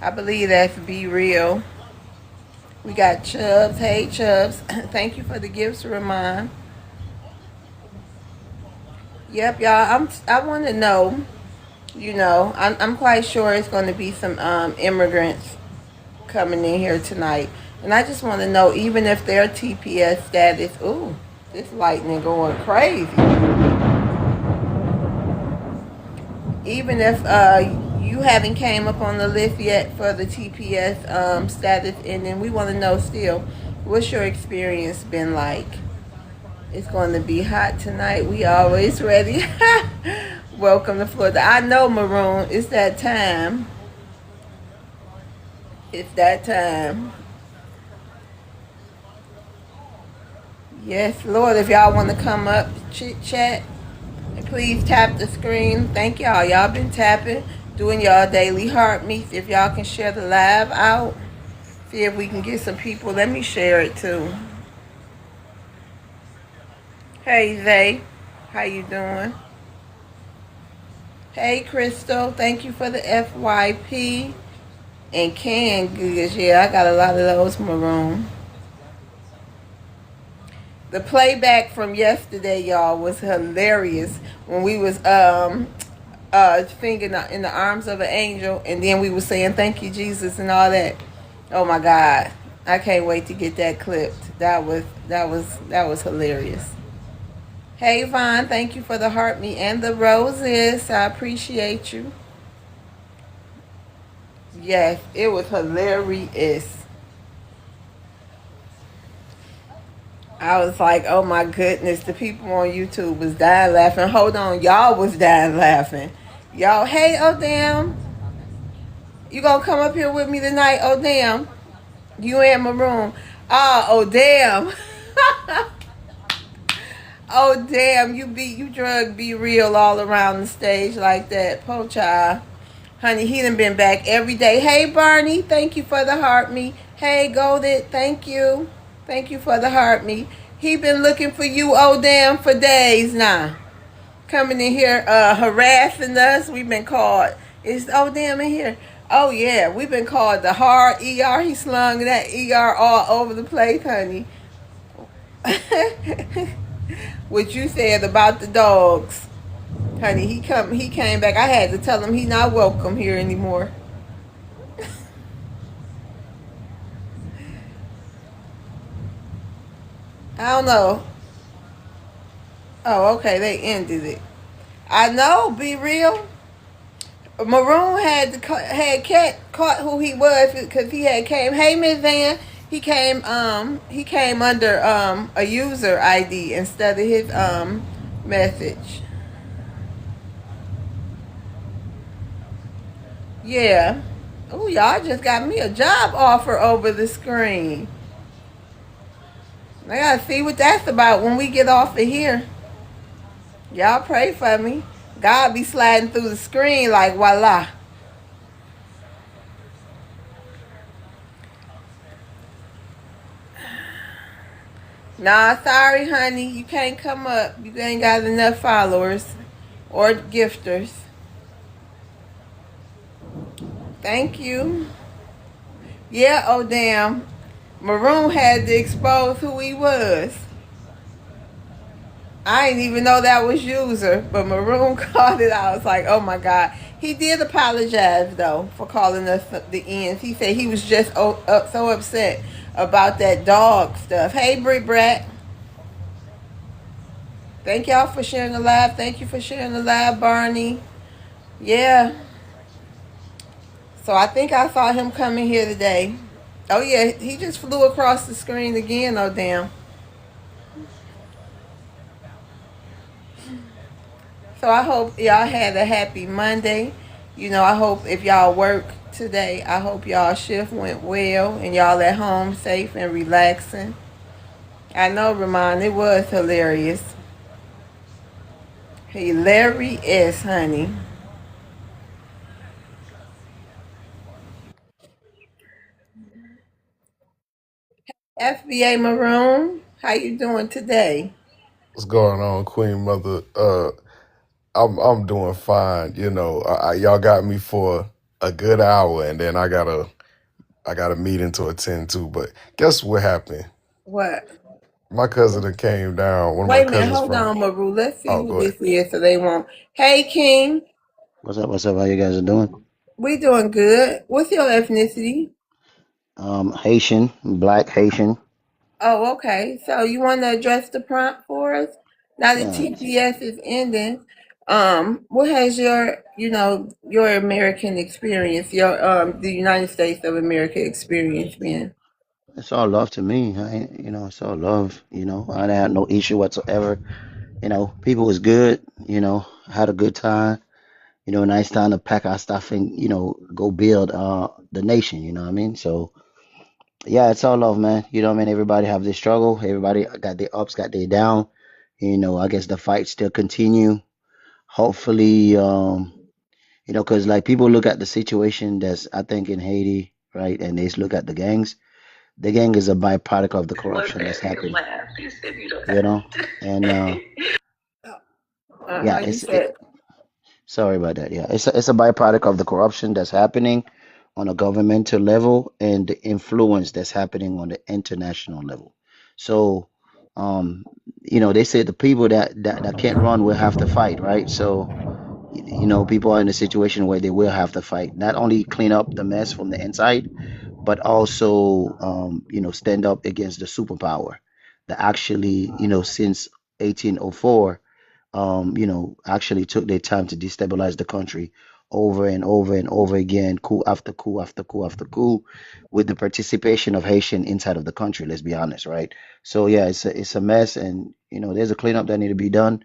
I believe that's Be Real. We got Chubbs. Hey, Chubbs. Thank you for the gifts, Ramon. Yep, y'all. I want to know. I'm quite sure it's going to be some immigrants coming in here tonight, and I just want to know, even if their TPS status. Ooh, this lightning going crazy. Even if you haven't came up on the list yet for the TPS status, and then we want to know still, what's your experience been like? It's going to be hot tonight. We always ready. Welcome to Florida. I know, Maroon. It's that time. It's that time. Yes, Lord. If y'all want to come up, chit chat, please tap the screen. Thank y'all. Y'all been tapping, doing y'all daily heart meets. If y'all can share the live out, see if we can get some people. Let me share it too. Hey Zay, how you doing? Hey Crystal, thank you for the FYP. And canned goods, yeah, I got a lot of those, Maroon. The playback from yesterday, y'all, was hilarious when we was finger in the arms of an angel, and then we was saying thank you Jesus and all that. Oh my God, I can't wait to get that clipped. That was hilarious. Hey Vaughn, thank you for the heart me and the roses. I appreciate you. Yes, it was hilarious. I was like, oh my goodness, the people on YouTube was dying laughing. Hold on, y'all was dying laughing. Y'all, hey, oh damn. You gonna come up here with me tonight? Oh damn. You in my room. Oh damn. Oh damn, you drug Be Real all around the stage like that. Po child. Honey, he done been back every day. Hey Barney, thank you for the heart me. Hey Golded, thank you. Thank you for the heart me. He been looking for you, oh damn, for days now. Coming in here harassing us. We've been called. It's oh damn in here. Oh yeah, we've been called the hard ER. He slung that ER all over the place, honey. What you said about the dogs. Honey, he came back. I had to tell him he not welcome here anymore. I don't know. Oh, okay, they ended it. I know, Be Real. Maroon had caught who he was because he had came. Hey, Miss Van. He came under a user ID instead of his message. Yeah. Oh, y'all just got me a job offer over the screen. I gotta see what that's about when we get off of here. Y'all pray for me. God be sliding through the screen like voila. Nah, sorry, honey. You can't come up. You ain't got enough followers or gifters. Thank you. Yeah, oh damn. Maroon had to expose who he was. I didn't even know that was user, but Maroon called it out. I was like, oh my God. He did apologize though for calling us the ends. He said he was just so upset about that dog stuff. Hey, Brit Brat. Thank y'all for sharing the live. Thank you for sharing the live, Barney. Yeah. So I think I saw him coming here today. Oh yeah, he just flew across the screen again. Oh damn. So I hope y'all had a happy Monday. I hope if y'all work today, I hope y'all shift went well and y'all at home safe and relaxing. I know, Ramon, it was hilarious. Hilarious, honey. FBA Maroon, how you doing today? What's going on, Queen Mother? I'm doing fine. Y'all got me for a good hour, and then I got a meeting to attend to. But guess what happened? What? My cousin that came down. One of my Wait a minute, cousins hold from. on, Maru. Let's see Oh, who go ahead. this is so they won't. Hey, King. What's up? What's up? How you guys are doing? We doing good. What's your ethnicity? Haitian, black Haitian. Oh, okay. So you want to address the prompt for us? Now the Yeah, TPS is ending. What has your American experience, the United States of America experience been? it's all love to me. It's all love. I had no issue whatsoever. People was good. Had a good time. Nice time to pack our stuff and go build the nation. You know what I mean? So yeah, it's all love, man. You know what I mean? Everybody have their struggle. Everybody got their ups, got their down. I guess the fight still continue. Hopefully, because like people look at the situation that's I think in Haiti, right, and they just look at the gangs. The gang is a byproduct of the corruption that's happened, you know, and yeah, You said sorry about that. Yeah, it's a byproduct of the corruption that's happening on a governmental level and the influence that's happening on the international level. So, um, they say the people that can't run will have to fight, right? So people are in a situation where they will have to fight, not only clean up the mess from the inside, but also, stand up against the superpower that actually, since 1804, actually took their time to destabilize the country over and over and over again, coup after coup after coup after coup, with the participation of Haitian inside of the country. Let's be honest, right? So yeah, it's a mess, and there's a cleanup that need to be done.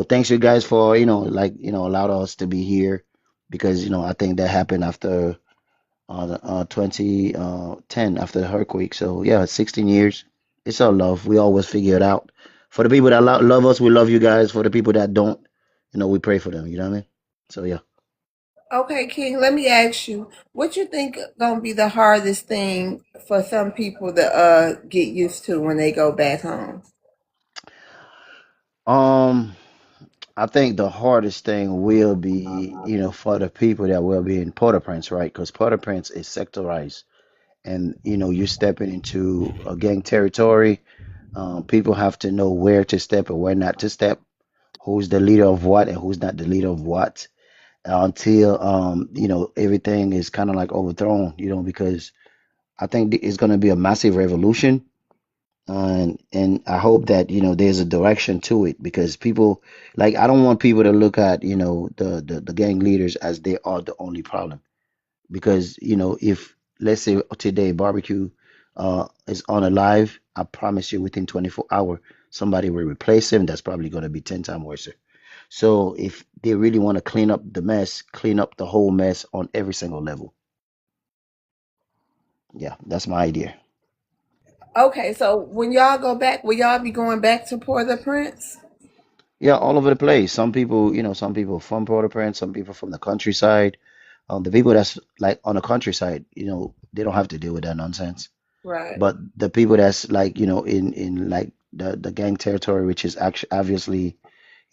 Thanks you guys for allowed us to be here because I think that happened after 2010 after the earthquake. So yeah, 16 years. It's all love. We always figure it out. For the people that love us, we love you guys. For the people that don't, we pray for them. You know what I mean? So yeah. okay, King. Let me ask you, what you think gonna be the hardest thing for some people to get used to when they go back home? Um, I think the hardest thing will be, for the people that will be in Port-au-Prince, right? Because Port-au-Prince is sectorized, and you're stepping into a gang territory. People have to know where to step and where not to step, who's the leader of what and who's not the leader of what, until everything is kind of like overthrown, because I think it's going to be a massive revolution, and I hope that there's a direction to it because people like I don't want people to look at the gang leaders as they are the only problem because if let's say today barbecue is on alive, I promise you within 24 hours somebody will replace him. That's probably going to be 10 times worse. So if they really want to clean up the mess, clean up the whole mess on every single level. Yeah, that's my idea. Okay, so when y'all go back, will y'all be going back to Port-au-Prince? Yeah, all over the place. Some people from Port-au-Prince, some people from the countryside. The people that's like on the countryside, they don't have to deal with that nonsense. Right. But the people that's like, in like the gang territory, which is actually obviously,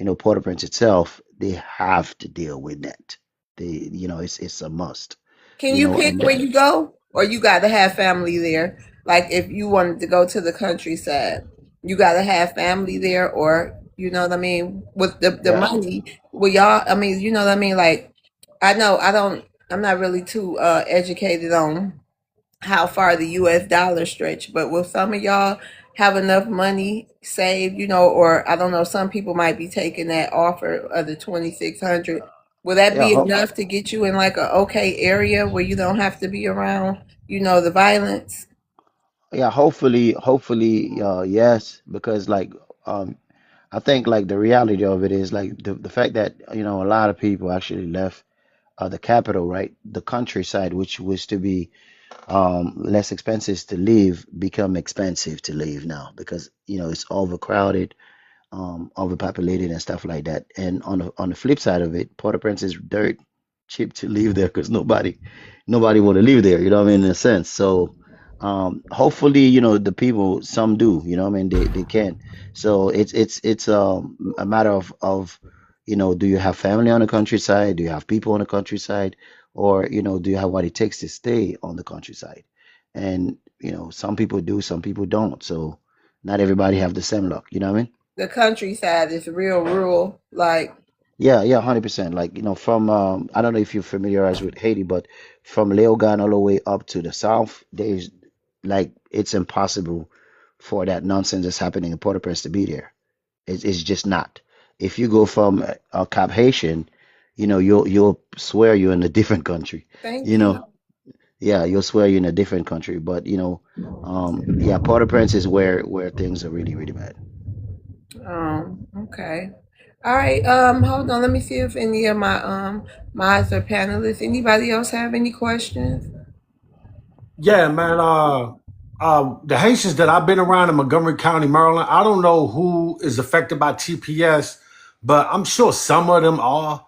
Port-au-Prince itself, they have to deal with that. It's a must. Can you pick And where you go, or you got to have family there? Like if you wanted to go to the countryside, you got to have family there, or you know what I mean. With the yeah, money, will y'all? I mean, you know what I mean. Like I know I don't. I'm not really too educated on how far the U.S. dollar stretch, but will some of y'all have enough money saved? Or I don't know. Some people might be taking that offer of the 2,600. Will that yeah, be enough to get you in like a okay area where you don't have to be around, the violence? yeah. Hopefully, yes, because like, um, I think like the reality of it is like the fact that a lot of people actually left the capital, right? The countryside, which was to be less expensive to live, become expensive to live now because it's overcrowded, overpopulated and stuff like that. And on the flip side of it, Port-au-Prince is dirt cheap to live there because nobody want to live there. You know what I mean? In a sense. So hopefully, the people, some do. You know what I mean? They can. So it's a matter of do you have family on the countryside? Do you have people on the countryside? or do you have what it takes to stay on the countryside? And some people do, some people don't. So not everybody have the same luck. You know what I mean? The countryside is real rural. Like, Yeah, yeah, 100%. Like, from I don't know if you're familiarized with Haiti, but from Leogane all the way up to the south, there's like it's impossible for that nonsense that's happening in Port-au-Prince to be there. It's just not. If you go from Cap Haitian, you'll swear you're in a different country. You thank you. know, yeah, you'll swear you're in a different country. But yeah, Port-au-Prince is where things are really, really bad. Okay. All right. Hold on. Let me see if any of my mods or panelists. Anybody else have any questions? Yeah, man. The Haitians that I've been around in Montgomery County, Maryland, I don't know who is affected by TPS, but I'm sure some of them are.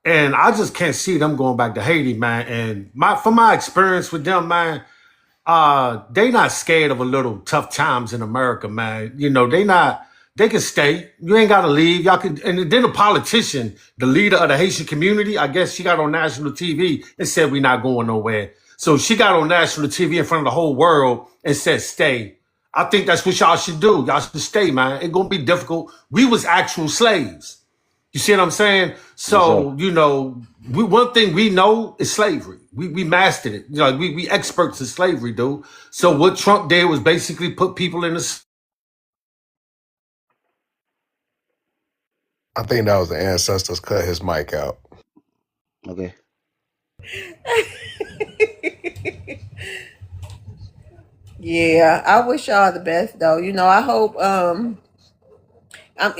And I just can't see them going back to Haiti, man. And from my experience with them, man, they not scared of a little tough times in America, man. They can stay. You ain't gotta leave. Y'all can. And then the politician, the leader of the Haitian community, I guess she got on national TV and said we not going nowhere. So she got on national TV in front of the whole world and said stay. I think that's what y'all should do. Y'all should stay, man. It's gonna be difficult. We was actual slaves. You see what I'm saying? Yes, sir. So, one thing we know is slavery. We mastered it. We experts in slavery, dude. So what Trump did was basically put people in the I think that was the ancestors cut his mic out. Okay. Yeah, I wish y'all the best though. I hope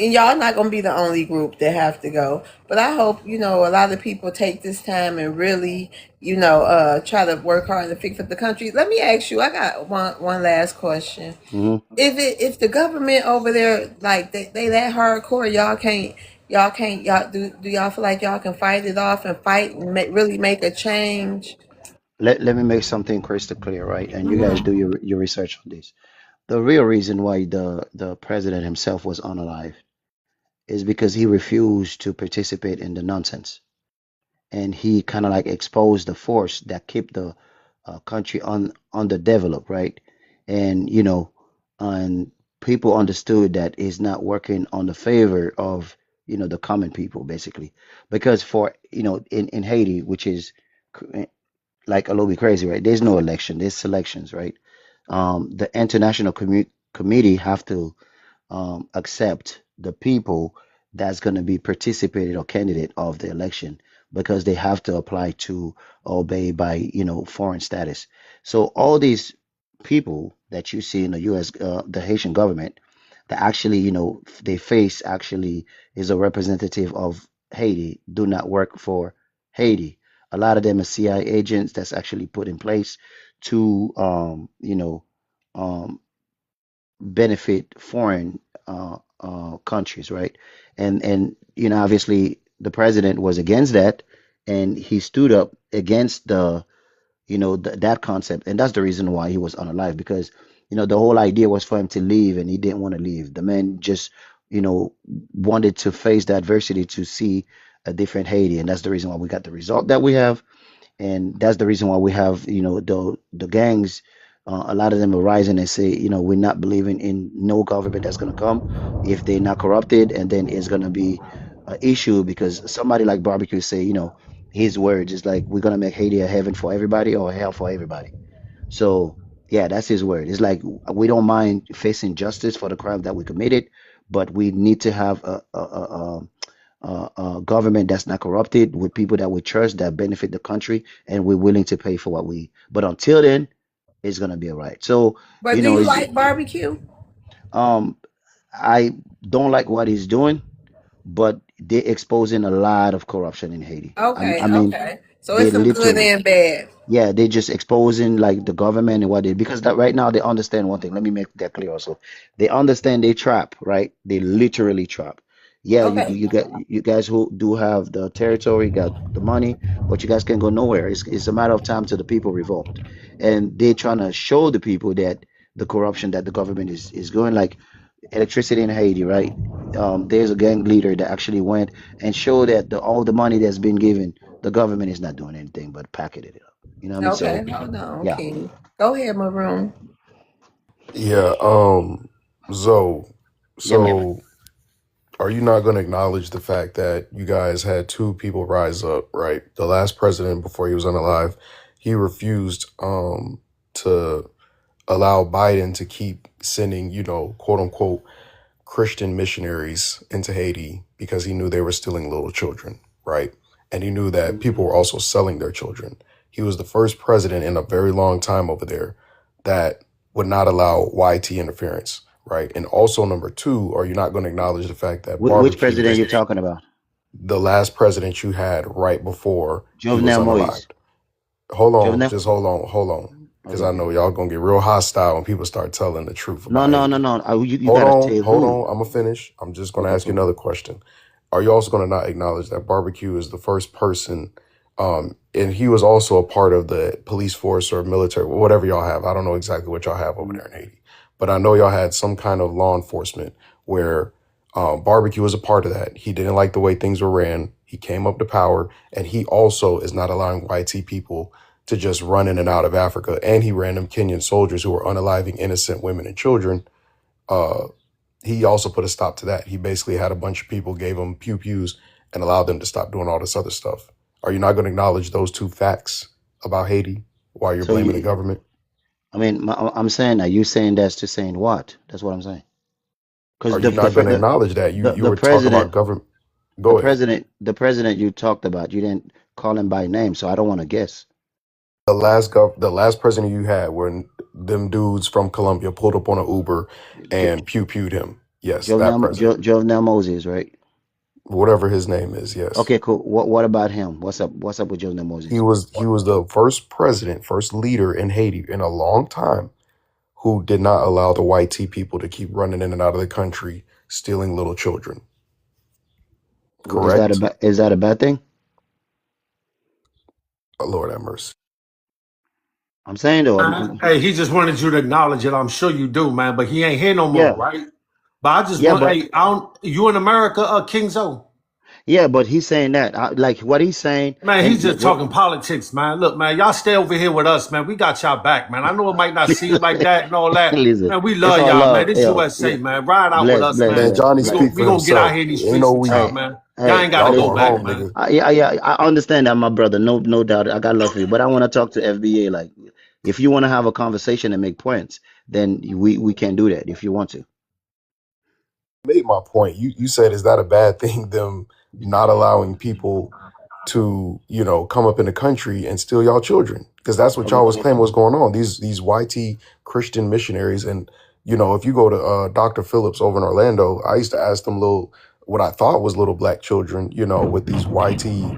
and y'all not gonna be the only group that have to go, but I hope a lot of people take this time and really try to work hard to fix up the country. Let me ask you. I got one last question. Hmm. If the government over there like they that hardcore, y'all do y'all feel like y'all can fight it off and fight and really make a change? Let me make something crystal clear, right? And you guys do Mhm. your research on this. The real reason why the president himself was unalive is because he refused to participate in the nonsense, and he kind of like exposed the force that kept the country underdeveloped, right? And and people understood that he's not working on the favor of the common people, basically, because for in Haiti, which is like a little bit crazy, right? There's no election, there's selections, right? The international committee have to accept the people that's going to be participated or candidate of the election, because they have to apply to obey by foreign status. So all these people that you see in the U.S. The Haitian government, that actually they face actually is a representative of Haiti, do not work for Haiti. A lot of them are CIA agents that's actually put in place to um, benefit foreign countries, right? And obviously the president was against that, and he stood up against that concept, and that's the reason why he was unalive, because the whole idea was for him to leave, and he didn't want to leave. The man just you know wanted to face the adversity to see a different Haiti, and that's the reason why we got the result that we have. And that's the reason why we have the gangs. A lot of them are rising and say, we're not believing in no government that's going to come if they're not corrupted, and then it's going to be an issue, because somebody like Barbecue say, his words is like, we're going to make Haiti a heaven for everybody or a hell for everybody. So yeah, that's his word. It's like, we don't mind facing justice for the crime that we committed, but we need to have a government that's not corrupted, with people that we trust, that benefit the country, and we're willing to pay for what we. But until then, it's gonna be all right. So But do you it's like barbecue? um I don't like what he's doing, but they're exposing a lot of corruption in Haiti. I Okay, mean, okay. So they it's some good literally, and bad. yeah, they're just exposing like the government and what they, because that right now they understand one thing. Let me make that clear also. They understand they trap, right? They literally trap. Yeah, Okay. you guys who do have the territory, got the money, but you guys can go nowhere. It's a matter of time till the people revolt. And they're trying to show the people that the corruption that the government is going, like electricity in Haiti, right? There's a gang leader that actually went and showed that all the money that's been given The government is not doing anything but packing it up. You know what I mean? Okay, So hold on, yeah, King. Go ahead, Maroon. Yeah, Zoe, yeah, man. so are you not going to acknowledge the fact that you guys had two people rise up, right? The last president, before he was unalive, he refused to allow Biden to keep sending, quote unquote, Christian missionaries into Haiti because he knew they were stealing little children, right? And he knew that people were also selling their children. He was the first president in a very long time over there that would not allow YT interference, right? And also, number two, are you not going to acknowledge the fact that Which barbecue president is you talking about? the last president you had right before he was Jovenel Moise. unalived? Hold on, Jovenel. just hold on. Because I Okay. know y'all gonna get real hostile when people start telling the truth No, about no, no, Haiti. no. You gotta tell Hold who. on. I'm gonna finish. I'm just gonna Okay, ask you cool. another question. Are you also gonna not acknowledge that barbecue is the first person, and he was also a part of the police force or military, whatever y'all have. I don't know exactly what y'all have over there in Haiti, but I know y'all had some kind of law enforcement where barbecue was a part of that. He didn't like the way things were ran. He came up to power, and he also is not allowing YT people to just run in and out of Africa. And he ran them Kenyan soldiers who were unaliving innocent women and children. Uh, he also put a stop to that. He basically had a bunch of people, gave them pew pews, and allowed them to stop doing all this other stuff. Are you not going to acknowledge those two facts about Haiti while you're So blaming the you, government? I mean, I'm saying that you saying that's to saying what? That's what I'm saying. Because Are you not going to acknowledge that? You the were talking about president, government. Go ahead. the president you talked about, you didn't call him by name, so I don't want to guess. The last president you had, when them dudes from Colombia pulled up on an Uber Jo- and pew pewed him. Yes, that president, Jovenel Moses, right? whatever his name is. Yes. Okay, cool. What about him? What's up with Jovenel He Moses? was he was the first president, first leader in Haiti in a long time who did not allow the white tea people to keep running in and out of the country, stealing little children. Correct? Is that a bad thing? Lord have mercy. I'm saying though, Hey, he just wanted you to acknowledge it. I'm sure you do, man. But he ain't here no more, yeah, right? But I just yeah, want, but hey, I don't. You in America, King Zo? yeah, but he's saying that like what he's saying, Man, and he's just talking politics, man. Look, man, y'all stay over here with us, man. We got y'all back, man. I know it might not seem like that and all that. listen, Man, we it's love all y'all, man. love. This Yeah, USA, yeah. man. Ride out with Bless, us, bless, Man, man. bless, Johnny We bless. speak gon' we for gonna get out himself. here in these Ain't no streets with y'all, we. Hey, man. Y'all hey, ain't gotta Y'all go going listen. back, home, man. nigga. Yeah, I understand that, my brother. No doubt. I got love for you, but I want to talk to FBA. Like, if you want to have a conversation and make points, then we can do that if you want to. Made my point. You said, is that a bad thing, them not allowing people to, come up in the country and steal y'all children? Because that's what y'all Okay. was claiming was going on. These YT Christian missionaries. And, if you go to Dr. Phillips over in Orlando, I used to ask them what I thought was little black children, with these YT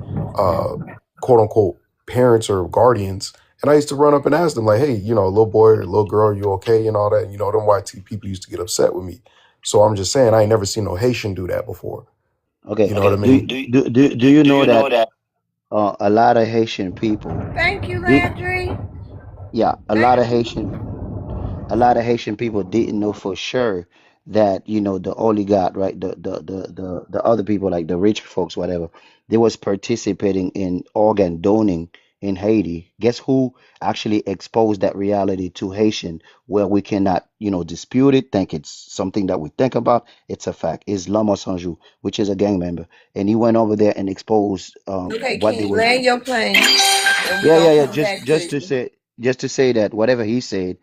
quote unquote parents or guardians. And I used to run up and ask them, like, hey, little boy or little girl, are you okay? And all that. And, them YT people used to get upset with me. So I'm just saying, I ain't never seen no Haitian do that before. Okay. You know what I Do mean? do you know that a lot of Haitian people Thank you, did Landry. yeah, Thank a lot of Haitian people didn't know for sure that the oligarch, right, the other people like the rich folks, whatever, they was participating in organ donating in Haiti. Guess who actually exposed that reality to Haitian, where we cannot dispute it, think it's something that we think about. It's a fact. Is Lama Sanju, which is a gang member, and he went over there and exposed Okay, what they King, was. land your plane, and we're Yeah, yeah, gonna yeah. come back to you. Just to say that whatever he said,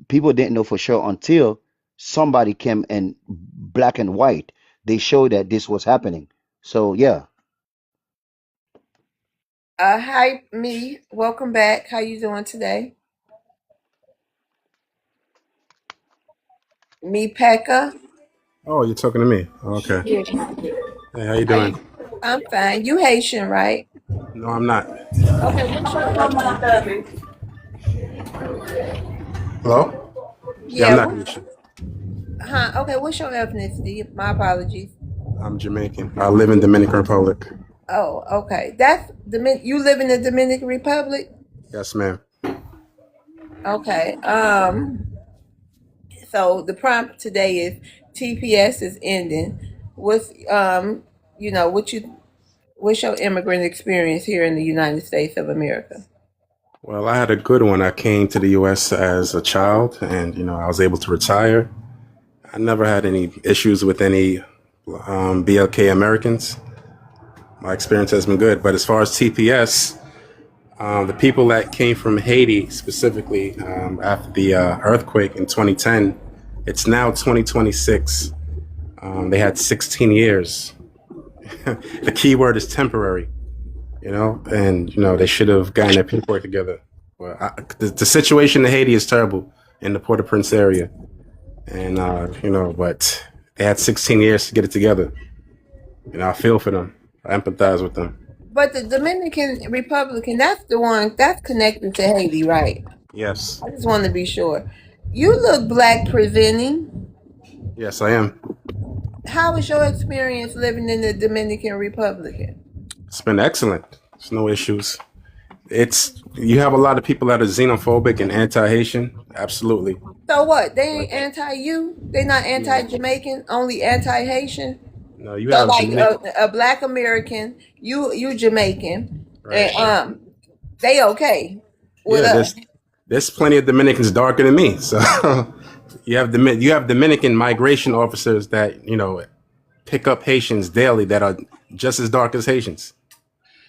people didn't know for sure until somebody came and black and white. They showed that this was happening. So yeah, Hi, me. Welcome back. How you doing today? Me, Pekka. Oh, you're talking to me. Okay. Yeah. Hey, how you How doing? you? I'm fine. You Haitian, right? No, I'm not. Okay. What's your ethnicity? Hello? Yeah, I'm Yeah. not What? Haitian. Huh? Okay. What's your ethnicity? My apologies. I'm Jamaican. I live in Dominican Republic. Oh, okay. That's You live in the Dominican Republic. Yes, ma'am. Okay. So the prompt today is TPS is ending. What's what you? What's your immigrant experience here in the United States of America? Well, I had a good one. I came to the U.S. as a child, and I was able to retire. I never had any issues with any BLK Americans. My experience has been good. But as far as TPS, the people that came from Haiti specifically after the earthquake in 2010, it's now 2026. They had 16 years. The key word is temporary, and they should have gotten their paperwork together. Well, the situation in Haiti is terrible in the Port-au-Prince area, and but they had 16 years to get it together. I feel for them. I empathize with them. But the Dominican Republic, that's the one that's connected to Haiti, right? Yes, I just want to be sure. You look black presenting. yes, I am. How was your experience living in the Dominican Republic? It's been excellent. There's no issues. You have a lot of people that are xenophobic and anti-Haitian. Absolutely. So what? They ain't anti you. They not anti Jamaican. Only anti Haitian. No, you So have like Jamaican. a black American, you Jamaican, Right. and they okay with Yeah, us. there's plenty of Dominicans darker than me. So you have Dominican migration officers that pick up Haitians daily that are just as dark as Haitians.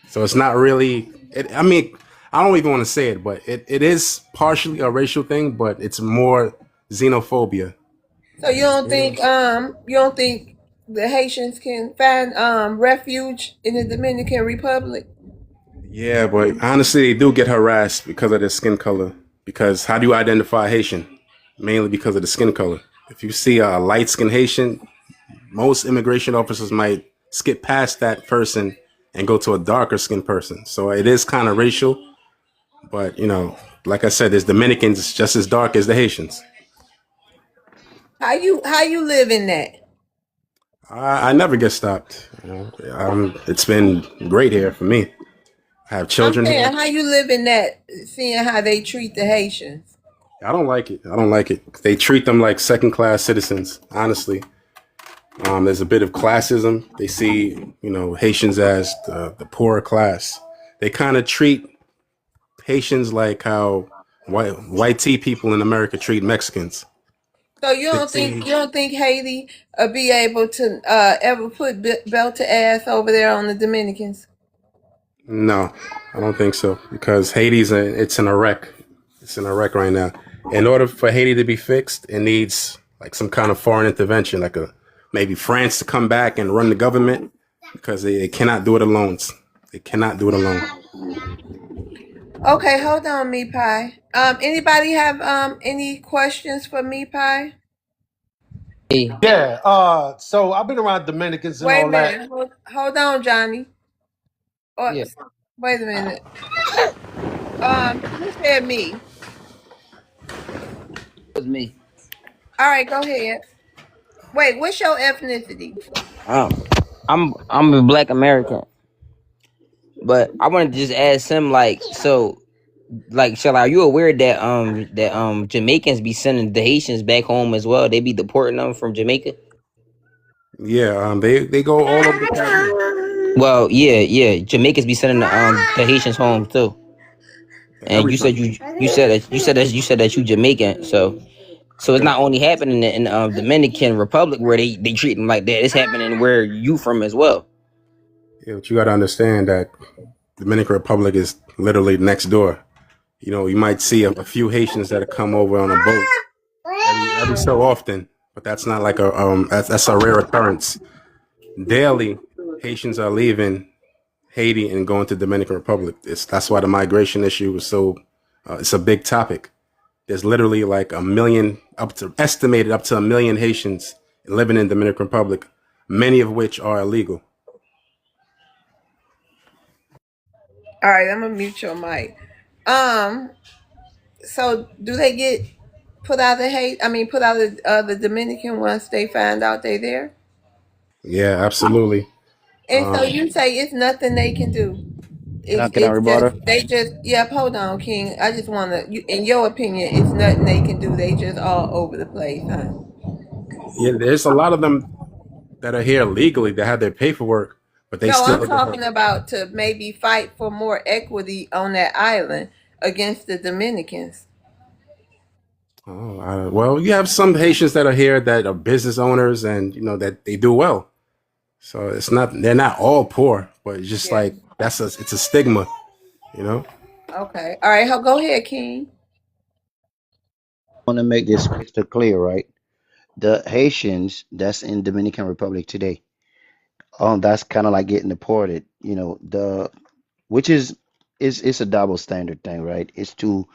So it's not really. I mean, I don't even want to say it, but it is partially a racial thing, but it's more xenophobia. So you don't think the Haitians can find refuge in the Dominican Republic? Yeah, but honestly, they do get harassed because of their skin color. Because how do you identify Haitian? Mainly because of the skin color. If you see a light skinned Haitian, most immigration officers might skip past that person and go to a darker skinned person. So it is kind of racial. But, like I said, there's Dominicans just as dark as the Haitians. How you live in that? I never get stopped. It's been great here for me. I have I'm children here. saying how you live in that, seeing how they treat the Haitians. I don't like it. I don't like it. They treat them like second class citizens, honestly. There's a bit of classism. They see, Haitians as the poorer class. They kind of treat Haitians like how white tea people in America treat Mexicans. So you don't think Haiti be able to ever put belt to ass over there on the Dominicans? No, I don't think so because it's in a wreck. It's in a wreck right now. In order for Haiti to be fixed, it needs like some kind of foreign intervention, like maybe France to come back and run the government because they cannot do it alone. They cannot do it alone. Okay, hold on, Me Pie. Anybody have any questions for Me Pie? Hey, Yeah. So I've been around Dominicans and Wait a all that. minute. Hold on, Johnny. Or, yeah, wait a minute. Who said me? it was me. All right, go ahead. Wait, what's your ethnicity? Um, I'm a Black American, but I wanted to just ask him like, Shell, are you aware that Jamaicans be sending the Haitians back home as well? They be deporting them from Jamaica. Yeah, they go all over the Caribbean. Well, yeah, Jamaicans be sending the Haitians home too. And Every time. you said that you Jamaican, so it's Okay. not only happening in Dominican Republic where they treat them like that. It's happening where you from as well. Yeah, but you got to understand that Dominican Republic is literally next door. You might see a few Haitians that come over on a boat every so often, but that's not like that's a rare occurrence. Daily, Haitians are leaving Haiti and going to Dominican Republic. That's why the migration issue is so it's a big topic. There's literally like estimated up to 1 million Haitians living in Dominican Republic, many of which are illegal. All right, I'm gonna mute your mic. So do they get put out of hate? I mean, put out of the Dominican once they find out they there? Yeah, absolutely. And so you say it's nothing they can do. Can I It's rebuttal? just they just yep. Hold on, King. I just want to. In your opinion, it's nothing they can do. They just all over the place, huh? Yeah, there's a lot of them that are here legally that have their paperwork, but they No, I'm still talking about to maybe fight for more equity on that island against the Dominicans. Oh, well, you have some Haitians that are here that are business owners, and you know that they do well. So it's not they're not all poor, but it's just Yeah. like it's a stigma, you know. Okay. All right. Go ahead, King. I want to make this crystal clear, right? The Haitians that's in Dominican Republic today, that's kind of like getting deported. The which is it's a double standard thing, right? It's two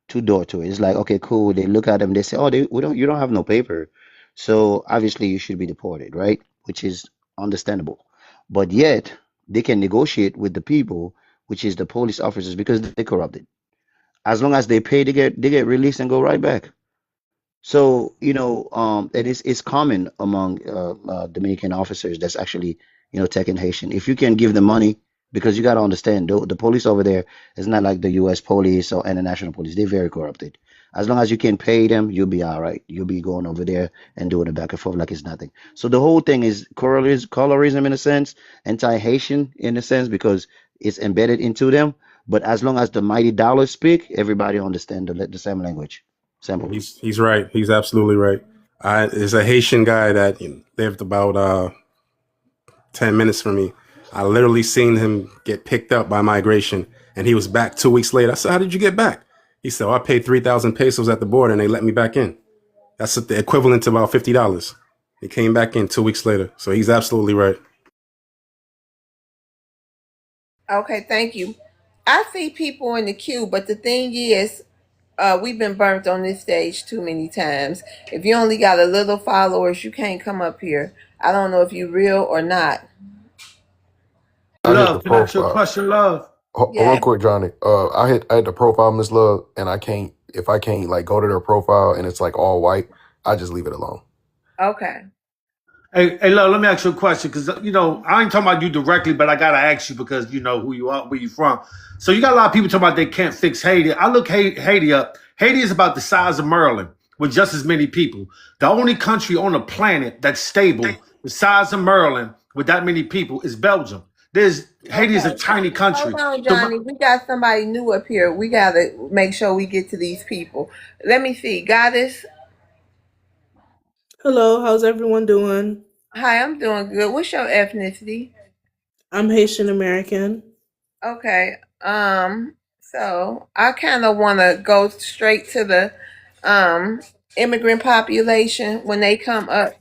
door to it. It's like, okay, cool. They look at them, they say, oh, we don't, you don't have no paper, so obviously you should be deported, right? Which is understandable, but yet they can negotiate with the people, which is the police officers, because they corrupted. As long as they pay, they get released and go right back. So, and it's common among Dominican officers that's actually, taking Haitian. If you can give them money, because you got to understand, the police over there is not like the U.S. police or international police. They're very corrupted. As long as you can pay them, you'll be all right. You'll be going over there and doing it back and forth like it's nothing. So the whole thing is colorism in a sense, anti-Haitian in a sense, because it's embedded into them. But as long as the mighty dollars speak, everybody understand the same language. Simple. He's right. He's absolutely right. There's a Haitian guy that lived about 10 minutes from me. I literally seen him get picked up by migration, and he was back 2 weeks later. I said, "How did you get back?" He said, I paid 3,000 pesos at the border, and they let me back in. That's the equivalent to about $50. He came back in 2 weeks later, so he's absolutely right. Okay. Thank you. I see people in the queue, but the thing is, we've been burnt on this stage too many times. If you only got a little followers, you can't come up here. I don't know if you real or not. I hit the Love, can I ask you a profile. question, love? Real Yeah. quick, Johnny. I hit the profile, Miss Love, and I can't if I can't like go to their profile and it's like all white, I just leave it alone. Okay. Hey, love, let me ask you a question because I ain't talking about you directly, but I gotta ask you because you know who you are, where you from. So you got a lot of people talking about they can't fix Haiti. I look Haiti up. Haiti is about the size of Maryland with just as many people. The only country on the planet that's stable, the size of Maryland with that many people, is Belgium. Haiti is a Okay. tiny Hold country. on, So Johnny. We got somebody new up here. We gotta make sure we get to these people. Let me see. Goddess. Hello, how's everyone doing? Hi, I'm doing good. What's your ethnicity? I'm Haitian American. Okay. So I kind of want to go straight to the um immigrant population when they come up.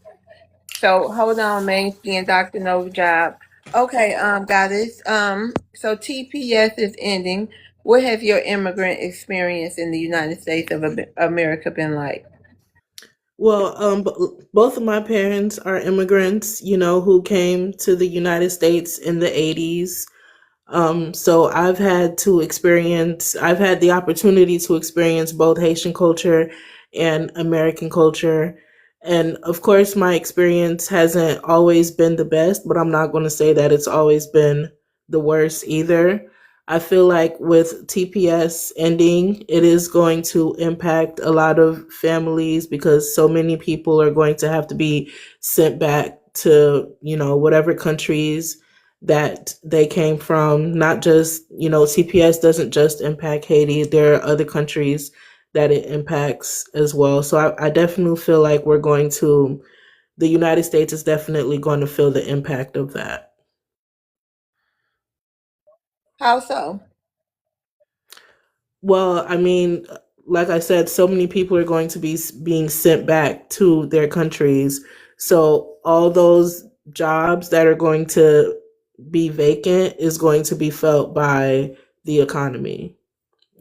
So hold on, main skin, Dr. No Job. Okay, goddess. So TPS is ending. What has your immigrant experience in the United States of America been like? Well, both of my parents are immigrants, who came to the United States in the 80s. So I've had the opportunity to experience both Haitian culture and American culture. And of course, my experience hasn't always been the best, but I'm not going to say that it's always been the worst either. I feel like with TPS ending, it is going to impact a lot of families because so many people are going to have to be sent back to, whatever countries that they came from. Not just, CPS doesn't just impact Haiti. There are other countries that it impacts as well. So I definitely feel like the United States is definitely going to feel the impact of that. How so? Well, I mean, like I said, so many people are going to be being sent back to their countries. So all those jobs that are going to be vacant is going to be felt by the economy.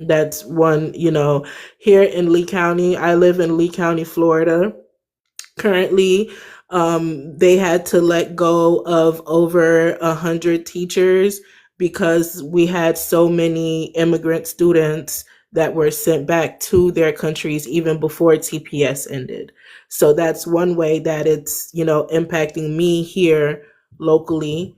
That's one, here in Lee County. I live in Lee County, Florida. Currently, they had to let go of over 100 teachers because we had so many immigrant students that were sent back to their countries even before TPS ended. So that's one way that it's, impacting me here locally.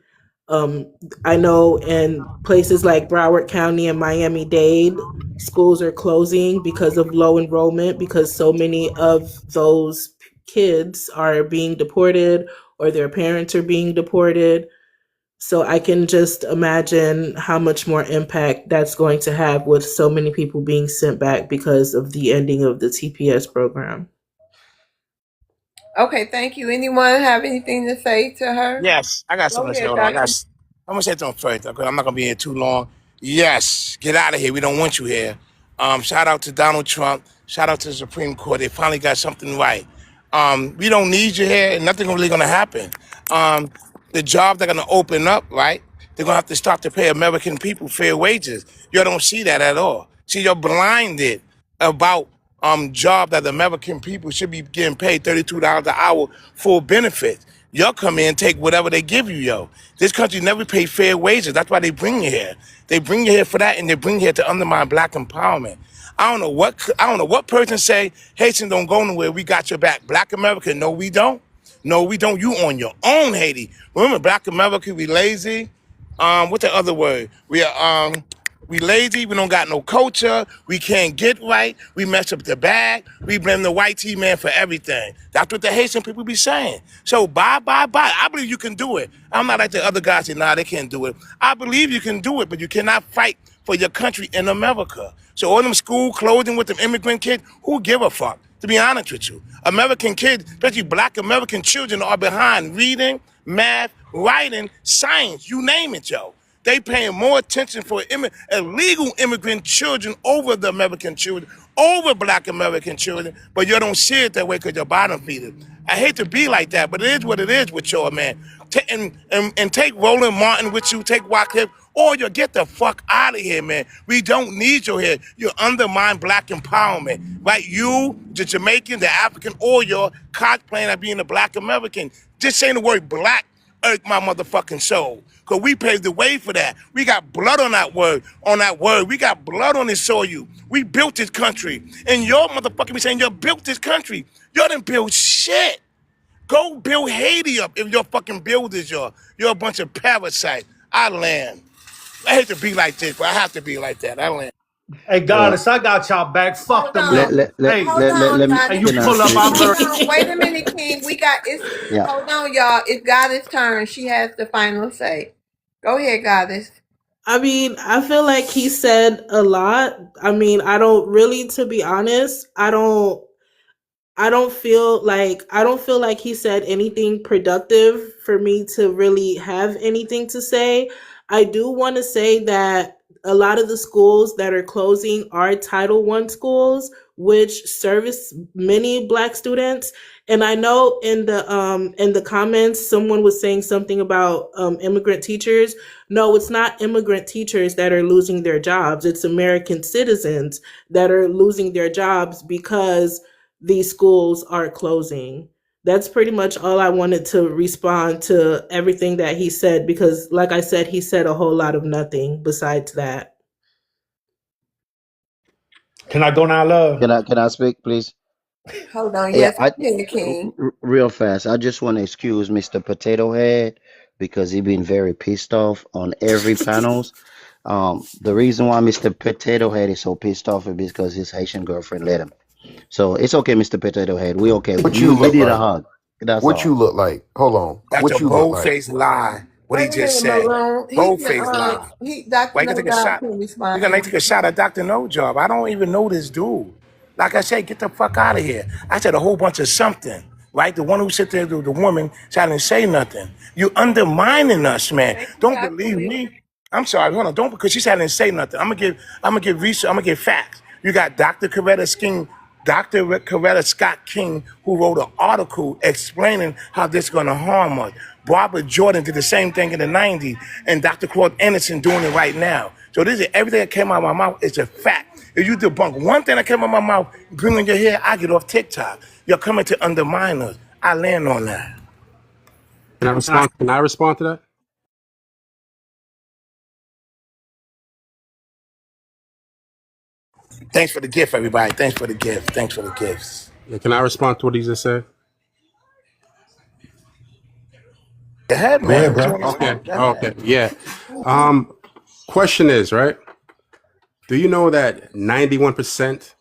Um, I know in places like Broward County and Miami-Dade, schools are closing because of low enrollment because so many of those kids are being deported or their parents are being deported. So I can just imagine how much more impact that's going to have with so many people being sent back because of the ending of the TPS program. Okay, thank you. Anyone have anything to say to her? Yes, I got Go something to say. ahead, Hold on. Doctor. I'm gonna say something first, because I'm not gonna be here too long. Yes, get out of here. We don't want you here. Shout out to Donald Trump. Shout out to the Supreme Court. They finally got something right. We don't need you here, and nothing really gonna happen. The job they're gonna open up, right? They're gonna have to start to pay American people fair wages. You don't see that at all. See, you're blinded about job that the American people should be getting paid $32 an hour for benefits. Y'all come in and take whatever they give you, yo. This country never paid fair wages. That's why they bring you here. They bring you here for that, and they bring you here to undermine black empowerment. I don't know what person say Haitian don't go nowhere. We got your back. Black America, no, we don't. No, we don't. You on your own, Haiti. Remember, Black America, we lazy. What's the other word? We lazy, we don't got no culture, we can't get right, we mess up the bag, we blame the white tea man for everything. That's what the Haitian people be saying. So bye. I believe you can do it. I'm not like the other guys say, nah, they can't do it. I believe you can do it, but you cannot fight for your country in America. So all them school clothing with them immigrant kids, who give a fuck? To be honest with you. American kids, especially black American children, are behind reading, math, writing, science, you name it, yo. They paying more attention for illegal immigrant children over the American children, over black American children, but you don't see it that way because you're bottom feeders. I hate to be like that, but it is what it is with y'all, man. And take Roland Martin with you, take Wycliffe, or you get the fuck out of here, man. We don't need you here. You undermine black empowerment, right? You, the Jamaican, the African, or you're cosplaying at being a black American. Just saying the word black irk my motherfucking soul. Because we paved the way for that. We got blood on that word. We got blood on this soil. We built this country. And y'all motherfucking be saying you built this country. Y'all didn't build shit. Go build Haiti up if you're fucking builders, y'all. You're a bunch of parasites. I land. I hate to be like this, but I have to be like that. I land. Hey, Well, Goddess, I got y'all back. Fuck Hold them let on. niggas. let let Hey, let let, let me hey, Goddess. you can I pull up speak? our Hold merch. on. Wait a minute, King. Yeah. Hold on, y'all. It's Goddess' turn. She has the final say. Go ahead, Goddess. I mean, I feel like he said a lot. I mean, I don't really, to be honest, I don't feel like he said anything productive for me to really have anything to say. I do want to say that a lot of the schools that are closing are Title I schools, which service many black students. And I know in the comments someone was saying something about immigrant teachers. No, it's not immigrant teachers that are losing their jobs. It's American citizens that are losing their jobs because these schools are closing. That's pretty much all I wanted to respond to everything that he said, because like I said, he said a whole lot of nothing besides that. Can I go now, love? Can I speak, please? Hold on. Yeah, Yes, go ahead, King. real fast. I just want to excuse Mr. Potato Head because he been very pissed off on every panels. The reason why Mr. Potato Head is so pissed off is because his Haitian girlfriend let him. So it's okay, Mr. Potato Head. We okay. What you You look need a like? hug. That's What you all. look like? Hold on. That's a What you look like? bold-faced lie, what he Wait a just minute, said. Maroon. Bold-faced lie. Dr. Why you No gonna take a Job shot? can You're respond to gonna him. take a shot at Dr. No Job. I don't even know this dude. Like I said, get the fuck out of here. I said a whole bunch of something, right? The one who sit there, the woman, so I didn't say nothing. You undermining us, man. Thank you, Don't Dr. believe Lee. me. I'm sorry, hold on. Don't, because she said I didn't say nothing. I'm gonna give research. I'm gonna give facts. You got Dr. Coretta Scott King, who wrote an article explaining how this is going to harm us. Barbara Jordan did the same thing in the 90s, and Dr. Claude Anderson doing it right now. So this is everything that came out of my mouth is a fact. If you debunk one thing that came out of my mouth, bring in your hair, I get off TikTok. You're coming to undermine us. I land on that. Can I respond? Can I respond to that? Thanks for the gift, everybody. Thanks for the gift. Thanks for the gifts. Yeah, can I respond to what he just said? Go ahead, Go man. ahead, What you bro. want to Okay. say? Go Okay. ahead. Yeah. Question is, right? Do you know that 91%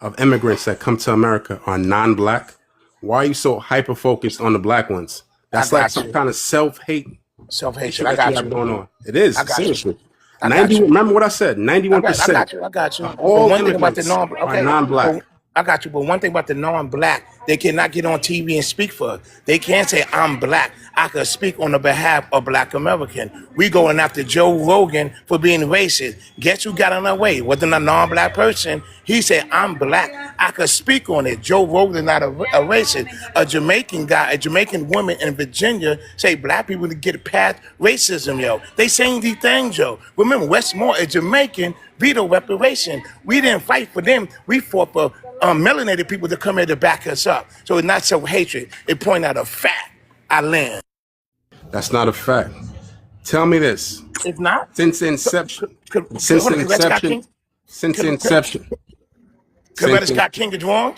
of immigrants that come to America are non-black? Why are you so hyper focused on the black ones? I That's like got some you. kind of self-hate Self-hatred. issue I that you got have you. going on. It is, I got you. seriously. I got you. Remember what I said, I 91% got you. I got you. of But all one thing about the immigrants non, are okay, non-black. but I got you. But one thing about the non-black, they cannot get on TV and speak for us. They can't say I'm black. I could speak on the behalf of Black American. We going after Joe Rogan for being racist. Guess who got in our way? Wasn't a non-black person. He said I'm black. I could speak on it. Joe Rogan not a racist. A Jamaican guy, a Jamaican woman in Virginia say black people to get past racism, yo. They saying these things, yo. Remember, Westmore, a Jamaican, veto reparation. We didn't fight for them. We fought for melanated people to come here to back us up. So it's not so hatred. It point out a fact. I land. That's not a fact. Tell me this. If not, Since the inception, since hold the on, Coretta Scott inception, King. since the inception, Coretta since the, Scott King is wrong.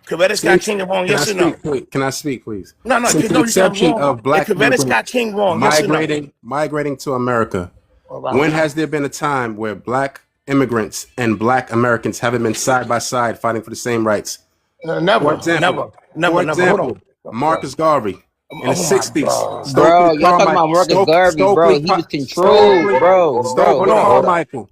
Coretta Scott since, King is wrong. can I Yes or no? speak, please? Can I speak, please? No, Since the no, you sound inception wrong. of Is black Coretta Scott immigrants King wrong? Yes or no? migrating to America, Oh, wow. when has there been a time where black immigrants and black Americans haven't been side by side fighting for the same rights? No, never, For example, Hold on. Marcus Garvey in the Oh my 60s, God. Bro, Stokely y'all talking about Marcus Garvey, bro. He was controlled, bro. Stokely Carmichael,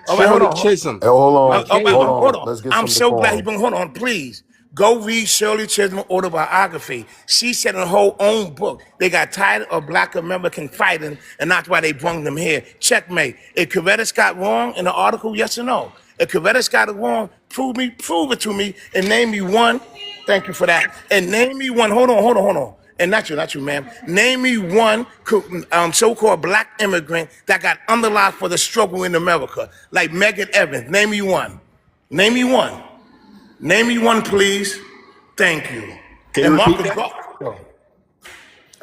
All right, hold Shirley on. Chisholm. Hey, hold on. Hold on. Let's get I'm some so glad he decorum. been. Hold on, please. Go read Shirley Chisholm's autobiography. She said in her own book, they got tired of black American fighting, and that's why they brung them here. Checkmate. Is Coretta Scott wrong in the article? Yes or no? If Coretta Scott is wrong, prove it to me, and name me one. Thank you for that. And name me one. Hold on. And not you, ma'am. Name me one so-called black immigrant that got underlined for the struggle in America, like Megan Evans. Name me one. Name me one. Name me one, please. Thank you. Can And you repeat Marcus that? Garvey.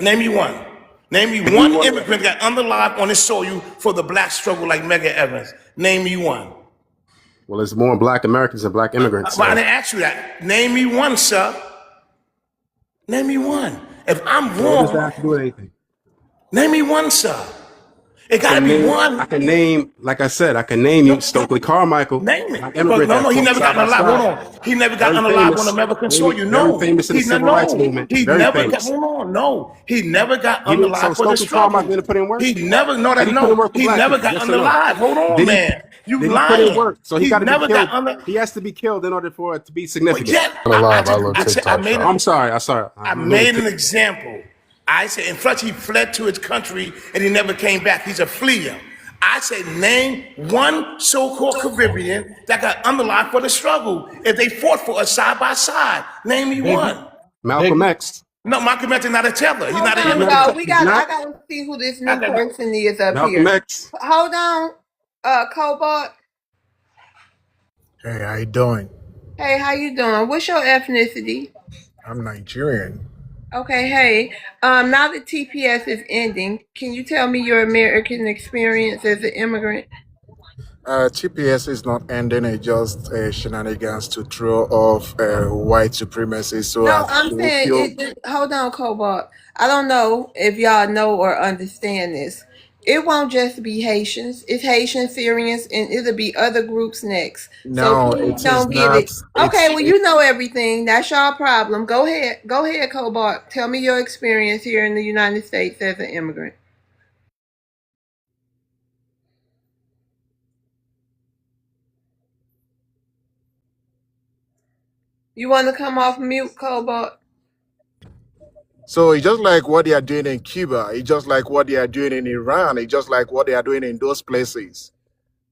Name me one. Name me one immigrant that got underlined on his soil for the black struggle like Megan Evans. Name me one. Well, there's more black Americans than black immigrants. But I didn't ask you that. Name me one, sir. Name me one. If I'm What does that wrong, have to do with anything? name me one, sir. It gotta be one. I can name, like I said, I can name you Stokely Carmichael. Name it. Black immigrant No, that he fought never side got by unalive. Hold side. on. He never got Very unalive famous. on American Very- soil. very famous in the civil rights movement. He Very never got. famous. Hold on. No, he never got So unalive for the Stokely Carmichael struggle. didn't put in work? He never. No, Did that he put in no. work for He black never people? got Yes or no? unalive. Hold on, Did he? man. You Did he lying? put in work? So he got to be never killed. got under. He has to be killed in order for it to be significant. Yeah, Alive, I love I TikTok made shop. I'm sorry. I made an example. I said, in fact, he fled to his country and he never came back. He's a fleer. I said, name one so-called Caribbean that got underlined for the struggle. If they fought for us side by side, name me one. Malcolm X. No, Malcolm X is not a teller. He's not an Hold on, immigrant. y'all. He's not? I gotta see who this I new got- person is up Malcolm here. X. Hold on, Cobalt. Hey, how you doing? Hey, how you doing? What's your ethnicity? I'm Nigerian. Okay, hey. Now that TPS is ending, can you tell me your American experience as an immigrant? TPS is not ending; it's just shenanigans to throw off white supremacy. So No, I'm we saying feel hold on, Cobalt. I don't know if y'all know or understand this. It won't just be Haitians. It's Haitian, Syrians, and it'll be other groups next. So no, please it is don't give not. it. Okay, It's well, you know everything. That's your problem. Go ahead. Go ahead, Cobalt. Tell me your experience here in the United States as an immigrant. You want to come off mute, Cobalt? so it's just like what they are doing in Cuba. It's just like what they are doing in Iran. It's just like what they are doing in those places.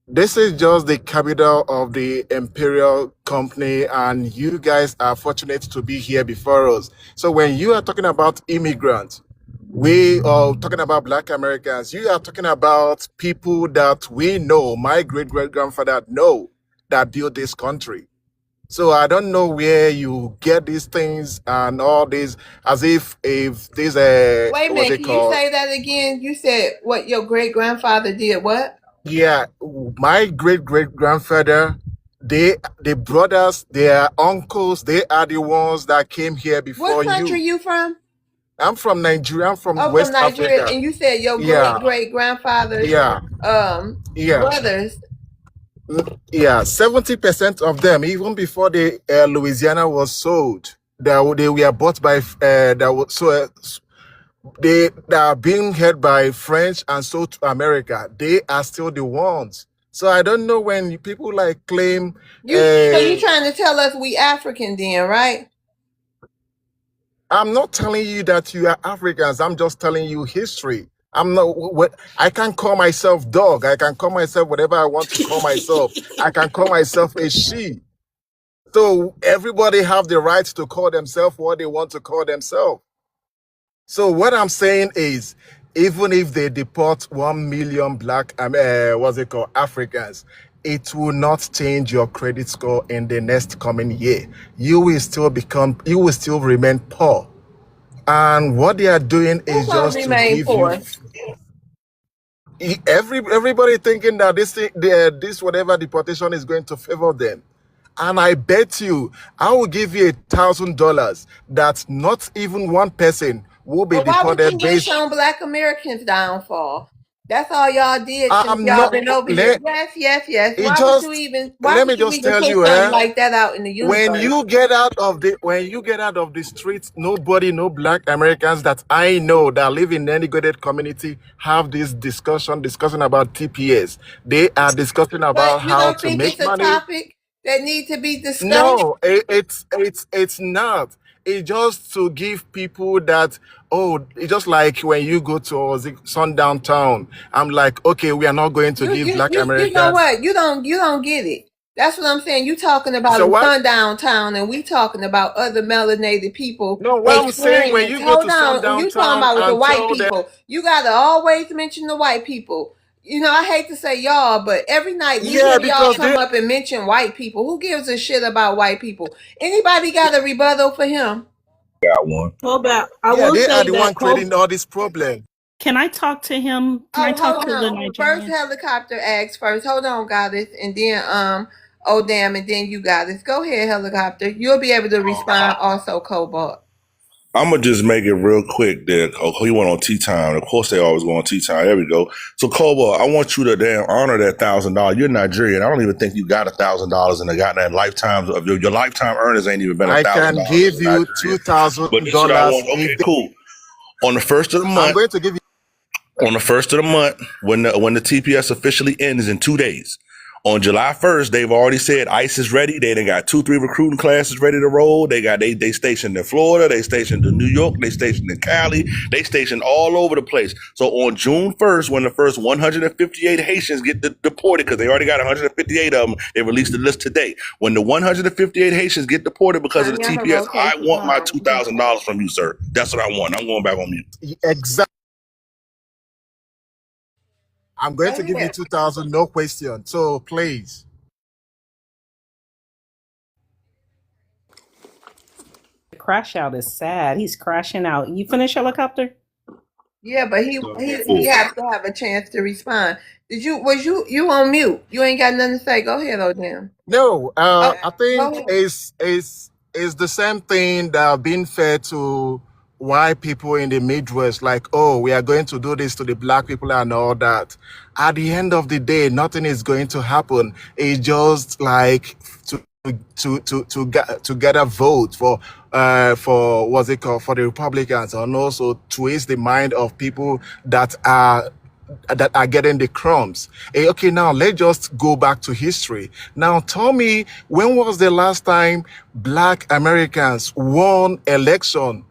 This is just the capital of the imperial company, and you guys are fortunate to be here before us. So when you are talking about immigrants, we are talking about Black Americans. You are talking about people that we know, my great great grandfather know, that built this country. So I don't know where you get these things and all this, as if this Wait a what's minute. it Can you called? say that again? You said what your great grandfather did. What? Yeah, my great great grandfather, the brothers, their uncles, they are the ones that came here before What country you. you from? I'm from Nigeria. I'm from Oh, from West Nigeria, Africa. and you said your Yeah, great grandfather's yeah, yeah, brothers. yeah. 70% of them, even before the Louisiana was sold, they were bought by that was so They are being held by French and sold to America. They are still the ones. So I don't know when people like claim. You trying to tell us we African then, right? I'm not telling you that you are Africans. I'm just telling you history. I'm not. I can call myself dog. I can call myself whatever I want to call myself. I can call myself a she. So everybody have the right to call themselves what they want to call themselves. So what I'm saying is, even if they deport 1 million black, what's it called, Africans, it will not change your credit score in the next coming year. You will still remain poor. And what they are doing is just to Remain give you poor. everybody thinking that this whatever deportation is going to favor them. And I bet you, I will give you $1,000 that not even one person will be But why would deported you based. wish on Black Americans' downfall? That's all y'all did since I'm y'all not. been over here. Yes. It just Why let me would you just even tell put you, something like that out in the when universe? you get out of the streets, nobody, no black Americans that I know that live in any gated community have this discussing about TPS. They are discussing about But you how don't to think make it's a money. topic that needs to be discussed? No, it's not. It's just to give people that, oh, it's just like when you go to sundown town. I'm like, okay, we are not going to give black You know Americans. what? You don't get it. That's what I'm saying. You talking about So a what? sundown town, and we talking about other melanated people No, what I'm saying, when experience. you go Hold to on, sundown you talking town about with the and white tell them, people. You gotta always mention the white people. You know, I hate to say y'all, but every night we yeah, hear y'all because come they, up and mention white people. Who gives a shit about white people? Anybody got a rebuttal for him? Got one. Koba, I yeah, will they are say the that one creating all this problem. Can I talk to him? Can I Oh, talk hold to the on. First Nigerian? helicopter acts first. Hold on, goddess, and then oh damn, and then you goddess. Go ahead, helicopter. You'll be able to respond also, Cobalt. I'm gonna just make it real quick. That he went on tea time. Of course, they always go on tea time. There we go. So, Koba, I want you to damn honor that $1,000. You're Nigerian. I don't even think you got $1,000 in the goddamn lifetimes of your lifetime earnings ain't even been I $1,000 can as give a you Nigerian. But this is what I $2,000 want. if Okay, cool. On the first of the I'm month, going to give you. on the first of the month, when the TPS officially ends in 2 days. On July 1st, they've already said ICE is ready. They done got 2-3 recruiting classes ready to roll. They stationed in Florida, they stationed in New York, they stationed in Cali, they stationed all over the place. So on June 1st, when the first 158 Haitians get deported, because they already got 158 of them, they released the list today. When the 158 Haitians get deported because of the TPS, I want my $2,000 from you, sir. That's what I want. I'm going back on mute. Exactly. I'm going to give you 2,000, no question. So please. The crash out is sad. He's crashing out. You finish helicopter? Yeah, but he has to have a chance to respond. You on mute? You ain't got nothing to say. Go ahead, Odin. No, Oh, I go think ahead. is the same thing that being fair to white people in the Midwest, like, oh, we are going to do this to the black people and all that. At the end of the day, nothing is going to happen. It's just like to get a vote for what's it called, for the Republicans, and also twist the mind of people that are getting the crumbs. Okay, now let's just go back to history. Now tell me, when was the last time black Americans won election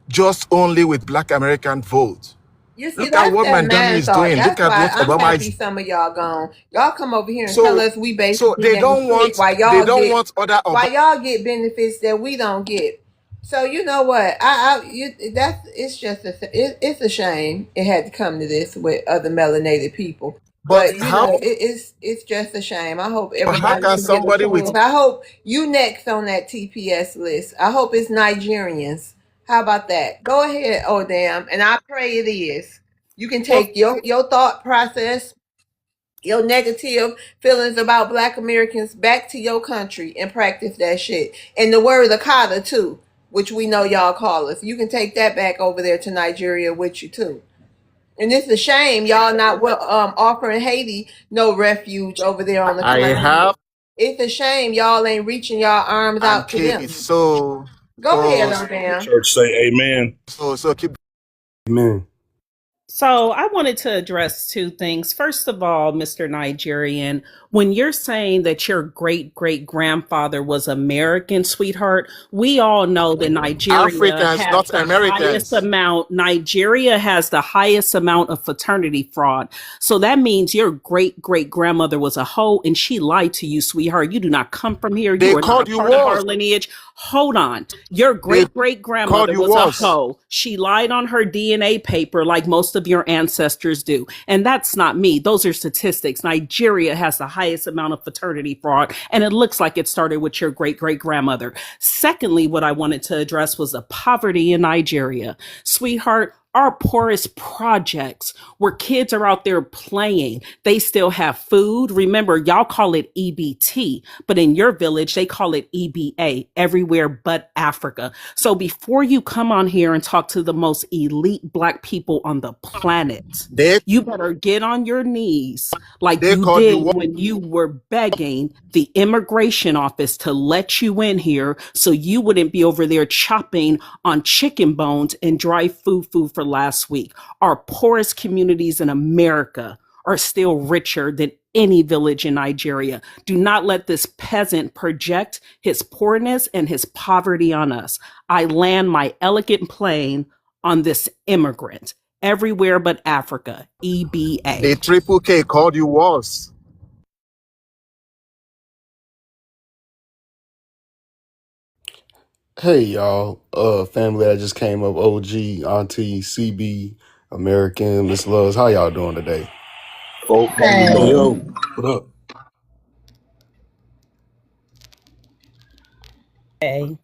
just only with black American vote? You see, Look at that's what that Mandani man is thought. doing. Look That's at why what I'm Obama happy is. some of y'all gone. Y'all come over here and tell So us we so basically they don't ain't shit want they don't want other while y'all get benefits that we don't get. So you know what? It's just it's a shame it had to come to this with other melanated people. but But you know, it's just a shame. I hope how everybody can can get a somebody with chance. I hope you next on that TPS list. I hope it's Nigerians. How about that? Go ahead, oh damn, and I pray it is. You can take your thought process, your negative feelings about Black Americans back to your country and practice that shit. And the word Akata too, which we know y'all call us. You can take that back over there to Nigeria with you too. And it's a shame y'all not offering Haiti no refuge over there on the I continent. have It's a shame y'all ain't reaching y'all arms and out to case. them. So Go ahead, so oh The damn. church say amen. so keep Amen. So I wanted to address two things. First of all, Mr. Nigerian, when you're saying that your great great grandfather was American, sweetheart, we all know that Nigeria Africans, has not the highest Americans. amount. Nigeria has the highest amount of fraternity fraud. So that means your great great grandmother was a hoe and she lied to you, sweetheart. You do not come from here. They You are not a called you part of our worse. lineage. Hold on. Your They great great called grandmother you was a worse. hoe. She lied on her DNA paper like most of your ancestors do. And that's not me. Those are statistics. Nigeria has the highest amount of fraternity fraud. And it looks like it started with your great great grandmother. Secondly, what I wanted to address was the poverty in Nigeria. Sweetheart, our poorest projects where kids are out there playing, they still have food. Remember, y'all call it EBT, but in your village, they call it EBA, everywhere but Africa. So before you come on here and talk to the most elite Black people on the planet, They you better get on your knees like they you called you did worse. when you were begging the immigration office to let you in here so you wouldn't be over there chopping on chicken bones and dry food for last week. Our poorest communities in America are still richer than any village in Nigeria. Do not let this peasant project his poorness and his poverty on us. I land my elegant plane on this immigrant. Everywhere but Africa. EBA. The triple K called you worse. Hey y'all, family that just came up, OG, Auntie, CB, American, Miss Loves, how y'all doing today? Folk, how you Yo, doing? yo, what up? Hey,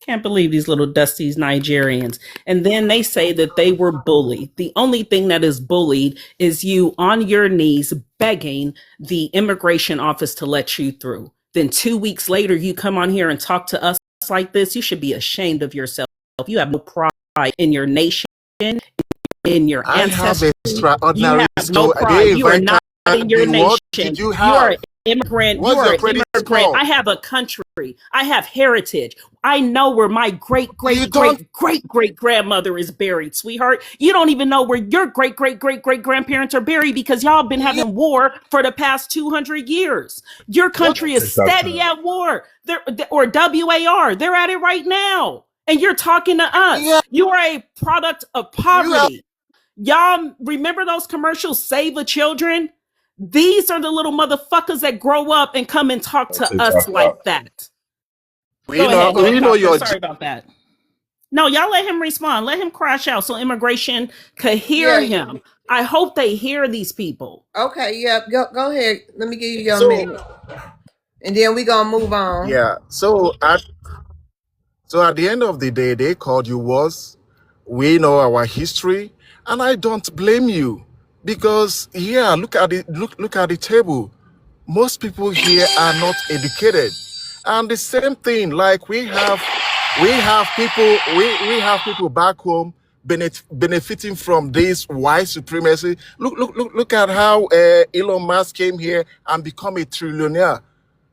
can't believe these little dusties Nigerians. And then they say that they were bullied. The only thing that is bullied is you on your knees begging the immigration office to let you through. Then 2 weeks later, you come on here and talk to us like this. You should be ashamed of yourself. You have no pride in your nation, in your I have ancestry. You extraordinary have no score. pride. They You are invite not in your the what did nation. you You are have? an immigrant. You What's are your an credit immigrant. score? I have a country. I have heritage. I know where my great, You great, don't. great, great, great grandmother is buried, sweetheart. You don't even know where your great, great, great, great grandparents are buried because y'all been Yeah, having war for the past 200 years. Your what? country is TikTok steady time. at war. Or WAR. They're at it right now. And you're talking to us. Yeah, You are a product of you have. poverty. Y'all remember those commercials, Save the Children? These are the little motherfuckers that grow up and come and talk to us TikTok like shop. that. We Go know. ahead, We know helicopter. your. Sorry about that. No, y'all let him respond. Let him crash out so immigration could hear Yeah. him. I hope they hear these people. Okay. Yep. Go ahead. Let me give you your So minute, and then we gonna move on. yeah. So at the end of the day, they called you worse. We know our history, and I don't blame you because yeah, look at the table. Most people here are not educated, and the same thing. Like we have people back home benefiting from this white supremacy. Look at how Elon Musk came here and become a trillionaire.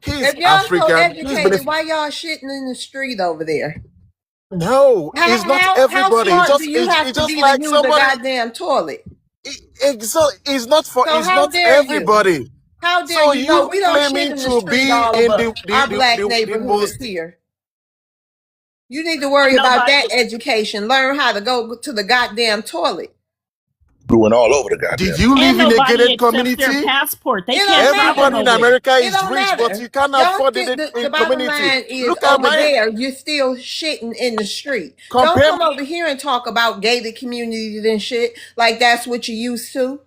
He's If y'all so African. He's educated, why y'all shitting in the street over there? No, it's not How everybody. smart do you have It's to just be to like use a somebody. goddamn toilet? So It's how not dare you? everybody. How dare So you? No, you we don't shit claiming in the to street be all in over our black the neighborhoods most. here. You need to worry about Nobody. that education. Learn how to go to the goddamn toilet. Doing all over the Did goddamn you place. And live in a nobody gated accepts their community? passport. They It can't don't travel Everybody matter. in nowhere. America It is don't rich, but matter. you can't Don't afford get it the in bottom community. line is Look at over my there, you're still shitting in the street. Don't compare. come over here and talk about gated communities and shit like that's what you used to.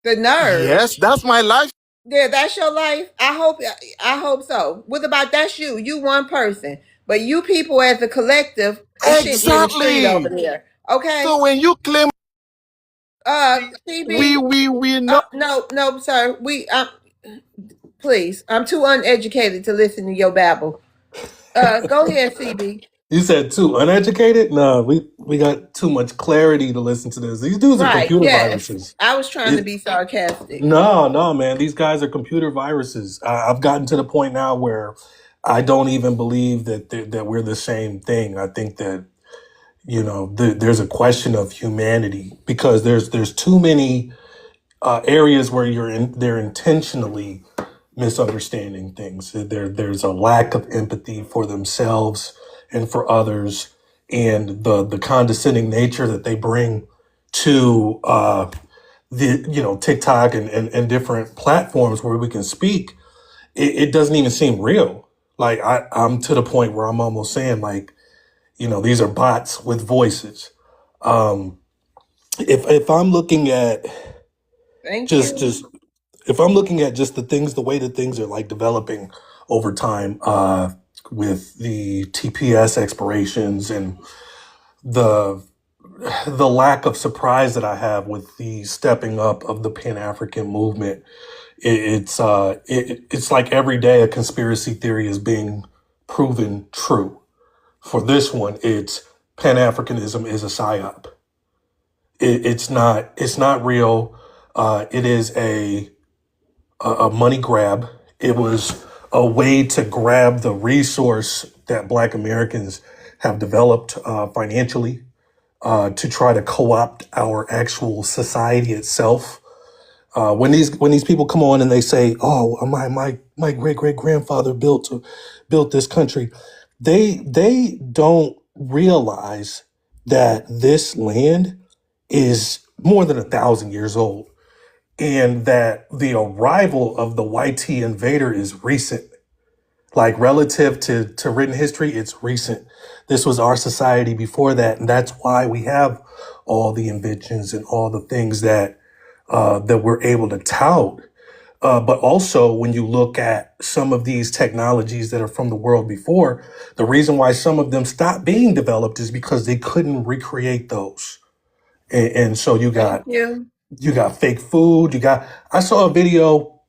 The nerve. Yes, that's my life. Yeah, that's your life. I hope so. What about that's you? You one person. But you people as a collective is shitting in the street over Exactly. there. Okay? So when you claim CB, we know. no, sir. Please. I'm too uneducated to listen to your babble. Go ahead, CB. You said too uneducated? No, we got too much clarity to listen to this. These dudes are Right, computer yes. viruses. I was trying to It, be sarcastic. no, man. These guys are computer viruses. I've gotten to the point now where I don't even believe that we're the same thing. I think that there's a question of humanity because there's too many areas where they're intentionally misunderstanding things. There's a lack of empathy for themselves and for others, and the condescending nature that they bring to the TikTok and different platforms where we can speak. It doesn't even seem real. Like I'm to the point where I'm almost saying like, these are bots with voices. Um, if I'm looking at Thank just you. just if I'm looking at just the way that things are like developing over time, with the TPS expirations and the the lack of surprise that I have with the stepping up of the Pan African movement, it's like every day a conspiracy theory is being proven true. For this one, it's Pan Africanism is a psyop. It's not real. It is a money grab. It was a way to grab the resource that Black Americans have developed financially, to try to co-opt our actual society itself. When these people come on and they say, "Oh, my great great grandfather built this country," they don't realize that this land is more than 1,000 years old, and that the arrival of the YT invader is recent. Like relative to written history, it's recent. This was our society before that, and that's why we have all the inventions and all the things that we're able to tout. But also, when you look at some of these technologies that are from the world before, the reason why some of them stopped being developed is because they couldn't recreate those. And so Thank you. you got fake food. I saw a video,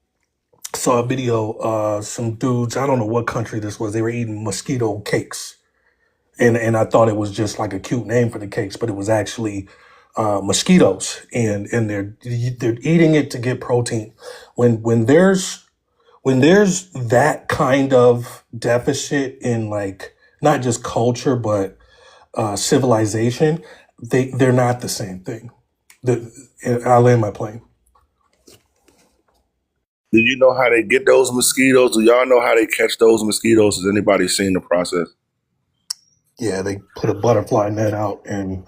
some dudes, I don't know what country this was. They were eating mosquito cakes. And I thought it was just like a cute name for the cakes, but it was actually mosquitoes, and they're eating it to get protein. When there's that kind of deficit in like not just culture but civilization, they're not the same thing. I'll land my plane. Do you know how they get those mosquitoes? Do y'all know how they catch those mosquitoes? Has anybody seen the process? Yeah, they put a butterfly net out and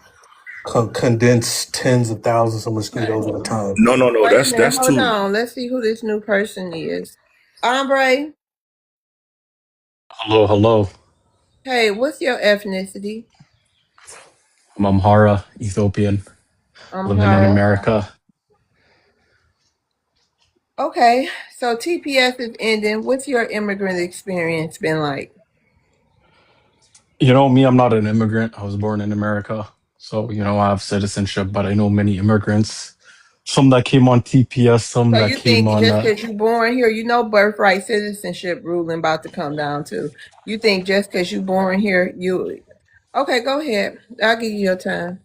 condense tens of thousands of Okay. mosquitoes at a time. No. Wait a minute. That's Hold too. on. Let's see who this new person is. Ombre. Hello, hello. Hey, what's your ethnicity? I'm Amhara, Ethiopian, living in Amhara. America. Okay. So TPS is ending. What's your immigrant experience been like? You know, me, I'm not an immigrant. I was born in America. So, I have citizenship, but I know many immigrants. Some that came on TPS, some So that you came think on. just because you're born here, birthright citizenship ruling about to come down too. You think just because you're born here, you okay? Go ahead. I'll give you your time.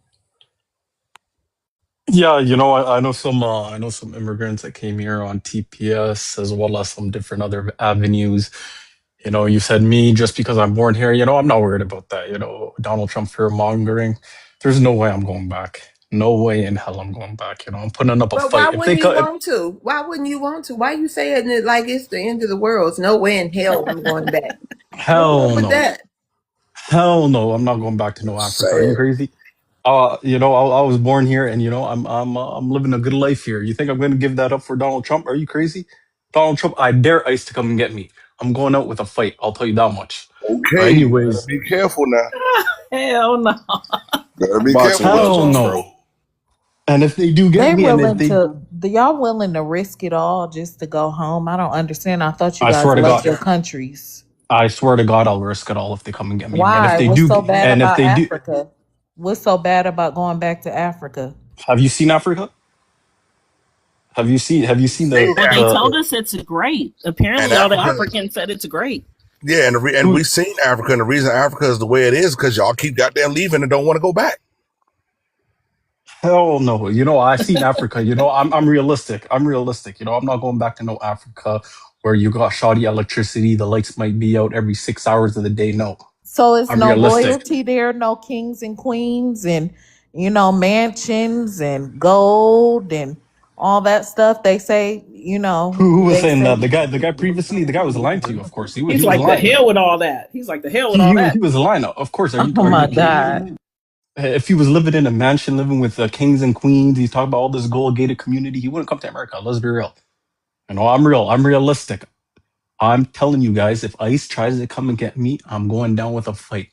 Yeah, I know some immigrants that came here on TPS as well as some different other avenues. You said me just because I'm born here, I'm not worried about that. Donald Trump fear mongering. There's no way I'm going back. No way in hell I'm going back. I'm putting up a But why fight. If they wouldn't you cut, want to? Why wouldn't you want to? Why you saying it like it's the end of the world? It's no way in hell I'm going back. What's up hell with no. that? Hell no, I'm not going back to no Africa. Are you Sad. crazy? I was born here, and I'm living a good life here. You think I'm going to give that up for Donald Trump? Are you crazy? Donald Trump, I dare ICE to come and get me. I'm going out with a fight. I'll tell you that much. But Okay, better anyways, be careful now. Hell no. Better be Boxing careful what you hell gloves. talking no. about. And if they do get They me, and if willing they, to, y'all willing to risk it all just to go home? I don't understand. I thought you I guys swear to loved God, your countries. I swear to God, I'll risk it all if they come and get me. But if Why? they What's do, so bad and if about they do, Africa? What's so bad about going back to Africa? have you seen Africa? Have you seen Seen Well, they Africa told us it's great. and Apparently, all the Africa. Africans said it's great. Yeah, and who? we seen Africa, and the reason Africa is the way it is because y'all keep goddamn leaving and don't want to go back. Hell no. I seen Africa. I'm realistic. I'm realistic. I'm not going back to no Africa where you got shoddy electricity. The lights might be out every 6 hours of the day. No. So it's I'm no realistic. royalty there, no kings and queens and mansions and gold and all that stuff. They say, Who was they saying say that? The guy previously, the guy was lying to you. Of course, he He's was like the lying. hell with all that. He's like the hell with He all he that. he was lying. Of course, oh are you my kidding God. me? If he was living in a mansion, living with kings and queens, he's talking about all this gold gated community. He wouldn't come to America. Let's be real. I'm real. I'm realistic. I'm telling you guys, if ICE tries to come and get me, I'm going down with a fight.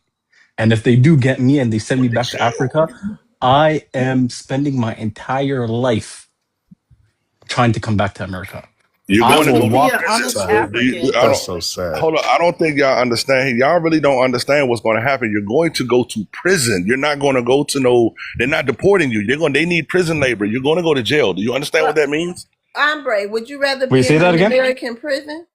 And if they do get me and they send me Going to back to jail. Africa, I am spending my entire life trying to come back to America. You're I going to Just go will to to be an walk. prison, honest Sad. bro. African. I That's don't. so sad. Hold on. I don't think y'all understand. Y'all really don't understand what's going to happen. You're going to go to prison. You're not going to go to no. They're not deporting you. They need prison labor. You're going to go to jail. Do you understand what Well, that means? Ombre, would you rather Wait, be say in that an again? American prison?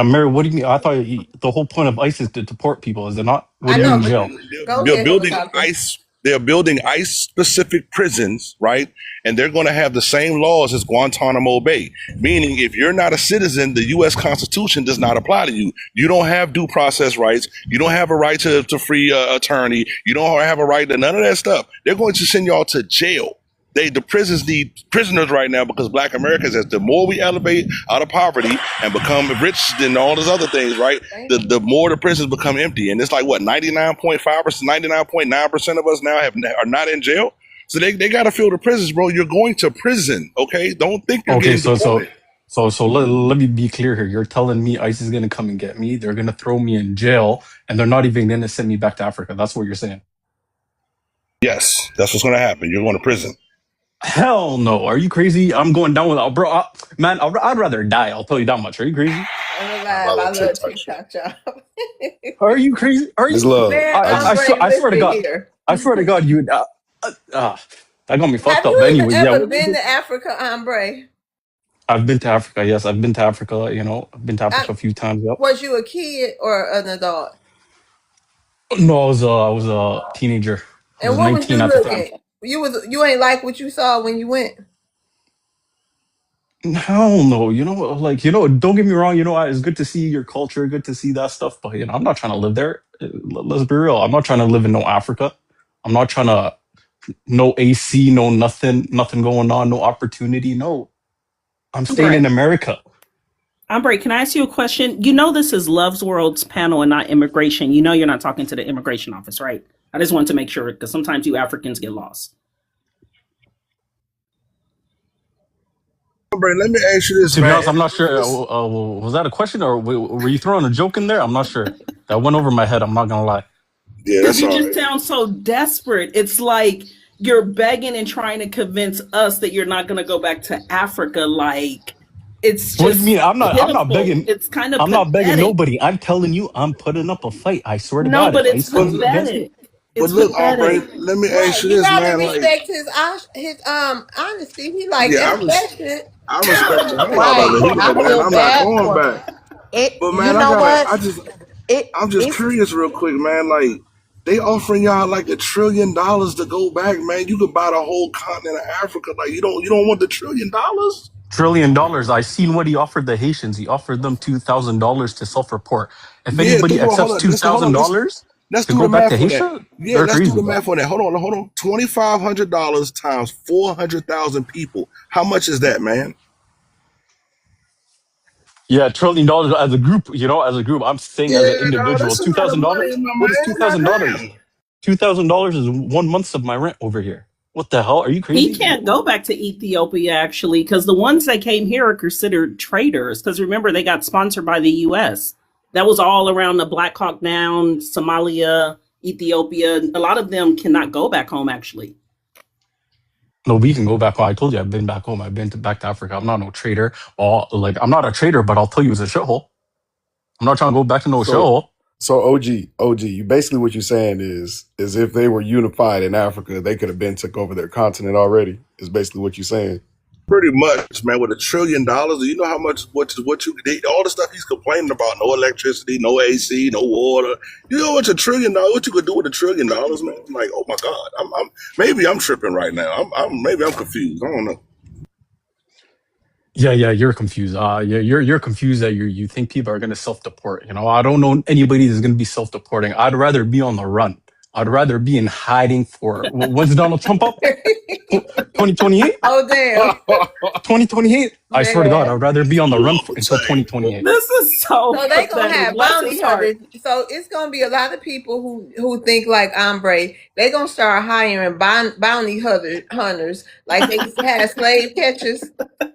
Mary, what do you mean? I thought the whole point of ICE is to deport people, is it not? What I do you Yeah, know, mean but jail? go they're ahead, building helicopter. ICE. They're building ICE specific prisons, right? And they're going to have the same laws as Guantanamo Bay. Meaning, if you're not a citizen, the U.S. Constitution does not apply to you. You don't have due process rights. You don't have a right to free attorney. You don't have a right to none of that stuff. They're going to send y'all to jail. The prisons need prisoners right now because Black Americans, as the more we elevate out of poverty and become rich than all those other things, right? Thank you. The more the prisons become empty, and it's like what 99.5%, 99.9% of us now are not in jail. So they got to fill the prisons, bro. You're going to prison, okay? Don't think you're Okay, getting so deported. let me be clear here. You're telling me ICE is gonna come and get me. They're gonna throw me in jail, and they're not even gonna send me back to Africa. That's what you're saying. Yes, that's what's going to happen. You're going to prison. Hell no. Are you crazy? I'm going down with bro. Man, I'd rather die. I'll tell you that much. Are you crazy? I'm My alive. I little love TikTok shit. TikTok, y'all. Are you crazy? Are you? It's love. Man, I just Ombre, I swear to listen God. here. I swear to God, you. That got me fucked Have up. But you even anyways, yeah. ever been to Africa, Ombre? I've been to Africa. Yes, I've been to Africa. I've been to I, Africa a few times. Yep. was you a kid or an adult? No, I was a teenager. I And was what was 19 you at the time. looking? You ain't like what you saw when you went. Hell no. Don't get me wrong. It's good to see your culture, good to see that stuff. But I'm not trying to live there. Let's be real. I'm not trying to live in no Africa. I'm not trying to no AC, no nothing going on, no opportunity. No, I'm staying in Ombre. America. Ombre, can I ask you a question? You know this is Love's World's panel and not immigration. You know you're not talking to the immigration office, right? I just want to make sure because sometimes you Africans get lost. Bro, let me ask you this, To be man. honest, I'm not sure. Was that a question or were you throwing a joke in there? I'm not sure. That went over my head. I'm not gonna lie. Yeah, Because that's you all just right. sound so desperate. It's like you're begging and trying to convince us that you're not going to go back to Africa. Like, it's What do you just mean? I'm not pitiful. begging. It's kind of I'm not begging pathetic. nobody. I'm telling you, I'm putting up a fight. I swear to No, God, but if it's ICE comes and gets me, pathetic. But It's look, Aubrey, pathetic. let me ask Right. you You this, gotta man. Like, respect his honesty. He like yeah, F that shit. I respect the hell out of Right. it. He I like, man, feel I'm not bad going for back. it. But You man, know what? It I'm just it's curious real quick, man. Like, they offering y'all like $1 trillion to go back, man. You could buy the whole continent of Africa. Like, you don't want the $1 trillion? $1 trillion. I seen what he offered the Haitians. He offered them $2,000 to self-report. If Yeah, anybody hold accepts on. two Hold on. thousand dollars Let's to do go the back to math on that. Haiti, Yeah, they're let's do crazy, the bro. math on that. Hold on. $2,500 times 400,000 people. How much is that, man? Yeah, $1 trillion as a group. As a group. I'm saying as an Yeah, dog, individual, that's a two lot of thousand money, dollars. my What is two man. thousand dollars? Goddamn. $2,000 is 1 month of my rent over here. What the hell? Are you He crazy? can't go back to Ethiopia, actually, because the ones that came here are considered traitors. Because remember, they got sponsored by the U.S. That was all around the Black Hawk Down, Somalia, Ethiopia. A lot of them cannot go back home, actually. No, we can go back home. I told you I've been back home. I've been back to Africa. I'm not no trader. I'm not a trader, but I'll tell you it's a shithole. I'm not trying to go back to no so shithole. so OG. You basically what you're saying is if they were unified in Africa, they could have been took over their continent already. Is basically what you're saying. Pretty much, man. With $1 trillion, do you know how much all the stuff he's complaining about? No electricity, no AC, no water. You know what's $1 trillion? What you could do with $1 trillion, man? I'm like, oh my God. Maybe I'm tripping right now. Maybe I'm confused. I don't know. Yeah, you're confused. You're confused that you think people are gonna self-deport. I don't know anybody that's gonna be self-deporting. I'd rather be on the run. I'd rather be in hiding for when's Donald Trump up? 2028? Oh damn, 2028? I swear to God, man. I'd rather be on the run until Dang. 2028. This is so So they gonna pathetic. have Bless bounty his heart. hunters. So it's gonna be a lot of people who think like Ombre. They gonna start hiring bounty hunters like they used to have slave catchers.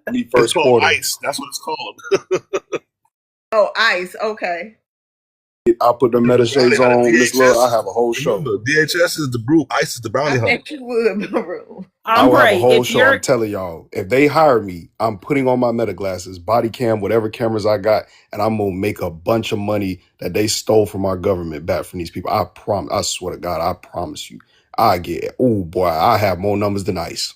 Me It's first called quarter. ICE. That's what it's called. Oh, ICE. Okay. I put the meta Bounty shades hunter. on, Miss Love. I DHS. have a whole show. Remember, DHS is the group. ICE is the bounty I hunter. bet you would, Maroon. I will have a Ombre, whole if show. I'm you're telling y'all, if they hire me, I'm putting on my meta glasses, body cam, whatever cameras I got, and I'm gonna make a bunch of money that they stole from our government back from these people. I promise. I swear to God, I promise you. Oh boy, I have more numbers than ICE.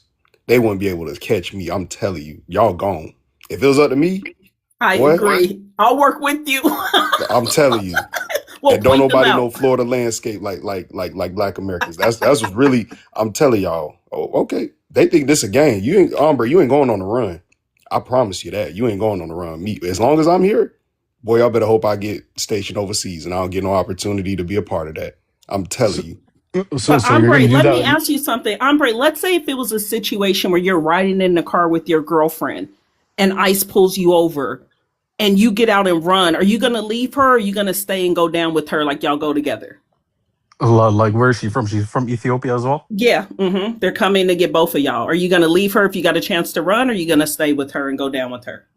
They wouldn't be able to catch me. I'm telling you, y'all gone. If it was up to me, I boy, agree. I'll work with you. I'm telling you. We'll And don't point them nobody know out. Florida landscape like Black Americans. That's what's really. I'm telling y'all. Oh, okay. They think this a game. You ain't Amber. You ain't going on the run. I promise you that you ain't going on the run. Me, as long as I'm here, boy, y'all better hope I get stationed overseas and I don't get no opportunity to be a part of that. I'm telling So, you. so you're Ombre, gonna do let me that? ask you something. Ombre, let's say if it was a situation where you're riding in the car with your girlfriend and ICE pulls you over and you get out and run. Are you going to leave her or are you going to stay and go down with her like y'all go together? Like, where is she from? She's from Ethiopia as well. Yeah, they're coming to get both of y'all. Are you going to leave her if you got a chance to run, or are you going to stay with her and go down with her?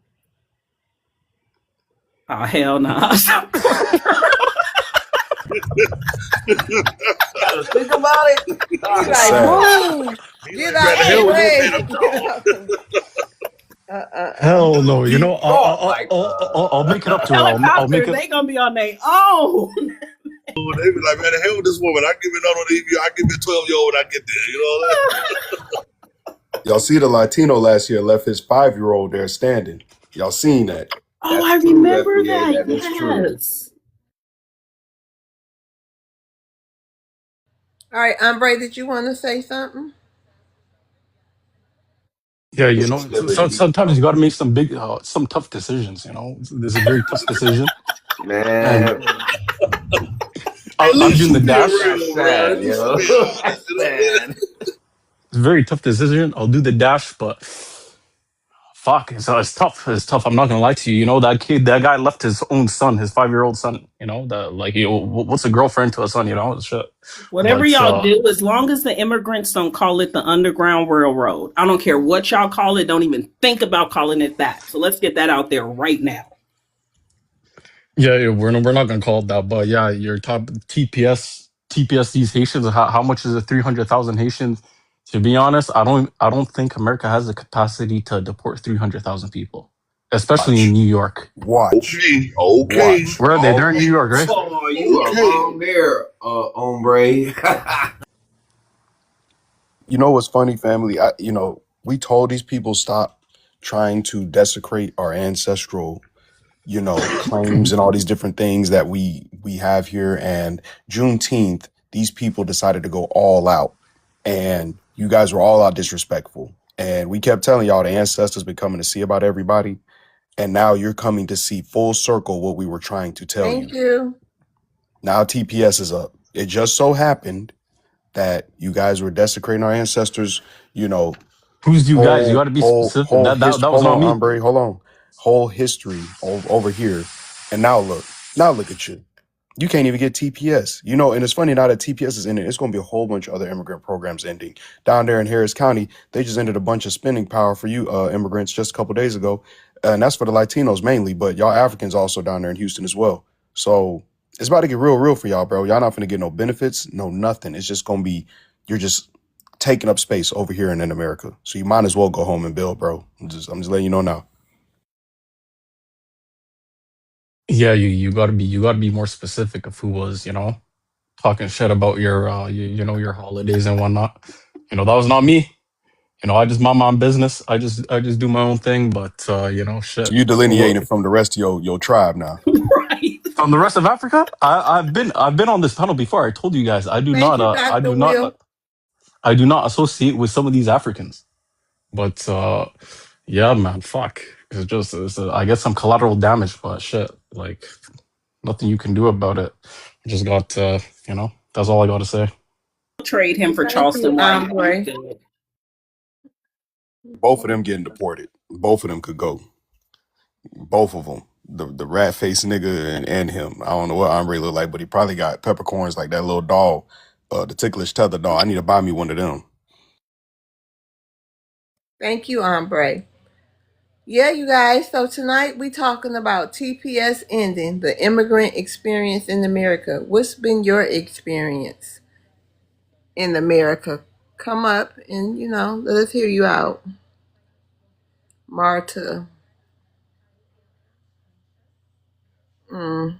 Oh, hell no. Nah. Gotta think about it. He's Ah, like, Sad. move, He get like, man, out the the hell with this way. man. I'm gone. Hell no. deep thought, like I'll make it up to her. I'll make Helicopter, it. they going to be on their own. They be like, man, the hell with this woman. I give it out on the I give it 12-year-old when I get there. You know what Y'all see the Latino last year left his 5-year-old there standing. Y'all seen that? Oh, that's I true, remember FBA. that. That is true. Yes. All right, Ombre, did you want to say something? Yeah, Instability. sometimes you got to make some tough decisions. This is a very tough decision, and Man, Hey, I'm leave doing the should be dash. that's real, bro. sad, Leave should yo. be honest. That's You know what I sad. mean? It's a very tough decision. I'll do the dash, but fuck, it's tough. It's tough. I'm not gonna lie to you. That guy left his own son, his 5-year-old son. That like, what's a girlfriend to a son? It's shit. Whatever But y'all do, as long as the immigrants don't call it the Underground Railroad, I don't care what y'all call it. Don't even think about calling it that. So let's get that out there right now. yeah, we're not gonna call it that. But yeah, your top TPS these Haitians. How much is it? 300,000 Haitians. To be honest, I don't think America has the capacity to deport 300,000 people, especially in Watch. New York. Watch. Okay. Watch. Where are they? They're in New York, right? Oh, you are wrong there, hombre. You know what's funny, family? We told these people stop trying to desecrate our ancestral, claims and all these different things that we have here. And Juneteenth, these people decided to go all out, and you guys were all out disrespectful. And we kept telling y'all the ancestors been coming to see about everybody, and now you're coming to see full circle what we were trying to tell Thank you. you. Now TPS is up. It just so happened that you guys were desecrating our ancestors, Who's you guys? You got to be specific. whole That history. was Hold not on, me. Ombre, hold on. Whole history over here. And now look at you. You can't even get TPS. And it's funny now that TPS is ending, it's going to be a whole bunch of other immigrant programs ending. Down there in Harris County, they just ended a bunch of spending power for you immigrants just a couple days ago. And that's for the Latinos mainly, but y'all Africans also down there in Houston as well. So it's about to get real for y'all, bro. Y'all not going to get no benefits, no nothing. It's just going to be, you're just taking up space over here and in America. So you might as well go home and build, bro. I'm just letting you know now. Yeah, you gotta be more specific of who was talking shit about your your holidays and whatnot. That was not me. I just mind my own business. I just do my own thing. But So shit. you Well, delineating from the rest of your tribe now. Right. from the rest of Africa, I've been on this panel before. I told you guys I do Thank not you, I Dr. do not Will. I do not associate with some of these Africans. But yeah, man, fuck. I guess some collateral damage, but shit, like nothing you can do about it. I just got that's all I got to say. Trade him for Thank you, Charleston White. I'm Andre. good. Both of them getting deported. Both of them could go. Both of them. The rat faced nigga and him. I don't know what Andre look like, but he probably got peppercorns like that little doll, the ticklish tether doll. I need to buy me one of them. Thank you, Andre. Yeah, you guys. So tonight we talking about TPS ending, the immigrant experience in America. What's been your experience in America? Come up and let us hear you out, Marta. Mm.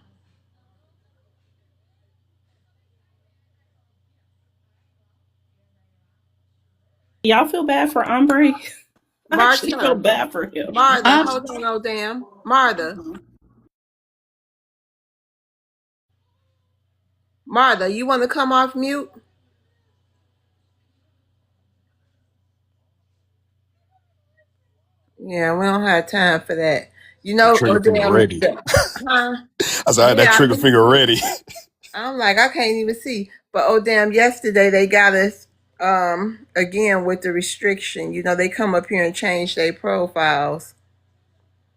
Y'all feel bad for Ombre? I actually feel Marta, bad for him. Martha, hold on, oh damn, Martha, Martha, you want to come off mute? Yeah, we don't have time for that. Oh Trigger finger damn, ready. huh? I said I had that Yeah, trigger finger ready. I'm like, I can't even see. But oh damn, yesterday they got us again with the restriction. They come up here and change their profiles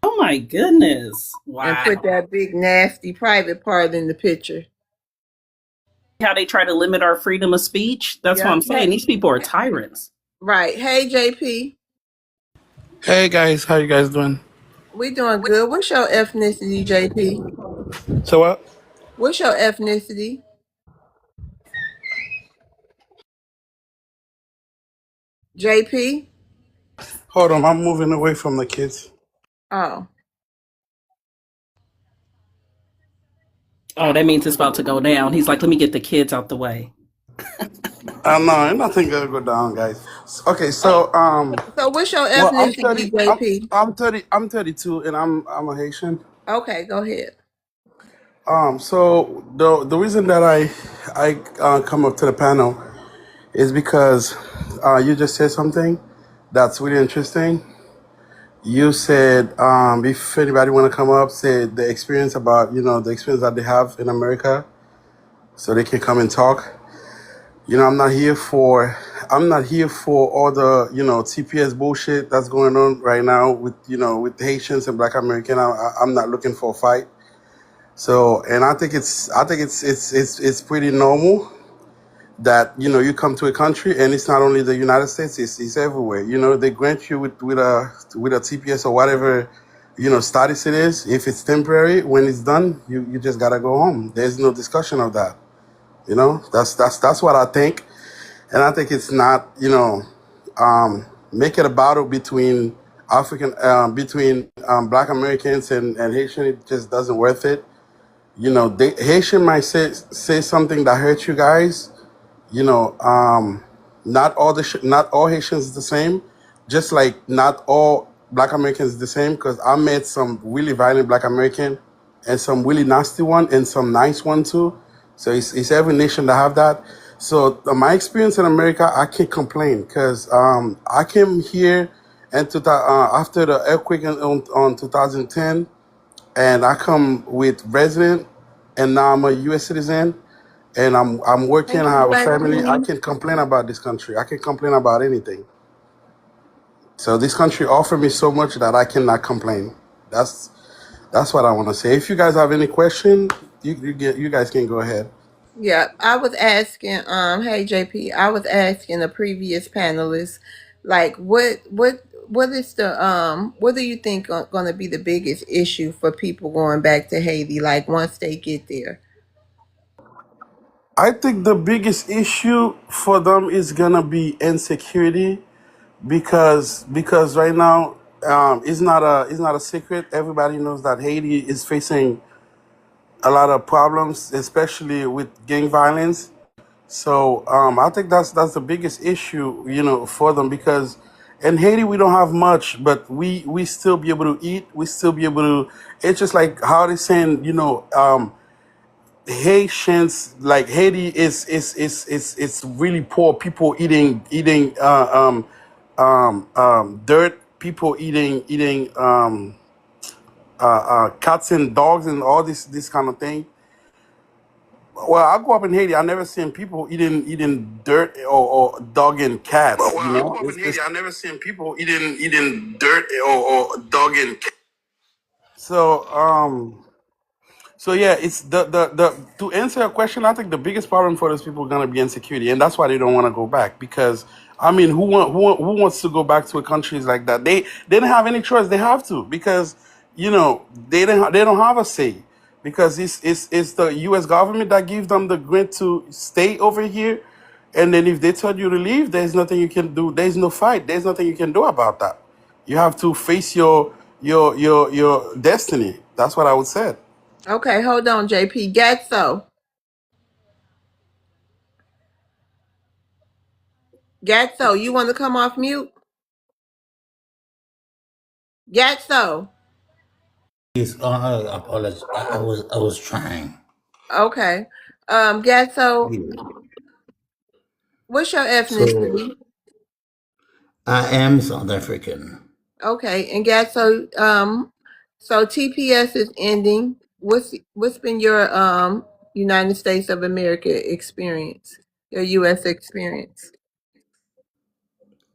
Oh my goodness. and Wow. put that big nasty private part in the picture. How they try to limit our freedom of speech? That's what Yeah. I'm saying. These people are tyrants. Right. Hey JP. Hey guys, how you guys doing? We doing good. What's your ethnicity, JP? So what? What's your ethnicity? JP? Hold on, I'm moving away from the kids. Oh. Oh, that means it's about to go down. He's like, let me get the kids out the way. No, nothing gonna go down, guys. Okay, Oh. so So what's your well, I'm ethnicity, 30. JP? I'm 30. I'm 32, and I'm a Haitian. Okay, go ahead. So the reason that I come up to the panel is because you just said something that's really interesting. You said if anybody want to come up, say the experience about the experience that they have in America, so they can come and talk. I'm not here for all the TPS bullshit that's going on right now with Haitians and Black American. I'm not looking for a fight. So, and I think it's pretty normal that you come to a country and it's not only the United States, it's everywhere. They grant you with a TPS or whatever status it is. If it's temporary, when it's done, you just gotta go home. There's no discussion of that. That's what I think. And I think it's not, make it a battle between Black Americans and Haitian. It just doesn't worth it. Haitian might say something that hurts you guys. You know, um, not all Haitians is the same. Just like not all Black Americans is the same. Because I met some really violent Black American, and some really nasty one, and some nice one too. So it's every nation that have that. So my experience in America, I can't complain because I came here and after the earthquake on 2010, and I come with resident, and now I'm a U.S. citizen, and I'm working. Thank I you, have a family. I JP. can complain about this country. I can complain about anything. So this country offered me so much that I cannot complain. That's what I want to say. If you guys have any question, you guys can go ahead. Yeah, I was asking, hey JP, I was asking the previous panelists, like, what is what do you think going to be the biggest issue for people going back to Haiti, like once they get there? I think the biggest issue for them is gonna be insecurity because right now it's not a secret. Everybody knows that Haiti is facing a lot of problems, especially with gang violence. So I think that's the biggest issue, for them because in Haiti we don't have much, but we still be able to eat. We still be able to. It's just like how they saying, Haitians, like Haiti is really poor people eating dirt people eating cats and dogs and all this kind of thing. Well, I grew up in Haiti. I never seen people eating dirt or dog and cats. Well, You I know, grew up in it's Haiti. I never seen people eating dirt or dog and cat. so So yeah, it's the to answer your question, I think the biggest problem for those people are gonna be insecurity, and that's why they don't want to go back. Because I mean, who wants to go back to a countries like that? They don't have any choice. They have to because they don't have a say because it's the U.S. government that gives them the grant to stay over here, and then if they tell you to leave, there's nothing you can do. There's no fight. There's nothing you can do about that. You have to face your destiny. That's what I would say. Okay, hold on, JP. Gatso. Gatso, you want to come off mute? Gatso. Yes, I apologize. I was trying. Okay. Gatso, Yeah. what's your So ethnicity? I am South African. Okay, and Gatso, so TPS is ending. What's been your United States of America experience? Your US experience?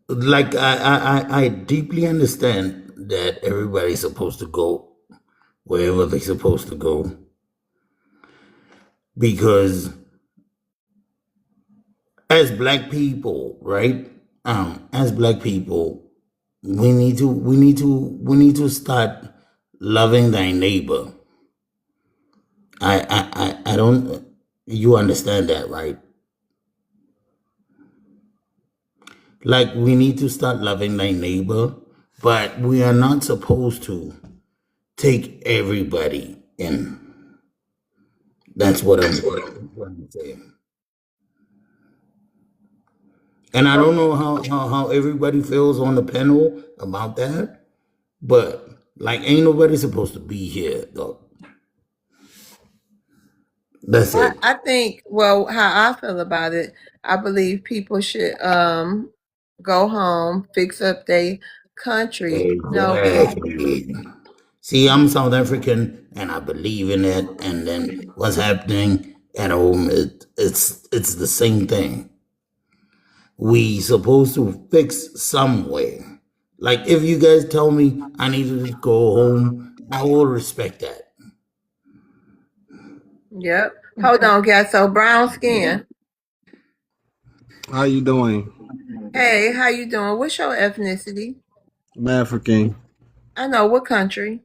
Like I deeply understand that everybody's supposed to go wherever they're supposed to go because as black people, right? As black people, we need to start loving thy neighbor. I don't. You understand that, right? Like we need to start loving thy neighbor, but we are not supposed to take everybody in. That's what I'm trying to say. And I don't know how everybody feels on the panel about that, but like ain't nobody supposed to be here though. That's it. I think, well, how I feel about it, I believe people should go home, fix up their country. No, Exactly. See, I'm South African and I believe in it. And then what's happening at home, it's the same thing. We supposed to fix somewhere. Like if you guys tell me I need to just go home, I will respect that. yep. Hold on, guys. So brown skin. How you doing? Hey, how you doing? What's your ethnicity? I'm African, I know what country.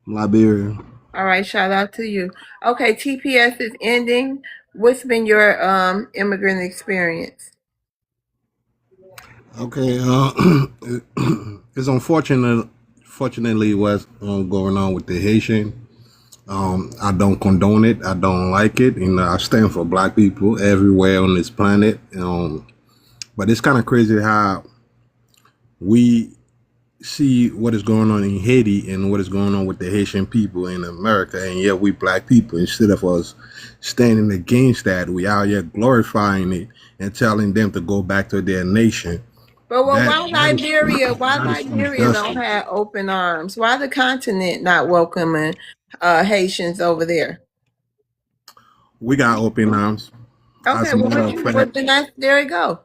Liberia. All right, shout out to you. Okay, TPS is ending. What's been your immigrant experience? Okay, it's fortunately what's going on with the Haitian. I don't condone it. I don't like it. I stand for black people everywhere on this planet. But it's kind of crazy how we see what is going on in Haiti and what is going on with the Haitian people in America, and yet we black people, instead of us standing against that, we out here glorifying it and telling them to go back to their nation. But well, That why that is Liberia? Why that is Liberia don't injustice. have open arms? Why the continent not welcoming Haitians over there? We got open arms. Okay, As a well, matter of fact, then there you go.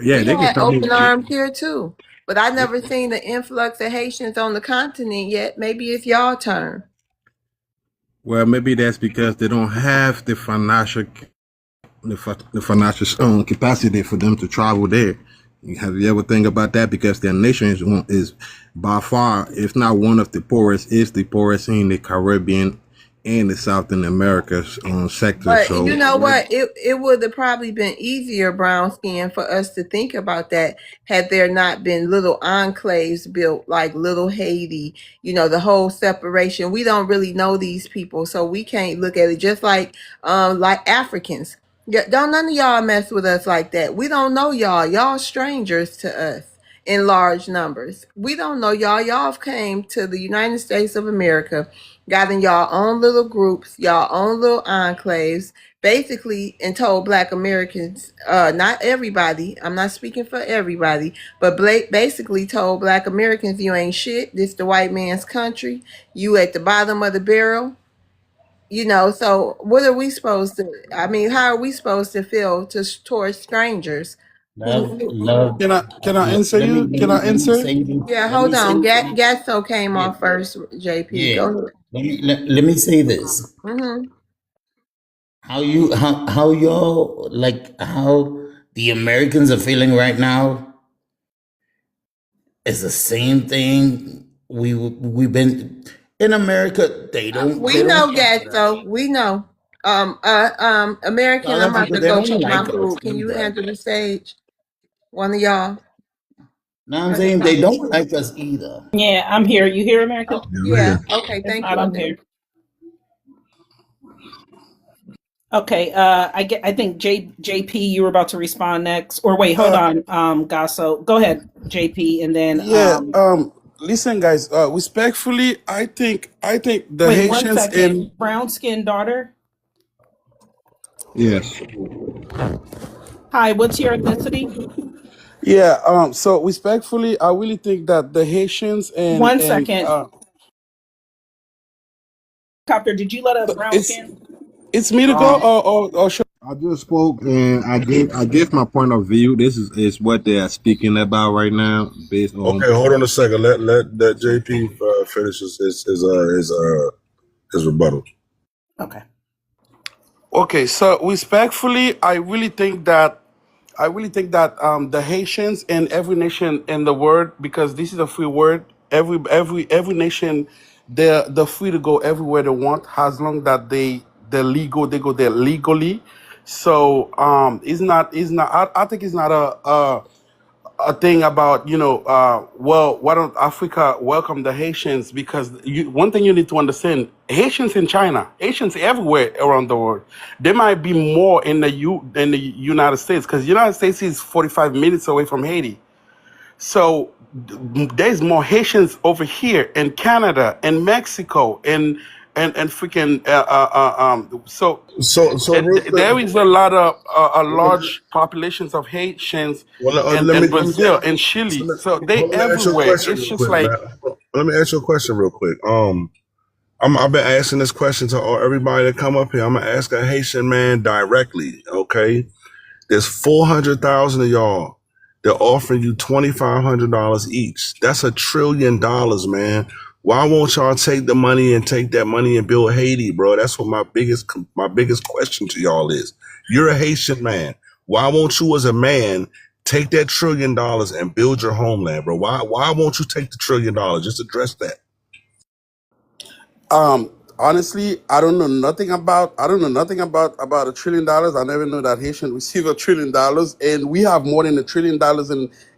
yeah, We they can had come open in. arms here too, but I never seen the influx of Haitians on the continent yet. Maybe it's y'all turn. Well, maybe that's because they don't have the financial capacity for them to travel there. Have you ever think about that? Because their nation is by far, if not one of the poorest, is the poorest in the Caribbean and the Southern America sector. But So you know what? It would have probably been easier, brown skin, for us to think about that had there not been little enclaves built like Little Haiti, the whole separation. We don't really know these people, so we can't look at it just like Africans. Yeah, don't none of y'all mess with us like that. We don't know y'all. Y'all strangers to us in large numbers. We don't know y'all. Y'all came to the United States of America got in y'all own little groups, y'all own little enclaves, basically, and told Black Americans, not everybody, I'm not speaking for everybody, but basically told Black Americans, you ain't shit. This the white man's country. You at the bottom of the barrel. So what are we supposed to? I mean, how are we supposed to feel towards strangers? Love, love. Can I answer Let me you? let Can me I let me answer? say this. Yeah, Let me hold say on. this. Gatso came Yeah, off first. JP, yeah. go ahead. Let me say this. Mm-hmm. How y'all like how the Americans are feeling right now is the same thing we've been in America. They We don't know care for that. Gatso. We know. American. South I'm about Africa, to they go don't check my like us food. Can you either. enter the stage? One of y'all. Now I'm saying they don't like us either. Yeah, I'm here. You here, America? Oh, Yeah, we're yeah. here. Okay. If Thank not, you. I'm Okay. here. Okay, I think JP, you were about to respond next. Or wait, hold Uh, on, Gasso. Go ahead, JP, and then yeah. Listen, guys. Respectfully, I think the wait one Haitians in second. Brown skinned daughter. Yes. Hi, what's your ethnicity? yeah. So respectfully, I really think that the Haitians and One second. Copter, did you let a brown it's skin? it's me to go Um, or should I just spoke and I gave my point of view. This is what they are speaking about right now, based on. Okay, hold on a second. Let JP finish his rebuttal. Okay. okay. So respectfully, I really think that the Haitians and every nation in the world, because this is a free word, every nation, they're free to go everywhere they want as long that they go there legally. So it's not I think it's not a thing about well, why don't Africa welcome the Haitians, because one thing you need to understand, Haitians in China, Haitians everywhere around the world, there might be more in the United States, because United States is 45 minutes away from Haiti. So there's more Haitians over here in Canada and Mexico and freaking So real quick, there is a lot of a large populations of Haitians well, in Brazil and Chile. So they let me ask you a everywhere. question It's real just quick, man. like Let me ask you a question real quick. I've been asking this question to everybody that come up here. I'm gonna ask a Haitian man directly. Okay, there's 400,000 of y'all. They're offering you $2,500 each. That's $1 trillion, man. Why won't y'all take the money and take that money and build Haiti, bro? That's what my biggest question to y'all is. You're a Haitian man. Why won't you, as a man, take that $1 trillion and build your homeland, bro? Why won't you take the $1 trillion? Just address that. honestly, I don't know nothing about $1 trillion. I never know that Haitian receive $1 trillion, and we have more than $1 trillion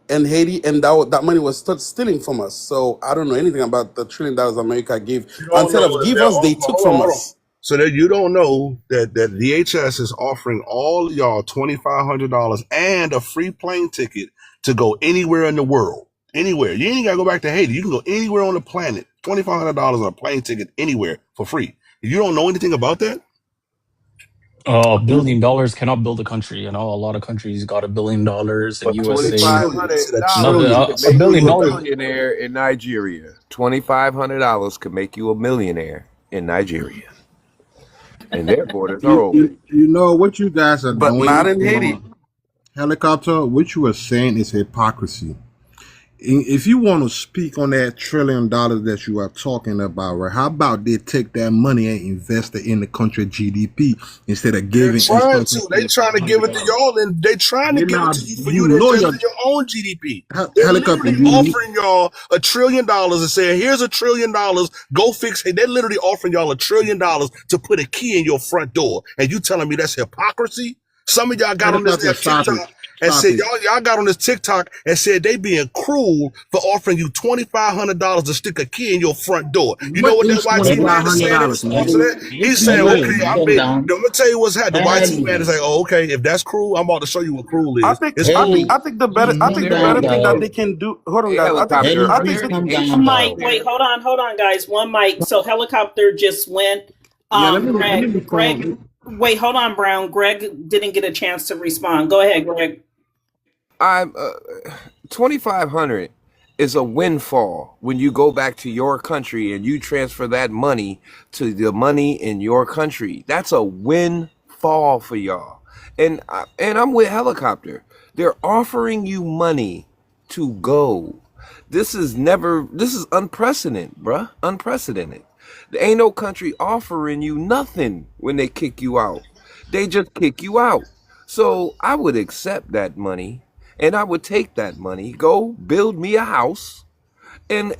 in Haiti, and that money was stealing from us. So I don't know anything about the $1 trillion America gave. You don't Instead know of that give us, they took from hold on. us. So that you don't know that DHS is offering all y'all $2,500 and a free plane ticket to go anywhere in the world. Anywhere. You ain't gotta go back to Haiti. You can go anywhere on the planet. $2,500 on a plane ticket anywhere for free. You don't know anything about that? $1 billion cannot build a country. You know, a lot of countries got $1 billion, and But USA. I said a Nothing. $2,500 trillion. could A make billion you a dollars. billionaire in Nigeria. $2,500 could make you a millionaire in Nigeria, and their borders are open. You know what you guys are But not doing, in Haiti. helicopter. What you are saying is hypocrisy. If you want to speak on that $1 trillion that you are talking about, right? How about they take that money and invest it in the country GDP instead of They're giving each trying person to. They trying to give it to $500? y'all, and they trying to They're give it not. to you for you You to know invest your in your own GDP. They're helicopter. literally offering y'all $1 trillion and saying, "Here's $1 trillion. Go fix it." They're literally offering y'all $1 trillion to put a key in your front door, and you telling me that's hypocrisy? Some of y'all got on this Helicopter, damn stop TikTok. it. and Stop said, it. y'all got on this TikTok and said they being cruel for offering you $2,500 to stick a key in your front door. You know What what that is YT man is saying in $2,500, response to man? that? He's saying, Man, okay, I'm gonna tell you what's happening. The YT man is like, oh, okay, if that's cruel, I'm about to show you what cruel I is. think It's I think cruel. I think the better I think the better thing that they can do. Hold on, Hey, guys. helicopter. I Are think there the any One Haitians mic. out Wait, there? hold on, guys. One mic. So helicopter just went. yeah, let me Greg. respond. Wait, hold on, Brown. Greg didn't get a chance to respond. Go ahead, Greg. I'm 2,500 is a windfall when you go back to your country and you transfer that money to the money in your country. That's a windfall for y'all. And I'm with helicopter. They're offering you money to go. This is unprecedented, bruh. Unprecedented. There ain't no country offering you nothing when they kick you out. They just kick you out. So I would accept that money and I would take that money, go build me a house and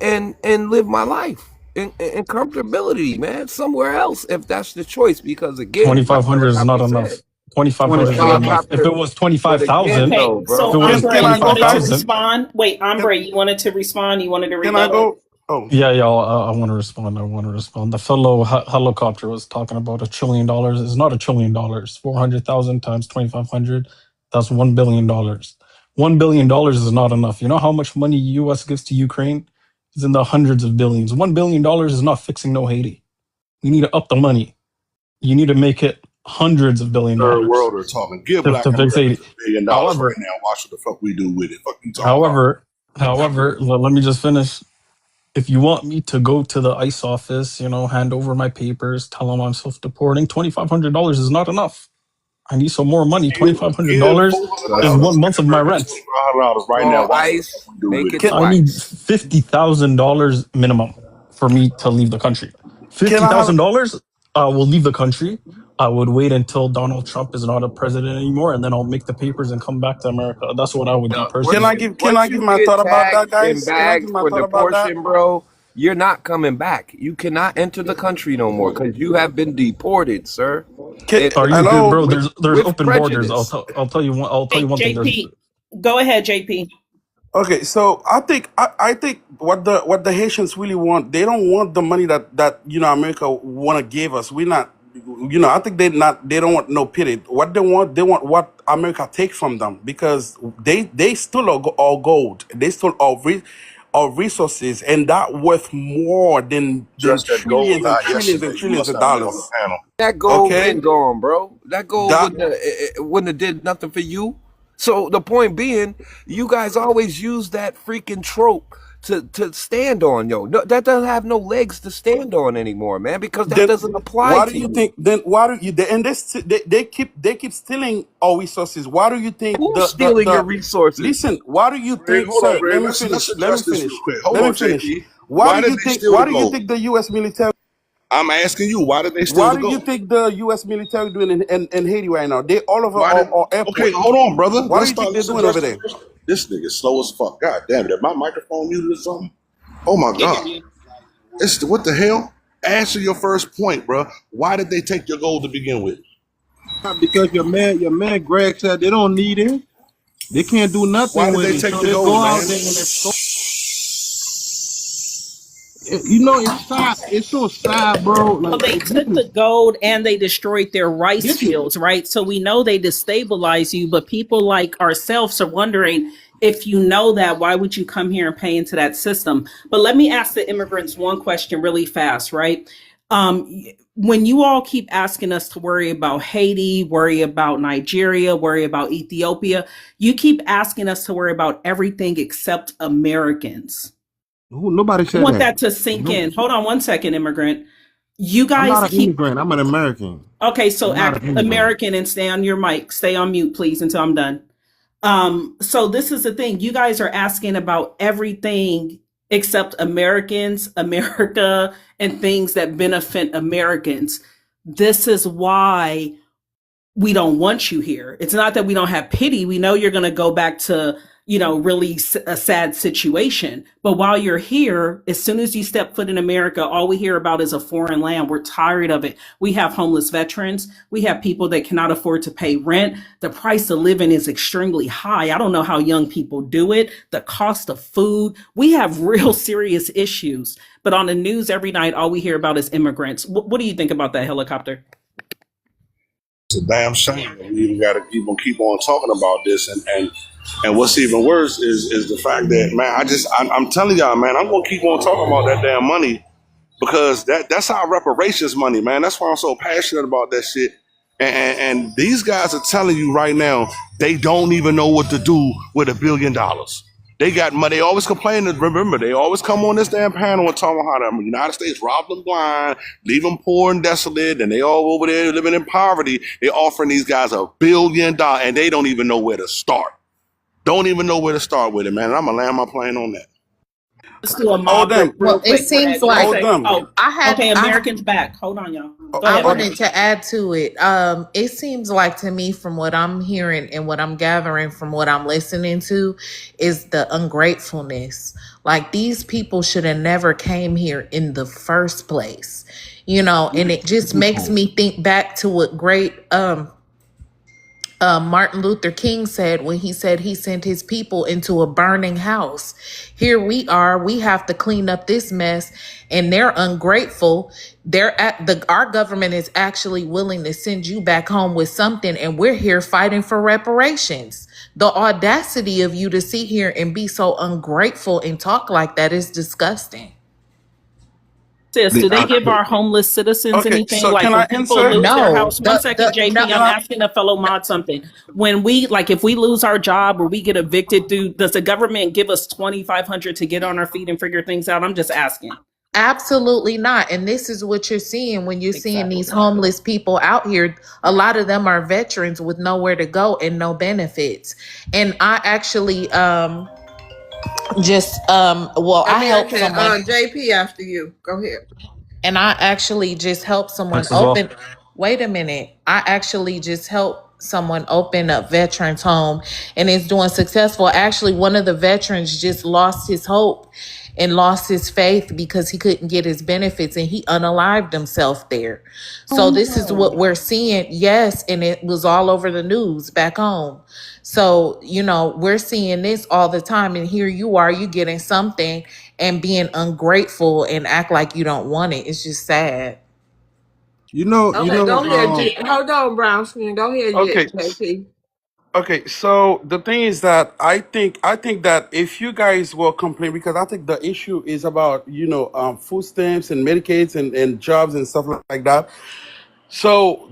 live my life in comfortability, man, somewhere else if that's the choice. Because again, like 2,500 is not helicopter enough. said, 2,500 is not 25. enough. If helicopter, it was but 25,000, again Okay, though, if so it bro, was Andre, Can I you go, wanted to guys? 25,000, respond? Wait, Can Andre, you wanted to respond? You wanted to can I rebuttal? go? Oh, yeah, y'all, I want to respond. I want to respond. The fellow helicopter was talking about $1 trillion. It's not $1 trillion. 400,000 times 2,500, that's $1 billion. $1 billion is not enough. You know how much money U.S. gives to Ukraine? It's in the hundreds of billions. $1 billion is not fixing no Haiti. We need to up the money. You need to make it hundreds of billion Third dollars world are talking. Give to black fix Americans Haiti. $1 billion right However, now. Watch what the fuck we do with it. Fuck you talking about. however, let me just finish. If you want me to go to the ICE office, hand over my papers, tell them I'm self-deporting, $2,500 is not enough. I need some more money. Give $2,500 is $400 1 to month black of my Americans rent. $2,500 right now. call Watch what the fuck ICE, we do make with it it. can I need twice. $50,000 minimum for me to leave the country. can I have $50,000, I will leave the country. I would wait until Donald Trump is not a president anymore, and then I'll make the papers and come back to America. That's what I would do No, personally. can I once give you my get thought about that, tagged and guys? Can I give bagged my for thought about that? deportation, bro, you're not coming back. You cannot enter the country no more because you have been deported, sir. Are you good, Hello. bro? There's With open borders. prejudice. I'll tell you one. I'll tell Hey, you one thing. There's JP, go ahead, JP. Okay, so I think what the Haitians really want, they don't want the money that America want to give us. We're not, I think they don't want no pity. What they want what America take from them, because they stole our gold, they stole our resources, and that worth more than Just that gold trillions and died trillions and yesterday. You trillions must of not have been on the dollars. panel. That gold been Okay, gone, bro. That gold that wouldn't have did nothing for you. So the point being, you guys always use that freaking trope to stand on, yo. No, that doesn't have no legs to stand on anymore, man, because that then doesn't apply why do to you you. think then why do you and they keep stealing our resources? Why do you think Who's stealing your resources? listen, why do you Greg, think, hold on, sir, Greg. Let's let me address this real finish, quick. Hold let me on, finish. JP. Why did they steal the Why do you gold? think the US military I'm asking you, why did they steal why the do you gold? think the US military doing in Haiti right now? They all over Why did? our Okay, airport. hold on, brother. What do you think they're Let's doing address over this there? first. This nigga slow as fuck. God damn it! Is my microphone muted or something? Oh my god! It's what the hell? Answer your first point, bro. Why did they take your gold to begin with? Because your man Greg said they don't need it. They can't do Why nothing did with they it. take So the they go gold, out man? there and extort. It's sad. It's so sad, bro. Well, Like they this took is the gold and they destroyed their rice this is fields, right? So we know they destabilize you, but people like ourselves are wondering, if you know that, why would you come here and pay into that system? But let me ask the immigrants one question really fast, right? When you all keep asking us to worry about Haiti, worry about Nigeria, worry about Ethiopia, you keep asking us to worry about everything except Americans. who nobody I said want that. that to sink No, in. Hold on one second, immigrant. You I'm guys not an keep immigrant. I'm an American. okay, so I'm not act an immigrant. American and stay on your mic. Stay on mute, please, until I'm done. So this is the thing. You guys are asking about everything except Americans, America, and things that benefit Americans. This is why we don't want you here. It's not that we don't have pity. We know you're going to go back to really a sad situation. But while you're here, as soon as you step foot in America, all we hear about is a foreign land. We're tired of it. We have homeless veterans. We have people that cannot afford to pay rent. The price of living is extremely high. I don't know how young people do it. The cost of food. We have real serious issues. But on the news every night, all we hear about is immigrants. What do you think about that, Helicopter? It's a damn shame that we even got to keep on talking about this, and what's even worse is the fact that, man, I'm telling y'all, man, I'm gonna keep on talking about that damn money because that's our reparations money, man. That's why I'm so passionate about that shit. And these guys are telling you right now they don't even know what to do with $1 billion. They got money. They always complain. Remember, they always come on this damn panel and talk about how the United States robbed them blind, leave them poor and desolate, and they all over there living in poverty. They offering these guys $1 billion, and they don't even know where to start. Don't even know where to start with it, man. And I'm gonna land my plane on that. Let's do a Hold mob them. real quick. It seems Greg. like Hold them. Okay, Americans back. Hold on, y'all. Go I ahead, wanted Greg. to add to it. It seems like to me, from what I'm hearing and what I'm gathering from what I'm listening to, is the ungratefulness. Like, these people should have never came here in the first place, and it just makes me think back to what great Martin Luther King said when he said he sent his people into a burning house. Here we are, we have to clean up this mess, and they're ungrateful. Our government is actually willing to send you back home with something, and we're here fighting for reparations. The audacity of you to sit here and be so ungrateful and talk like that is disgusting. Sis, do they give our homeless citizens Okay, anything? so Like can when I people answer? lose their No, house? One second, JP, no, I'm asking a fellow mod something. When if we lose our job or we get evicted, does the government give us $2,500 to get on our feet and figure things out? I'm just asking. absolutely not. And this is what you're seeing when you're seeing Exactly. these homeless people out here. A lot of them are veterans with nowhere to go and no benefits. And I actually I helped American, someone, JP after you. Go ahead. and I actually just helped someone Thanks as well. open. Wait a minute. I actually just helped someone open a veterans home, and it's doing successful. Actually, one of the veterans just lost his hope and lost his faith because he couldn't get his benefits, and he unalived himself there. So this is what we're seeing. Yes, and it was all over the news back home. So, we're seeing this all the time, and here you are, you getting something and being ungrateful and act like you don't want it. It's just sad. Okay, go ahead. Hold on, Brown Skin. Go ahead, Okay, JP. okay. So the thing is that I think that if you guys will complain, because I think the issue is about food stamps and Medicaids and jobs and stuff like that. So,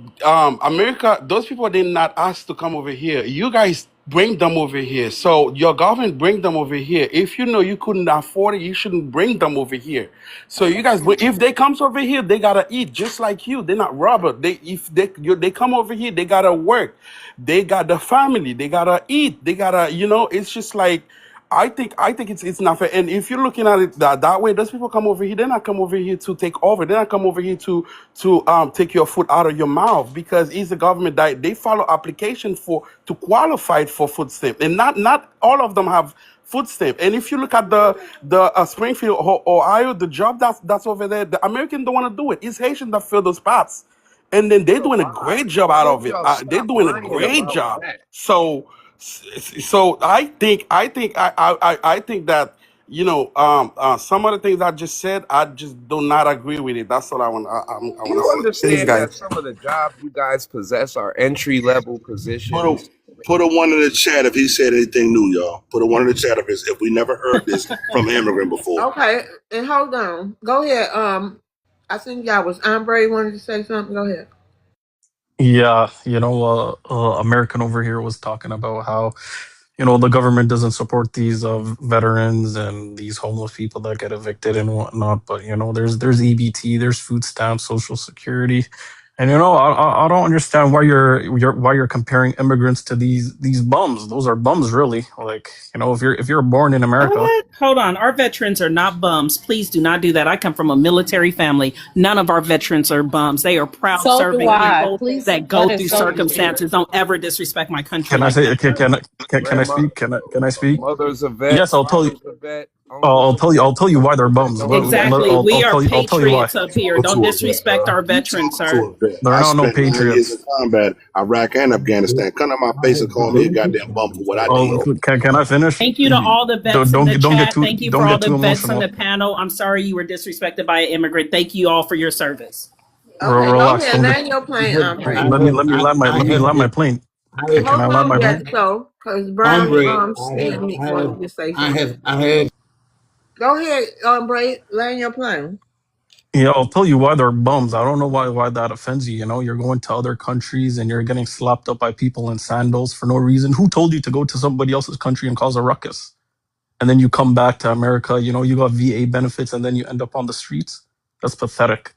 America, those people did not ask to come over here. You guys bring them over here. So your government bring them over here. If you know you couldn't afford it, you shouldn't bring them over here. So you guys, if they comes over here, they gotta eat just like you. They're not robber. They come over here, they gotta work. They got the family. They gotta eat. They gotta. It's just like. I think it's not fair. And if you're looking at it that way, those people come over here. They're not come over here to take over. They're not come over here to take your food out of your mouth, because it's the government that they follow application to qualify for food stamp, and not all of them have food stamp. And if you look at the Springfield, Ohio, the job that's over there, the American don't want to do it. It's Haitian that fill those spots, and then they're doing a great job out of it. They're doing a great job. So I think that some of the things I just said, I just do not agree with it. That's what I want. I want You to say. These understand that guys. some of the jobs you guys possess are entry level Put a positions. put a one in the chat if he said anything new, y'all. Put a one in the chat if we never heard this from an immigrant before. Okay, and hold on. Go ahead. I think y'all was Andre wanted to say something. Go ahead. Yeah, American over here was talking about how, the government doesn't support these veterans and these homeless people that get evicted and whatnot. But there's EBT, there's food stamps, Social Security. And I don't understand why you're comparing immigrants to these bums. Those are bums, really. Like, if you're born in America. What? Hold on. Our veterans are not bums. Please do not do that. I come from a military family. None of our veterans are bums. They are proud So do serving I. people Please that go let us through so do we. circumstances. Don't ever disrespect my country Can I like say? that, Can sir. can can I Grandma, speak? Can I speak? mother's a vet, Yes, I'll tell you. father's a vet, I'll uncle's a tell you. vet, I'll tell you why they're cousins a vet. bums. Don't disrespect Exactly. them. We are I'll tell you why. patriots up here. Talk Don't to a vet. disrespect our You veterans, talking to sir. a vet. They're I not no spent 9 years in patriots. combat, Iraq and Afghanistan. Come to my base and call me a goddamn bum for what I Oh, did. can I finish? Thank you to all the vets in the Don't get chat. too Thank you for don't all get the too vets on emotional. the panel. I'm sorry you were disrespected by an immigrant. Thank you all for your service. Okay, go Relax. ahead. Don't get. Land your I plane, have, Ombre. I have, Let me I land my have, plane. I Can, have, can I Hold land on, my yes, plane? so because Brown Andre, Skin Meat I wanted have, to say I something. have, I have. Go ahead, Ombre. Land your plane. Yeah, I'll tell you why they're bums. I don't know why that offends you. You're going to other countries and you're getting slapped up by people in sandals for no reason. Who told you to go to somebody else's country and cause a ruckus? And then you come back to America, you got VA benefits and then you end up on the streets? That's pathetic.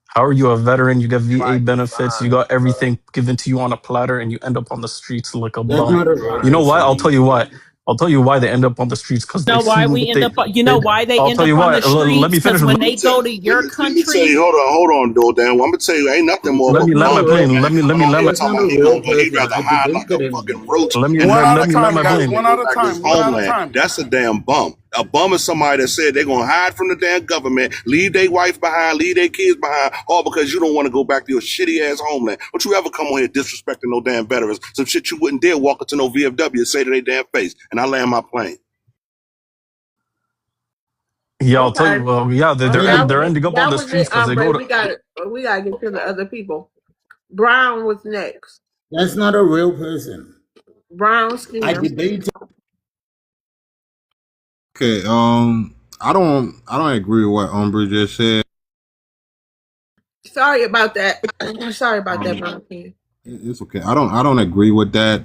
How are you a veteran? You get VA Fighting benefits, you fines, got bro. everything given to you on a platter, and you end up on the streets like a That's bum. not a real You know why? I'll person. tell you why. I'll tell you why they end up on the streets because You they know see why what we end they. up you know they why they I'll end tell up you on why. the Let streets? me Because finish. when Let me they tell, go to your let me tell country, you, hold on, though, Dan. I'm gonna tell you, ain't nothing more of Let a me That's land not my a bum than real. a plane. man Let come me on land here my. That's talking not about a he real gonna go, he'd person. rather I hide like a debated him fucking before. roach Let me and One let, act at a let like me he land time, my ain't guys. never plane. One been at a back to his time. One at a homeland. time. That's a damn bum. A bum is somebody that said they're gonna hide from the damn government, leave their wife behind, leave their kids behind, all because you don't want to go back to your shitty ass homeland. Don't you ever come on here disrespecting no damn veterans? Some shit you wouldn't dare walk into no VFW and say to their damn face. And I land my plane. Yeah, I'll tell you. Okay. Well, yeah, Well, I they're ending up on that the was streets it, because they go Ombre. to. We gotta get to the other people. Brown was next. That's not a real person. Brown I skin. debated. Okay, I don't agree with what Umber just said. Sorry about that. Sorry about that, Um, Brown skin. it's okay. I don't agree with that.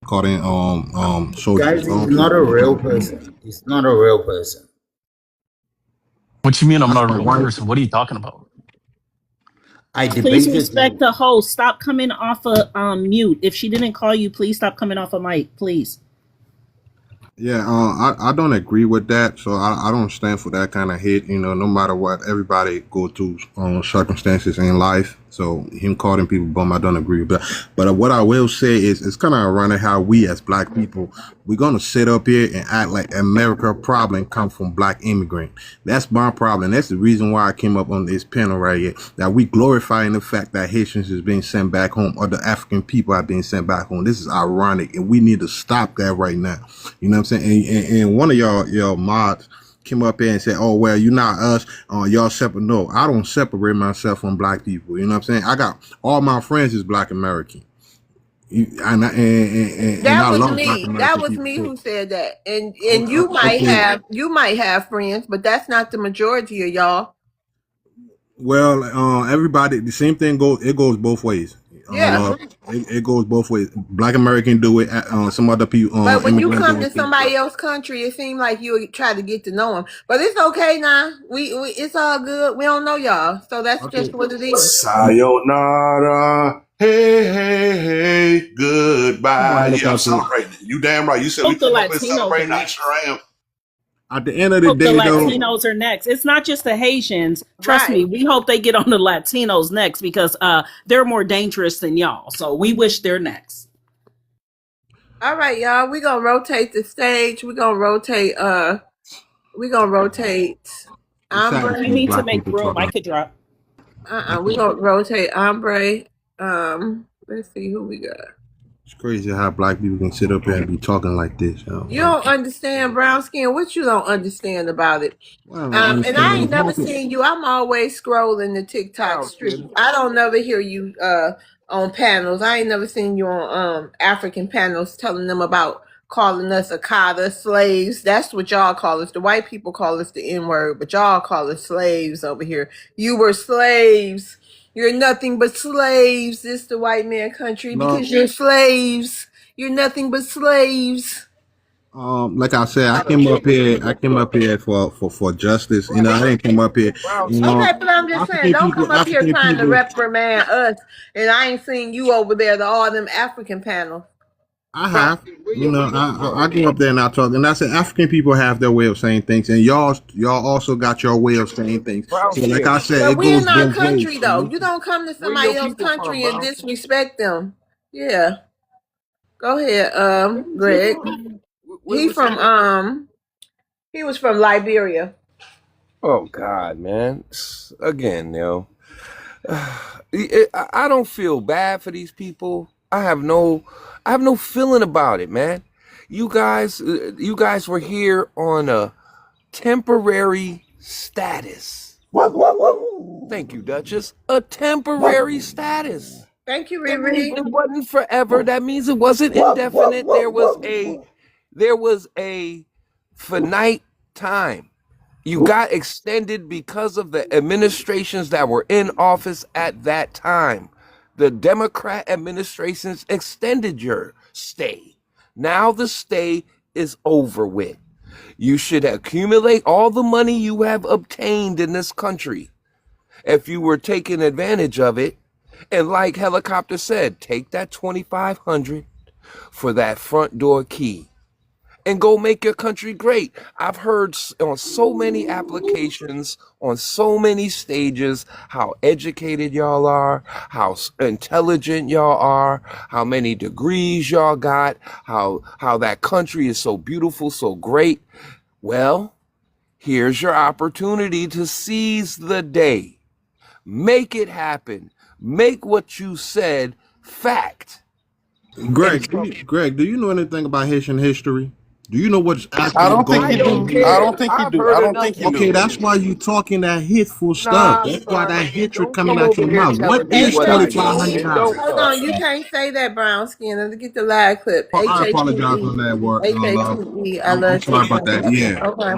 Calling soldiers Guys, he's bums. not a real person. He's not a real person. What you mean? I'm That's not a my real wife. person. What are you talking about? I please debated respect him. the host. Stop coming off a mute. If she didn't call you, please stop coming off a mic, please. Yeah, I don't agree with that. So I don't stand for that kind of hate. No matter what, everybody go through circumstances in life. So him calling people bum, I don't agree with that. But what I will say is, it's kind of ironic how we as black people, we're gonna sit up here and act like America problem come from black immigrant. That's my problem. That's the reason why I came up on this panel right here. That we glorifying the fact that Haitians is being sent back home, or the African people are being sent back home. This is ironic, and we need to stop that right now. You know what I'm saying? And one of y'all mods came up here and said, "Oh well, you're not us. Y'all separate." No, I don't separate myself from black people. You know what I'm saying? I got all my friends is black American, and That I was love black me. That American was people me too. who said that. And Okay. you might have friends, but that's not the majority of y'all. Well, everybody, the same thing goes. It goes both ways. Yeah. It goes both ways. Black American do it. Some other people, But when you immigrant do come it to too. somebody else's country, it seems like you try to get to know them. But it's okay now. We it's all good. We don't know y'all, so that's Okay. just what it is. Sayonara. Hey, hey, hey, goodbye. Somebody look Yeah, I'm at you. celebrating. You damn right. You said we Hope the come up here Latinos are celebrating. I next. sure am. At the end of the Hope the day, though, Latinos are next. It's not just the Haitians. Trust Right. me, we hope they get on the Latinos next because they're more dangerous than y'all. So we wish they're next. All right, y'all. We're gonna rotate the stage. We're gonna rotate it's sad to We Ombre. see need to black make people room. I talking. could drop. We're gonna rotate Ombre. Let's see who we got. It's crazy how black people can sit up here and be talking like this. You don't understand brown skin. What you don't understand about it? Well, I don't And I understand. ain't never Talking. seen you. I'm always scrolling the TikTok Brown street. skin. I don't never hear you on panels. I ain't never seen you on African panels telling them about calling us Akata slaves. That's what y'all call us. The white people call us the N-word, but y'all call us slaves over here. You were slaves. You're nothing but slaves. This the white man country No, because you're slaves. You're nothing but slaves. Like I said, I came up here. I came up here for justice. You know, I didn't come up here. Brown You skin. know, Okay, but I'm just saying, African don't people. come up here African trying to people. reprimand us, and I ain't seen you over there to all them African panels. I Brown have. skin. Where You your know, people I from? go up there and I talk, and I said African people have their way of saying things, and y'all also got your way of saying things. Brown So, like I skin. said, But it we goes in our both ways. country You though. know? You don't come to Where your somebody else's people from, country and brown skin? disrespect them. Yeah. Go ahead, Greg. Where He was from he at? he was from Liberia. Oh God, man. Again, I don't feel bad for these people. I have no feeling about it, man. You guys were here on a temporary status. Thank you, Duchess. A temporary status. Thank you, That means Riri. it wasn't forever. That means it wasn't indefinite. There was a finite time. You got extended because of the administrations that were in office at that time. The Democrat administrations extended your stay. Now the stay is over with. You should accumulate all the money you have obtained in this country if you were taking advantage of it. And like Helicopter said, take that 2,500 for that front door key and go make your country great. I've heard on so many applications, on so many stages, how educated y'all are, how intelligent y'all are, how many degrees y'all got, how that country is so beautiful, so great. Well, here's your opportunity to seize the day. Make it happen. Make what you said fact. And Greg, do you know anything about Haitian history? Do you know what's I actually don't think I you going don't on do. here? I care. don't think you I've do. heard I don't enough think you Okay, do. that's why you talking that hateful stuff. Nah, That's why son. that hatred Don't coming come out over your here mouth. What telling me is what twenty I five know hundred and HATE. dollars? don't Hold know. on, you can't say that, brown skin. Let's get the live clip. Oh, I apologize HATE. on that word. Love. HATE. I I'm love sorry Haitian. about that. Yeah, Okay.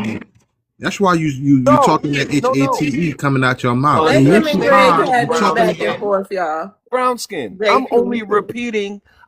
that's why you No, talking that no. HATE coming out your mouth. Let In him your and Greg Understand, pride, you have this brown talking. back and skin. forth, y'all. Brown skin. JP.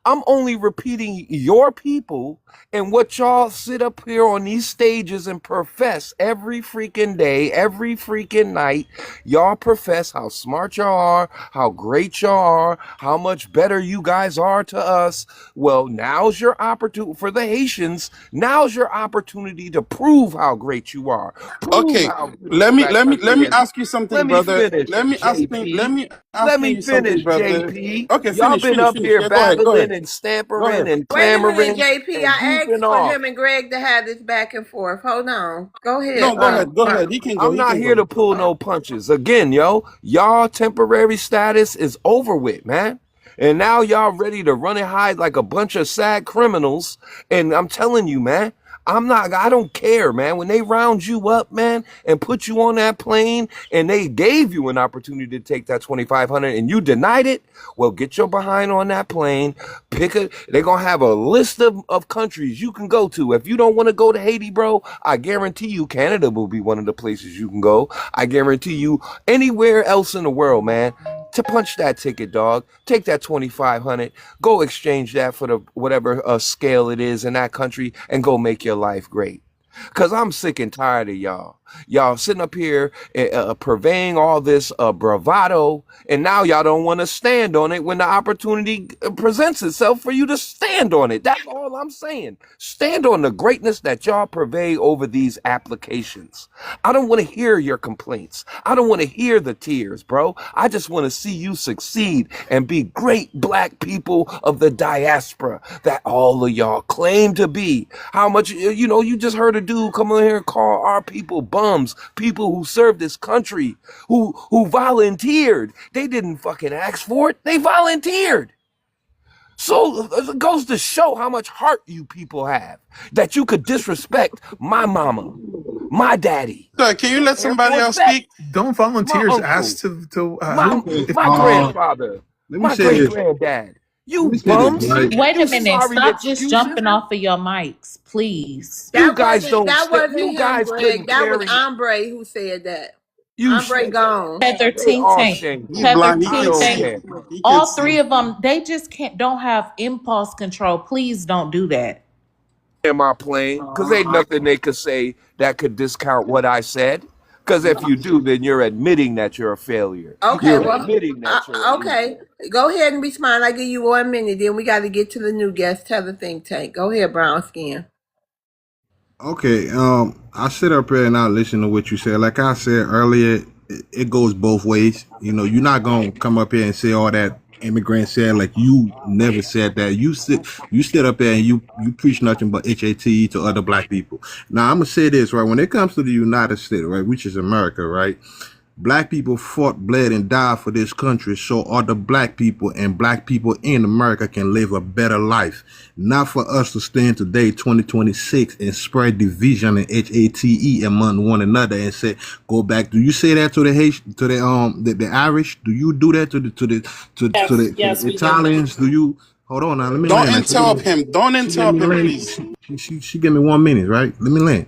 I'm only repeating your people and what y'all sit up here on these stages and profess every freaking day, every freaking night. Y'all profess how smart y'all are, how great y'all are, how much better you guys are to us. Well, now's your opportunity for the Haitians. Now's your opportunity to prove how great you are. Prove Okay, how beautiful that let country me is. ask you Let something, me brother. finish, Let JP. me Let asking me you something, finish, brother. JP. Okay, Y'all been up finish. here Yeah, go babbling ahead, and go stampering ahead. and Wait a minute, clamoring JP. and I goofing asked for off. him and Greg to have this back and forth. Hold on. Go ahead. No, go ahead. He can go. I'm He not can here go. to pull no punches. Again, y'all temporary status is over with, man. And now y'all ready to run and hide like a bunch of sad criminals. And I'm telling you, man, I don't care, man. When they round you up, man, and put you on that plane and they gave you an opportunity to take that 2,500 and you denied it, well, get your behind on that plane. They're going to have a list of countries you can go to. If you don't want to go to Haiti, bro, I guarantee you Canada will be one of the places you can go. I guarantee you anywhere else in the world, man. To punch that ticket, dog. Take that 2,500. Go exchange that for the whatever scale it is in that country, and go make your life great. Cause I'm sick and tired of y'all. Y'all sitting up here purveying all this bravado, and now y'all don't want to stand on it when the opportunity presents itself for you to stand on it. That's all I'm saying. Stand on the greatness that y'all purvey over these applications. I don't want to hear your complaints. I don't want to hear the tears, bro. I just want to see you succeed and be great black people of the diaspora that all of y'all claim to be. How much, you just heard a dude come in here and call our people bums, people who served this country, who volunteered. They didn't fucking ask for it. They volunteered. So it goes to show how much heart you people have that you could disrespect my mama, my daddy, Sir, can you let Air somebody Force else vet, speak? Don't my volunteers uncle, ask to my Okay, my grandfather, let me my say great this. granddad. Let You me say this, bums, right? Wait a you minute. sorry Stop just excuses. jumping off of your mics, please. You That guys wasn't don't that st- wasn't you him, guys Greg. couldn't That was carry Ombre who said that. you Ombre gone. Heather they Tink all Tank. He's shameful. Heather blind. He I can't Tink don't see. Tank. care. He can't All see. three of them, they just don't have impulse control. Please don't do that. Am I playing? Because ain't nothing they could say that could discount what I said. Because if you do, then you're admitting that you're a failure. Okay, You're well, admitting that you're an okay. idiot. Go ahead and respond. I give you 1 minute. Then we got to get to the new guest. Tell the think tank. Go ahead, brown skin. Okay, I sit up here and I listen to what you said. Like I said earlier, it goes both ways. You know, you're not gonna come up here and say all that immigrant said. Like you never said that. You sit up there and you preach nothing but HAT to other black people. Now I'm gonna say this right. When it comes to the United States, right, which is America, right. Black people fought, bled, and died for this country so other black people and black people in America can live a better life. Not for us to stand today, 2026, and spread division and HATE among one another and say, go back. Do you say that to the Haitian, to the Irish? Do you do that to the We do. Italians? Do you? Hold on now, let me Don't land. interrupt him. Don't She gave interrupt me him, land. please. She gave me 1 minute, right? Let me land.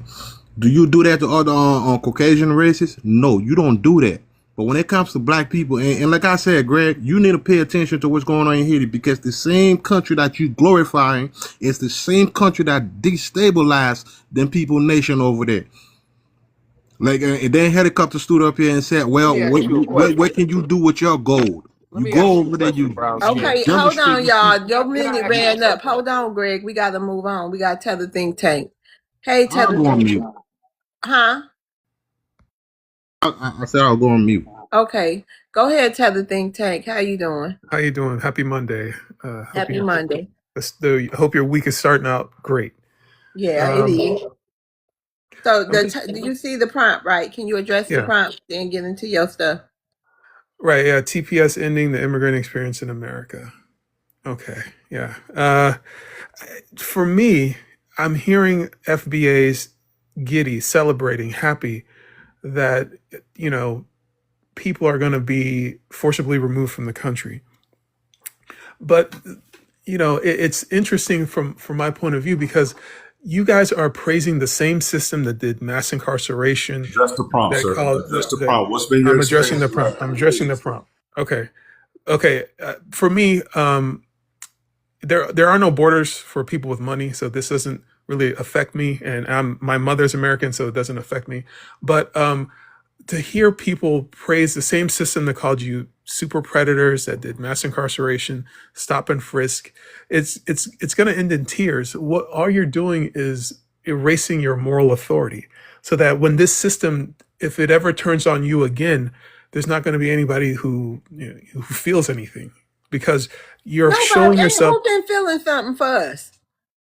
Do you do that to other Caucasian races? No, you don't do that. But when it comes to black people, and like I said, Greg, you need to pay attention to what's going on in Haiti because the same country that you glorifying is the same country that destabilized them people nation over there. Like, and then helicopter stood up here and said, well, Let me ask you a question. what can you do with your gold? Let You me go ask you over a there, question, you brown skin. Okay, hold demonstrate. on, y'all. Your Can I minute ask you ran up. something? Hold on, Greg. We got to move on. We got to tell the think tank. Hey, tell I'll the go on think mute. tank. Huh? I said I'll go on mute. Okay. Go ahead, tell the think tank. How you doing? How you doing? Happy Monday. Happy Monday. Hope your week is starting out great. Yeah, it is. So, I'm just do you see the prompt, right? Can you address the yeah, prompt and get into your stuff? right. Yeah, TPS ending the immigrant experience in America. Okay, yeah. For me, I'm hearing FBA's giddy, celebrating, happy that people are going to be forcibly removed from the country. But it's interesting from my point of view because you guys are praising the same system that did mass incarceration. Address the prompt, That sir. caused Address the that. prompt. What's been your I'm addressing the experience? prompt. I'm addressing the prompt. Okay. For me, there are no borders for people with money, so this doesn't really affect me. And my mother's American, so it doesn't affect me. But to hear people praise the same system that called you super predators, that did mass incarceration, stop and frisk, it's going to end in tears. What all you're doing is erasing your moral authority, so that when this system, if it ever turns on you again, there's not going to be anybody who who feels anything because you're showing Nobody. yourself. Who been feeling something for us?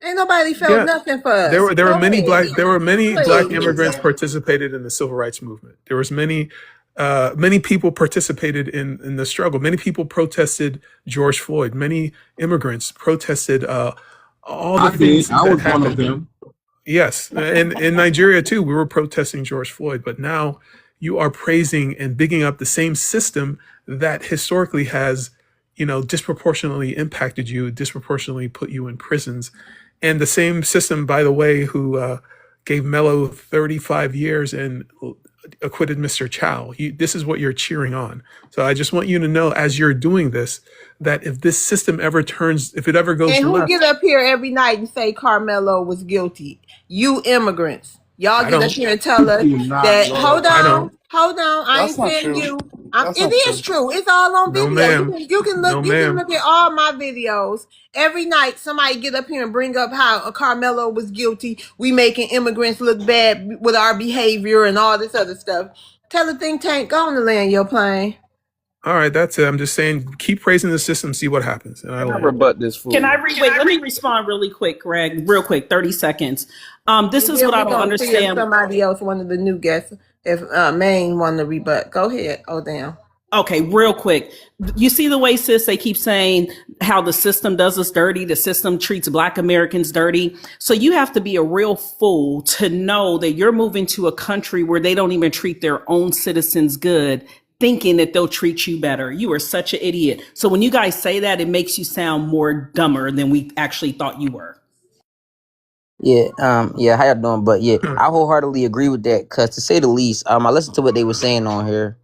Ain't nobody felt Yeah, nothing for us. there were Go many ahead. black Please. immigrants participated in the civil rights movement. There was many people participated in the struggle. Many people protested George Floyd. Many immigrants protested all the I did. things I that was one of happened. them. Yes, and in Nigeria too, we were protesting George Floyd. But now you are praising and bigging up the same system that historically has, disproportionately impacted you, disproportionately put you in prisons, and the same system, by the way, who gave Mello 35 years and acquitted Mr. Chow. This is what you're cheering on. So I just want you to know, as you're doing this, that if this system ever turns, if it ever goes And who left, get up here every night and say Carmelo was guilty? You immigrants. Y'all I get up don't. here and tell us Do not that. know. Hold I on, don't. hold on. I ain't That's not saying true. you. That's It not is true. true. It's all on No, video. ma'am. You can look. No, You can ma'am. look at all my videos every night. Somebody get up here and bring up how Carmelo was guilty. We making immigrants look bad with our behavior and all this other stuff. Tell the think tank, go on to land your plane. All right, that's it. I'm just saying, keep praising the system, see what happens, and I Can I land. rebut this Can I fool? wait? Let me respond really quick, Greg. Real quick, 30 seconds. This And is then what I we're don't gonna see if understand. somebody else, one of the new guests, if Maine want to rebut. Go ahead. Oh damn. Okay, real quick. You see the way, sis, they keep saying how the system does us dirty, the system treats Black Americans dirty. So you have to be a real fool to know that you're moving to a country where they don't even treat their own citizens good, thinking that they'll treat you better. You are such an idiot. So when you guys say that, it makes you sound more dumber than we actually thought you were. Yeah, yeah, how y'all doing? But yeah, I wholeheartedly agree with that. Cause to say the least, I listened to what they were saying on here.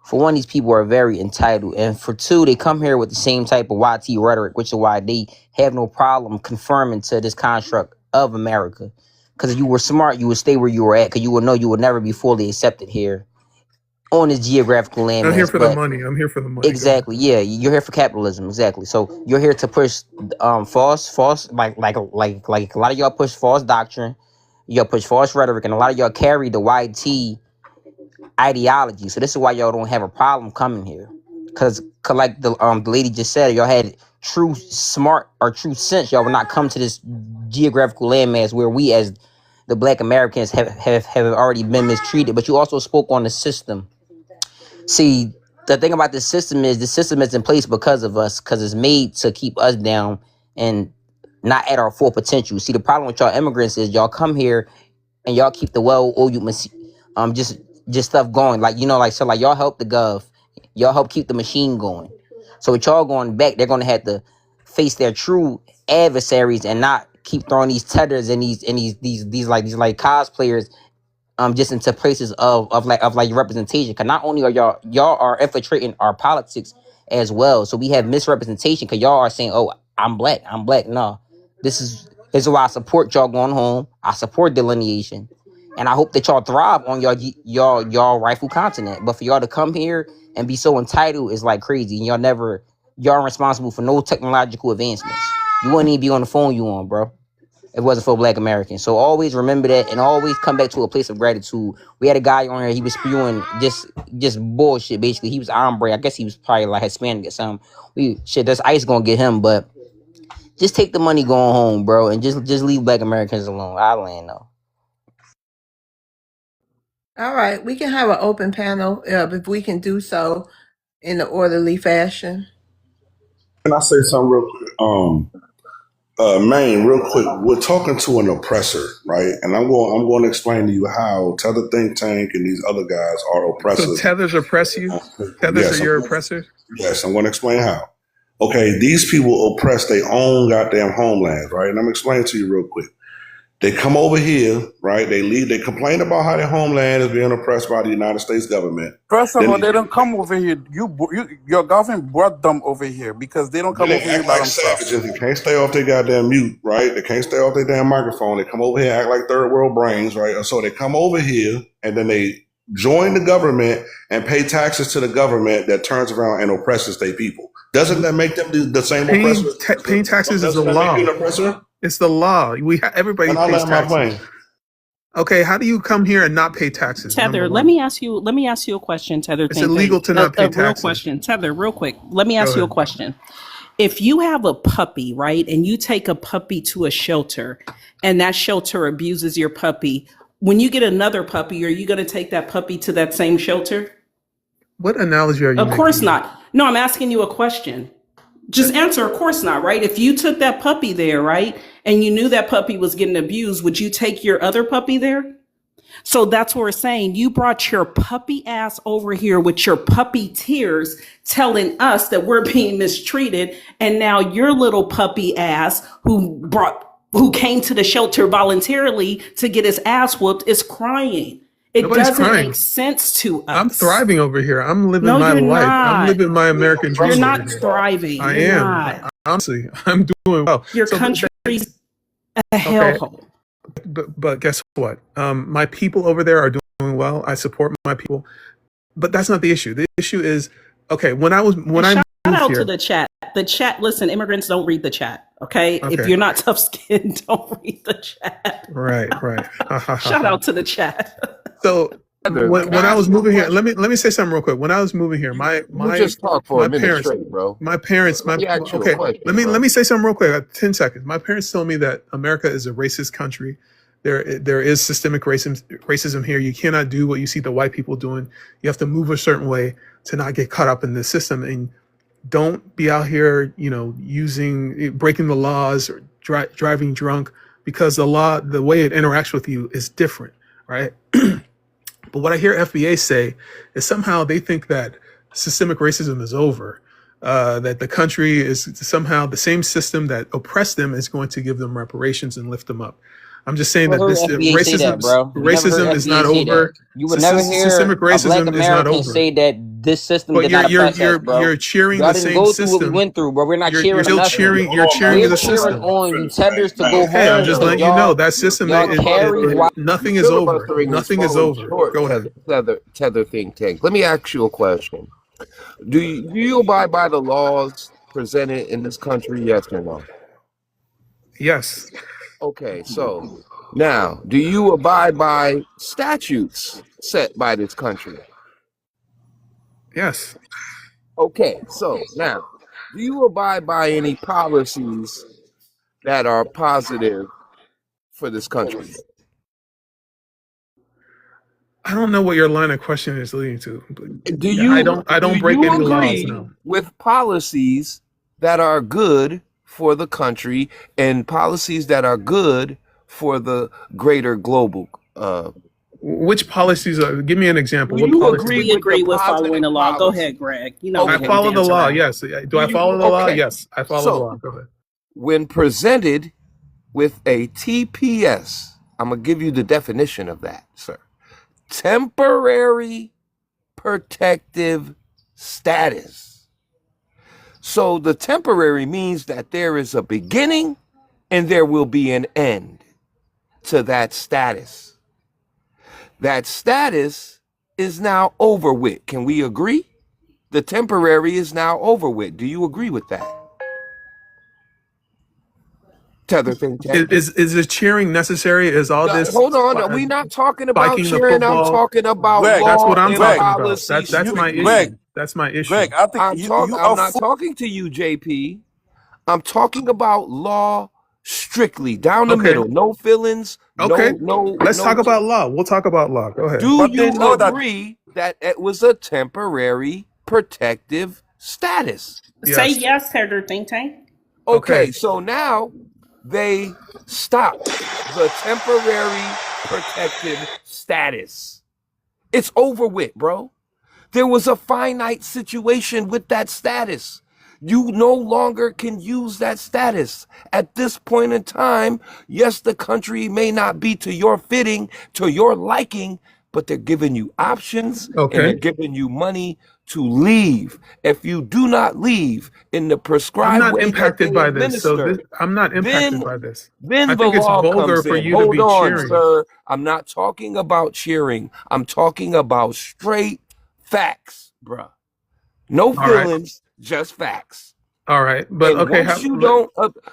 For one, these people are very entitled, and for two, they come here with the same type of YT rhetoric, which is why they have no problem confirming to this construct of America. Because if you were smart, you would stay where you were at, because you would know you would never be fully accepted here on this geographical I'm here landmass. for the But money. I'm here for the money. Go ahead. exactly, yeah, you're here for capitalism, exactly. So you're here to push false, like a lot of y'all push false doctrine, y'all push false rhetoric, and a lot of y'all carry the YT ideology. So this is why y'all don't have a problem coming here, because like the lady just said, y'all had true smart or true sense, y'all would not come to this geographical landmass where we as the Black Americans have already been mistreated. But you also spoke on the system. See, the thing about this system is the system is in place because of us, because it's made to keep us down and not at our full potential. See, the problem with y'all immigrants is y'all come here and y'all keep the just stuff going. Like, so like y'all help the gov, y'all help keep the machine going. So with y'all going back, they're gonna have to face their true adversaries and not keep throwing these tethers and these cosplayers just into places of representation. Because not only are y'all are infiltrating our politics as well, so we have misrepresentation. Because y'all are saying, "Oh, I'm black." No, this is why I support y'all going home. I support delineation, and I hope that y'all thrive on y'all rightful continent. But for y'all to come here and be so entitled is like crazy. And y'all aren't responsible for no technological advancements. You wouldn't even be on the phone you on, bro, if it wasn't for Black Americans. So always remember that, and always come back to a place of gratitude. We had a guy on here, he was spewing just bullshit, basically. He was hombre. I guess he was probably like Hispanic or something. That's ICE gonna get him, but just take the money going home, bro, and just leave Black Americans alone. I land though. All right, we can have an open panel if we can do so in an orderly fashion. Can I say something real quick? Maine, real quick, we're talking to an oppressor, right? And I'm going to explain to you how Tether Think Tank and these other guys are oppressors. So tethers oppress you? Tethers are your oppressors? Yes, I'm going to explain how. Okay, these people oppress their own goddamn homelands, right? And I'm explaining to you real quick. They come over here, right? They complain about how their homeland is being oppressed by the United States government. First of all, they don't come over here. Your government brought them over here because they don't come over here by themselves. Savages. They can't stay off their goddamn mute, right? They can't stay off their damn microphone. They come over here, act like third world brains, right? So they come over here and then they join the government and pay taxes to the government that turns around and oppresses their people. Doesn't that make them the same oppressors? Paying taxes is a law. It's the law. Everybody pays taxes. Okay, how do you come here and not pay taxes? Tether, let me ask you a question, Tether. It's illegal to not pay taxes. Real question, Tether, real quick. Let me ask you a question. If you have a puppy, right, and you take a puppy to a shelter and that shelter abuses your puppy, when you get another puppy, are you going to take that puppy to that same shelter? What analogy are you making? Of course not. No, I'm asking you a question. Just answer, of course not, right? If you took that puppy there, right, and you knew that puppy was getting abused, would you take your other puppy there? So that's what we're saying. You brought your puppy ass over here with your puppy tears telling us that we're being mistreated. And now your little puppy ass who came to the shelter voluntarily to get his ass whooped is crying. Nobody's doesn't crying. Make sense to us. I'm thriving over here. I'm living my life. Not. I'm living my American dream. You're not thriving. I am. Honestly, I'm doing well. Your country's a hellhole. But guess what? My people over there are doing well. I support my people. But that's not the issue. The issue is, okay, shout out to the chat. The chat, listen, immigrants don't read the chat, okay? If you're not tough-skinned, don't read the chat. Right. Shout out to the chat. So when I was moving here, let me say something real quick. When I was moving here, my just talk for a minute parents, straight, bro. My parents, let me say something real quick. 10 seconds. My parents told me that America is a racist country. There is systemic racism here. You cannot do what you see the white people doing. You have to move a certain way to not get caught up in the system. And don't be out here, breaking the laws or driving drunk, because the law, the way it interacts with you is different, right? But what I hear FBA say is somehow they think that systemic racism is over, that the country is somehow the same system that oppressed them is going to give them reparations and lift them up. I'm just saying that this racism is not over. You would never hear systemic a Black racism is not American over. say that this system But did not affect us, bro. you're cheering Y'all the didn't same go through what we system. went through, bro. We're not You're cheering on still nothing. cheering. You're cheering We're the cheering system. on you tethers to go Okay, I'm home just because letting you know y'all that system. y'all carried Filibustering, white. Nothing is over. filibustering is Nothing is falling over. short. Go ahead. Tether think tank. Let me ask you a question. Do you abide by the laws presented in this country? Yes or no? Yes. Okay, so now, do you abide by statutes set by this country? Yes. Okay, so now, do you abide by any policies that are positive for this country? I don't know what your line of question is leading to. But Do I you don't. I do don't break you any laws. agree No. with policies that are good for the country and policies that are good for the greater global? Which policies are? Give me an example. Do What you policies? agree We with the agree with following positive the law. Go policy? ahead, Greg. You know we I Okay. can't follow the dance law. around it. Yes. Do Do I you follow the law? okay? Yes. I follow the So law. Go ahead. when presented with a TPS, I'm gonna give you the definition of that, sir. Temporary protective status. So the temporary means that there is a beginning and there will be an end to that status. That status is now over with. Can we agree? The temporary is now over with. Do you agree with that? Tether think tank. Is the cheering necessary? Is all this Hold on. We're not talking about spiking the cheering. I'm football? talking about Greg, That's what law I'm and Greg, talking about. policy That's my Greg, issue. That's my issue. Greg, I think you I'm are not talking to you, JP. I'm talking about law strictly down the Okay. middle. No feelings. Okay. Let's No. talk about law. We'll talk about law. Go ahead. Do but they you know that agree that it was a temporary protective status? Say Yes. yes, Heather Think Tank. Okay. Okay, so now they stopped the temporary protective status. It's over with, bro. There was a finite situation with that status. You no longer can use that status. At this point in time, yes, the country may not be to your fitting, to your liking, but they're giving you options and they're Okay. giving you money to leave. If you do not leave in the I'm prescribed not way that impacted they by this. So administer, I'm not impacted then by this. I then the think it's law vulgar comes for in. you to Hold be on, cheering. sir. I'm not talking about cheering. I'm talking about straight facts, bruh. No All right. feelings, just facts. All right. But And okay.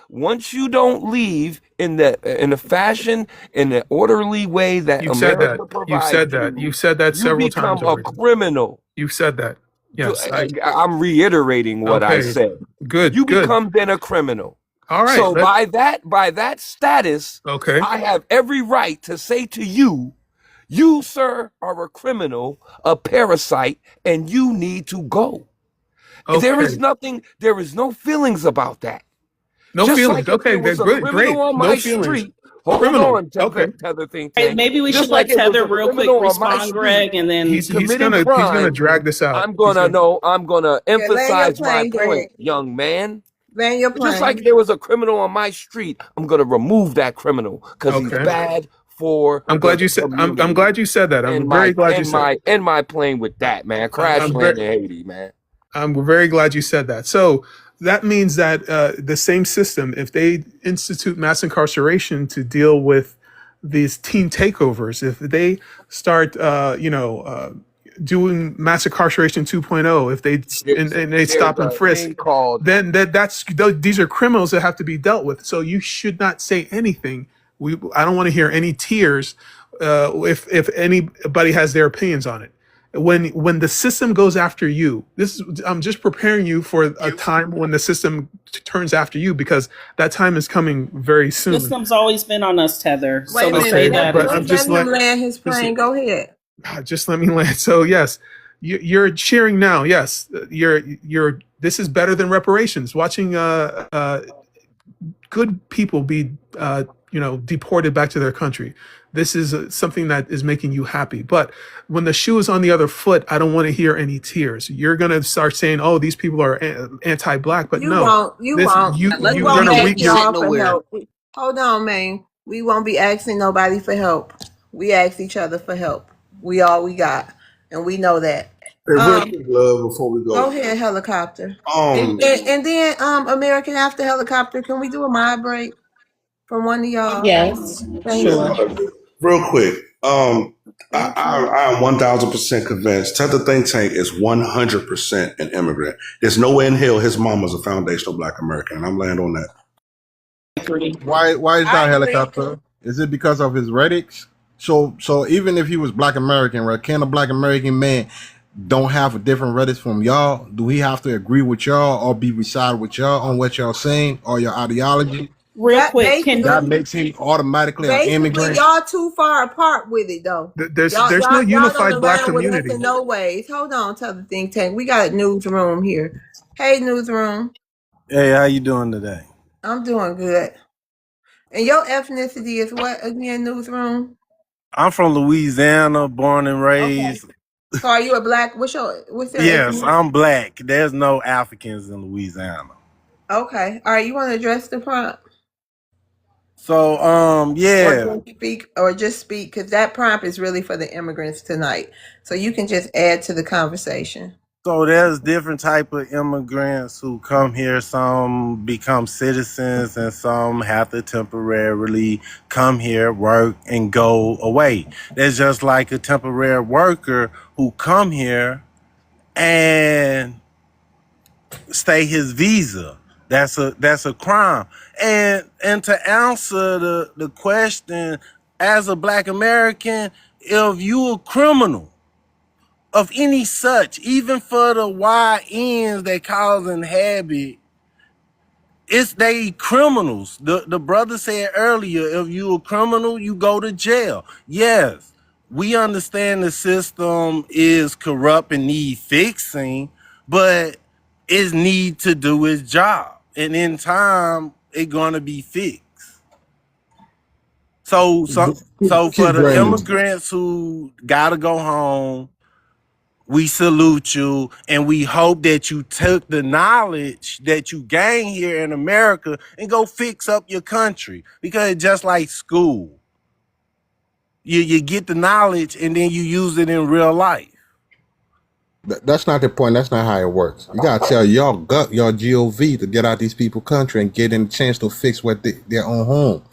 once you don't leave in the fashion, in the orderly way that You've said that. America You've said provides that. you, You've said that you several times become a already. criminal. You've said that. Yes. I'm reiterating what I Okay. said. Good. You Good. become then a criminal. All right. So by that status, Okay. I have every right to say to you, you, sir, are a criminal, a parasite, and you need to go. There is Okay. nothing, there is no feelings about that. No Just feelings. like if Okay. there was a Good. criminal Great. on No my feelings. street, hold Criminal. on, Okay. Tether Think Hey, Tank. maybe we should Just like let it was Tether a real quick criminal on my respond, street Greg, and then He's committing gonna crime, drag this out. I'm gonna Yeah, land your emphasize my plane, Greg. point, young man. Land your Just like plane. there was a criminal on my street, I'm gonna remove that criminal because he's Okay. bad for I'm the glad you said. I'm community. glad you said that. And I'm very glad you said. my plane with that, man. I'm, Crash I'm land very. in Haiti, man. I'm very glad you said that. So that means that the same system, if they institute mass incarceration to deal with these teen takeovers, if they start, doing mass incarceration 2.0, if they and they There's stop and a frisk, thing called then these are criminals that have to be dealt with. So you should not say anything. I don't want to hear any tears if anybody has their opinions on it. When the system goes after you, I'm just preparing you for a time when the system turns after you, because that time is coming very soon. system's always been on us, Tether. So Wait a to say minute. that But is I'm Let just him like, land his plane. Go ahead. just let me land. So yes, you're cheering now. Yes, you're. This is better than reparations. Watching good people be deported back to their country. This is something that is making you happy. But when the shoe is on the other foot, I don't want to hear any tears. You're gonna start saying, "Oh, these people are anti-black," but You no, won't. You this won't. you Let We you're them won't gonna get ask that reap your. shit y'all for nowhere. help. Hold on, man. We won't be asking nobody for help. We ask each other for help. We all we got, and we know that. real Um, quick, love, before we go go. ahead, helicopter. And, Um, and then American after helicopter, can we do a mod break from one of y'all? Yes, Thank sure. you. real quick. Thank you. I am 1000% convinced. Tether Think Tank is 100% an immigrant. There's no way in hell his mama's a foundational Black American, and I'm laying on that. Why is I that agree. helicopter? Is it because of his rhetorics? So even if he was Black American, right? Can a Black American man don't have a different rhetoric from y'all? Do he have to agree with y'all or be beside with y'all on what y'all saying or your ideology? Real That quick, can That makes him automatically an basically immigrant. y'all too far apart with it though. There's no Y'all don't unified Black align with us community. in no ways. Hold on to the think tank. We got a newsroom here. Hey newsroom. Hey, how you doing today? I'm doing good. And your ethnicity is what again, newsroom? I'm from Louisiana, born and Okay. raised. So are you a black what's your Yes, ethnicity? I'm black. There's no Africans in Louisiana. Okay. All right, you want to address the prompt? So, Or yeah. just speak, because that prompt is really for the immigrants tonight. So you can just add to the conversation. So there's different type of immigrants who come here. Some become citizens, and some have to temporarily come here, work, and go away. There's just like a temporary worker who come here and stay his visa. That's a crime. And to answer the question, as a Black American, if you a criminal of any such, even for the YNs that cause habit, it's they criminals. The brother said earlier, if you a criminal, you go to jail. Yes, we understand the system is corrupt and need fixing, but it need to do its job. And in time, it gonna be fixed. So for Keep the going. immigrants who gotta go home, we salute you, and we hope that you took the knowledge that you gained here in America and go fix up your country. Because just like school, you get the knowledge and then you use it in real life. That's not the point. That's not how it works. You gotta tell y'all gut, your GOV to get out these people country and get them a chance to fix their own home.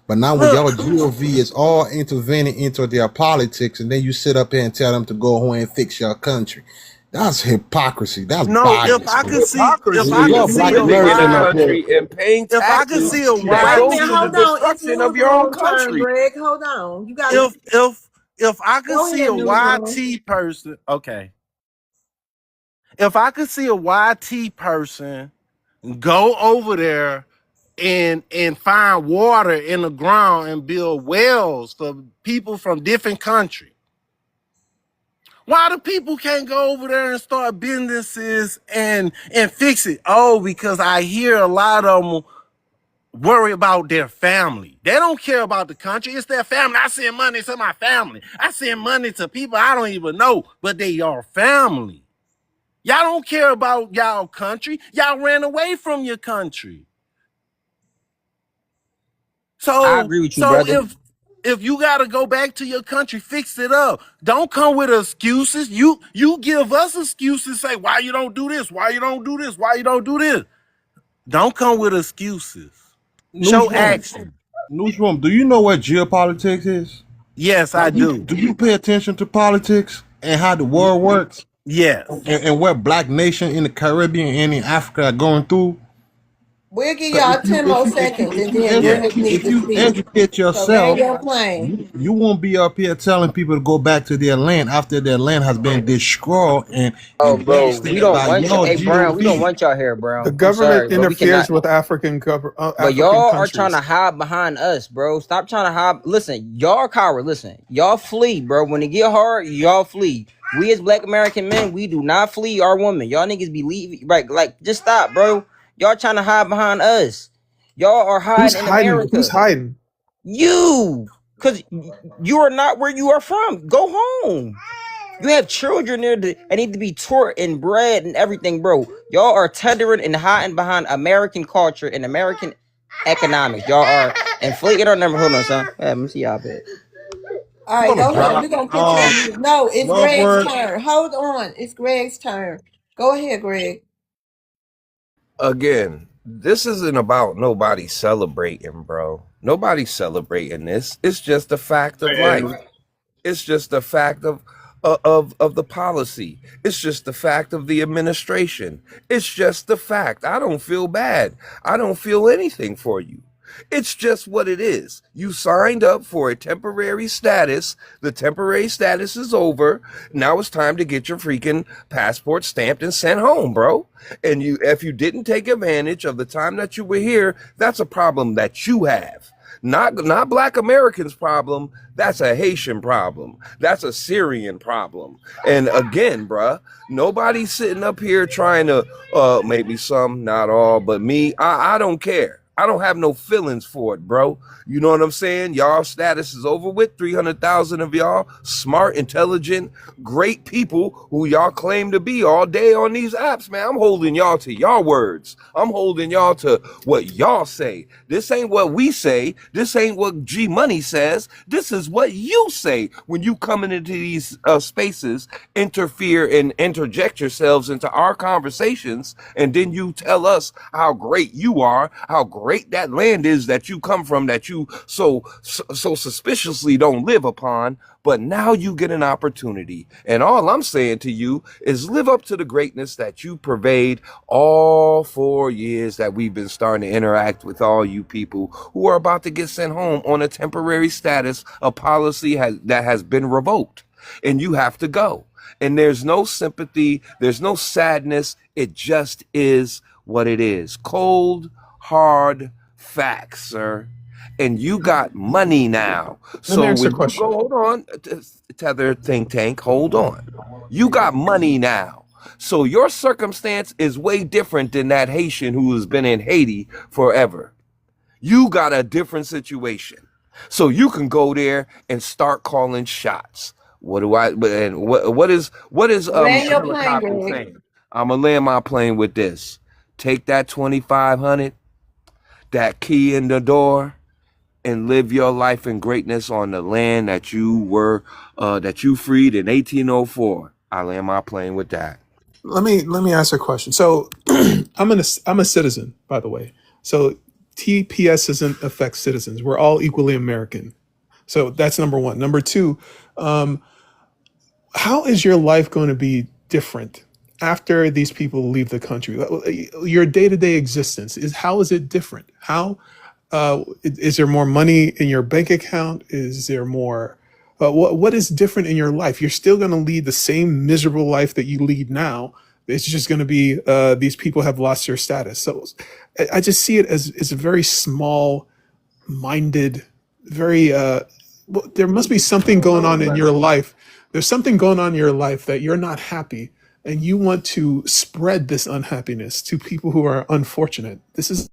But now when y'all GOV is all intervening into their politics, and then you sit up here and tell them to go home and fix your country. That's hypocrisy. That's No, if bias. I could see, if Hypocrisy I could Y'all is see Black a living in American a up why, here. country and paying if I could see taxes a that why, Wait a goes minute, to the hold on. It's destruction of your own newsroom turn, country. Greg. Hold on. You gotta if I could go see ahead, a newsroom. YT person, okay. If I could see a YT person go over there and find water in the ground and build wells for people from different countries. Why the people can't go over there and start businesses and fix it? Oh, because I hear a lot of them worry about their family. They don't care about the country. It's their family. I send money to my family. I send money to people I don't even know, but they are family. Y'all don't care about y'all country. Y'all ran away from your country. I So agree with you, brother. if you gotta go back to your country, fix it up. Don't come with excuses. You give us excuses, say why you don't do this, why you don't do this, why you don't do this. Don't come with excuses. Show Newsroom. action. Newsroom. Do you know what geopolitics is? Yes, I Like, do. do you pay attention to politics and how the world works? Yes. And what Black nation in the Caribbean and in Africa are going through? We'll give 'Cause y'all 10 more seconds and then Greg needs if to you speak. educate So land yourself, your plane. you won't be up here telling people to go back to their land after their land has been destroyed Oh, and bro, we devastated don't by want you. your Hey, Brown, we don't GOV. want y'all here, The bro. I'm government sorry, but we interferes cannot. with But African y'all are trying to countries. hide behind us, bro. Stop trying to hide. Listen, y'all are coward. Listen, y'all flee, bro. When it get hard, y'all flee. We as Black American men, we do not flee our women. Y'all niggas be leaving, right? Like, just stop, bro. Y'all trying to hide behind us. Y'all are Who's hiding in hiding? Who's America. hiding? You, cause you are not where you are from. Go home. You have children there that need to be taught and bred and everything, bro. Y'all are tethering and hiding behind American culture and American economics. Y'all are inflating our number. Hold on, son. Let me see y'all bit. All I'm right, gonna go ahead. drop. We're gonna put you on mute. No, it's Love Greg's word. turn. Hold on. It's Greg's turn. Go ahead, Greg. Again, this isn't about nobody celebrating, bro. Nobody's celebrating this. It's just a fact of life. Man, It's just a fact of the policy. It's just the fact of the administration. It's just the fact. I don't feel bad. I don't feel anything for you. It's just what it is. You signed up for a temporary status. The temporary status is over. Now it's time to get your freaking passport stamped and sent home, bro. And if you didn't take advantage of the time that you were here, that's a problem that you have. Not black Americans' problem. That's a Haitian problem. That's a Syrian problem. And again, bruh, nobody's sitting up here trying to, maybe some, not all, but me, I don't care. I don't have no feelings for it, bro. You know what I'm saying? Y'all status is over with. 300,000 of y'all smart, intelligent, great people who y'all claim to be all day on these apps, man. I'm holding y'all to y'all words. I'm holding y'all to what y'all say. This ain't what we say. This ain't what G Money says. This is what you say when you coming into these spaces, interfere and interject yourselves into our conversations, and then you tell us how great you are, how great that land is that you come from, that you so suspiciously don't live upon. But now you get an opportunity, and all I'm saying to you is live up to the greatness that you pervade all 4 years that we've been starting to interact with all you people who are about to get sent home on a temporary status, a policy that has been revoked, and you have to go. And there's no sympathy, there's no sadness. It just is what it is. Cold, hard facts, sir. And you got money now. Let me So ask you a when you question. go, hold on, Tether Think Tank, hold on. You got money now. So your circumstance is way different than that Haitian who has been in Haiti forever. You got a different situation. So you can go there and start calling shots. What do I and what is Land your plane, helicopter Greg. saying? I'm gonna land my plane with this. Take that 2,500, that key in the door, and live your life in greatness on the land that you freed in 1804. I land my plane with that. Let me ask a question. So I'm a citizen, by the way. So TPS doesn't affect citizens. We're all equally American. So that's number one. Number two, how is your life going to be different after these people leave the country? Your day-to-day existence is how is it different? How is there more money in your bank account? Is there more? What is different in your life? You're still going to lead the same miserable life that you lead now. It's just going to be these people have lost their status. So I just see it as a very small minded, very there must be something going on in your life. There's something going on in your life that you're not happy and you want to spread this unhappiness to people who are unfortunate. This is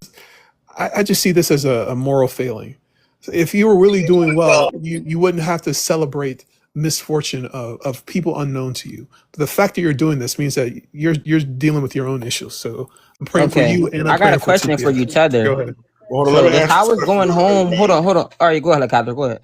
I just see this as a moral failing. So if you were really doing well, you wouldn't have to celebrate misfortune of people unknown to you. But the fact that you're doing this means that you're dealing with your own issues. So I'm praying for Okay, you and I'm I got a praying for question for you, TPS. Go Tether. ahead. Well, hold on, So let me if I answer was the question going real quick. home, hold on. All right, go ahead, helicopter. Go ahead.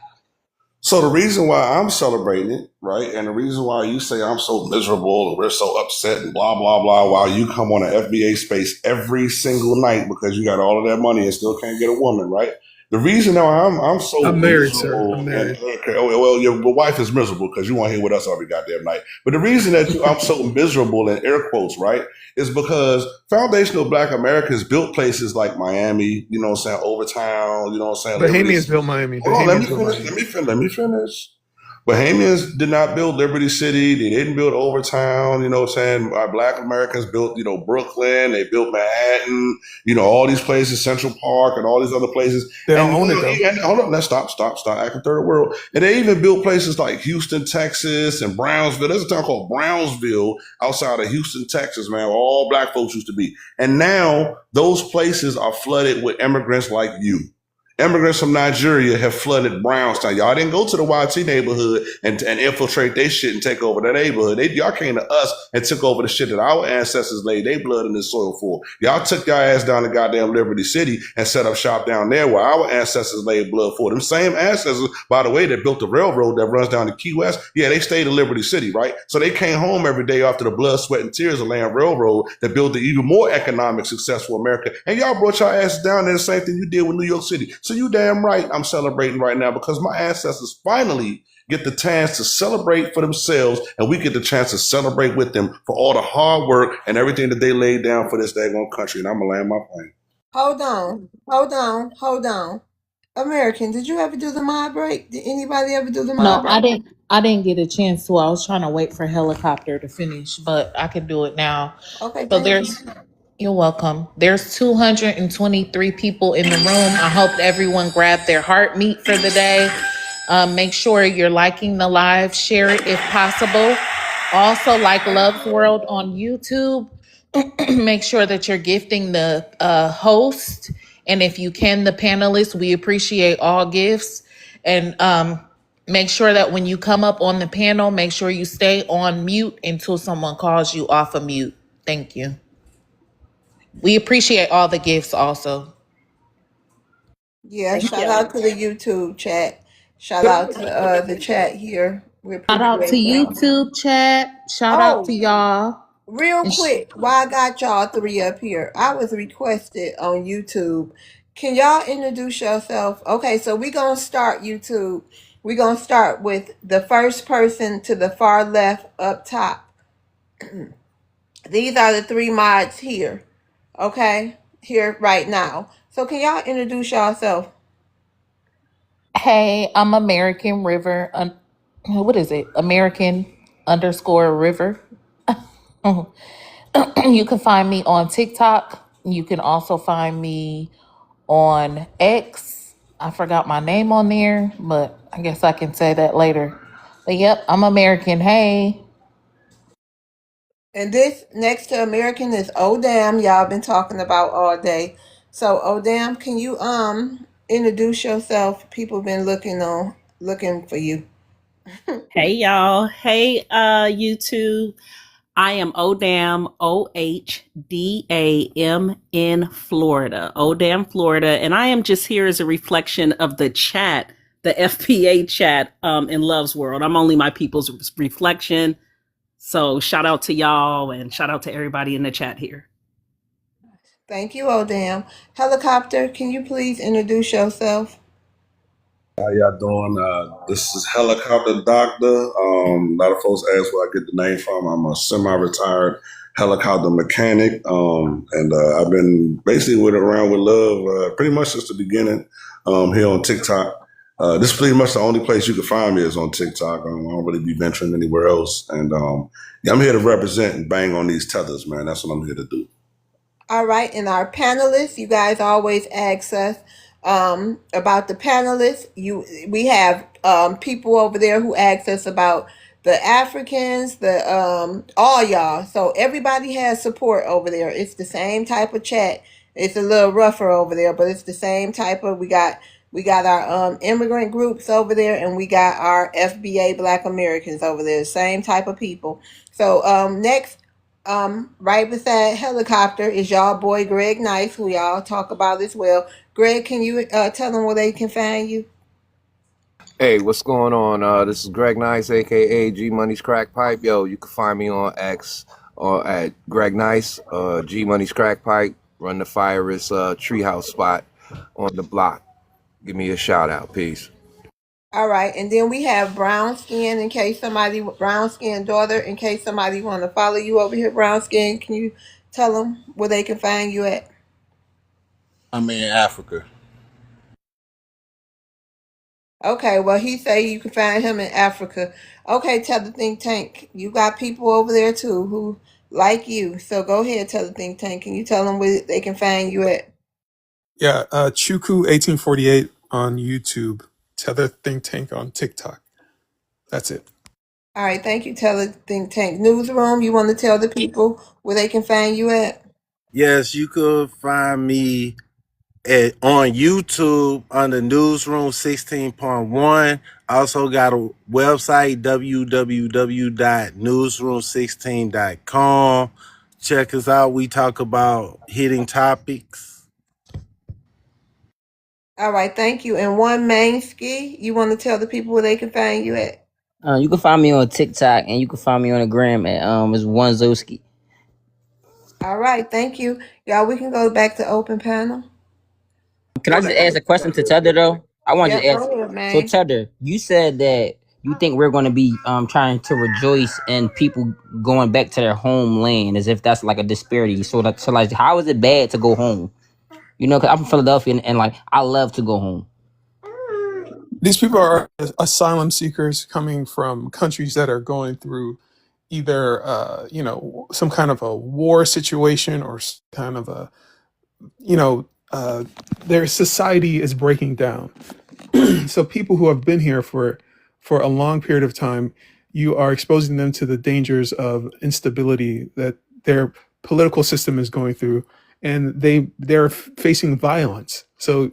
So the reason why I'm celebrating it, right, and the reason why you say I'm so miserable and we're so upset and blah blah blah, while you come on an FBA space every single night because you got all of that money and still can't get a woman, right? The reason why I'm so I'm married, sir. I'm miserable, and married. okay, oh, well, your wife is miserable because you want to hear with us every goddamn night. But the reason that I'm so miserable in air quotes, right, is because foundational Black Americans built places like Miami, you know what I'm saying, Overtown, you know what I'm saying, Liberty. Bahamians built Miami. Hold on, let me Bahamians built finish. Miami. Let me finish. Bahamians did not build Liberty City. They didn't build Overtown. You know what I'm saying? Our Black Americans built, Brooklyn. They built Manhattan. All these places, Central Park, and all these other places. They don't And, own it though. hold on, let's stop acting third world. And they even built places like Houston, Texas, and Brownsville. There's a town called Brownsville outside of Houston, Texas, man, where all Black folks used to be. And now those places are flooded with immigrants like you. Immigrants from Nigeria have flooded Brownstown. Y'all didn't go to the YT neighborhood and infiltrate their shit and take over that neighborhood. Y'all came to us and took over the shit that our ancestors laid their blood in the soil for. Y'all took your ass down to goddamn Liberty City and set up shop down there where our ancestors laid blood for. Them same ancestors, by the way, that built the railroad that runs down to Key West, yeah, they stayed in Liberty City, right? So they came home every day after the blood, sweat, and tears of land railroad that built the even more economic, successful America. And y'all brought your asses down there the same thing you did with New York City. So you damn right I'm celebrating right now because my ancestors finally get the chance to celebrate for themselves, and we get the chance to celebrate with them for all the hard work and everything that they laid down for this daggone country. And I'm gonna land my plane. Hold on. American, did you ever do the mod break? Did anybody ever do the mod No, break? I didn't get a chance to. I was trying to wait for helicopter to finish, but I can do it now. Okay, So thank you. you're welcome. There's 223 people in the room. I hope everyone grabbed their heart meat for the day. Make sure you're liking the live, share it if possible. Also, like Love's World on YouTube, make sure that you're gifting the host. And if you can, the panelists, we appreciate all gifts. And make sure that when you come up on the panel, make sure you stay on mute until someone calls you off of mute. Thank you. We appreciate all the gifts also. Yeah, Thank shout you. out to the YouTube chat. Shout out to the chat here. We Shout out to appreciate that. YouTube chat. Shout out to Oh, y'all. real And quick, while I got y'all three up here, I was requested on YouTube. Can y'all introduce yourself? Okay, so we gonna start YouTube. We gonna start with the first person to the far left up top. These are the three mods here. Okay, here right now. So can y'all introduce yourself? hey, I'm American River. What is it? American underscore River. You can find me on TikTok. You can also find me on X. I forgot my name on there, but I guess I can say that later. But yep, I'm American. Hey. And this next to American is Oh Damn, y'all been talking about all day. So Oh Damn, can you introduce yourself? People been looking for you. Hey y'all. Hey YouTube. I am Odam, OHDAM in Florida, Odam, Florida. And I am just here as a reflection of the chat, the FPA chat in Love's World. I'm only my people's reflection. So shout out to y'all and shout out to everybody in the chat here. Thank you, Oh Damn. Helicopter, can you please introduce yourself? How y'all doing? This is Helicopter Doctor. A lot of folks ask where I get the name from. I'm a semi-retired helicopter mechanic, and I've been basically around with Love pretty much since the beginning here on TikTok. This is pretty much the only place you can find me is on TikTok. I don't really be venturing anywhere else, and yeah, I'm here to represent and bang on these tethers, man. That's what I'm here to do. All right, and our panelists, you guys always ask us about the panelists. We have people over there who ask us about the Africans, the all y'all. So everybody has support over there. It's the same type of chat. It's a little rougher over there, but it's the same type of we got our immigrant groups over there, and we got our FBA Black Americans over there. Same type of people. So next, right beside Helicopter is y'all boy Greg Nice, who y'all talk about as well. Greg, can you tell them where they can find you? Hey, what's going on? This is Greg Nice, aka G Money's Crack Pipe. Yo, you can find me on X or at Greg Nice, G Money's Crack Pipe. Run the Fire-Is treehouse spot on the block. Give me a shout out. Peace. All right, and then we have Brown Skin Brown Skin Daughter, in case somebody want to follow you over here, Brown Skin. Can you tell them where they can find you at? I'm in Africa. Okay, well, he say you can find him in Africa. Okay, tell the think tank. You got people over there too who like you. So go ahead, tell the think tank. Can you tell them where they can find you at? Yeah, Chuku 1848 on YouTube. Tether Think Tank on TikTok. That's it. All right, thank you, tell the think tank. Newsroom, you want to tell the people where they can find you at? Yes, you could find me On YouTube under Newsroom 16.1. Also got a website, www.newsroom16.com. Check us out. We talk about hitting topics. All right, thank you. And one main ski, you want to tell the people where they can find you at? You can find me on TikTok and you can find me on the gram at it's one Zoski. All right, thank you. Y'all, we can go back to open panel. Can I just ask a question to Tether though? I want to Yep, just ask. go ahead, So man. Tether, you said that you think we're going to be trying to rejoice in people going back to their homeland as if that's like a disparity. So like how is it bad to go home? You know, cause I'm from Philadelphia and like I love to go home. These people are asylum seekers coming from countries that are going through either, some kind of a war situation or kind of a, you know, their society is breaking down. So people who have been here for a long period of time, you are exposing them to the dangers of instability that their political system is going through, and they're facing violence. So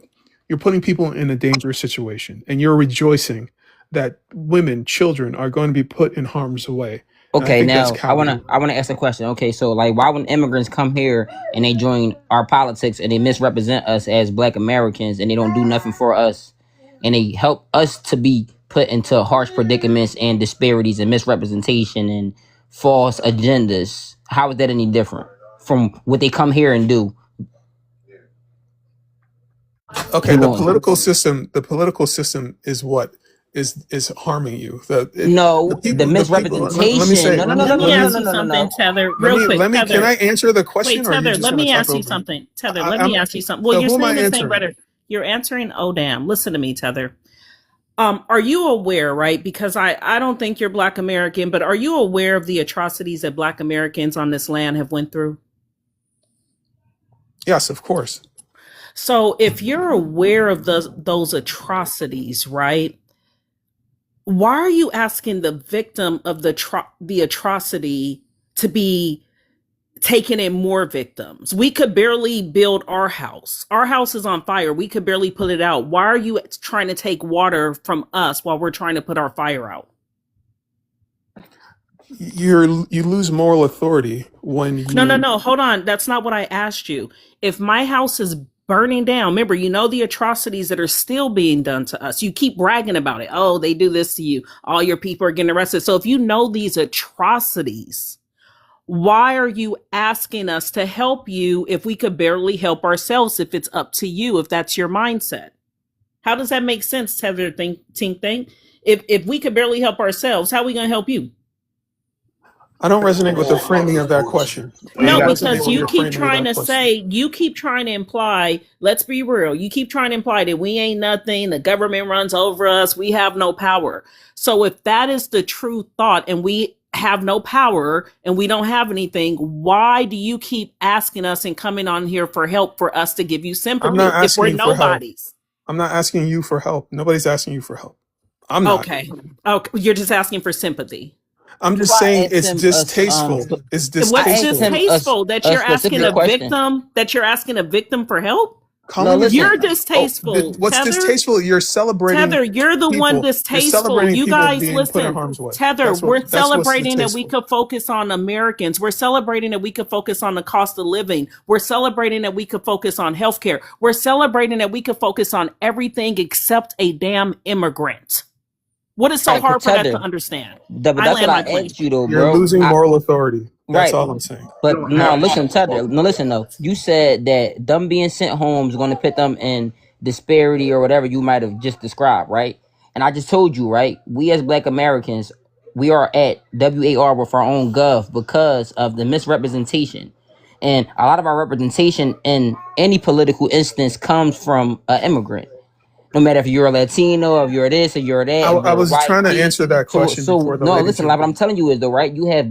you're putting people in a dangerous situation, and you're rejoicing that women, children are going to be put in harm's way. And I Okay, think that's now cowardly. I wanna ask a question. Okay, so like why when immigrants come here and they join our politics and they misrepresent us as Black Americans and they don't do nothing for us and they help us to be put into harsh predicaments and disparities and misrepresentation and false agendas, how is that any different from what they come here and do? Okay, He won't. the political system is what is harming you. No, the The people. Let me misrepresentation. say. No, no, Let no, me no, Let no, me let no, no, me ask no, you no, no, something, no. Tether, real quick. let me. Can Tether, I answer the wait, question, or are you Tether, just let going to me talk ask you over me? something. Tether, let me ask you something. Well, So you're who am I saying the same, answering? brother. You're answering, oh, damn. Listen to me, Tether. Are you aware, right? Because I don't think you're Black American, but are you aware of the atrocities that Black Americans on this land have went through? Yes, of course. So if you're aware of those atrocities, right? Why are you asking the victim of the atrocity to be taking in more victims? We could barely build our house. Our house is on fire. We could barely put it out. Why are you trying to take water from us while we're trying to put our fire out? You lose moral authority when No, no, you. no. Hold on. That's not what I asked you. If my house is burning down, remember, you know the atrocities that are still being done to us. You keep bragging about it. Oh, they do this to you. All your people are getting arrested. So if you know these atrocities, why are you asking us to help you if we could barely help ourselves, if it's up to you, if that's your mindset? How does that make sense, Tether think? If we could barely help ourselves, how are we going to help you? I don't resonate with the framing of that question. I No, don't resonate because with you your keep framing of trying that to question. say, you keep trying to imply, let's be real, you keep trying to imply that we ain't nothing, the government runs over us, we have no power. So if that is the true thought and we have no power and we don't have anything, why do you keep asking us and coming on here for help for us to give you I'm not sympathy if asking we're you for help. nobodies? I'm not asking you for help. Nobody's asking you for help. I'm not. Okay. Okay. You're just asking for sympathy. I'm That's just why I saying asked it's him distasteful. It's What's I asked distasteful. him distasteful? That a you're asking specific a question. victim, that you're asking a victim for help? No, Calling a listen. You're victim. Oh, distasteful, What's Tether. distasteful? You're celebrating Tether, you're the one people. You're distasteful. celebrating You people guys, being put in listen. harm's way. Tether, That's we're what's celebrating that we distasteful. could focus on Americans. We're celebrating that we could focus on the cost of living. We're celebrating that we could focus on healthcare. We're celebrating that we could focus on everything except a damn immigrant. What is so right, but hard for that to Tether, understand? but I that's what land I my plane. asked you though, You're bro. losing moral authority. That's Right. all I'm saying. You But don't no, have listen, Tether. moral No, listen though. You said that them being sent home is going to put them in disparity or whatever you might have just described, right? And I just told you, right? We as Black Americans, we are at WAR with our own gov because of the misrepresentation, and a lot of our representation in any political instance comes from an immigrant. No matter if you're a Latino, or if you're this, or you're that, if I you're a was white trying to kid. answer that question So before the no, lady listen, like jumped what I'm in. telling you is though, right? You have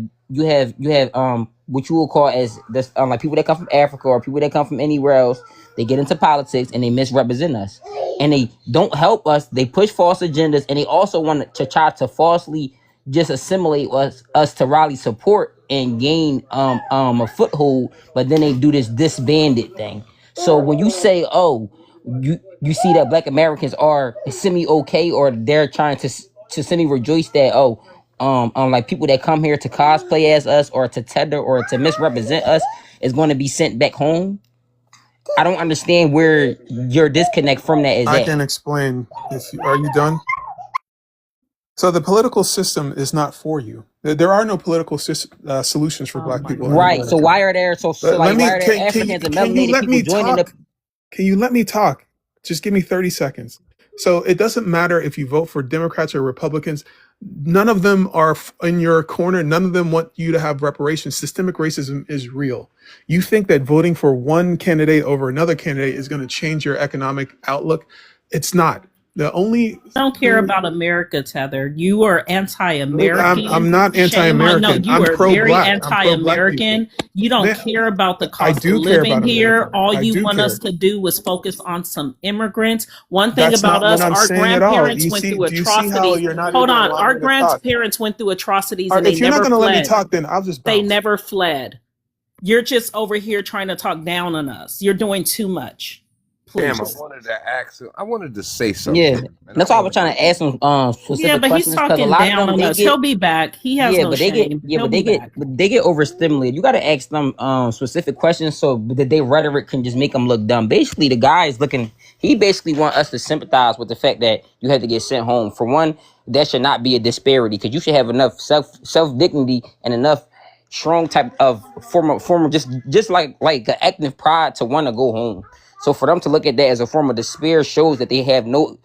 what you will call as this like people that come from Africa or people that come from anywhere else. They get into politics and they misrepresent us, and they don't help us. They push false agendas, and they also want to try to falsely just assimilate us to rally support and gain a foothold. But then they do this disbanded thing. So when you say, oh, you see that Black Americans are semi okay, or they're trying to semi rejoice that, oh, like people that come here to cosplay as us or to tether or to misrepresent us is going to be sent back home. I don't understand where your disconnect from that is I at. can explain. If you, are you done? So the political system is not for you. There are no political solutions for Oh Black my people in Right. So America. why are there Let why me are there Africans and can you melanated let people me joining the? talk? Can you let me talk? Just give me 30 seconds. So it doesn't matter if you vote for Democrats or Republicans. None of them are in your corner. None of them want you to have reparations. Systemic racism is real. You think that voting for one candidate over another candidate is going to change your economic outlook? It's not. The only I don't care thing, about America, Tether. You are I'm anti-American. not Shame on no, anti-American. you I'm are very pro-black. I'm pro-black people. anti-American. You don't Man, care about the I cost of do care living about here. America. All I you do want us care. to do was focus on some immigrants. One thing That's about not what us, I'm our saying at all. grandparents You went see, through do you see how atrocities. you're not Hold even on, allowing our me to talk? grandparents went through atrocities Or and they if you're not never going to let me fled. talk, then I'll just They bounce. never fled. You're just over here trying to talk down on us. You're doing too much. Damn, Please. I wanted to say Yeah, something, and I that's why I was wanted trying to. to ask some Yeah, specific but he's questions, because a talking lot of down them on they us. get, He'll be back. He has yeah, no shame. He'll but be back. they get overstimulated. You got to ask them specific questions so that they rhetoric can just make them look dumb. Basically, the guy is looking. He basically want us to sympathize with the fact that you had to get sent home. For one, that should not be a disparity, because you should have enough self dignity and enough strong type of form of just like an active pride to want to go home. So for them to look at that as a form of despair shows that they have no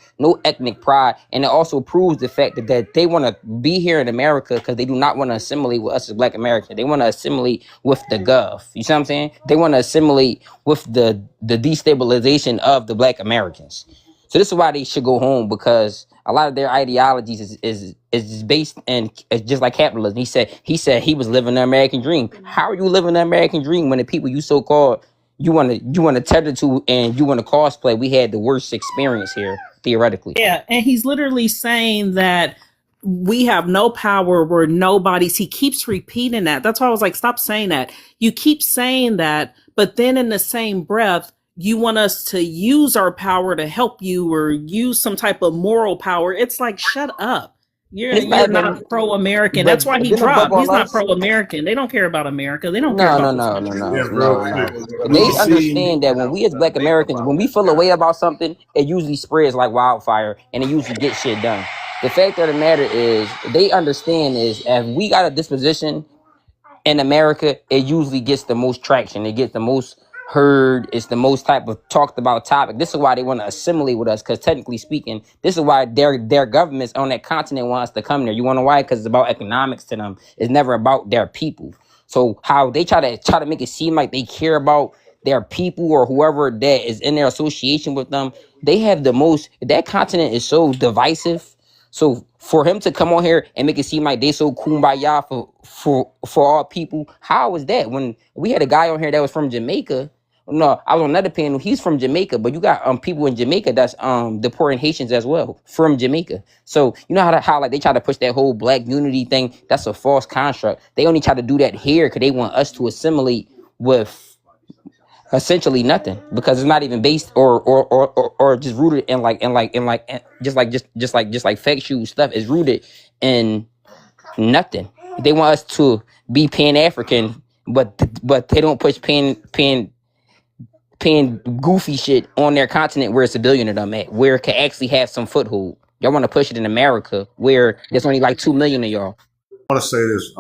ethnic pride, and it also proves the fact that they want to be here in America because they do not want to assimilate with us as Black Americans. They want to assimilate with the Gov. You see what I'm saying? They want to assimilate with the destabilization of the Black Americans. So this is why they should go home, because a lot of their ideologies is based in, it's just like capitalism. He said he was living the American dream. How are you living the American dream when the people you so called you want to tether to and you want to cosplay? We had the worst experience here theoretically. Yeah, and he's literally saying that we have no power. We're nobodies. He keeps repeating that. That's why I was like, stop saying that. You keep saying that, but then in the same breath, you want us to use our power to help you or use some type of moral power. It's like, shut up. And it's You're not even, not pro-American. That's why but he then above dropped. He's all not else, pro-American. They don't care about America. They don't care no, about no, this no, no, country. no, Yeah, real no, quick. no. We They see. understand that when we as Black Americans, when we feel a way about something, it usually spreads like wildfire and it usually gets shit done. The fact of the matter is, they understand is if we got a disposition in America, it usually gets the most traction. It gets the most heard. It's the most type of talked about topic. This is why they want to assimilate with us, because technically speaking, this is why their governments on that continent want us to come there. You want to know why? Because it's about economics to them. It's never about their people. So how they try to make it seem like they care about their people or whoever that is in their association with them, they have the most. That continent is so divisive. So for him to come on here and make it seem like they so kumbaya for all people, how was that? When we had a guy on here that was from Jamaica. No, I was on another panel. He's from Jamaica, but you got people in Jamaica that's deporting Haitians as well from Jamaica. So you know how like they try to push that whole black unity thing. That's a false construct. They only try to do that here because they want us to assimilate with essentially nothing, because it's not even based or just rooted in just like factual stuff. Is rooted in nothing. They want us to be pan African, but they don't push pan goofy shit on their continent where it's a billion of them at, where it can actually have some foothold. Y'all want to push it in America where there's only like 2 million of y'all. I want to say this.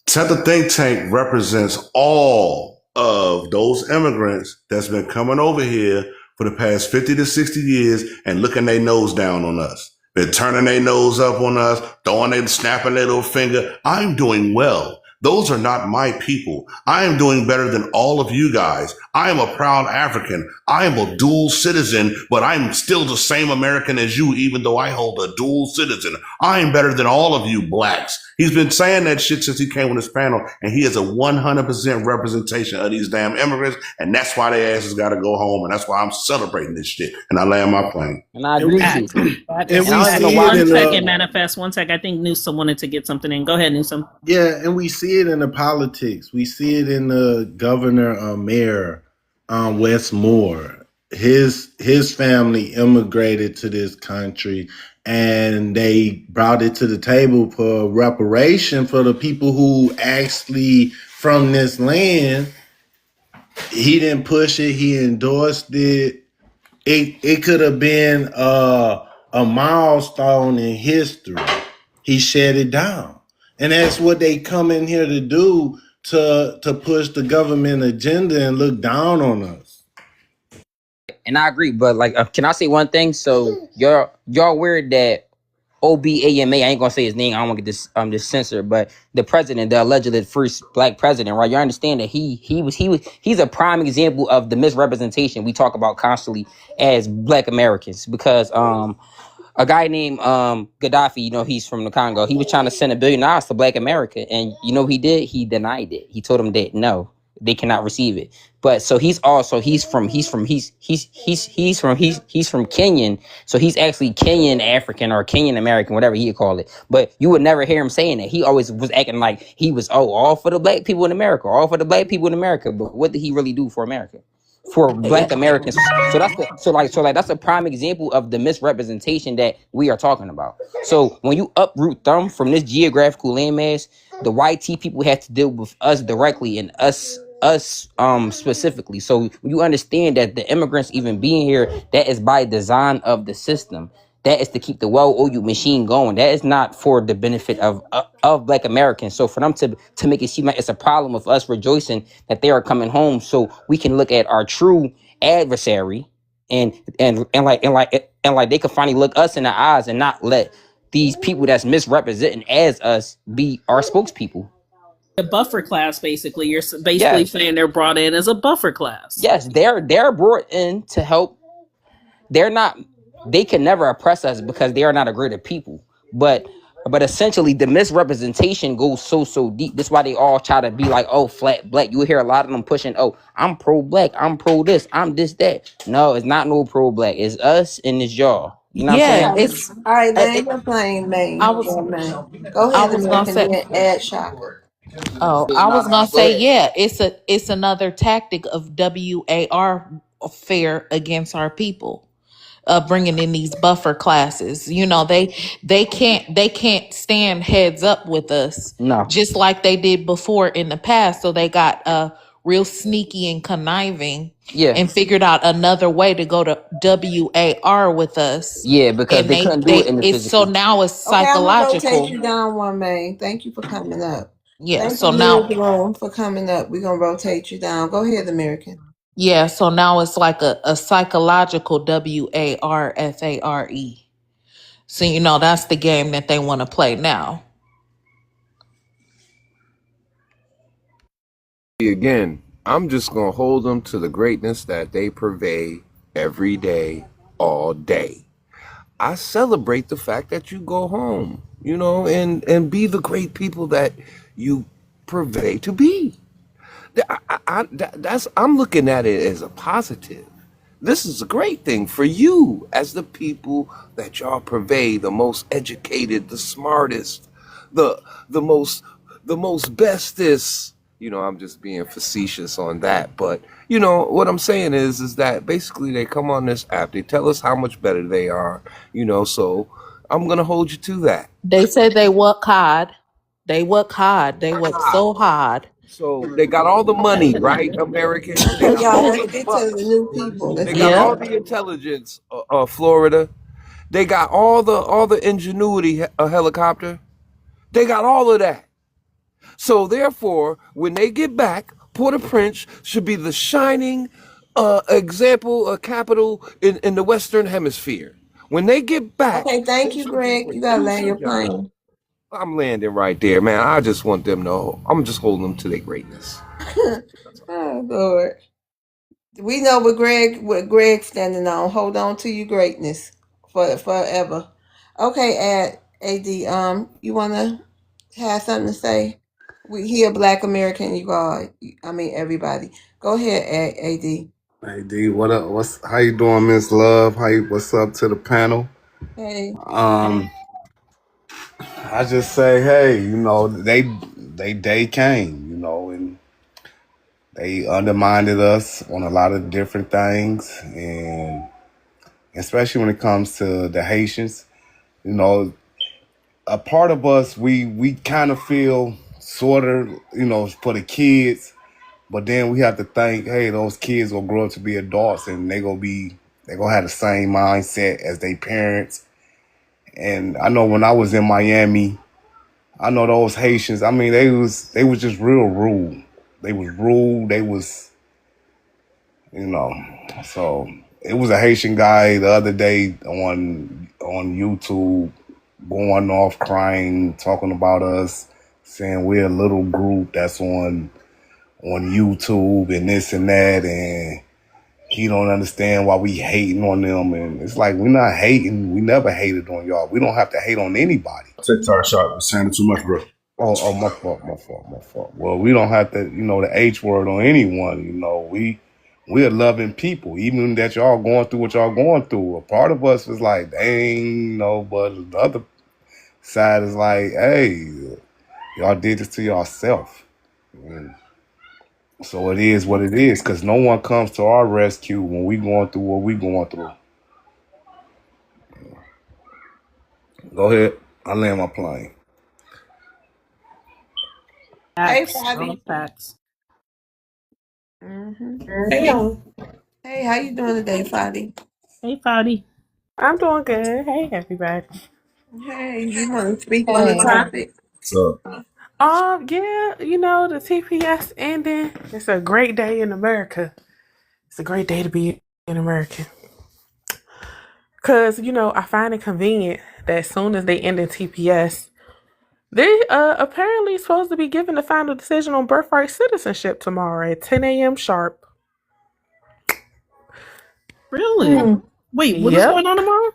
Tether Think Tank represents all of those immigrants that's been coming over here for the past 50 to 60 years and looking their nose down on us. Been turning their nose up on us, snapping their little finger. I'm doing well. Those are not my people. I am doing better than all of you guys. I am a proud African. I am a dual citizen, but I'm still the same American as you, even though I hold a dual citizen. I am better than all of you blacks. He's been saying that shit since he came on this panel, and he is a 100% representation of these damn immigrants, and that's why their asses got to go home, and that's why I'm celebrating this shit. And I land my plane. And I And agree we with you. That and is we facts. see it One in second, Manifest. One second. I think Newsom wanted to get something in. Go ahead, Newsom. Yeah, and we see it in the politics. We see it in the governor, mayor Wes Moore. His family immigrated to this country, and they brought it to the table for reparation for the people who actually from this land. He didn't push it. He endorsed it. It could have been a milestone in history. He shut it down, and that's what they come in here to do, to push the government agenda and look down on us. And I agree, but like, can I say one thing? So y'all weird that Obama, I ain't gonna say his name. I don't want to get this censored, but the president, the allegedly first black president, right? You understand that he's a prime example of the misrepresentation we talk about constantly as Black Americans, because a guy named Gaddafi, he's from the Congo. He was trying to send $1 billion to Black America, and he did. He denied it. He told them that no, they cannot receive it. But so he's from Kenyan, so he's actually Kenyan African or Kenyan American, whatever you call it. But you would never hear him saying that. He always was acting like he was all for the black people in America, all for the black people in America. But what did he really do for America? For Black Americans. So that's a prime example of the misrepresentation that we are talking about. So when you uproot them from this geographical landmass, the YT people have to deal with us directly and us specifically. So when you understand that the immigrants even being here, that is by design of the system. That is to keep the well-oiled machine going. That is not for the benefit of Black Americans. So for them to make it seem like it's a problem of us rejoicing that they are coming home, so we can look at our true adversary and like they can finally look us in the eyes and not let these people that's misrepresenting as us be our spokespeople. The buffer class, basically. You're basically Yes, saying they're brought in as a buffer class. yes, they're brought in to help. They're not, they can never oppress us because they are not a greater people, but essentially the misrepresentation goes so deep. That's why they all try to be like, oh, flat black. You hear a lot of them pushing, oh, I'm pro black, I'm pro this, I'm this, that. No, it's not no pro black. It's us and it's y'all. You know what I'm Yeah, saying? All it's right, it, land your plane, I man. was Yeah, man. Go I ahead, was gonna American, say then add Shaka. I Nah, was nah, gonna go say, ahead. yeah, it's another tactic of WAR fair against our people, bringing in these buffer classes. They can't stand heads up with us, No. just like they did before in the past. So they got real sneaky and conniving Yeah. and figured out another way to go to WAR with us. Yeah, because And they they couldn't do it they in the it's so physical. now it's Okay, I'm gonna rotate psychological. you down one, man. Thank you for coming up. Yeah, Thank so you, Liz now Room, for coming up. We're gonna rotate you down. Go ahead, American. Yeah, so now it's like a psychological WARFARE. So that's the game that they want to play now. Again, I'm just going to hold them to the greatness that they purvey every day, all day. I celebrate the fact that you go home, and be the great people that you purvey to be. I'm looking at it as a positive. This is a great thing for you as the people that y'all purvey, the most educated, the smartest, the the most the most bestest. I'm just being facetious on that, but what I'm saying is that basically they come on this app, they tell us how much better they are, so I'm gonna hold you to that. They say they work hard. They work hard. They work so hard. So they got all the money, right, American? They got Y'all, all let's the get to the bucks. new people. Let's They get got to all Yep. the intelligence, Florida. They got all the ingenuity, a helicopter. They got all of that. So therefore, when they get back, Port-au-Prince should be the shining example, capital in the Western Hemisphere. When they get back, Okay, they thank you, should be Greg. You gotta land producing your jobs. plane. I'm landing right there, man. I just want them to know. I'm just holding them to their greatness. Oh, Lord. We know what Greg's standing on. Hold on to your greatness for forever. Okay, AD, you wanna have something to say? We here, Black American, you all. I mean everybody. Go ahead, AD. Hey D, what up? How you doing, Miss Love? What's up to the panel? Hey. Um, I just say, hey, they came, and They undermined us on a lot of different things, and especially when it comes to the Haitians. You know, a part of us, we kind of feel sort of, for the kids, but then we have to think, hey, those kids will grow up to be adults, and they gonna have the same mindset as their parents. And I know when I was in Miami, I know those Haitians. I mean, they was just real rude. They was rude. They was, you know. So it was a Haitian guy the other day on YouTube going off crying, talking about us, saying we're a little group that's on YouTube and this and that, and he don't understand why we hating on them. And it's like, we're not hating. We never hated on y'all. We don't have to hate on anybody. TikTok shot was saying too much, bro. Oh, my fault. Well, we don't have to, the H word on anyone. We're loving people, even that y'all going through what y'all going through. A part of us is like, dang, but the other side is like, hey, y'all did this to yourself. And so it is what it is, because no one comes to our rescue when we going through what we going through. Go ahead. I land my plane. Hey, Facts. All Fabi. facts. Hey y'all. Hey, how you doing today, Fabi? Hey, Fadi. I'm doing good. Hey everybody. Hey, you want to speak on the Hey. topic? So Yeah, the TPS ending. It's a great day in America. It's a great day to be an American. Cause I find it convenient that as soon as they end in TPS, they apparently supposed to be giving the final decision on birthright citizenship tomorrow at 10 a.m. sharp. Really? Wait, what is Yep. going on tomorrow?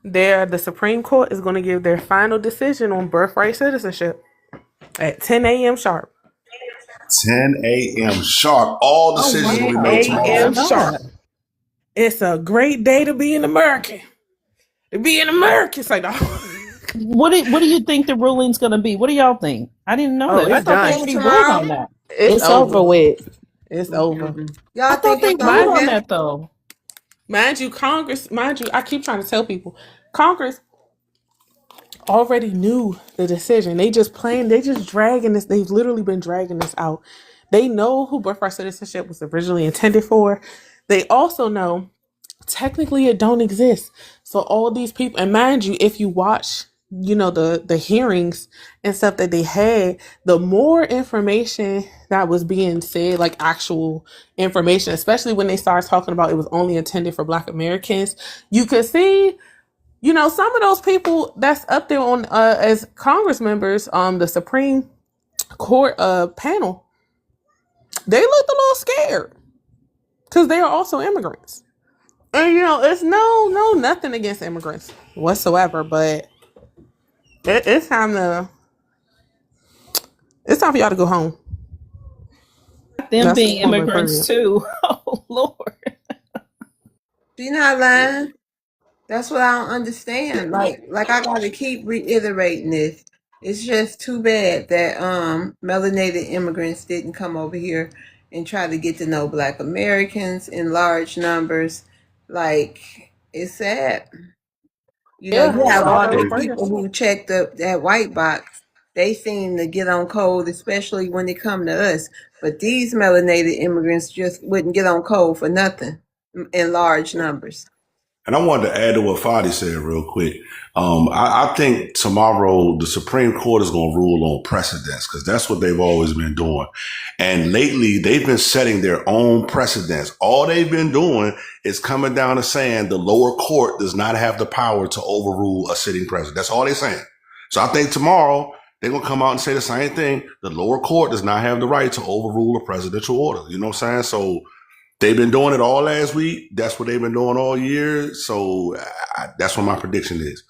The Supreme Court is going to give their final decision on birthright citizenship at 10 a.m. sharp. 10 a.m. sharp. All Oh my decisions will 10 be made God, I tomorrow. didn't a.m. know sharp. that. It's a great day to be an American. To be an American, it's like, What do you think the ruling's gonna be? What do y'all think? I didn't know oh, that. I it's thought they done. It's already ruled on tomorrow. that. It's It's over over. with. It's over. I Y'all thought think they it's gonna ruled on Mind, happen? that though. mind you, I keep trying to tell people, Congress already knew the decision. They just dragging this. They've literally been dragging this out. They know who birthright citizenship was originally intended for. They also know technically it don't exist. So all these people, and mind you, if you watch, the hearings and stuff that they had, the more information that was being said, like actual information, especially when they started talking about it was only intended for Black Americans, you could see, some of those people that's up there on as Congress members, the Supreme Court panel, they looked a little scared because they are also immigrants. And it's nothing against immigrants whatsoever, but it's time for y'all to go home. Them That's being the point immigrants period. too. Oh Lord. She not lying. That's what I don't understand. Like I gotta keep reiterating this. It's just too bad that melanated immigrants didn't come over here and try to get to know Black Americans in large numbers. Like, it's sad. Yeah, You it's have sad all that those they bring people us. who check that white box. They seem to get on code, especially when they come to us. But these melanated immigrants just wouldn't get on code for nothing in large numbers. And I wanted to add to what Fadi said real quick. I think tomorrow the Supreme Court is going to rule on precedents because that's what they've always been doing. And lately, they've been setting their own precedents. All they've been doing is coming down to saying the lower court does not have the power to overrule a sitting president. That's all they're saying. So I think tomorrow they're going to come out and say the same thing. The lower court does not have the right to overrule a presidential order. You know what I'm saying? So they've been doing it all last week. That's what they've been doing all year. So that's what my prediction is.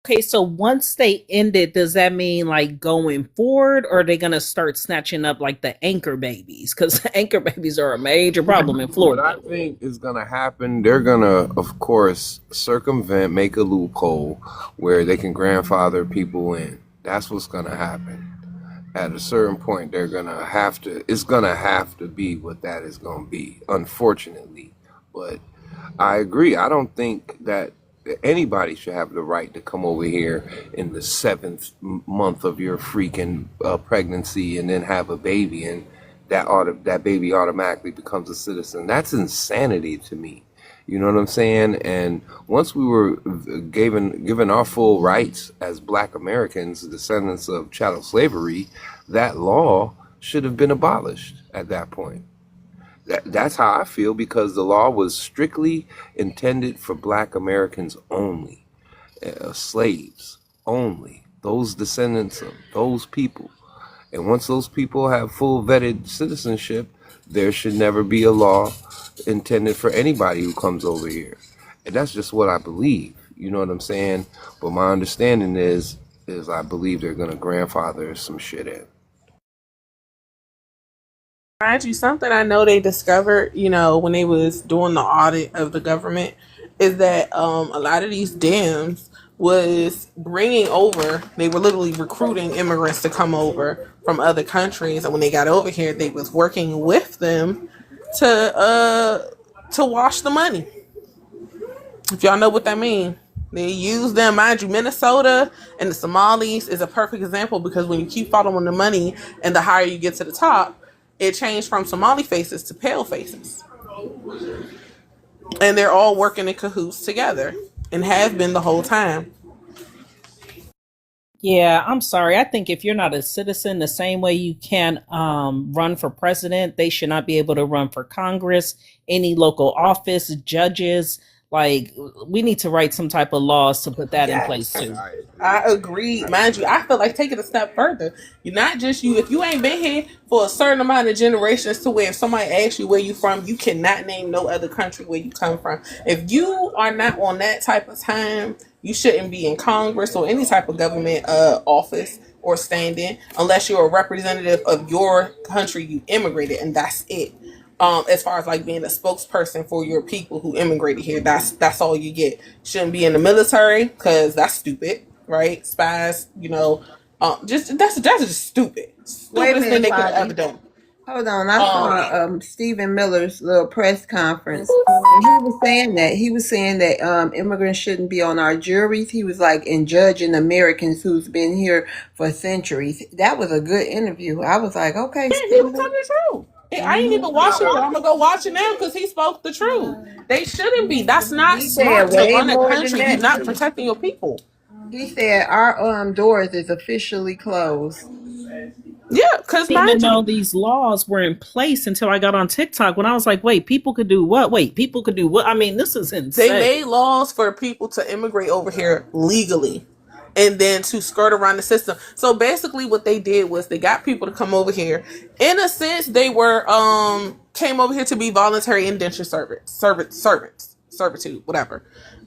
Okay, so once they end it, does that mean like going forward, or are they gonna start snatching up like the anchor babies? Because anchor babies are a major problem in What Florida. I think is going to happen, they're going to, of course, circumvent, make a loophole where they can grandfather people in. That's what's going to happen. At a certain point, they're gonna have to. It's gonna have to be what that is gonna be, unfortunately. But I agree. I don't think that anybody should have the right to come over here in the seventh month of your freaking pregnancy and then have a baby, and that baby automatically becomes a citizen. That's insanity to me. You know what I'm saying? And once we were given our full rights as Black Americans, descendants of chattel slavery, that law should have been abolished at that point. That's how I feel, because the law was strictly intended for Black Americans only, slaves only, those descendants of those people. And once those people have full vetted citizenship, there should never be a law intended for anybody who comes over here. And that's just what I believe. You know what I'm saying? But my understanding is I believe they're gonna grandfather some shit in. Mind you, something I know they discovered, when they was doing the audit of the government, is that a lot of these dams was bringing over. They were literally recruiting immigrants to come over from other countries, and when they got over here, they was working with them to wash the money. If y'all know what that means. They use them. Mind you, Minnesota and the Somalis is a perfect example, because when you keep following the money and the higher you get to the top, it changed from Somali faces to pale faces. And they're all working in cahoots together and have been the whole time. Yeah, I'm sorry. I think if you're not a citizen, the same way you can run for president, they should not be able to run for Congress, any local office, judges. Like, we need to write some type of laws to put that in place too. I agree. Mind you, I feel like take it a step further. You're not just you. If you ain't been here for a certain amount of generations, to where if somebody asks you where you from, you cannot name no other country where you come from. If you are not on that type of time, you shouldn't be in Congress or any type of government office or standing, unless you're a representative of your country you immigrated, and that's it. As far as like being a spokesperson for your people who immigrated here, that's all you get. Shouldn't be in the military, because that's stupid, right? Spies, just that's just stupid. Wait a Stupidest thing minute, they could have Bobby. ever done. Hold on, I saw Stephen Miller's little press conference, and he was saying that immigrants shouldn't be on our juries. He was like, in judging Americans who's been here for centuries. That was a good interview. I was like, okay, Yeah, he was telling the truth. I ain't even watching it, but I'm gonna go watch it now because he spoke the truth. They shouldn't be. That's not he smart said to way run a more than country. You're that not too. protecting your people. He said our doors is officially closed. Yeah, because I didn't even mind know you, these laws were in place until I got on TikTok, when I was like, wait, people could do what? Wait, people could do what? I mean, this is they insane. made laws for people to immigrate over here legally, and then to skirt around the system. So basically what they did was they got people to come over here. In a sense, they were came over here to be voluntary indentured servitude, whatever.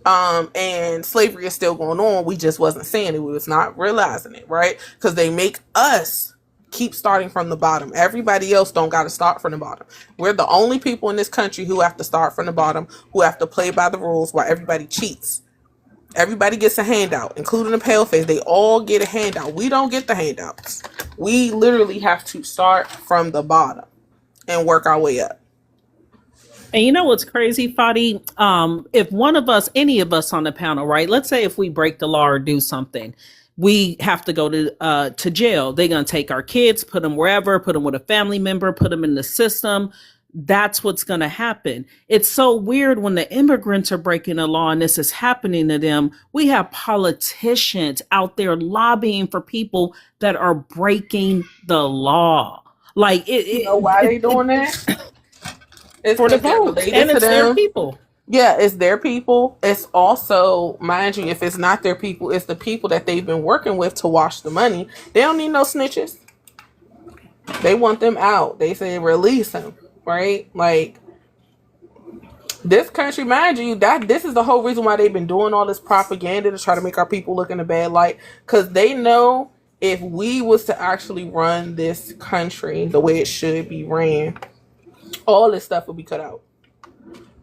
And slavery is still going on. We just wasn't saying it. We was not realizing it, right? Because they make us keep starting from the bottom. Everybody else don't got to start from the bottom. We're the only people in this country who have to start from the bottom, who have to play by the rules, while everybody cheats. Everybody gets a handout, including the paleface. They all get a handout. We don't get the handouts. We literally have to start from the bottom and work our way up. And you know what's crazy, Fadi? If one of us, any of us on the panel, right? Let's say if we break the law or do something, we have to go to jail. They're gonna take our kids, put them wherever, put them with a family member, put them in the system. That's what's gonna happen. It's so weird when the immigrants are breaking the law and this is happening to them. We have politicians out there lobbying for people that are breaking the law. Like You know why they doing that? It's for the 'cause they're votes, related and to it's their them. people. Yeah, it's their people. It's also, mind you, if it's not their people, it's the people that they've been working with to wash the money. They don't need no snitches. They want them out. They say release them, right? Like, this country, mind you, that this is the whole reason why they've been doing all this propaganda to try to make our people look in a bad light. Because they know if we was to actually run this country the way it should be ran, all this stuff would be cut out.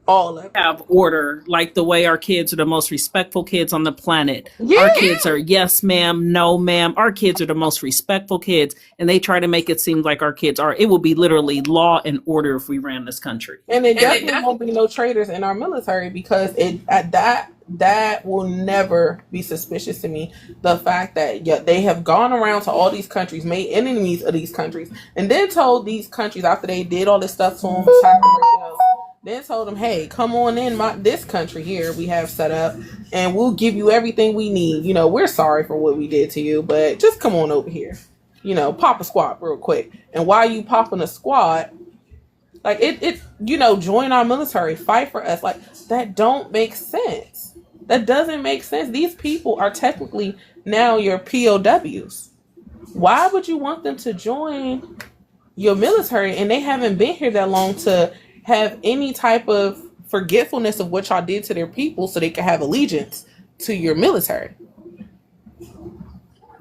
All of it. Have order, like the way our kids are the most respectful kids on the planet. Yeah. Our kids are yes ma'am, no ma'am. Our kids are the most respectful kids, and they try to make it seem like our kids are. It will be literally law and order if we ran this country. And it definitely won't be no traitors in our military, because it at that will never be suspicious to me. The fact that they have gone around to all these countries, made enemies of these countries, and then told these countries after they did all this stuff to them, then told them, "Hey, come on in this country here we have set up, and we'll give you everything we need. You know, we're sorry for what we did to you, but just come on over here. You know, pop a squat real quick. And while you popping a squat, like it, join our military, fight for us. Like, that don't make sense. That doesn't make sense. These people are technically now your POWs. Why would you want them to join your military, and they haven't been here that long to have any type of forgetfulness of what y'all did to their people, so they can have allegiance to your military?"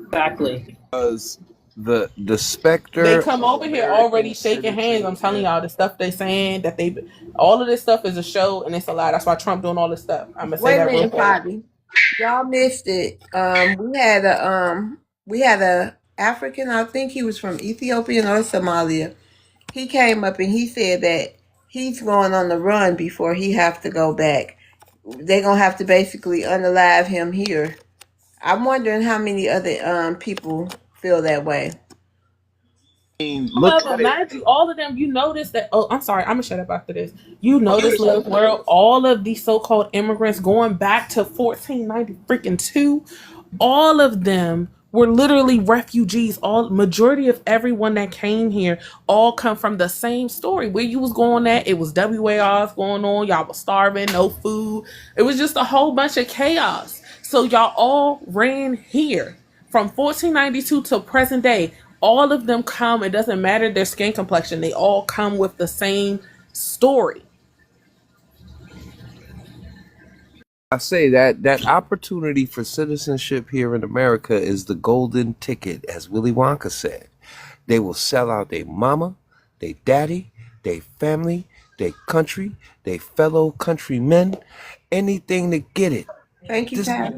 Exactly. Because the specter They come of over here already American shaking hands. I'm telling citizenship. y'all, the stuff they saying that all of this stuff is a show, and it's a lie. That's why Trump doing all this stuff. I'm gonna say Wait a that real minute, quick. Bobby. Y'all missed it. We had a African, I think he was from Ethiopia or Somalia. He came up and he said that he's going on the run before he have to go back. They're gonna have to basically unalive him here. I'm wondering how many other people feel that way. Look All of at them, it. mind you, all of them, you notice that. Oh, I'm sorry, I'm gonna shut up after this. You notice, Live World, all of these so-called immigrants going back to 1490 freaking 2, all of them were literally refugees. All majority of everyone that came here all come from the same story. Where you was going at, it was WARs going on. Y'all was starving, no food. It was just a whole bunch of chaos. So y'all all ran here from 1492 to present day. All of them come. It doesn't matter their skin complexion. They all come with the same story. I say that opportunity for citizenship here in America is the golden ticket, as Willy Wonka said. They will sell out their mama, their daddy, their family, their country, their fellow countrymen, anything to get it. Thank you, Pat.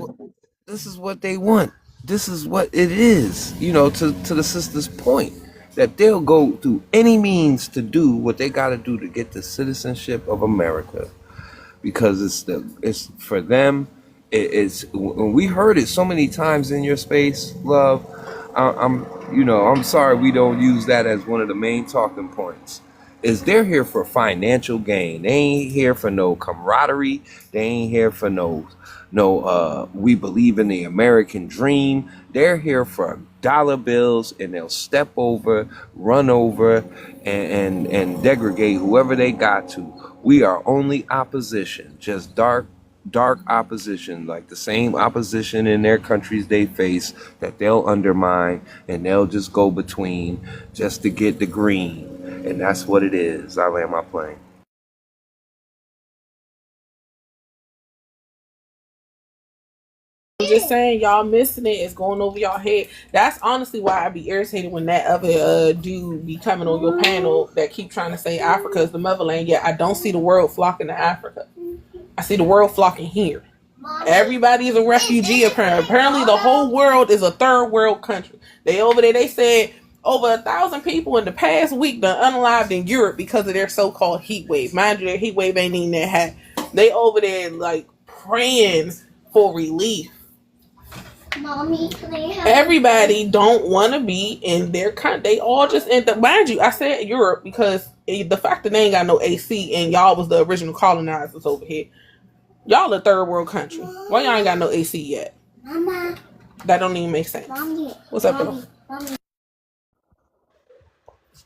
This is what they want. This is what it is. To the sister's point, that they'll go through any means to do what they got to do to get the citizenship of America, because it's for them. It's when we heard it so many times in your space, love. I'm sorry we don't use that as one of the main talking points. Is they're here for financial gain. They ain't here for no camaraderie. They ain't here for no we believe in the American dream. They're here for dollar bills, and they'll step over, run over, and degrade whoever they got to. We are only opposition, just dark opposition, like the same opposition in their countries they face, that they'll undermine, and they'll just go between just to get the green. And that's what it is. I land my plane. I'm just saying, y'all missing it. It's going over y'all head. That's honestly why I be irritated when that other dude be coming on your panel that keep trying to say Africa is the motherland. Yet I don't see the world flocking to Africa. I see the world flocking here. Everybody is a refugee apparently. Apparently the whole world is a third world country. They over there, they said over 1,000 people in the past week done unalived in Europe because of their so-called heat wave. Mind you, their heat wave ain't even that hot. They over there like praying for relief. Mommy, everybody don't want to be in their country. They all just end up. Mind you, I said Europe because the fact that they ain't got no AC and y'all was the original colonizers over here. Y'all a third world country. Why y'all ain't got no AC yet? Mama. That don't even make sense. Mommy. What's up, though?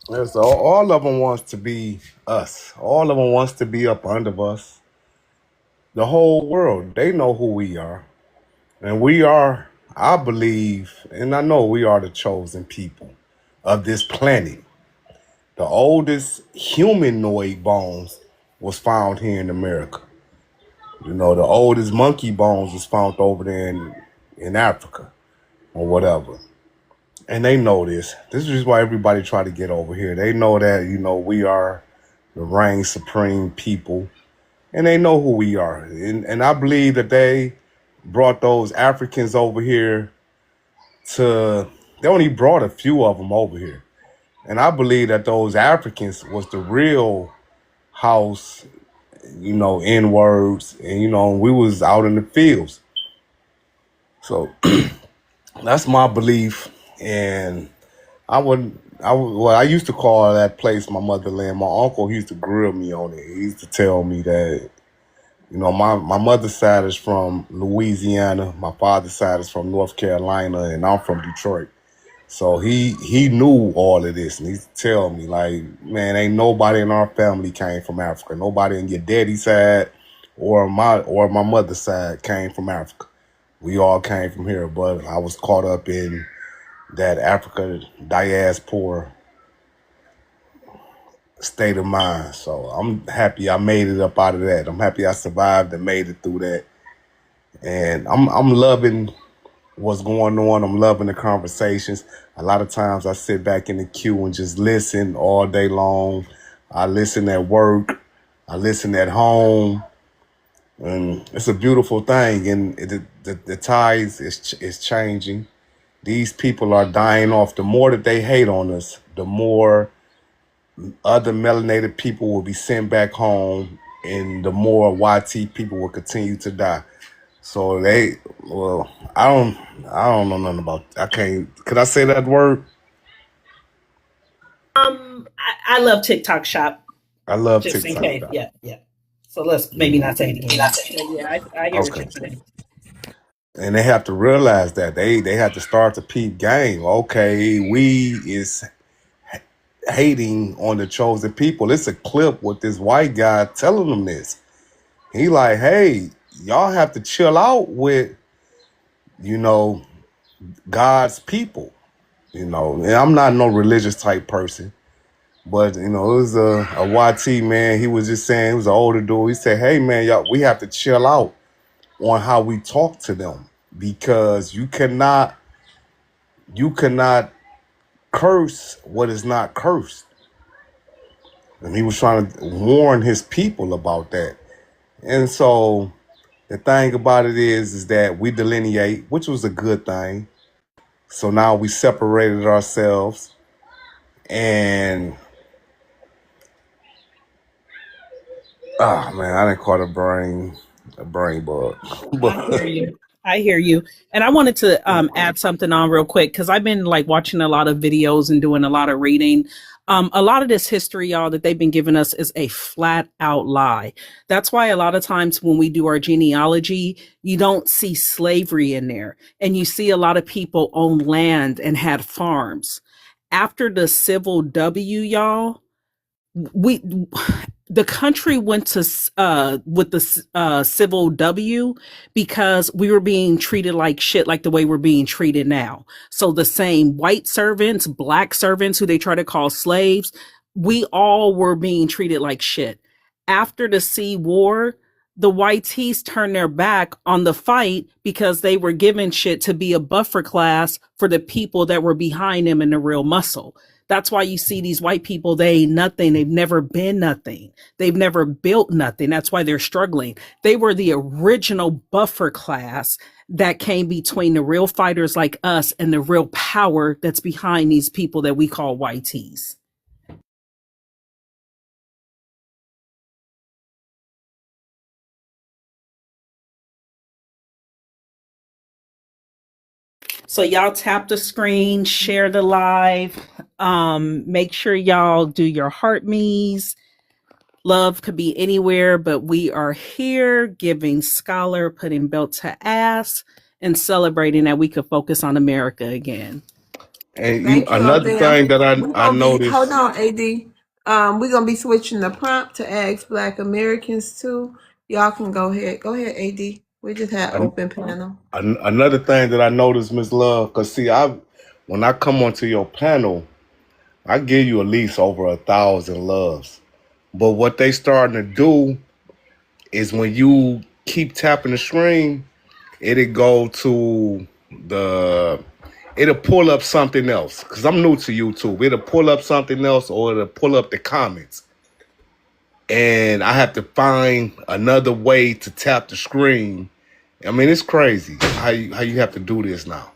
Yes, all of them wants to be us. All of them wants to be up under us. The whole world, they know who we are. And we are, I believe, and I know we are the chosen people of this planet. The oldest humanoid bones was found here in America. The oldest monkey bones was found over there in Africa or whatever. And they know this. This is why everybody try to get over here. They know that, we are the reign supreme people. and they know who we are. And I believe that they brought those Africans over here they only brought a few of them over here. And I believe that those Africans was the real house, N-words, and, we was out in the fields. So that's my belief. And I used to call that place my motherland. My uncle used to grill me on it. He used to tell me that, my mother's side is from Louisiana, my father's side is from North Carolina, and I'm from Detroit. So he knew all of this, and he used to tell me, like, man, ain't nobody in our family came from Africa. Nobody in your daddy's side or my mother's side came from Africa. We all came from here, but I was caught up in that Africa diaspora state of mind. So I'm happy I made it up out of that. I'm happy I survived and made it through that. And I'm loving what's going on. I'm loving the conversations. A lot of times I sit back in the queue and just listen all day long. I listen at work. I listen at home. And it's a beautiful thing. And the tides is changing. These people are dying off. The more that they hate on us, the more other melanated people will be sent back home, and the more YT people will continue to die. So I don't know nothing about. Could I say that word? I love TikTok Shop. I love just TikTok in case. Shop. Yeah. So let's maybe not say it again. Yeah, I hear what Okay. you're saying. And they have to realize that they have to start the peep game. Okay, we is hating on the chosen people. It's a clip with this white guy telling them this. He like, hey, y'all have to chill out with, God's people. And I'm not no religious type person, but it was a YT man. He was just saying, he was an older dude. He said, hey man, y'all, we have to chill out on how we talk to them, because you cannot curse what is not cursed. And he was trying to warn his people about that. And so the thing about it is that we delineate, which was a good thing. So now we separated ourselves, and man, I didn't call a brain bug. I hear you. And I wanted to add something on real quick, because I've been like watching a lot of videos and doing a lot of reading. A lot of this history, y'all, that they've been giving us is a flat out lie. That's why a lot of times when we do our genealogy, you don't see slavery in there. And you see a lot of people owned land and had farms. After the Civil W, y'all, we the country went to with the Civil W because we were being treated like shit, like the way we're being treated now. So the same white servants, black servants who they try to call slaves, we all were being treated like shit. After the Sea War, the whiteys turned their back on the fight because they were given shit to be a buffer class for the people that were behind them in the real muscle. That's why you see these white people, they ain't nothing. They've never been nothing. They've never built nothing. That's why they're struggling. They were the original buffer class that came between the real fighters like us and the real power that's behind these people that we call whiteys. So y'all tap the screen, share the live. Make sure y'all do your heart me's. Love could be anywhere, but we are here giving scholar, putting belt to ass, and celebrating that we could focus on America again. And Thank you, another Odell. thing that We're I gonna be hold noticed. on, AD. We're gonna be switching the prompt to ask Black Americans too. Y'all can go ahead. Go ahead, AD. We just had open panel. Another thing that I noticed, Miss Love, because see, when I come onto your panel, I give you at least over 1,000 loves. But what they starting to do is when you keep tapping the screen, it'll go to it'll pull up something else. Because I'm new to YouTube. It'll pull up something else, or it'll pull up the comments. and I have to find another way to tap the screen. I mean, it's crazy how you have to do this now.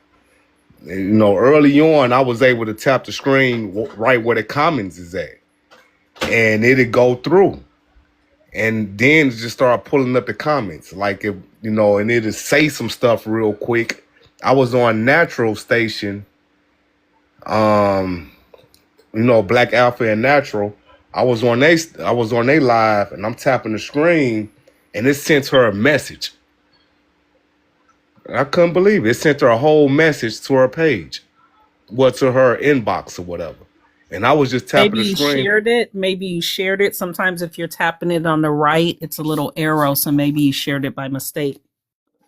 You know, early on, I was able to tap the screen right where the comments is at, and it'd go through, and then just start pulling up the comments, like if you know, and it'd say some stuff real quick. I was on Natural Station, you know, Black Alpha and Natural. I was on they live, and I'm tapping the screen, and it sent her a message. I couldn't believe it. It sent her a whole message to her page, well, to her inbox or whatever. And I was just tapping Maybe the you screen. shared it. Maybe you shared it. Sometimes if you're tapping it on the right, it's a little arrow. So maybe you shared it by mistake.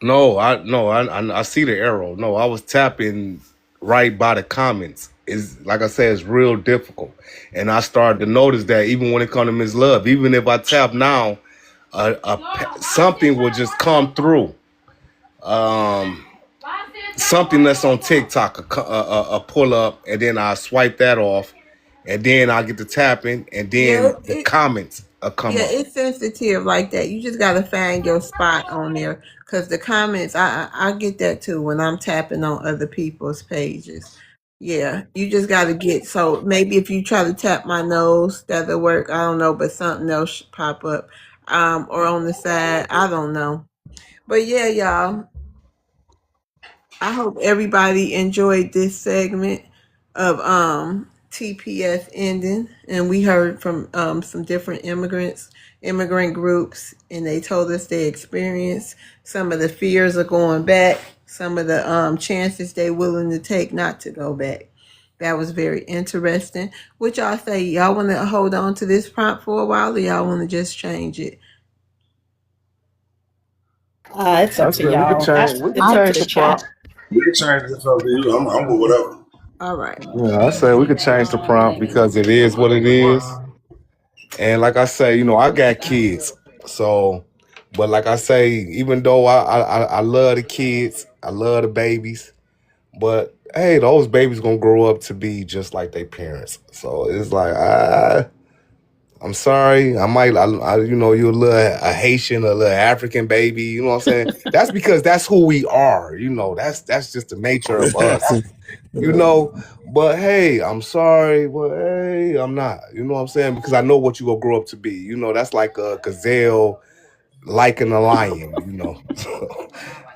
No, I see the arrow. No, I was tapping right by the comments. Is like I said, it's real difficult. And I started to notice that even when it comes to Miss Love, even if I tap now, something will just come through. Something that's on TikTok, a pull up, and then I swipe that off, and then I get to tapping, and then the comments come Yeah, up. it's sensitive like that. You just gotta find your spot on there, because the comments, I get that too when I'm tapping on other people's pages. Yeah, you just gotta get, so maybe if you try to tap my nose, that'll work. I don't know, but something else should pop up, or on the side. I don't know, but yeah, y'all. I hope everybody enjoyed this segment of TPS ending, and we heard from some different immigrant groups, and they told us their experience, some of the fears of going back, some of the chances they willing to take not to go back. That was very interesting. What y'all say? Y'all want to hold on to this prompt for a while, or y'all want to just change it? It's up I to said we could y'all. change. We could It's up to change the the chat. prompt. We can change this up to you. I'm with whatever. All right. Yeah, I say we could change the prompt because it is what it is. And like I say, you know, I got kids, so. But like I say, even though I love the kids, I love the babies, but hey, those babies gonna grow up to be just like their parents. So it's like I'm sorry, you know, you're a Haitian, a little African baby. You know what I'm saying? That's because that's who we are. You know, that's just the nature of us. You know, but hey, I'm sorry, but hey, I'm not. You know what I'm saying? Because I know what you gonna grow up to be. You know, that's like a gazelle liking a lion. You know,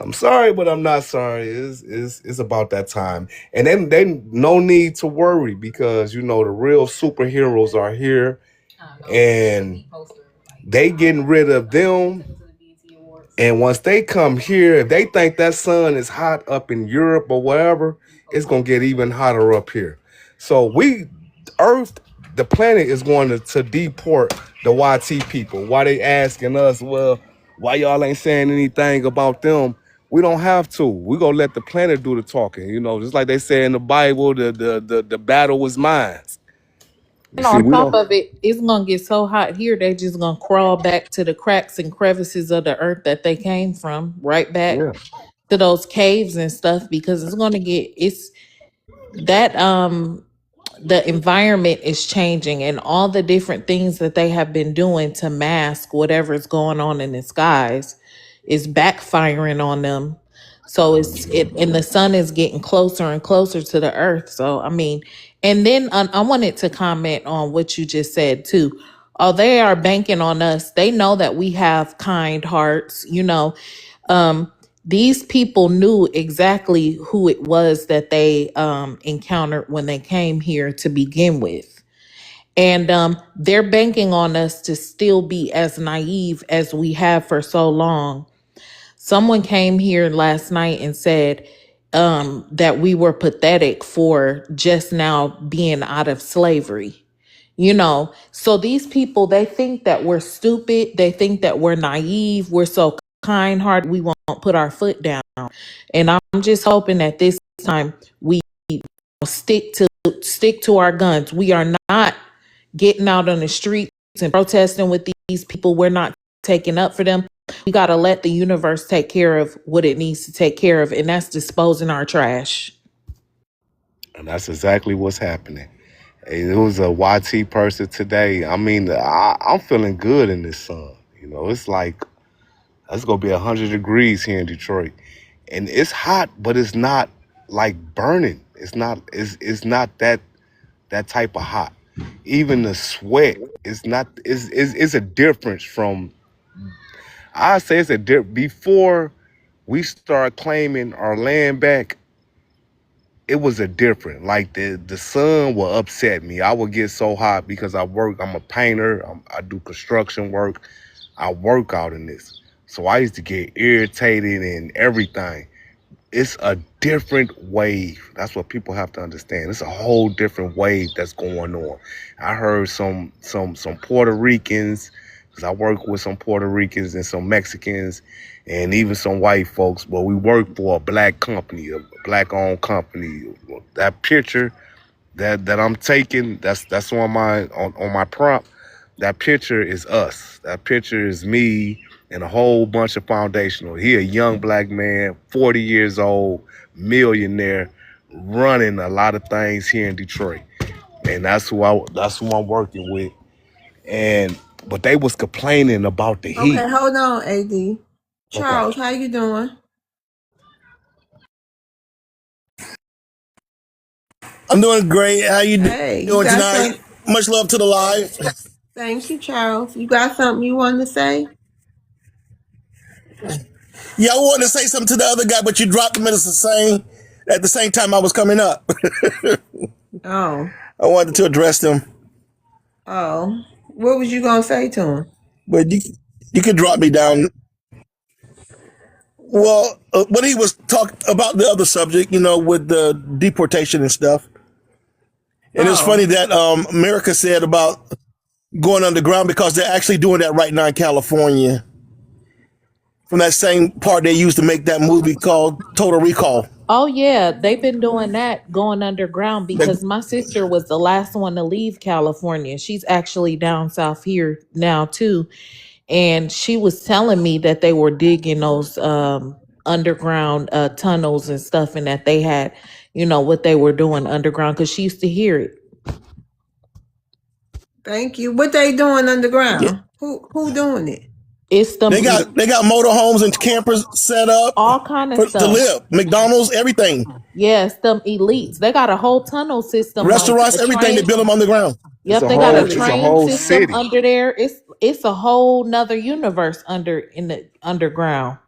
I'm sorry, but I'm not sorry. It's about that time, and then they no need to worry because you know the real superheroes are here, and they getting rid of them. And once they come here, if they think that sun is hot up in Europe or wherever, it's gonna get even hotter up here. So Earth, the planet is going to deport the YT people. Why they asking us, well, why y'all ain't saying anything about them? We don't have to. We gonna let the planet do the talking. You know, just like they say in the Bible, the battle was mine. You And see, on we top don't. of it, it's gonna get so hot here they just gonna crawl back to the cracks and crevices of the earth that they came from, right back Yeah. to those caves and stuff because it's that the environment is changing and all the different things that they have been doing to mask whatever's going on in the skies is backfiring on them. So and the sun is getting closer and closer to the earth. So I mean, and then I wanted to comment on what you just said too. Oh, they are banking on us. They know that we have kind hearts, you know. Um, these people knew exactly who it was that they encountered when they came here to begin with. And they're banking on us to still be as naive as we have for so long. Someone came here last night and said that we were pathetic for just now being out of slavery. You know, so these people, they think that we're stupid. They think that we're naive. We're so kind hearted. We won't put our foot down. And I'm just hoping that this time we stick to our guns. We are not getting out on the streets and protesting with these people. We're not taking up for them. We got to let the universe take care of what it needs to take care of. And that's disposing our trash. And that's exactly what's happening. Hey, it was a YT person today. I mean, I'm feeling good in this sun. You know, it's like it's gonna be 100 degrees here in Detroit, and it's hot, but it's not like burning. It's not that type of hot. Even the sweat is not is a difference from. I say it's a before we start claiming our land back. It was a different. Like the sun will upset me. I would get so hot because I work. I'm a painter. I do construction work. I work out in this. So I used to get irritated and everything. It's a different wave. That's what people have to understand. It's a whole different wave that's going on. I heard some Puerto Ricans, because I work with some Puerto Ricans and some Mexicans and even some white folks, but we work for a black company, a black owned company. That picture that I'm taking, that's on my prompt. That picture is us. That picture is me and a whole bunch of foundational. He a young black man, 40 years old, millionaire, running a lot of things here in Detroit. And that's who I'm working with. And but they was complaining about the heat. Okay, hold on, AD. Okay. Charles, how you doing? I'm doing great. How you Hey, you doing got tonight? some. Much love to the live. Thank you, Charles. You got something you want to say? Yeah, I wanted to say something to the other guy, but you dropped him at the same time I was coming up. Oh. I wanted to address them, Oh. What was you gonna say to him? but you could drop me down. Well, when he was talking about the other subject, with the deportation and stuff, and it's Oh. funny that America said about going underground because they're actually doing that right now in California. From that same part they used to make that movie called Total Recall. Oh yeah, they've been doing that, going underground, because my sister was the last one to leave California. She's actually down south here now too. And she was telling me that they were digging those underground tunnels and stuff, and that they had, what they were doing underground, because she used to hear it. Thank you. What they doing underground? Yeah. Who doing it? It's them. They got motorhomes and campers set up all kind of to stuff. live. McDonald's, everything. Yes, them elites. They got a whole tunnel system. Restaurants, everything. They build them underground. Yep, they got a train system under there. It's a whole nother universe in the underground.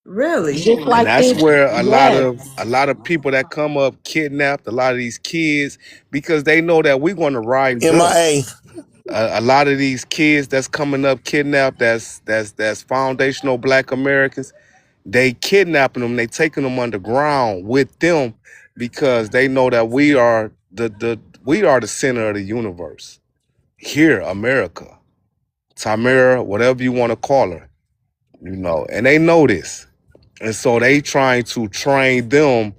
Really? Just And like that's this. where a Yes. lot of people that come up kidnapped a lot of these kids because they know that we're going to rise MIA. up. A lot of these kids that's coming up kidnapped, that's foundational Black Americans. They kidnapping them, they taking them underground with them because they know that we are the center of the universe. Here, America, Tamara, whatever you want to call her, and they know this. And so they trying to train them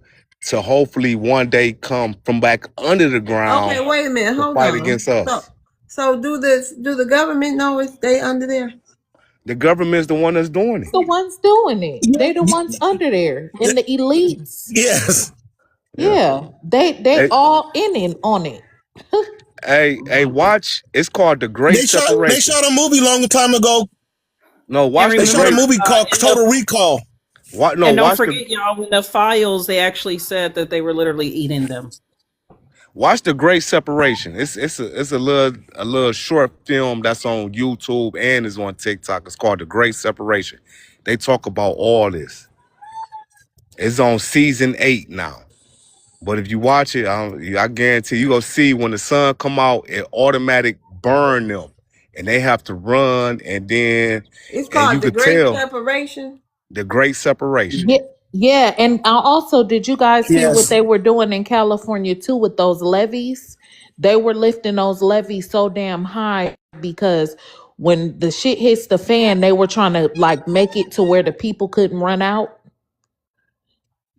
to hopefully one day come from back under the ground Okay, wait a minute. to Hold fight on. against us. So do the government know if they under there? The government's the one that's doing it. The ones doing it. They the ones under there. And the elites. Yes. Yeah. They Hey, all on it. hey, watch. It's called The Great They Separation. shot a movie long time ago. No, watch And They shot a remember, movie called in Total the, Recall. What? No, and don't watch forget, y'all, in the files, they actually said that they were literally eating them. The Great Separation. It's a little short film that's on YouTube and is on TikTok. It's called The Great Separation. They talk about all this. It's on season 8 now. But if you watch it, I guarantee you gonna see when the sun come out, it automatic burn them, and they have to run. And then It's and called you the could Great tell Separation. The Great Separation. Yeah, and did you guys hear what Yes. they were doing in California too with those levees? They were lifting those levees so damn high because when the shit hits the fan, they were trying to make it to where the people couldn't run out.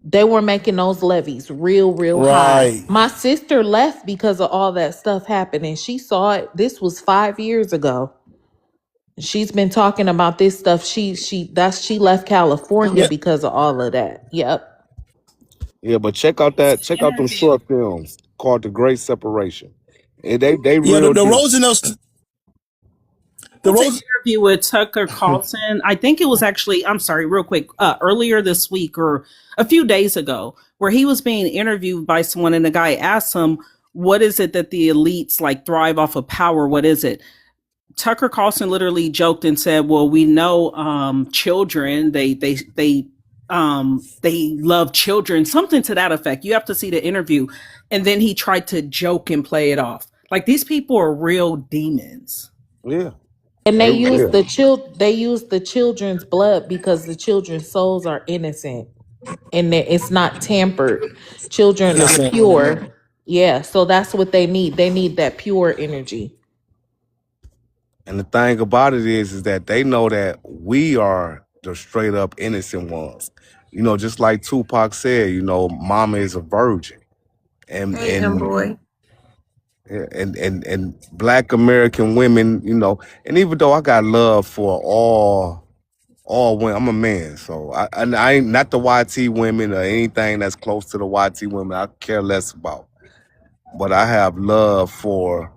They were making those levees real high. Right. My sister left because of all that stuff happening. She saw it. This was 5 years ago. She's been talking about this stuff. She left California Yeah. because of all of that. Yep. Yeah, but check out them short films. called the Great Separation. And they Yeah, real the deep. Roosevelt, the It's an Rose. interview with Tucker Carlson. I think it was actually, I'm sorry, real quick, earlier this week or a few days ago, where he was being interviewed by someone and the guy asked him, what is it that the elites like thrive off of power? What is it? Tucker Carlson literally joked and said, well, we know children, they love children, something to that effect. You have to see the interview. And then he tried to joke and play it off. Like these people are real demons. Yeah. And they use Yeah. the children's blood because the children's souls are innocent and it's not tampered. Children are Innocent. pure. Yeah, so that's what they need. They need that pure energy. And the thing about it is that they know that we are the straight up innocent ones. You know, just like Tupac said, you know, mama is a virgin. And Hey, boy. and black American women, you know, and even though I got love for all women, I'm a man, so I ain't not the YT women or anything that's close to the YT women. I care less about, but I have love for,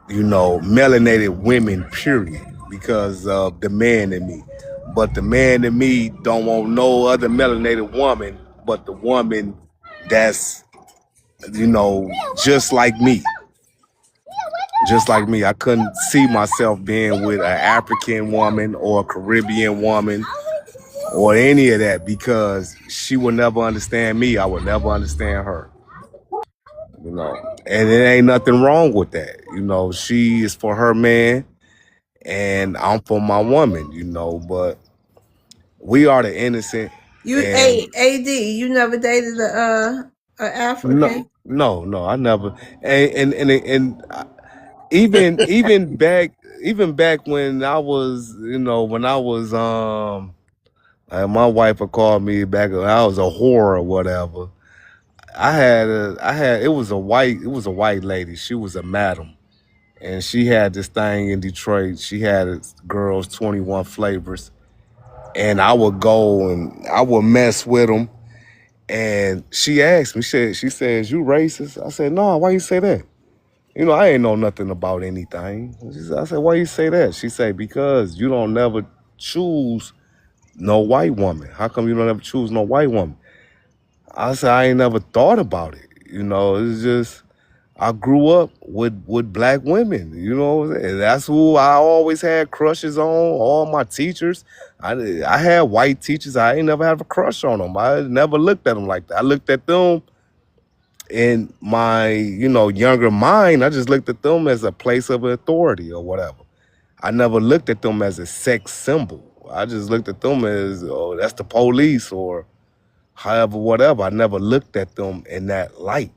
you know, melanated women, period, because of the man in me. But the man in me don't want no other melanated woman but the woman that's, you know, just like me. Just like me. I couldn't see myself being with an African woman or a Caribbean woman or any of that because she would never understand me. I would never understand her. You know, and it ain't nothing wrong with that. You know, she is for her man and I'm for my woman, you know, but we are the innocent. You And AD, you never dated a African? no, I never. And even back when I was, you know, when I was my wife would call me back when I was a whore or whatever. It was a white lady. She was a madam. And she had this thing in Detroit. She had girls 21 flavors. And I would go and I would mess with them. And she asked me, she says, you racist? I said, no, why you say that? You know, I ain't know nothing about anything. I said, why you say that? She said, because you don't never choose no white woman. How come you don't ever choose no white woman? I said, I ain't never thought about it. You know, it's just, I grew up with black women, you know, and that's who I always had crushes on, all my teachers. I had white teachers. I ain't never had a crush on them. I never looked at them like that. I looked at them in my, you know, younger mind. I just looked at them as a place of authority or whatever. I never looked at them as a sex symbol. I just looked at them as, oh, that's the police or however, whatever. I never looked at them in that light.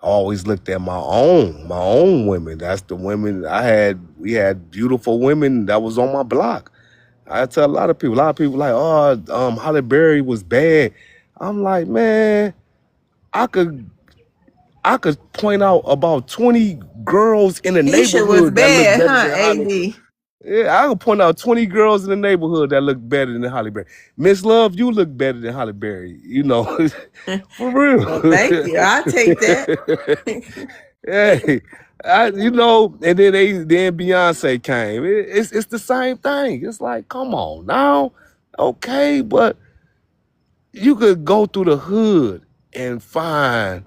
I always looked at my own women. That's the women we had beautiful women that was on my block. I tell a lot of people like, oh, Halle Berry was bad. I'm like, man, I could point out about 20 girls in the Keisha was neighborhood that look bad, better huh, than Halle. AD? Yeah, I could point out 20 girls in the neighborhood that look better than Halle Berry. Miss Love, you look better than Halle Berry. You know, for real. Well, thank you. I'll take that. Hey, you know, and then Beyonce came. It's the same thing. It's like, come on now, okay, but you could go through the hood and find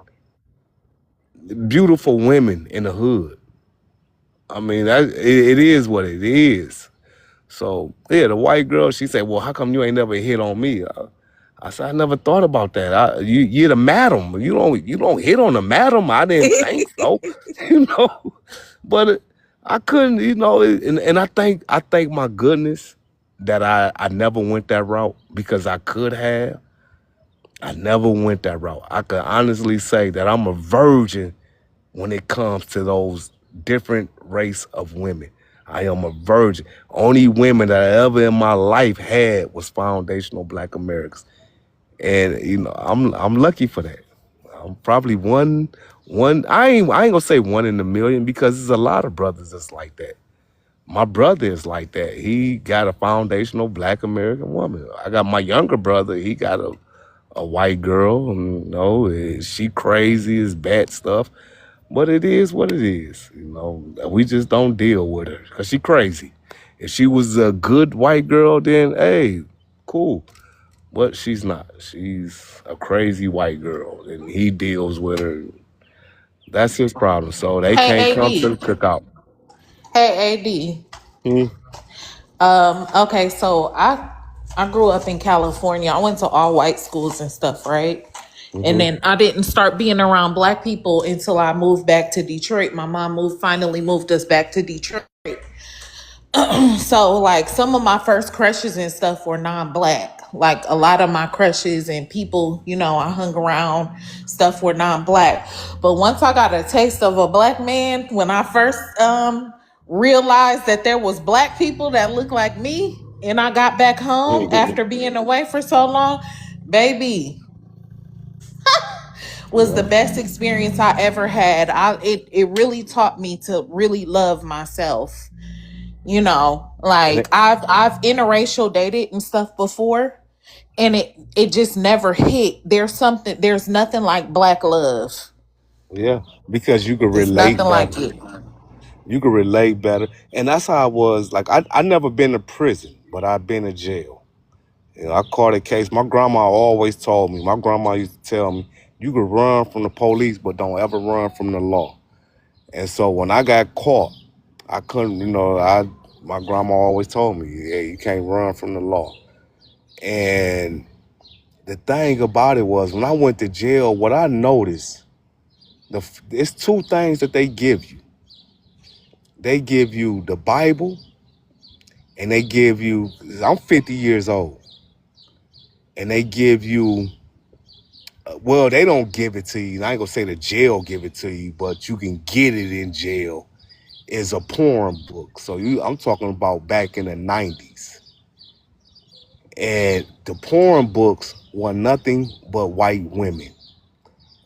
beautiful women in the hood. I mean, it is what it is. So yeah, the white girl, she said, "Well, how come you ain't never hit on me?" I said, "I never thought about that. You're the madam. You don't hit on the madam. I didn't think so, you know." But I couldn't, you know. And I thank my goodness that I never went that route because I could have. I never went that route. I could honestly say that I'm a virgin when it comes to those different race of women. I am a virgin. Only women that I ever in my life had was foundational Black Americans. And you know, I'm lucky for that. I'm probably one I ain't gonna say one in a million because there's a lot of brothers that's like that. My brother is like that. He got a foundational Black American woman. I got my younger brother, he got a white girl. Is she crazy? Is bad stuff. But it is what it is. We just don't deal with her because she crazy. If she was a good white girl, then hey, cool. But she's not. She's a crazy white girl, and he deals with her. That's his problem. So they can't Hey come to the AD. cookout. Hey AD. Hmm. Okay, so I grew up in California. I went to all white schools and stuff, right? And Mm-hmm. then I didn't start being around black people until I moved back to Detroit. My mom finally moved us back to Detroit. So like some of my first crushes and stuff were non-black. Like a lot of my crushes and people, I hung around stuff were non-black. But once I got a taste of a black man, when I first realized that there was black people that looked like me, and I got back home after being away for so long, baby, was the Yeah. best experience I ever had. It really taught me to really love myself. And Like it, I've interracial dated and stuff before, and it just never hit. There's nothing like black love. yeah, because you can It's relate nothing better. like it. You can relate better, and that's how I was. Like I never been to prison, but I've been to jail. I caught a case. My grandma always told me. My grandma used to tell me, "You can run from the police, but don't ever run from the law." And so when I got caught, I couldn't. My grandma always told me, "Yeah, you can't run from the law." And the thing about it was, when I went to jail, what I noticed, it's two things that they give you. They give you the Bible, and they give you. I'm 50 years old, and they give you. Well, they don't give it to you. I ain't gonna say the jail give it to you, but you can get it in jail. Is a porn book. So I'm talking about back in the 90s. And the porn books were nothing but white women.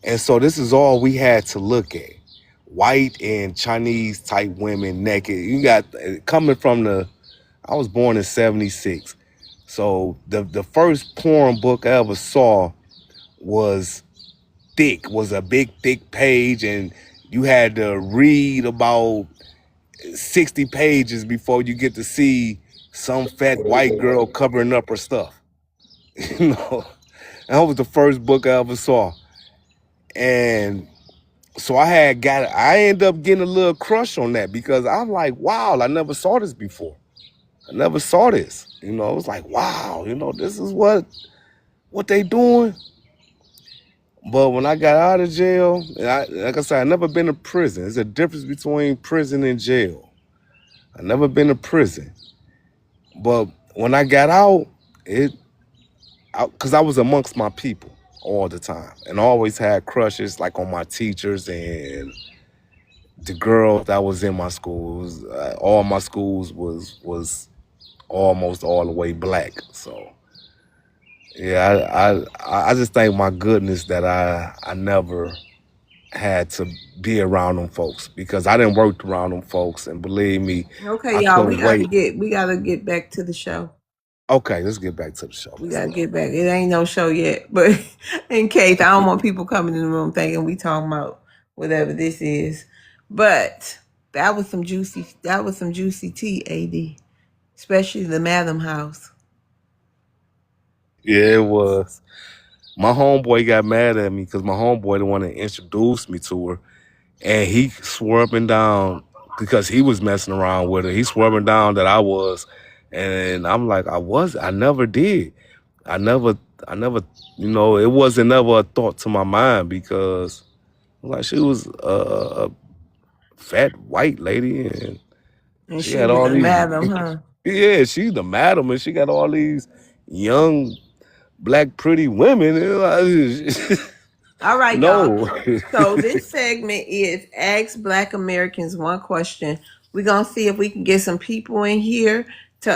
And so this is all we had to look at. White and Chinese type women naked. You got coming from I was born in 76. So the first porn book I ever saw was a big thick page, and you had to read about 60 pages before you get to see some fat white girl covering up her stuff. you know that was the first book I ever saw. And so I ended up getting a little crush on that, because I'm like, wow, I never saw this before. I never saw this. It was like, wow, this is what they doing. But when I got out of jail, and like I said, I never been to prison. There's a difference between prison and jail. I never been to prison. But when I got out, because I was amongst my people all the time, and I always had crushes like on my teachers and the girls that was in my schools. All my schools was almost all the way black. So yeah, I just thank my goodness that I never had to be around them folks, because I didn't work around them folks, and believe me, Okay, I y'all, couldn't wait. we gotta get back to the show. Okay, let's get back to the show. We gotta get back. It ain't no show yet, but in case I don't want people coming in the room thinking we talking about whatever this is. But that was some juicy tea, AD. Especially the Madam House. Yeah, it was. My homeboy got mad at me because my homeboy the one that introduced me to her, and he swore up and down, because he was messing around with her. He swore up and down that I was, and I'm like, I never did. I never, it wasn't never a thought to my mind, because like she was a fat white lady, and And she she had was all the these. madam, huh? Yeah, she's the madam, and she got all these young black pretty women. All right, y'all. No. So this segment is Ask Black Americans One Question. We're gonna see if we can get some people in here to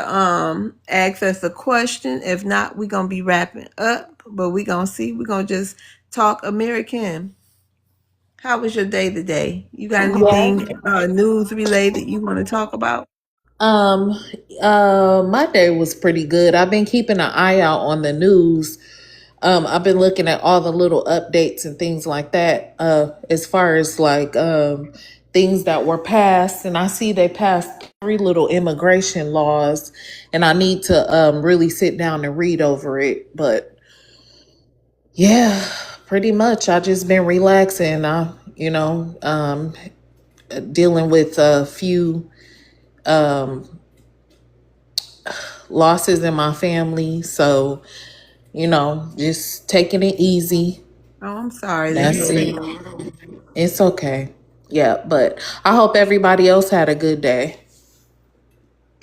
ask us a question. If not, we're gonna be wrapping up. But we're gonna see. We're gonna just talk American. How was your day today? You got Yeah. anything news related you want to talk about? My day was pretty good. I've been keeping an eye out on the news. I've been looking at all the little updates and things like that, as far as like things that were passed, and I see they passed 3 little immigration laws, and I need to really sit down and read over it. But yeah, pretty much I just been relaxing. Dealing with a few losses in my family, so just taking it easy. Oh, I'm sorry to That's hear it. that. It's okay. Yeah, but I hope everybody else had a good day.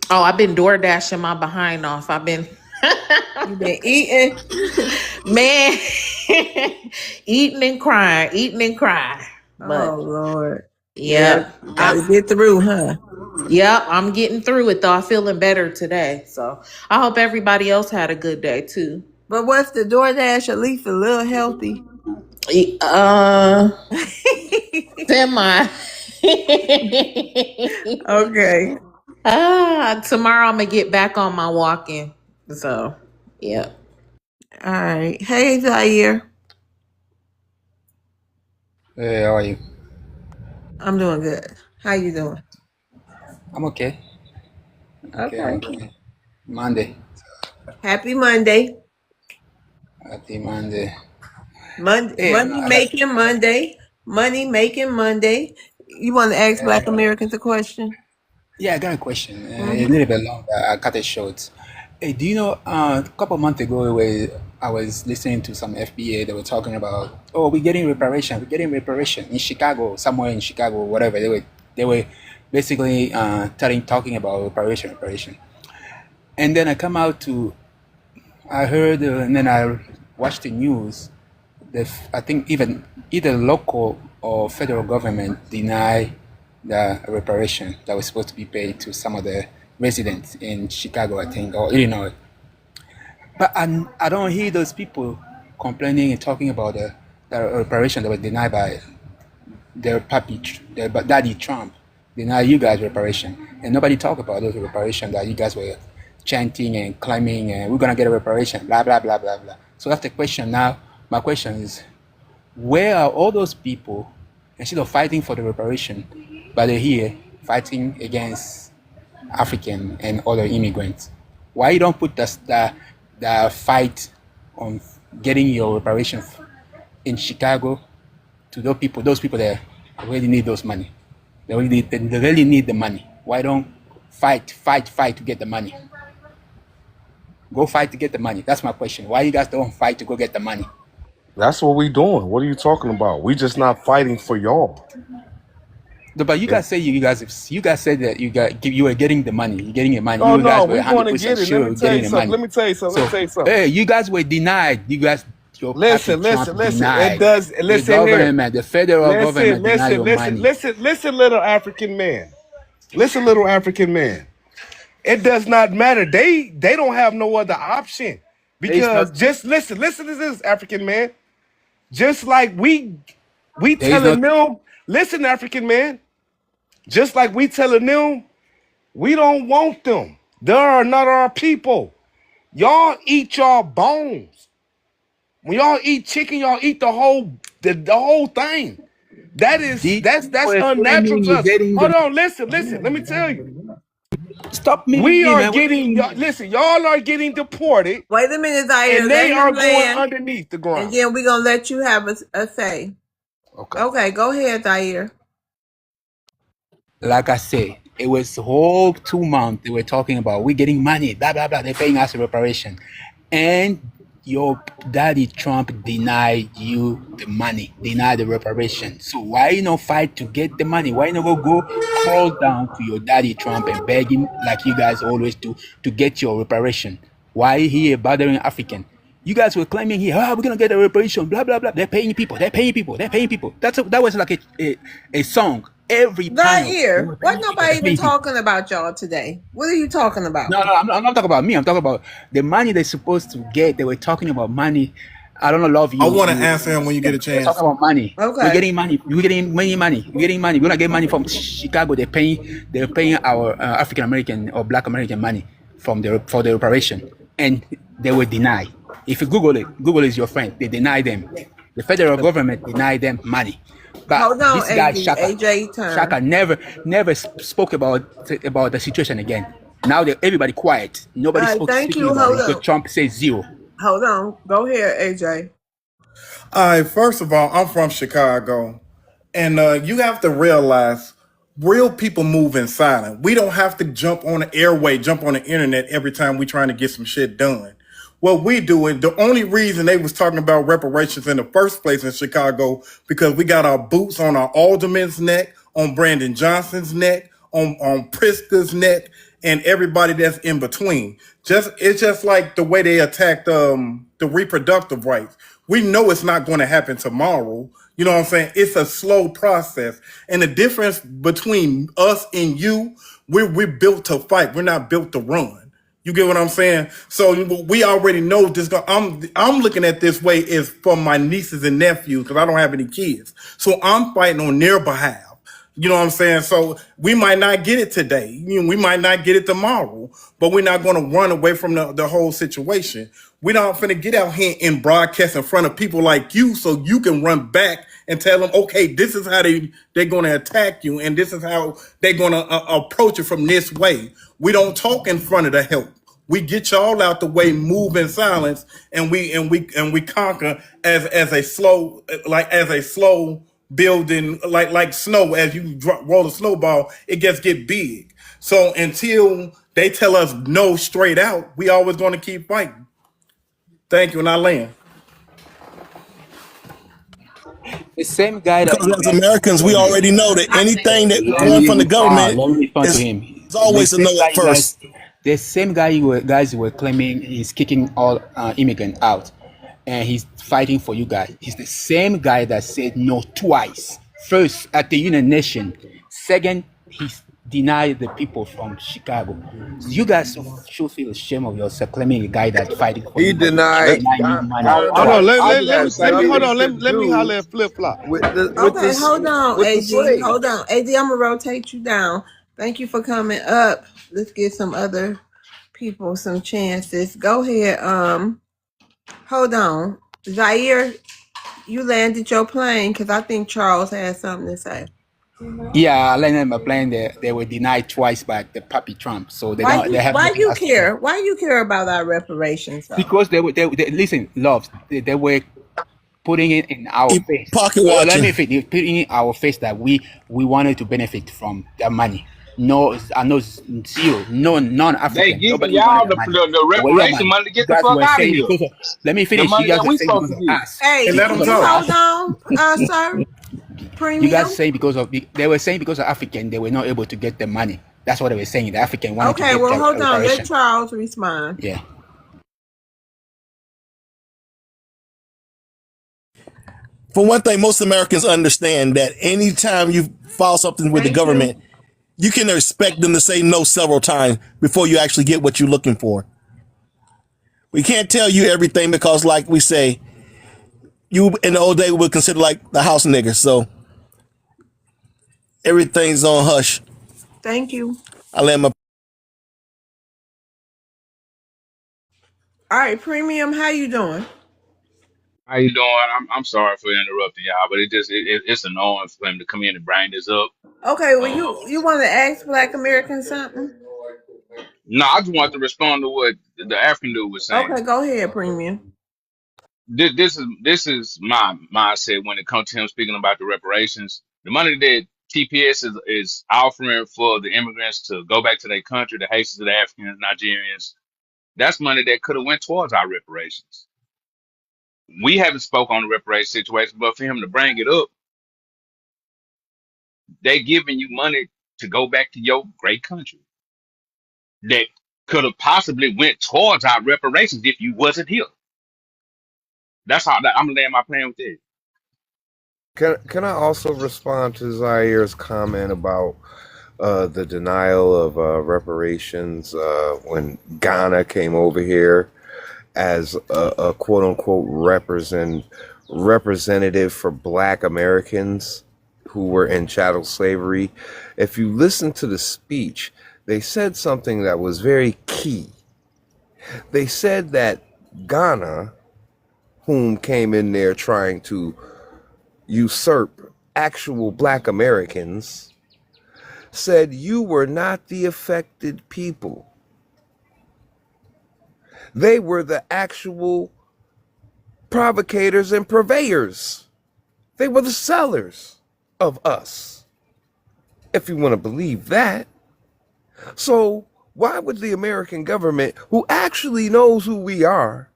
Oh, I've been door dashing my behind off. I've been You been eating? man eating and crying, eating and crying. Oh But Lord. Yeah, yeah, gotta get through, huh? I'm getting through it though. I'm feeling better today. So I hope everybody else had a good day too. But what's the DoorDash at least a little healthy? Semi. Okay. Tomorrow I'm gonna get back on my walking. So yeah. All right. Hey, Zaire. Hey, how are you? I'm doing good. How you doing? I'm okay. I'm Okay. okay. Monday. Happy Monday. Happy Monday. Hey, Money making Monday. Money making Monday. You want to ask Black Americans a question? yeah, I got a question. Mm-hmm. A little bit long, but I cut it short. Hey, do you know, a couple months ago, I was listening to some FBA, they were talking about, oh, we're getting reparation in Chicago, somewhere in Chicago, whatever. They were basically talking about reparation. And then I heard, and then I watched the news. I think even either local or federal government deny the reparation that was supposed to be paid to some of the residents in Chicago, I think, or Illinois. But I don't hear those people complaining and talking about the reparation that was denied by their daddy Trump. Deny you guys reparation, and nobody talk about those reparation that you guys were chanting and claiming, and we're gonna get a reparation, blah blah blah blah blah. So that's the question now. My question is, where are all those people instead of fighting for the reparation, but they're here fighting against African and other immigrants? Why you don't put the fight on getting your reparation in Chicago to those people that really need those money? They really need the money. Why don't fight to get the money? Go fight to get the money. That's my question. Why you guys don't fight to go get the money? That's what we doing. What are you talking about? We just not fighting for y'all. But you guys say you guys said that you were getting the money. You're getting the money. Oh You no, guys were we going to 100% get it. sure Let me tell getting you the something. money. Let me tell you something. Let me tell you something. Hey, you guys were denied. Your Listen, party, Trump, listen. denied. It does. The Listen here. government, the federal government denied your money. Listen, little African man. Listen, little African man. It does not matter. They don't have no other option because just listen to this, African man. Just like we telling them, listen, African man. Just like we telling them, we don't want them. They are not our people. Y'all eat y'all bones. When y'all eat chicken, y'all eat the whole thing. That's unnatural to us. Hold on, listen. Let me tell you. Stop me, We are man. getting listen. Y'all are getting deported. Wait a minute, Zaire. And they are going underneath the ground. And then we're gonna let you have a say. Okay, go ahead, Zaire. Like I say, it was whole 2 months they were talking about we're getting money, blah blah blah. They're paying us a reparation, and your daddy Trump denied you the money, denied the reparation. So why you not fight to get the money? Why not go crawl down to your daddy Trump and beg him like you guys always do to get your reparation? Why here bothering African? You guys were claiming here, we're gonna get a reparation, blah blah blah. They're paying people. That was like a song. Every panel. Zaire, what nobody even talking about y'all today? What are you talking about? No, I'm not talking about me. I'm talking about the money they're supposed to get. They were talking about money. I don't know, love you. I want to answer him when you get a chance. They're talking about money. Okay. We're getting money. We're getting money. We're gonna get money from Chicago. They're paying our African American or Black American money for the reparation, and they were denied. If you Google it, Google is your friend. They deny them. The federal government deny them money. But Hold on, this guy AJ turn. Shaka never spoke about the situation again. Now everybody quiet. All Nobody right, spoke thank speaking you. about Hold it because on. Trump says zero. Hold on. Go here, AJ. All right, first of all, I'm from Chicago, and you have to realize real people move in silence. We don't have to jump on the airway, jump on the internet every time we trying to get some shit done. What we do, and the only reason they was talking about reparations in the first place in Chicago, because we got our boots on our alderman's neck, on Brandon Johnson's neck, on Pritzker's neck, and everybody that's in between. It's just like the way they attacked the reproductive rights. We know it's not going to happen tomorrow. You know what I'm saying? It's a slow process. And the difference between us and you, we're built to fight. We're not built to run. You get what I'm saying? So we already know this. I'm looking at this way is for my nieces and nephews because I don't have any kids. So I'm fighting on their behalf. You know what I'm saying? So we might not get it today. You know, we might not get it tomorrow, but we're not going to run away from the whole situation. We're not finna get out here and broadcast in front of people like you so you can run back and tell them, okay, this is how they're going to attack you and this is how they're going to approach it from this way. We don't talk in front of the help. We get y'all out the way, move in silence, and we conquer as a slow building like snow. As you roll a snowball, it get big. So until they tell us no straight out, we always going to keep fighting. Thank you, and I land. The same guy that Because you as guys Americans, we already know that anything that going from the government let me respond to is him. always a no at first. The same guy you guys were claiming is kicking all immigrants out, and he's fighting for you guys. He's the same guy that said no twice. First at the United Nations. Second, he's denied the people from Chicago. So you guys should feel ashamed of yourself claiming a guy that's fighting for He you, but denied denying you money Hold on, twice. let me hold on. to Let me do holler at Flip Flop. Okay, hold on, with the AD. slave. Hold on. AD, I'm going to rotate you down. Thank you for coming up. Let's get some other people some chances. Go ahead. Hold on. Zaire, you landed your plane because I think Charles had something to say. Yeah, I let them plan they were denied twice by the puppy Trump, so they have Why nothing you else to do. care? Why you care about our reparations though? Because they listen, loves, they were putting it in our face. Pocket Let me watching. finish. Putting in our face that we wanted to benefit from their money. No, I know zero. No, They non-African. giving Nobody wanted y'all the the, money. the, the But where your reparation money? money to You get the guys fuck were out of saying here. because of. Let me The finish. You money guys that were we saying supposed because to of get. us. Hey, And let can them you talk. hold on, sir? You guys Premium. saying because of they were saying because of African they were not able to get the money. That's what they were saying. The African wanted to Okay, get well the hold on. Let reparation. Charles respond. Yeah. For one thing, most Americans understand that anytime you file something with the Thank you. government, you can expect them to say no several times before you actually get what you're looking for. We can't tell you everything because, like we say, you in the old day would consider like the house nigger. So everything's on hush. Thank you. I let my All right, Premium, how you doing? How you doing? I'm sorry for interrupting y'all, but it's annoying for him to come in and bring this up. Okay, well you want to ask Black Americans something? No, I just want to respond to what the African dude was saying. Okay, go ahead, Premium. This is my mindset when it comes to him speaking about the reparations. The money that TPS is offering for the immigrants to go back to their country, the Haitians, the Africans, Nigerians, that's money that could have went towards our reparations. We haven't spoke on the reparation situation, but for him to bring it up, they giving you money to go back to your great country that could have possibly went towards our reparations if you wasn't here. That's how I'm laying my plan with it. Can I also respond to Zaire's comment about the denial of reparations when Ghana came over here as a quote unquote representative for Black Americans who were in chattel slavery? If you listen to the speech, they said something that was very key. They said that Ghana, whom came in there trying to usurp actual black Americans, said you were not the affected people. They were the actual provocators and purveyors. They were the sellers of us, if you want to believe that. So why would the American government, who actually knows who we are,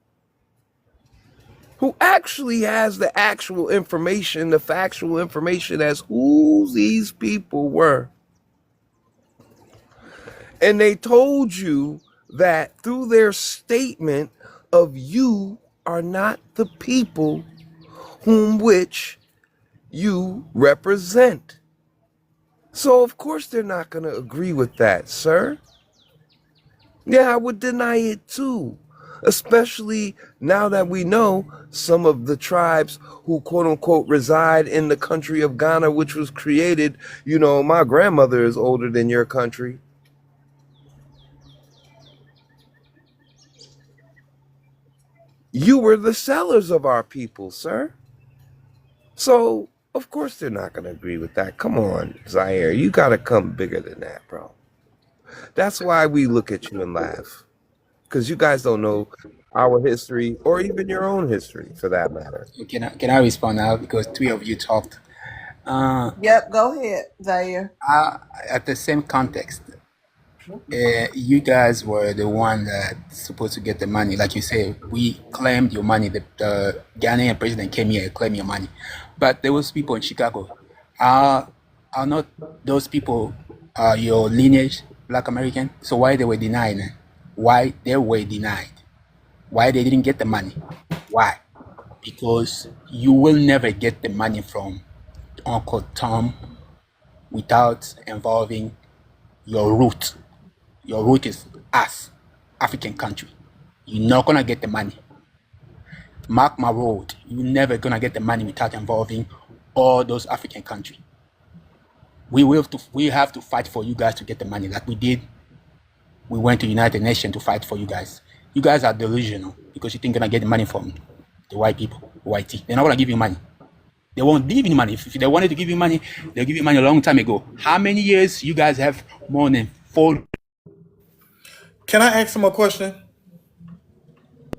who actually has the actual information, the factual information as who these people were, and they told you that through their statement of you are not the people whom which you represent. So of course they're not going to agree with that, sir. Yeah, I would deny it too. Especially now that we know some of the tribes who quote unquote reside in the country of Ghana, which was created, my grandmother is older than your country. You were the sellers of our people, sir. So, of course they're not going to agree with that. Come on, Zaire, you got to come bigger than that, bro. That's why we look at you and laugh. Because you guys don't know our history or even your own history, for that matter. Can I respond now? Because three of you talked. Yep, go ahead, Zaire. At the same context, you guys were the one that's supposed to get the money. Like you say, we claimed your money. The Ghanaian president came here and claimed your money. But there was people in Chicago. Are not those people your lineage, Black American? So why they were denied? Why they were denied? Why they didn't get the money? Why? Because you will never get the money from Uncle Tom without involving your root. Your root is us, African country. You're not gonna get the money. Mark my word, you're never gonna get the money without involving all those African countries. We have to fight for you guys to get the money, like we did. We went to United Nations to fight for you guys. You guys are delusional because you think you're gonna get the money from the white people, whitey. They're not gonna give you money. They won't give you money. If they wanted to give you money, they'll give you money a long time ago. How many years you guys have more than 4? Can I ask him a question?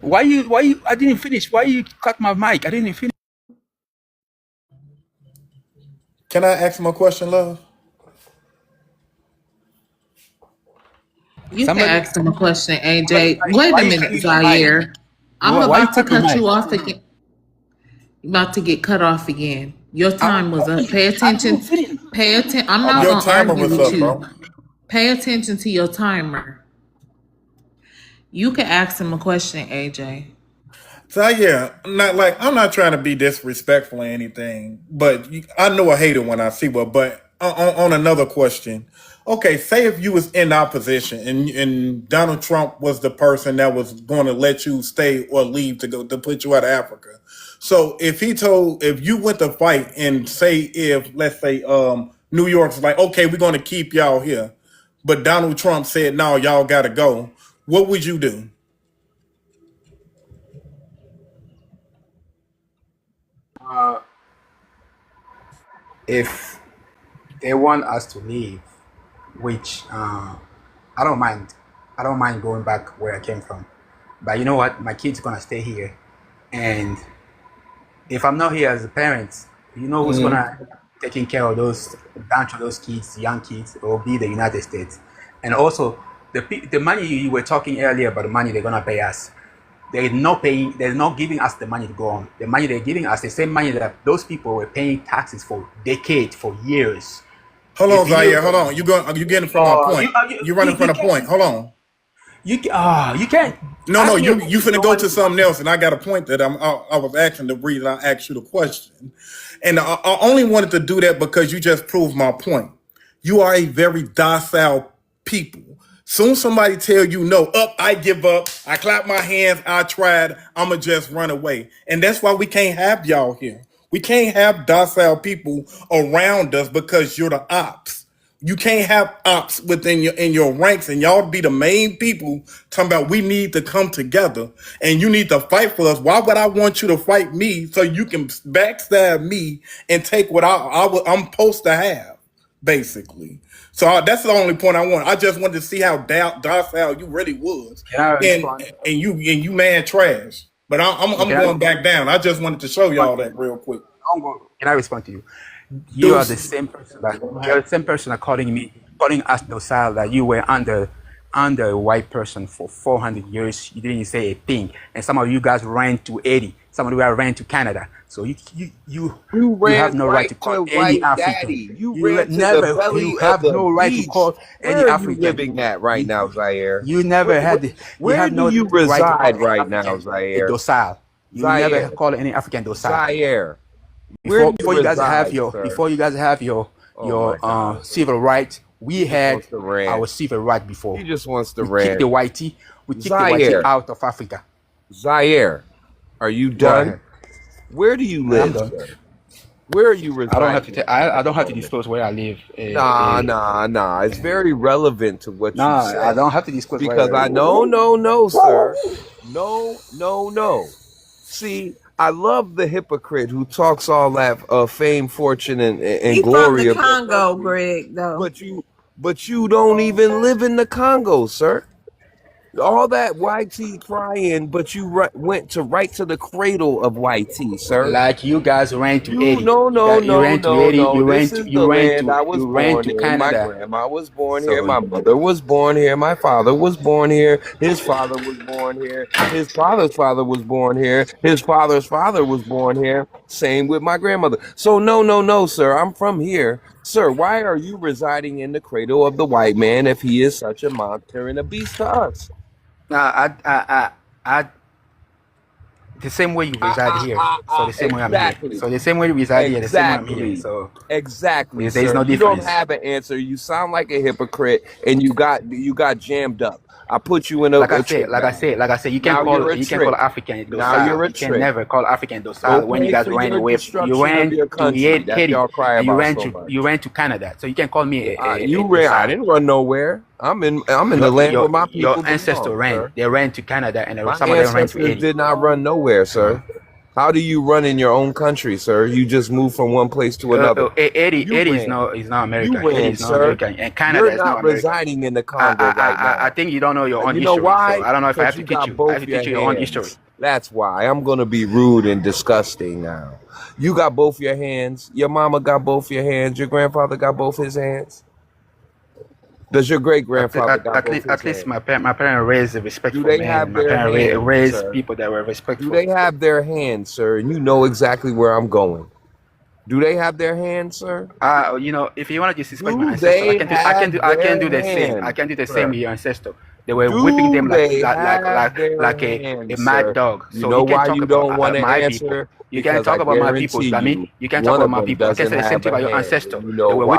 Why you I didn't finish. Why you cut my mic? I didn't finish. Can I ask him a question, love? You can Somebody, ask them a question, somebody AJ. Wait why a you minute, cut my mic? Zaire. I'm Why you about to cut my cut mic? you off again. You're about to get cut off again. Your time was up. Pay I attention. didn't finish. Pay attention. I'm not Your gonna timer argue was with up, you. bro. Pay attention to your timer. You can ask him a question, AJ. So yeah, I'm not trying to be disrespectful or anything, but I know I hate it when I see one. But on another question, okay, say if you was in opposition and Donald Trump was the person that was going to let you stay or leave to put you out of Africa. So if you went to fight and say if let's say New York's like, okay, we're going to keep y'all here, but Donald Trump said no, y'all got to go. What would you do? If they want us to leave, which I don't mind. I don't mind going back where I came from. But you know what? My kid's gonna stay here, and if I'm not here as a parent, you know who's gonna taking care of those bunch of those kids, young kids? It will be the United States, and also the money you were talking earlier about the money they're gonna pay us. They're not paying. They're not giving us the money to go on. The money they're giving us, the same money that those people were paying taxes for decades, for years. Hold on, If Zaire. you, Hold on. You getting from my point. You running from you the point. Hold on. you can't No. ask me a You question you finna don't go want to me to something answer. else, and I got a point that I was asking the reason I asked you the question, and I only wanted to do that because you just proved my point. You are a very docile people. Soon somebody tell you no, I give up. I clap my hands. I tried. I'ma just run away, and that's why we can't have y'all here. We can't have docile people around us because you're the ops. You can't have ops within your ranks, and y'all be the main people talking about we need to come together and you need to fight for us. Why would I want you to fight me so you can backstab me and take what I'm supposed to have, basically? So that's the only point I want. I just wanted to see how docile you really was, Can I and respond? you man trash. But I'm Can going back down. I just wanted to show y'all that real quick. Can I respond to you? You are the Deuces. same person that you're the same person that calling us docile, that you were under a white person for 400 years. You didn't say a thing, and some of you guys ran to Haiti. Some of you guys ran to Canada. So you have ran no right to right call to any White African. Daddy. You You ran to the never. belly You of have the no right to beast. call any Where are you African. living at right now, Zaire? You never had. You Where have do no you right to call reside any right now, African a Zaire? docile. You never Zaire. call any African docile. Zaire. Where do you Before you guys have reside, sir? your Oh my God. civil rights, we He just had wants to rant. our civil right before. He just wants to We kicked the rant. whitey. We kicked the whitey Zaire. out of Africa. Zaire. Are you Go done? ahead. Where do you I'm live, done. sir? Where are you residing? I don't have to disclose where I live. Nah. It's very relevant to what you Nah, say. I don't have to disclose where Because I I live. no, sir. No. See, I love the hypocrite who talks all that fame, fortune, and He from glory the of your Congo, country, Greg, though. but you don't even live in the Congo, sir. All that YT crying, but you went right to the cradle of YT, sir. Like you guys ran to Haiti. No. You ran to Haiti. This is the land I was You ran born to in. My Canada. grandma was born here. So My mother was born here. My father was born here. His father was born here. His father's father was born here. His father's father was born here. Same with my grandmother. So no, sir. I'm from here. Sir, why are you residing in the cradle of the white man if he is such a monster and a beast to us? I the same way you reside here, so the same way I'm here. Exactly. So the same way you reside here, the same way I'm here. So Exactly, there's sir. no You don't difference. have an answer. You sound like a hypocrite, and you got jammed up. I put you in a trick Like I said, you can Now you're call a trick. African Now docile. you're a You can trick. never call African docile Go when you pay guys for ran your away. You destruction of ran your to country. That's Haiti, y'all cry and about so much. you ran to Canada. So you can call me a You ran. I docile. didn't run nowhere. I'm in the land where my Your people ancestor belong, ran. sir. They ran to Canada, and My some of them ran to ancestors Haiti. did not run nowhere, sir. How do you run in your own country, sir? You just move from one place to another. Haiti You is ran. not America. You Haiti ran, is not sir. America, and Canada You're is not not America. residing in the Congo right now. I think you don't know your own You know history. why? So I don't know if I have Because to you teach got you. I both have to your teach you your own hands. history. That's why I'm gonna be rude and disgusting now. You got both your hands. Your mama got both your hands. Your grandfather got both his hands. Does your great grandfather got both his At least hands? my parents raised a Do respectful they man. have My their parents hands, raised sir? people that were Do respectful. they have their hands, sir? And you know exactly where I'm going. Do they have their hands, sir? If you want to disrespect my Do ancestors, they have I can do their the same. I hands, can do the same sir? with your ancestors. They were whipping them Do they have their like a hands, mad sir? dog. You So know you can why talk you about don't want to my people. answer? You can Because I talk about my people. guarantee I mean, you, you can talk one about of my them people. I can doesn't say the same have thing a about your hand, ancestors. and you know They were why.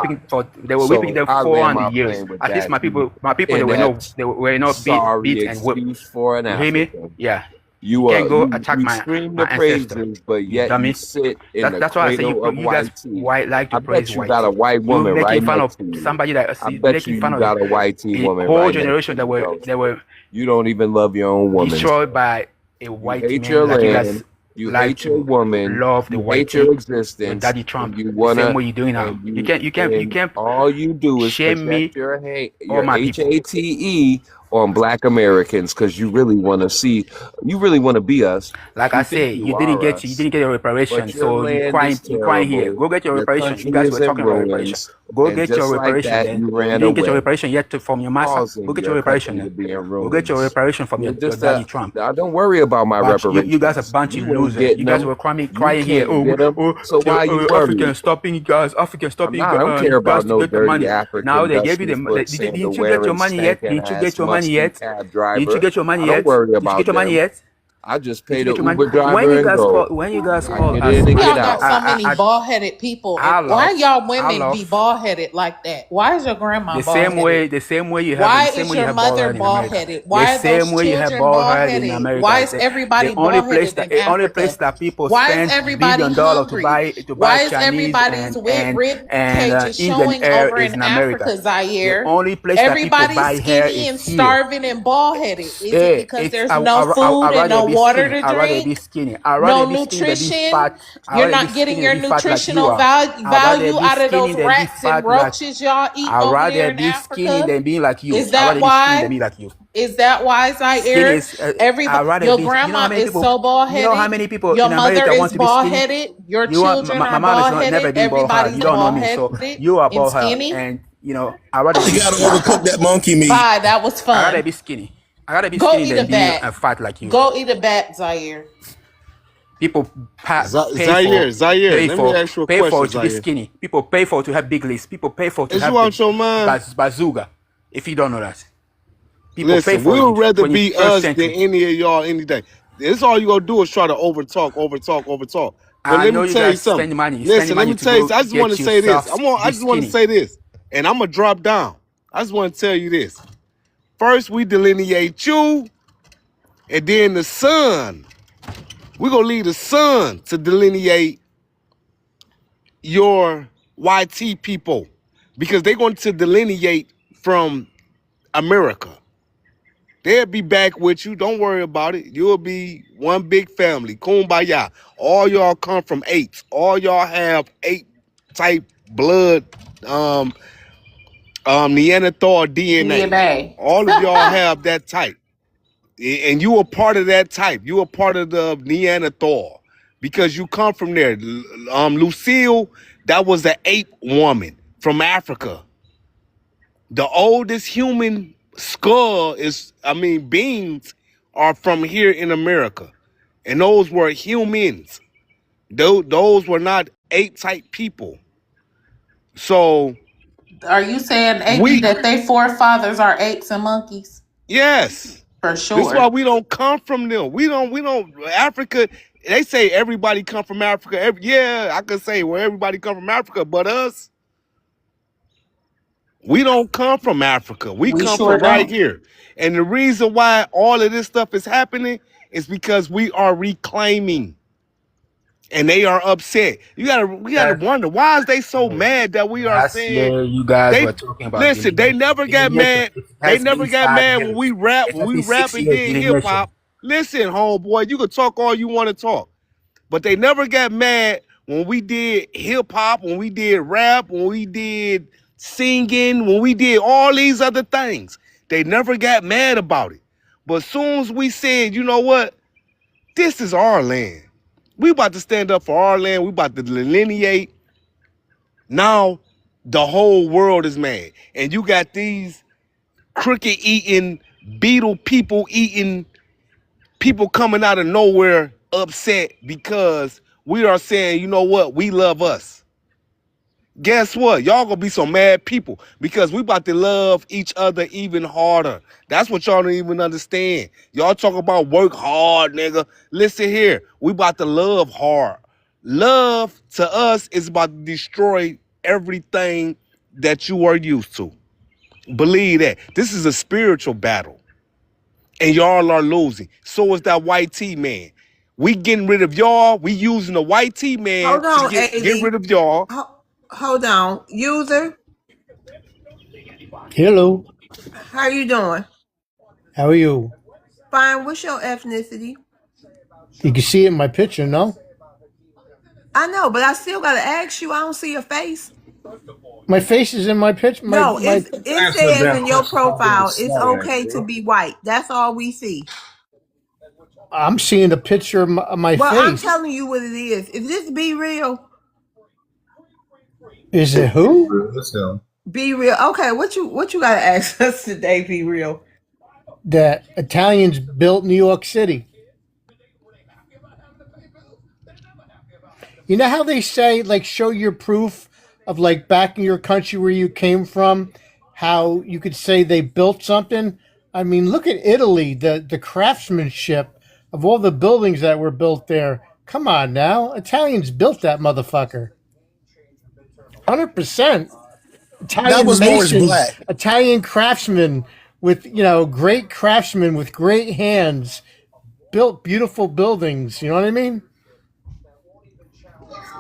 whipping them I for land 400 my years. plane with At least that. my people they Inept, were not sorry beat and whipped. excuse for an You hear me? African. Yeah. You can't go attack You my scream the ancestor. praises, but You yet you dummy. sit in the That's why I say cradle of you guys YT. like to I praise bet you got a whitey. white You woman right making fun of next to you. somebody that I bet making you fun of got a YT a woman whole right next generation to you. that were You don't even love your own woman. destroyed by a You white hate man. your Like you guys land. You like hate your to woman. love the You hate your whitey. Your existence. daddy And Trump. you The same wanna. way you're doing now. And You can't all you do is shame me project your hate, or your my people. HATE on Black Americans because you really want to see. You really want to be us. Like You I think say, you are you us. didn't get your reparation, But your so land is you crying here. terrible. Go get your Your reparation. You country guys is were in talking about reparation. ruins. Go And get your just like reparation that, then. you You ran didn't get your away, reparation yet from your master. Go causing get your your reparation country to then. be in Go get your ruins. reparation from You're your just daddy Trump. don't worry about my You guys are a reparations. bunch of You ain't losers. getting You guys them. were You crying here. can't get them. So why you Africans worried? stopping you guys. Africans stopping I don't care you guys about to no get the dirty money. Now African they gave you dusty the. foot Didn't sandal you get your wearing money yet? stinking Didn't you ass get your money musty yet? cab Didn't you driver. get your money I don't yet? worry Did you get about your money them. yet? I just It's pay the making money. Uber driver and go. When you guys I call get us, in and Why get y'all got out. so many bald headed people? And why y'all I women be love bald headed like that? Why is your grandma bald headed? the same way you have Why the same is way you your have bald mother head in bald America. headed? The Why are same those way you have children bald bald head in headed? Why America. is everybody The only bald place headed that in Africa? that people Why is spend everybody $1 billion hungry? to buy Why is Chinese everybody's rib cages Indian showing hair over is in in America. Africa, The Zaire? only place that people Everybody's buy hair skinny is and here. starving and bald headed. Is it Hey, because it's there's no food I and rather no be water skinny. to I rather be drink? skinny. I rather No be skinny than be nutrition. fat. I You're rather be not getting skinny than your be fat like you nutritional are. I rather value be out of skinny those than be rats and fat like. roaches y'all eating I over there rather in be skinny Africa. than be like you. Is I that rather be skinny than why? be like you. Is that why, Skinny Zaire? is. I Everybody, rather your be. You know how grandma many is people? so bald You know how headed. many people Your in mother America want is to be bald skinny? headed. Your You are. children My are mom is bald not never headed. been bald head. You Everybody's don't know bald me, so headed you are and bald head, skinny. and I rather You be gotta skinny. overcook that monkey meat. Bye. That was I rather fun. be skinny. I rather be Go skinny eat a than be bat. fat like you. Go eat a bat, Zaire. People Zaire, let me ask you a pay for question, to be Zaire. skinny. People pay for to have big lips. People pay for to Is you have the out your mind? bazooka. If you don't know that, people pay Listen, for we it in would rather be 21st us than century. any of y'all any day. This all you gonna do is try to overtalk. But I let know me you tell you guys something. spend Listen, let money me to tell you. go I just want to get say this. yourself I be just want to skinny. say this, and I'm gonna drop down. I just want to tell you this. First, we delineate you, and then the sun. We're gonna leave the sun to delineate your YT people because they're going to delineate from America. They'll be back with you. Don't worry about it. You'll be one big family. Kumbaya. All y'all come from apes. All y'all have ape type blood, Neanderthal DNA. DNA. All of y'all have that type. And you are part of that type. You are part of the Neanderthal because you come from there. Lucille, that was the ape woman from Africa. The oldest human skull beings are from here in America. And those were humans. Those were not ape type people. So Are you saying, AB, we, that they forefathers are apes and monkeys? yes, For this is why sure. we don't come from them. We don't, Africa, they say everybody come from Africa. Yeah, I could say, well, everybody come from Africa, but us, we don't come from Africa. We We come sure from right don't. here. And the reason why all of this stuff is happening is because we are reclaiming and they are upset. We gotta wonder, why is they so mad that we are Last saying year, you guys they were talking about listen, they never got delineation. mad. It They has never been got 5 mad when years. we rap, It has been rap 6 and years did hip delineation. hop. Listen, homeboy, you can talk all you want to talk. But they never got mad when we did hip hop, when we did rap, when we did singing, when we did all these other things. They never got mad about it. But as soon as we said, you know what, this is our land. We about to stand up for our land. We about to delineate. Now the whole world is mad. And you got these cricket eating, beetle people eating people coming out of nowhere upset because we are saying, you know what, we love us. Guess what? Y'all gonna be some mad people because we about to love each other even harder. That's what y'all don't even understand. Y'all talk about work hard, nigga. Listen here, we about to love hard. Love to us is about to destroy everything that you are used to. Believe that. This is a spiritual battle. And y'all are losing. So is that white T man. We getting rid of y'all. We using the white T man Hold to on, get rid AB. of y'all. Hold on. User, Hello, how you doing? how are you? Fine. What's your ethnicity? You can see it in my picture, no? I know, but I still gotta ask you. I don't see your face. My face is in my picture. No, My it Answer says that in your question. Stop being profile it's slow, okay to bro. be white. That's all we see. I'm seeing a picture of my Well, I'm face. telling you what it is. Is this be real? Is it who? That's him. Be real. Okay, what you gotta ask us today? Be real. That Italians built New York City. You know how they say, like, show your proof of, like, back in your country where you came from, how you could say they built something? I mean, look at Italy, the craftsmanship of all the buildings that were built there. Come on now, Italians built that motherfucker. 100%. That Italian was Morris masons, Black. Italian craftsmen with, great craftsmen with great hands built beautiful buildings. You know what I mean?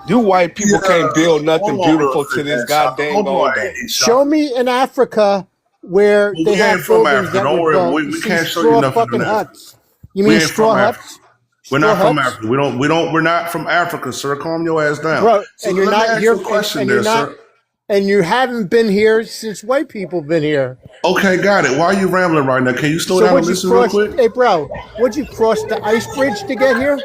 You white people can't build nothing Hold on real beautiful to quick, this Shaka. goddamn Hold old on, day. AD Show Shaka. me in Africa where Well, they we ain't have from buildings Africa. that Don't were worry. built. You We see can't show you straw nothing from fucking Africa. huts. You We mean ain't from straw Africa. huts? We're Straw not from huts? Africa. We're not from Africa, sir. Calm your ass down. Bro, So and you're let me not ask here, you a question and there, you're not, sir. and you haven't been here since white people been here. Okay, got it. Why are you rambling right now? Can you slow So down and would you listen real cross? quick? Hey, bro, would you cross the ice bridge to get here?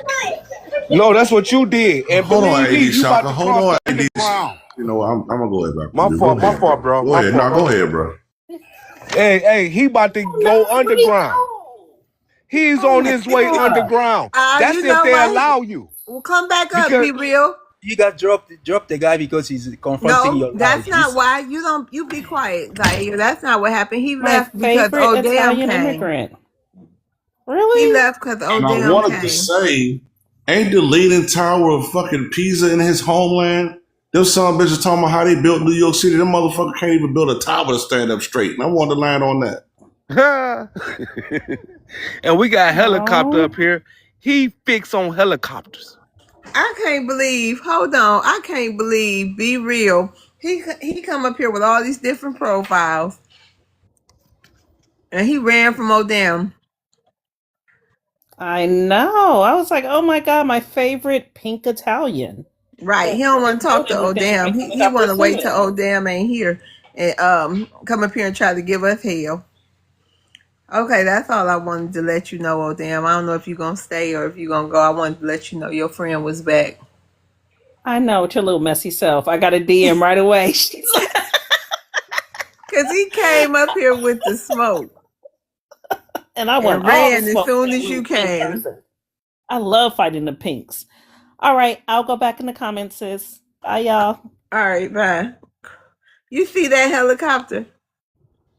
No, that's what you did. And Hold on, believe me, AD you about Shaka. to Hold cross on, the AD. underground. You know what? I'm gonna go ahead back to My you. Go fault, ahead, bro. bro. Go My ahead. fault. No, go ahead, bro. Hey, he about to go underground. He's Oh on my his way God. underground. You That's if know they what? allow you. Well, come back up. Because Be real. you got dropped the guy because he's confronting No, your that's life. not why. You be quiet, Zaire. That's not what happened. He My left because favorite Odam Italian came. immigrant. He Really? left because And I Odam wanted to came. say, ain't the Leaning Tower of fucking Pisa in his homeland? Them some bitches talking about how they built New York City. Them motherfucker can't even build a tower to stand up straight. And I wanted to land on that. And we got a helicopter Oh, up here. He fix on helicopters. I can't believe. Hold on. I can't believe. Be real. He come up here with all these different profiles, and he ran from Odam. I know. I was like, oh my God, my favorite pink Italian. Right. He don't want to talk to Odam. He want to wait till Odam ain't here and come up here and try to give us hell. Okay, that's all I wanted to let you know, Odam. I don't know if you're gonna stay or if you're gonna go. I wanted to let you know your friend was back. I know, it's your little messy self. I got a DM right away. She's like, Cause he came up here with the smoke and I want and all the ran as smoke for soon that as you little pink came. person. I love fighting the pinks. All right, I'll go back in the comments, sis. Bye, y'all. All right, bye. You see that helicopter?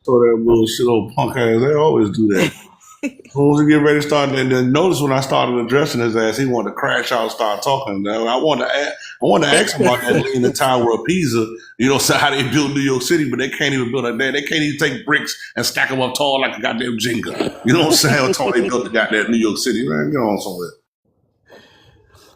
So that bullshit old punk ass, they always do that. As soon as we get ready to start, and then notice when I started addressing his ass, he wanted to crash out and start talking. Now, I wanted to ask him about that Leaning Tower of Pisa. You know, so how they built New York City, but they can't even build it there. They can't even take bricks and stack them up tall like a goddamn Jenga. You know what I'm saying? How tall they built the goddamn New York City. Man, get on somewhere.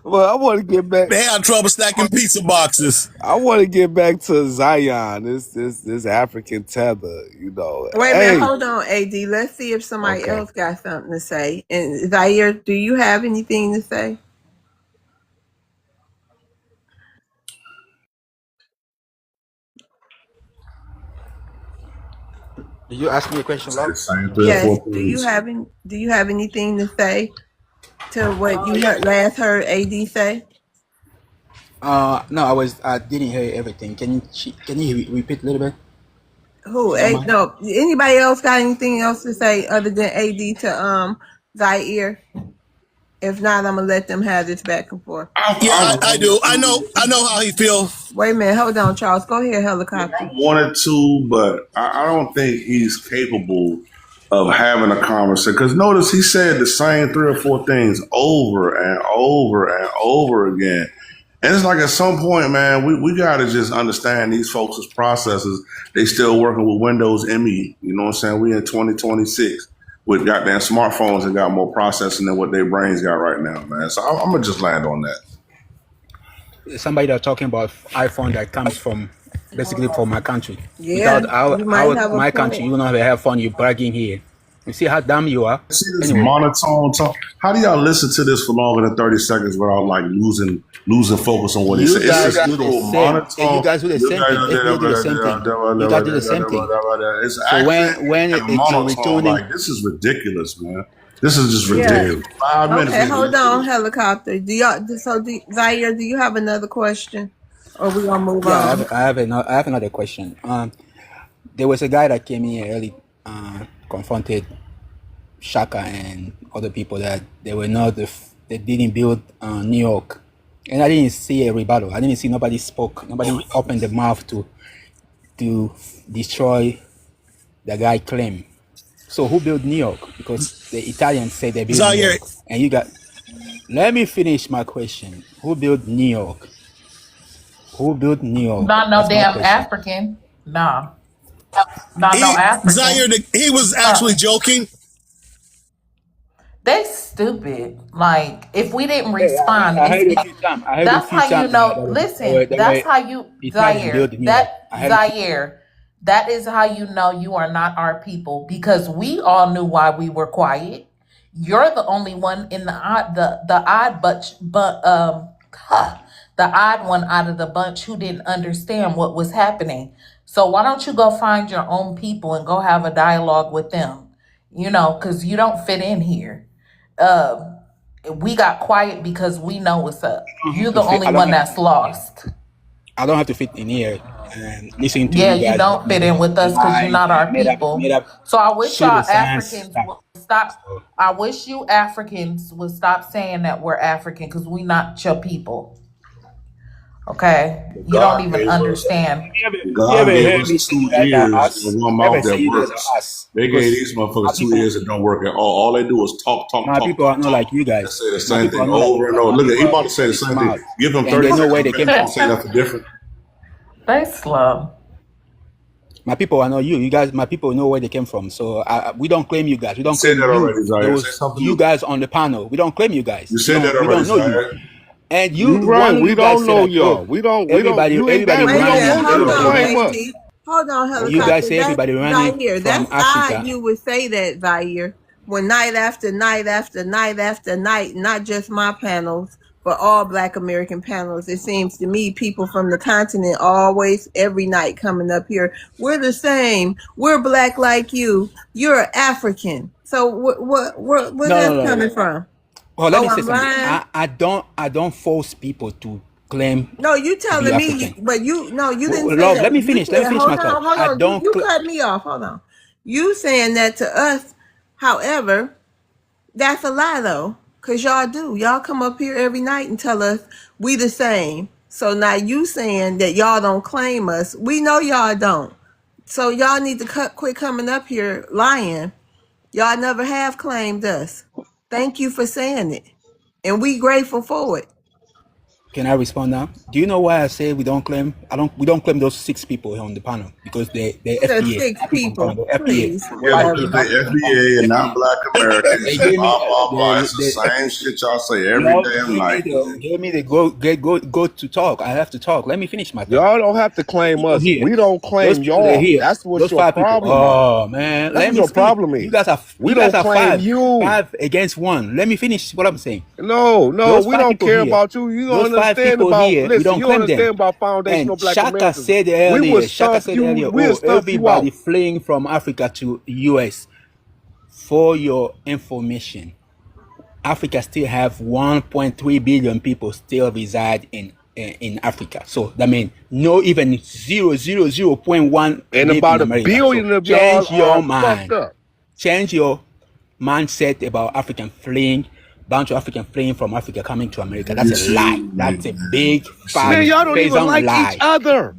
Well, I want to get back. They had trouble stacking pizza boxes. I want to get back to Zion, this African tether, you know. Wait a minute, Hey, hold on, AD. Let's see if somebody okay. else got something to say. And Zaire, do you have anything to say? Did you ask me a question, love? Same yes. 3 or 4 things. Do you have anything to say to what you last heard AD say? No, I didn't hear everything. Can you repeat a little bit? Who? If you don't mind. No. Anybody else got anything else to say other than AD to Zaire? If not, I'm gonna let them have this back and forth. Yeah, I I do. I know how he feels. Wait a minute, hold on, Charles. Go ahead, helicopter. wanted to, but I don't think he's capable of having a conversation. Because notice he said the same 3 or 4 things over and over and over again. And it's like at some point, man, we got to just understand these folks' processes. They still working with Windows ME. You know what I'm saying? We in 2026 with goddamn smartphones and got more processing than what their brains got right now, man. So I'm going to just land on that. Somebody that's talking about iPhone that comes from basically from my country. Yeah, Without you might have a my point. country, you will not have fun. You bragging here. You see how dumb you are. See this Anyway, monotone talk. How do y'all listen to this for longer than 30 seconds without like losing focus on what he you said? It's guys just do the so same. monotone. You guys do the same thing. FBI do the same thing. You guys do the same thing. It's So accent when and you're monotone. returning, Like this is ridiculous, man. This is just Yeah. ridiculous. 5 minutes. Okay, hold on, helicopter. Zaire, do you have another question? Or we gonna move yeah, on? I have another question. There was a guy that came in here early, confronted Shaka and other people that they were not they didn't build New York, and I didn't see a rebuttal. I didn't see nobody spoke. Nobody opened the mouth to destroy the guy claim. So who built New York? Because The Italians say they built New Zaire, York, and you got. Let me finish my question. Who built New York? Who built New York? Not no That's my damn question. African. Nah. Not no Zaire, African. he was actually Uh, joking. they stupid. Like, if we didn't Hey, respond, I it's heard a be few times. I heard a that's few how you times know. Listen, that that's were how you Italian built Zaire. New York. That I heard a few. Zaire. That is how you know you are not our people because we all knew why we were quiet. You're the only one in the odd huh, the odd one out of the bunch who didn't understand what was happening. So why don't you go find your own people and go have a dialogue with them? You know, because you don't fit in here. Um, we got quiet because we know what's up. You're the only I don't one have to that's fit in here. lost. I don't have to fit in here and listening to Yeah, you you guys don't fit in with us because you're lie not our and made people. up So I wish y'all pseudoscience Africans stuff. would stop. So I wish you Africans would stop saying that we're African because we not your people. Okay, you don't God even gave us understand. you God ever gave heard us me say you 2 guys are ears us? and one Ever mouth say that you guys works. are us? They gave Because these my motherfuckers two people, ears that don't work at all. All they do is talk, talk, my talk, people are talk, not talk, like you and guys. say the My same people are thing not like over you and guys. over. My Look at people he are about to say the very same thing. smart, Give them and 30 they know where seconds they to came make them from. say nothing different. They slow. My people are not you. You guys, my people know where they came from. So we don't claim you guys. We You don't said claim that you. already, Zaire. Say Those something you new. guys on the panel. We don't claim you guys. You said that We already, don't know you. Zaire. And you, You one right. of We you guys don't say know that, y'all. oh, You ain't everybody got. We Wait a don't minute. running want you Hold to on, claim everybody. us. AD. Hold on, You guys helicopter. say That's everybody running Zaire. from That's odd. Africa. You would say that, Zaire. When night after night after night after night, not just my panels, but all Black American panels, it seems to me people from the continent always every night coming up here. We're the same. We're Black like you. You're African. So where No, no, that's no, no. coming from? Well, let Oh, me say I'm something. lying. I don't force people to claim No, you to be telling me, African. but you didn't say Love, let that. me You finish. Let me said, finish my thought. hold I on. You don't. you cut me off. Hold on. You saying that to us. However, that's a lie though, cause y'all do. Y'all come up here every night and tell us we the same. So now you saying that y'all don't claim us. We know y'all don't. So y'all need to quit coming up here lying. Y'all never have claimed us. Thank you for saying it, and we grateful for it. Can I respond now? Do you know why I say we don't claim? We don't claim those 6 people here on the panel because they The FBA. six Not people on panel. people, They're FBA. please, Yeah, 5 because whatever. people they on panel. FBA and not FBA. black They Americans and gave me blah, blah, blah. It's the the same shit y'all say every love damn night, man. gave me the go to talk. I have to talk. Let me finish my thought. Y'all don't have to claim People us. here, We don't those claim people that are y'all. here, That's what those your 5 people. problem are. Oh man, That's let what me your speak. problem You is. guys are We don't claim you. 5 against 1. Let me finish what I'm saying. No, Those we 5 don't people care here, about you. You don't those 5 understand people about. here, we Listen, don't you don't claim them. understand about And foundational Black Shaka Americans. said We will earlier, stomp you. We'll oh, stomp you everybody out. fleeing from Africa to US. For your information, Africa still have 1.3 billion people still reside in Africa. So that means no even 0.1 And live about in a America. So billion of y'all change your are fucked mind. up. Change your mindset about African fleeing, bunch of African fleeing from Africa coming to America. That's You a see, lie. That's a man. big You Man, fat see. y'all don't even peasant like each lie. other.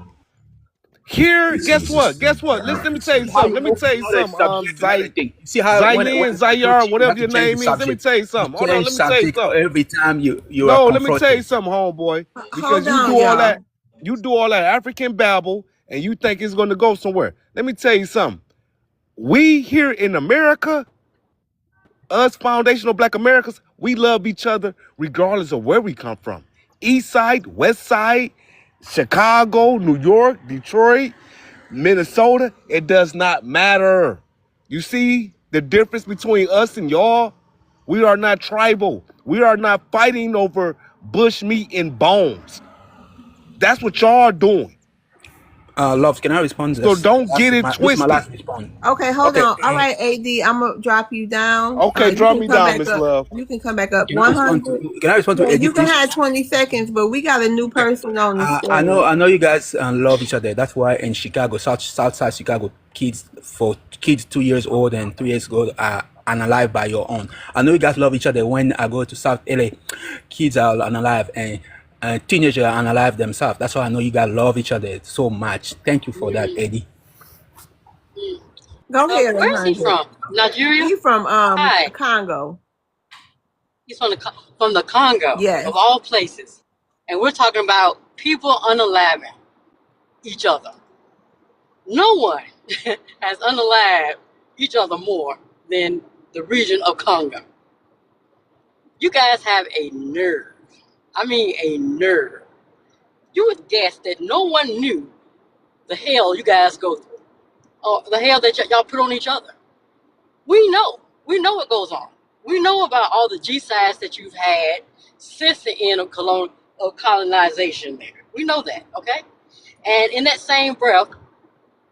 Here, These guess niggas is what? Guess fucking what? Listen, let me Americans, tell you man. How something. you Let me know, tell you the something. subject and everything. You see how when Zayin, I go Zayar, to you have whatever to your change the name is. Let me subject. tell you You something. Hold on, change let me tell you subject something. every time you are No, let me tell you confronted. something, homeboy. Hold Because on, y'all. you do all that African babble, and you think it's gonna go somewhere. Let me tell you something. We here in America, us foundational Black Americans, we love each other regardless of where we come from. East side, west side, Chicago, New York, Detroit, Minnesota, it does not matter. You see the difference between us and y'all? We are not tribal. We are not fighting over bush meat and bones. That's what y'all are doing. Love, can I respond to So this? don't get it This is my twisted. last response. Okay, hold Okay, on. All right, AD, I'm gonna drop you down. Okay, You drop can me come down, back Miss up. Love. You can come back up. can I respond 100. to can I respond to Yeah, you Eddie, can please? have 20 seconds, but we got a new person on the stage. I know you guys love each other. That's why in Chicago, South Side Chicago, kids 2 years old and 3 years old are unalive by your own. I know you guys love each other. When I go to South LA, kids are unalive and teenagers are unalive themselves. That's why I know you guys love each other so much. Thank you for that, Eddie. Go ahead, Where is he 100. from? Nigeria? He from Hi. Congo. He's from the Congo, of Yes. all places. And we're talking about people unaliving each other. No one has unalived each other more than the region of Congo. You guys have a nerve. I mean, a nerve. You would guess that no one knew the hell you guys go through, or the hell that y'all put on each other. We know. We know what goes on. We know about all the G-sides that you've had since the end of colonization there. We know that, okay? And in that same breath,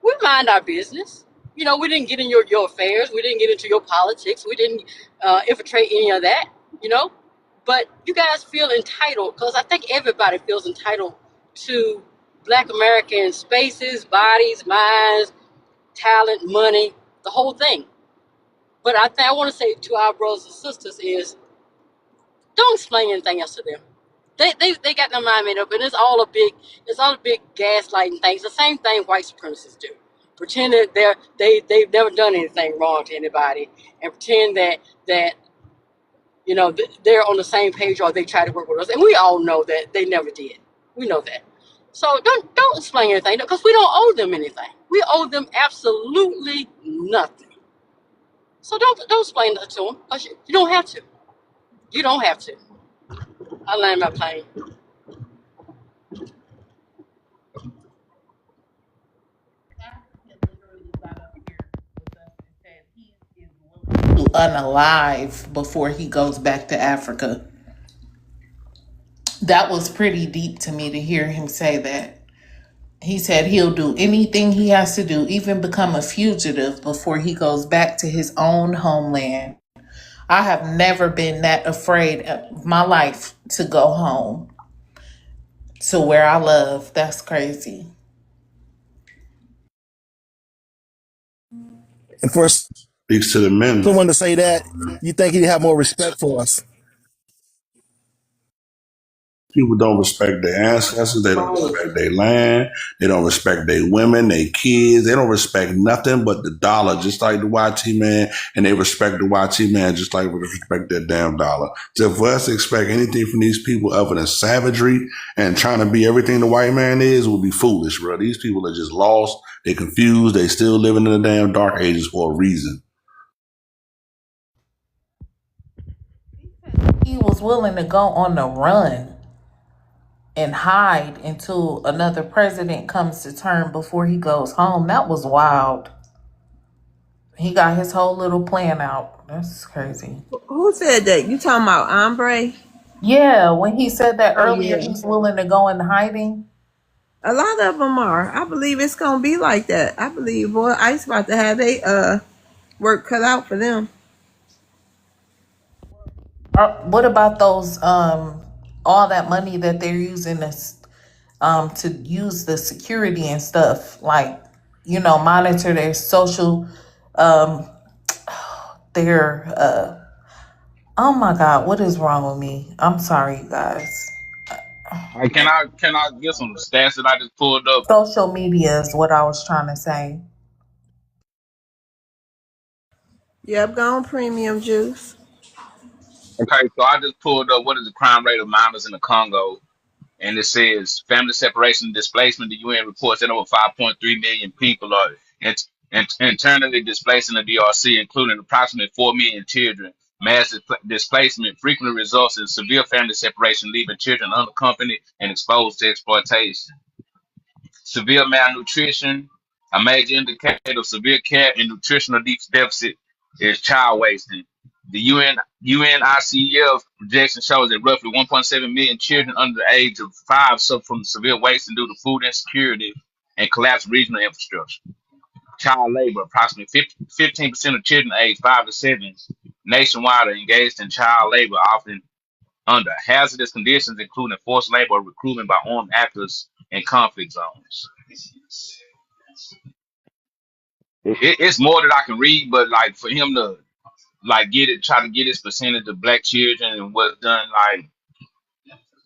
we mind our business. You know, we didn't get in your affairs. We didn't get into your politics. We didn't infiltrate any of that, you know? But you guys feel entitled, because I think everybody feels entitled to Black American spaces, bodies, minds, talent, money, the whole thing. But I want to say to our brothers and sisters is, don't explain anything else to them. They got their mind made up, and it's all a big gaslighting thing. It's the same thing white supremacists do. Pretend that they've never done anything wrong to anybody, and pretend that you know they're on the same page, or they try to work with us. And we all know that they never did. We know that. So don't explain anything, because we don't owe them anything. We owe them absolutely nothing. So don't explain that to them, because you don't have to. You don't have to. I land my plane. Unalive before he goes back to Africa. That was pretty deep to me to hear him say that. He said he'll do anything he has to do, even become a fugitive before he goes back to his own homeland. I have never been that afraid of my life to go home to where I love. That's crazy. And for Speaks to the men. someone to say that, you think he'd have more respect for us. People don't respect their ancestors. They don't respect their land. They don't respect their women, their kids. They don't respect nothing but the dollar, just like the YT man. And they respect the YT man just like we respect their damn dollar. So for us to expect anything from these people other than savagery and trying to be everything the white man is would be foolish, bro. These people are just lost. They're confused. They still living in the damn dark ages for a reason. He was willing to go on the run and hide until another president comes to term before he goes home. That was wild. He got his whole little plan out. That's crazy. Who said that? You talking about Ombre? Yeah, when he said that Oh earlier, yeah. he's willing to go in hiding. A lot of them are. I believe it's gonna be like that. I believe boy Ice about to have a work cut out for them. What about those all that money that they're using this to use the security and stuff, like, you know, monitor their social um their oh my god, what is wrong with me? I'm sorry, you guys. Hey, can I get some stats that I just pulled up? Social media is what I was trying to say. Yep, go on premium juice. Okay, so I just pulled up what is the crime rate of minors in the Congo, and it says family separation and displacement. The UN reports that over 5.3 million people are internally displaced in the DRC, including approximately 4 million children. Mass displacement frequently results in severe family separation, leaving children unaccompanied and exposed to exploitation. Severe malnutrition, a major indicator of severe care and nutritional deficit is child wasting. The UNICEF projection shows that roughly 1.7 million children under the age of 5 suffer from severe wasting due to food insecurity and collapsed regional infrastructure. Child labor, approximately 15% of children aged 5 to 7 nationwide are engaged in child labor, often under hazardous conditions, including forced labor or recruitment by armed actors in conflict zones. It's more that I can read, but like for him to like try to get his percentage of black children and what's done, like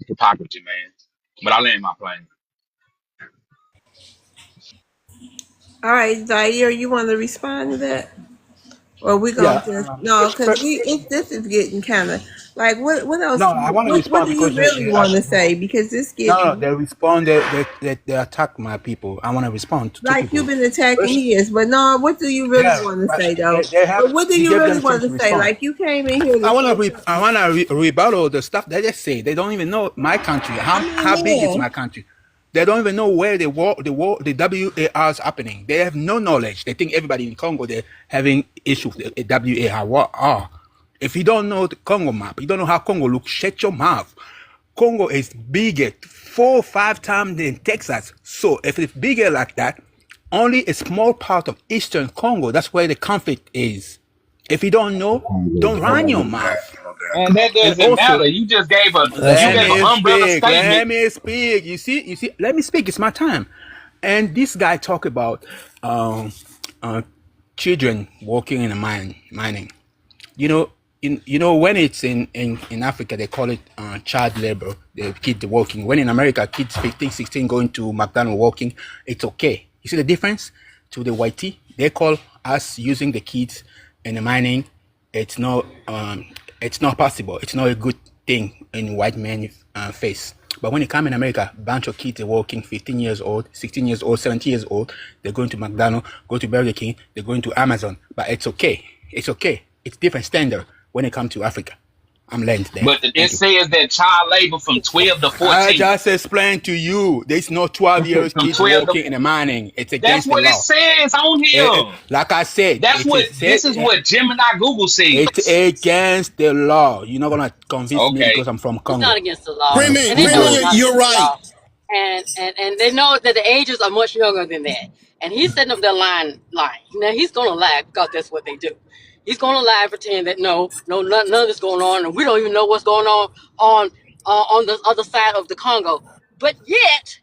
hypocrisy, man. But I land my plane. All right, Zaire, you want to respond to that? Or we Yeah. gonna just no, because this is getting kind of like what No, else? I want to What respond do you because really want to say? Because this no, getting they respond. They attack my people. I want to respond to two like you've people. been attacking First, his, but no, what do you really yeah, want to but say though? they have. But what do We you give really them want chance to to say? respond. Like you came in here to I want say to. I want to rebuttal the stuff they just say. They don't even know my country. I How big is mean, my country? They don't even know where the WAR is happening. They have no knowledge. They think everybody in Congo they're having issues with the WAR. If you don't know the Congo map, you don't know how Congo looks. Shut your mouth. Congo is bigger, 4 or 5 times than Texas. So if it's bigger like that, only a small part of eastern Congo, that's where the conflict is. If you don't know, don't run your mouth. And that And doesn't also, matter. You just gave a That's you let right. gave an me umbrella speak. statement. Let me speak. You see. Let me speak. It's my time. And this guy talk about uh, children working in a mining. You know, when it's in Africa, they call it child labor. The kids working. When in America, kids 15, 16 going to McDonald's working, it's okay. You see the difference to the whitey? They call us using the kids in the mining. It's not possible. It's not a good thing in white man face. But when you come in America, a bunch of kids are working 15 years old, 16 years old, 17 years old. They're going to McDonald's, go to Burger King, they're going to Amazon. But it's okay. It's okay. It's different standard when it comes to Africa. I'm land there. But it Thank you. says that child labor from 12 to I 14. just explained to you, there's no 12 years From kids 12 to working in the mining. It's That's against the what it law. says on here. Like I said, That's what this is what Gemini Google it's says. against the law. You're not gonna convince me because Okay. I'm from It's not Congo. against the law, Premium, and they know it's premium, not you're against the right. law, and they know that the ages are much younger than that. And he's setting up their lying. Now he's gonna lie because that's what they do. He's gonna lie and pretend that none of this going on, and we don't even know what's going on the other side of the Congo. But yet,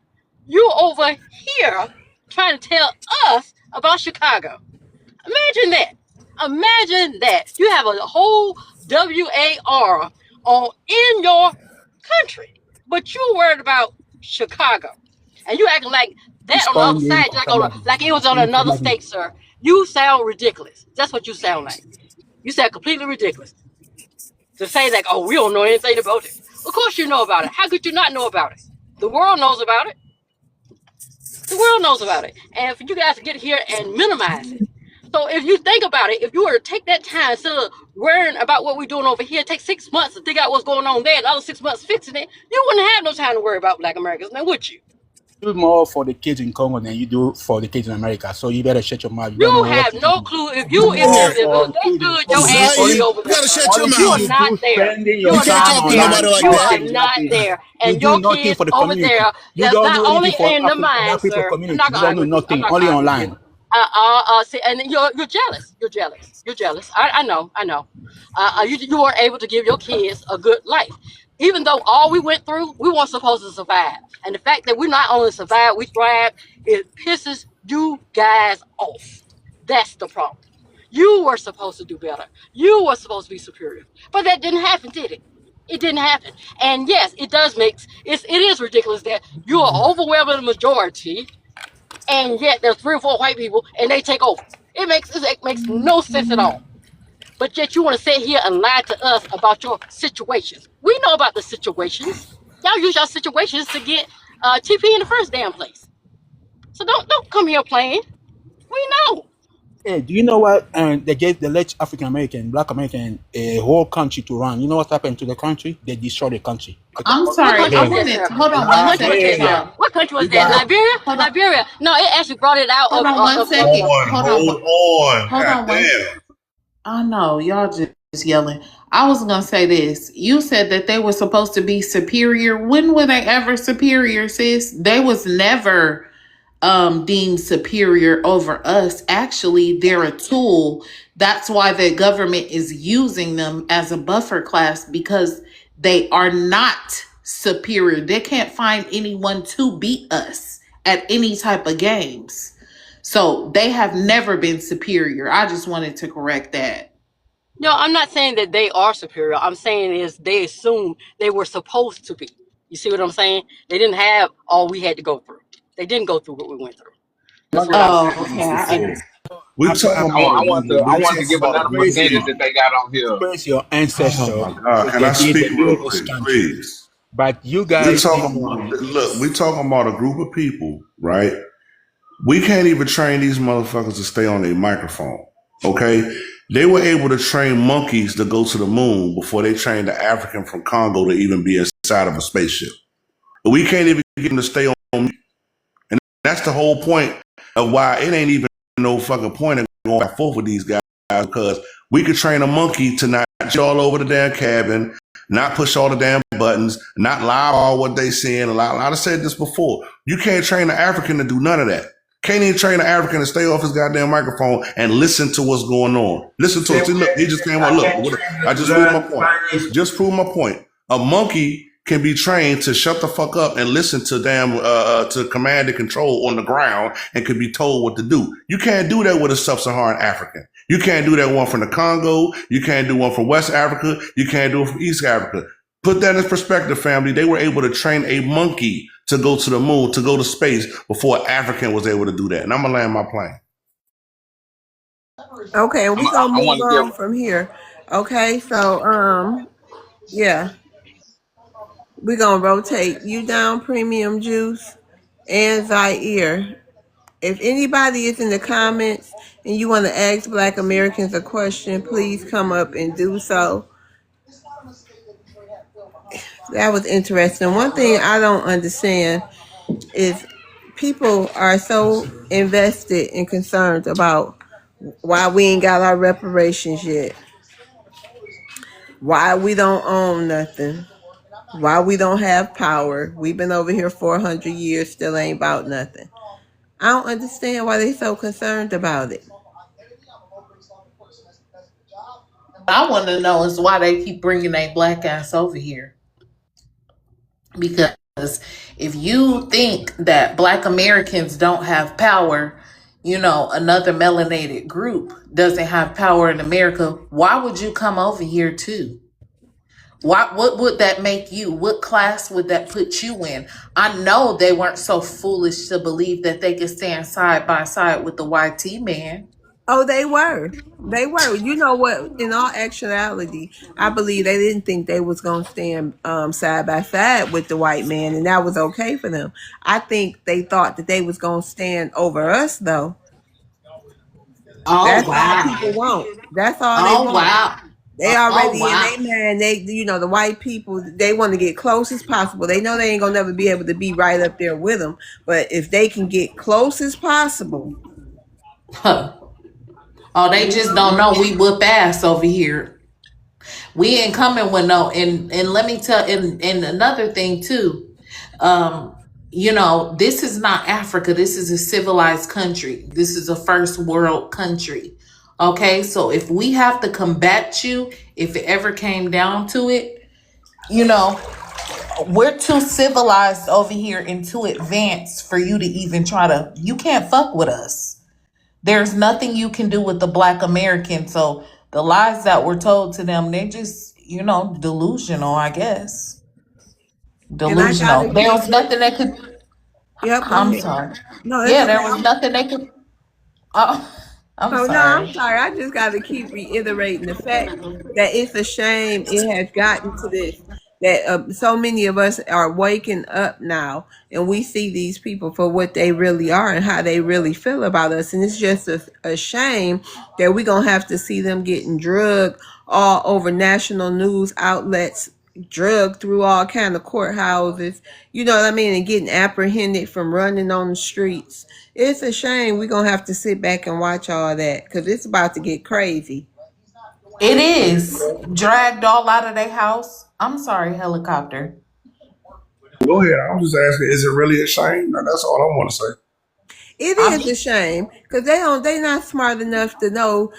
you over here trying to tell us about Chicago. Imagine that. Imagine that. You have a whole WAR in your country, but you worried about Chicago. And you acting like that on the other Responding side, like it was on another automatically. state, sir. You sound ridiculous. That's what you sound like. You sound completely ridiculous. To say like, oh, we don't know anything about it. Of course you know about it. How could you not know about it? The world knows about it. The world knows about it. And for you guys to get here and minimize it. So if you think about it, if you were to take that time instead of worrying about what we're doing over here, take 6 months to figure out what's going on there, and the other 6 months fixing it, you wouldn't have no time to worry about Black Americans, now would you? Do more for the kids in Congo than you do for the kids in America. So you better shut your mouth. You better You know what have you're no talking clue if about. you Do if more you Premium, if it for was the that kids in good, your Congo. ass Zaire, would be Only, over you there, gotta sir. shut your only You thing are mouth. you not do there. spending You your You are can't time not talk to there. nobody online like You are that. posting not nothing. there. You And do your nothing kids for the over community. there, You that's don't not do only anything for in the mind, Black people sir. I'm not community. You gonna don't argue do with you. I'm nothing. not gonna Only argue with you. online. See, and you're jealous. You're jealous. You're jealous. I know. I know. You weren't able to give your kids a good life, even though all we went through, we weren't supposed to survive. And the fact that we not only survived, we thrived, it pisses you guys off. That's the problem. You were supposed to do better. You were supposed to be superior, but that didn't happen, did it? It didn't happen. And yes, it is ridiculous that you are overwhelming majority and yet there's 3 or 4 white people and they take over. It makes no sense at all. But yet you want to sit here and lie to us about your situations. We know about the situations. Y'all use your situations to get TP in the first damn place. So don't come here playing. We know. Hey, do you know what? They gave the late African American, Black American, a whole country to run. You know what happened to the country? They destroyed the country. I'm What sorry. country I was that, wanted sir? to hold on What one country was that, second, sir? y'all. What country was You that? got Liberia? Hold on. Liberia? No, it actually brought it out Hold on one of second. Hold on. Hold on. Hold God on one. damn. I know y'all just yelling. I was gonna say this. You said that they were supposed to be superior. When were they ever superior, sis? They was never deemed superior over us. Actually, they're a tool. That's why the government is using them as a buffer class because they are not superior. They can't find anyone to beat us at any type of games. So they have never been superior. I just wanted to correct that. No, I'm not saying that they are superior. I'm saying is they assume they were supposed to be. You see what I'm saying? They didn't have all we had to go through. They didn't go through what we went through. Oh, okay. We talking about a group of I we want to talking give about a another group of percentage Praise, that people. they got on here. praise your Oh ancestors my God! that Can they I did speak to build real this quick, country. please? But you We're guys talking didn't. about look. We're talking about a group of people, right? We can't even train these motherfuckers to stay on a microphone. Okay? They were able to train monkeys to go to the moon before they trained the African from Congo to even be inside of a spaceship. But we can't even get them to stay on. And that's the whole point of why it ain't even no fucking point of going back and forth with these guys, because we could train a monkey to not shit all over the damn cabin, not push all the damn buttons, not lie all what they saying. A lot. I've said this before. You can't train an African to do none of that. Can't even train an African to stay off his goddamn microphone and listen to what's going on. Listen to it. See, look, he just came on. Look, I just proved my point. Just proved my point. A monkey can be trained to shut the fuck up and listen to to command and control on the ground and can be told what to do. You can't do that with a sub-Saharan African. You can't do that one from the Congo. You can't do one from West Africa. You can't do it from East Africa. Put that in perspective, family. They were able to train a monkey to go to the moon, to go to space before an African was able to do that. And I'm gonna land my plane. Okay, and we gonna I move want to give. on from here. Okay, so yeah, we gonna rotate you down, Premium Juice and Zaire. If anybody is in the comments and you want to ask Black Americans a question, please come up and do so. That was interesting. One thing I don't understand is people are so invested and concerned about why we ain't got our reparations yet, why we don't own nothing, why we don't have power. We've been over here 400 years, still ain't about nothing. I don't understand why they so concerned about it. I want to know is why they keep bringing a black ass over here. Because if you think that black Americans don't have power, another melanated group doesn't have power in America, why would you come over here too? What would that make you? What class would that put you in? I know they weren't so foolish to believe that they could stand side by side with the YT man. Oh, they were. They were. You know what? In all actuality, I believe they didn't think they was gonna stand side by side with the white man, and that was okay for them. I think they thought that they was gonna stand over us, though. Oh That's all wow. people want. That's all they Oh want. wow. They Oh already in wow. their mind. The white people, they want to get close as possible. They know they ain't gonna never be able to be right up there with them, but if they can get close as possible, Huh. Oh, they just don't know we whoop ass over here. We ain't coming with no, and let me tell, and another thing too, this is not Africa. This is a civilized country. This is a first world country. Okay, so if we have to combat you, if it ever came down to it, you know, we're too civilized over here and too advanced for you to even try to. You can't fuck with us. There's nothing you can do with the black American. So the lies that were told to them, they're just, delusional, I guess. and I Delusional. gotta There keep was it. nothing they could. Yep, go I'm ahead. sorry. No, that's Yeah, there okay. was nothing they could. Oh, I'm Oh no, I'm sorry. sorry. I just got to keep reiterating the fact that it's a shame it has gotten to this. That so many of us are waking up now, and we see these people for what they really are and how they really feel about us, and it's just a shame that we're gonna have to see them getting drugged all over national news outlets, drugged through all kind of courthouses. You know what I mean, and getting apprehended from running on the streets. It's a shame we're gonna have to sit back and watch all that because it's about to get crazy. It is dragged all out of their house. I'm sorry, helicopter. Go ahead. I was just asking, is it really a shame? That's all I want to say. It I'm is a shame because they not smart enough to know,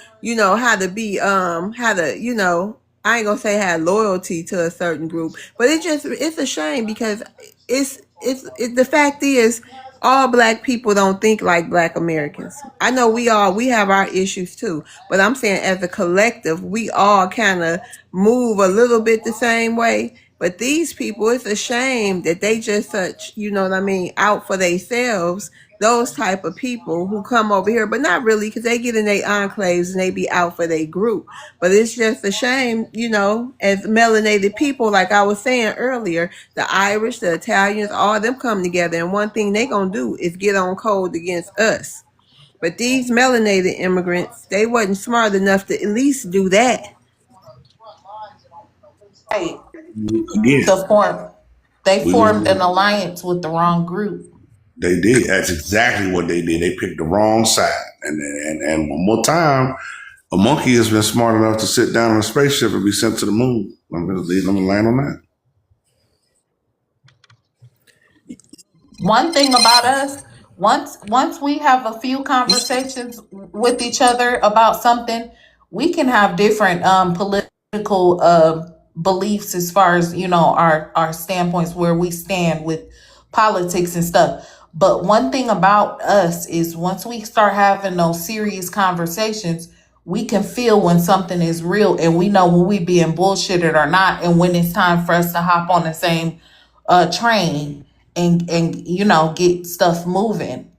how to be how to, I ain't gonna say have loyalty to a certain group, but it's a shame because the fact is all black people don't think like black Americans. I know we have our issues too, but I'm saying as a collective, we all kind of move a little bit the same way. But these people, it's a shame that they just such, you know what I mean, out for themselves, those type of people who come over here, but not really, because they get in their enclaves and they be out for their group. But it's just a shame, as melanated people, like I was saying earlier, the Irish, the Italians, all of them come together, and one thing they gonna do is get on code against us. But these melanated immigrants, they wasn't smart enough to at least do that. Right. Again, They we formed an was, alliance with the wrong group. they did. That's exactly what they did. They picked the wrong side. And one more time, a monkey has been smart enough to sit down on a spaceship and be sent to the moon. I'm going to land on that. One thing about us, once we have a few conversations with each other about something, we can have different political beliefs as far as our standpoints, where we stand with politics and stuff. But one thing about us is once we start having those serious conversations, we can feel when something is real, and we know when we being bullshitted or not, and when it's time for us to hop on the same train and get stuff moving.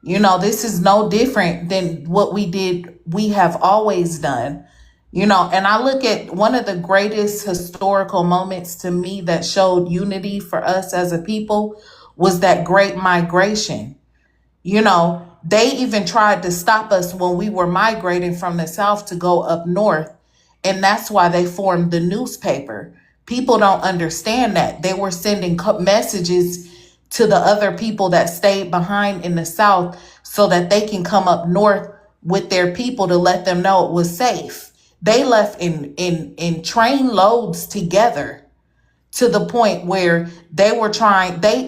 This is no different than what we have always done. And I look at one of the greatest historical moments to me that showed unity for us as a people was that great migration. They even tried to stop us when we were migrating from the South to go up north. And that's why they formed the newspaper. People don't understand that. They were sending messages to the other people that stayed behind in the South so that they can come up north with their people to let them know it was safe. They left in train loads together, to the point where they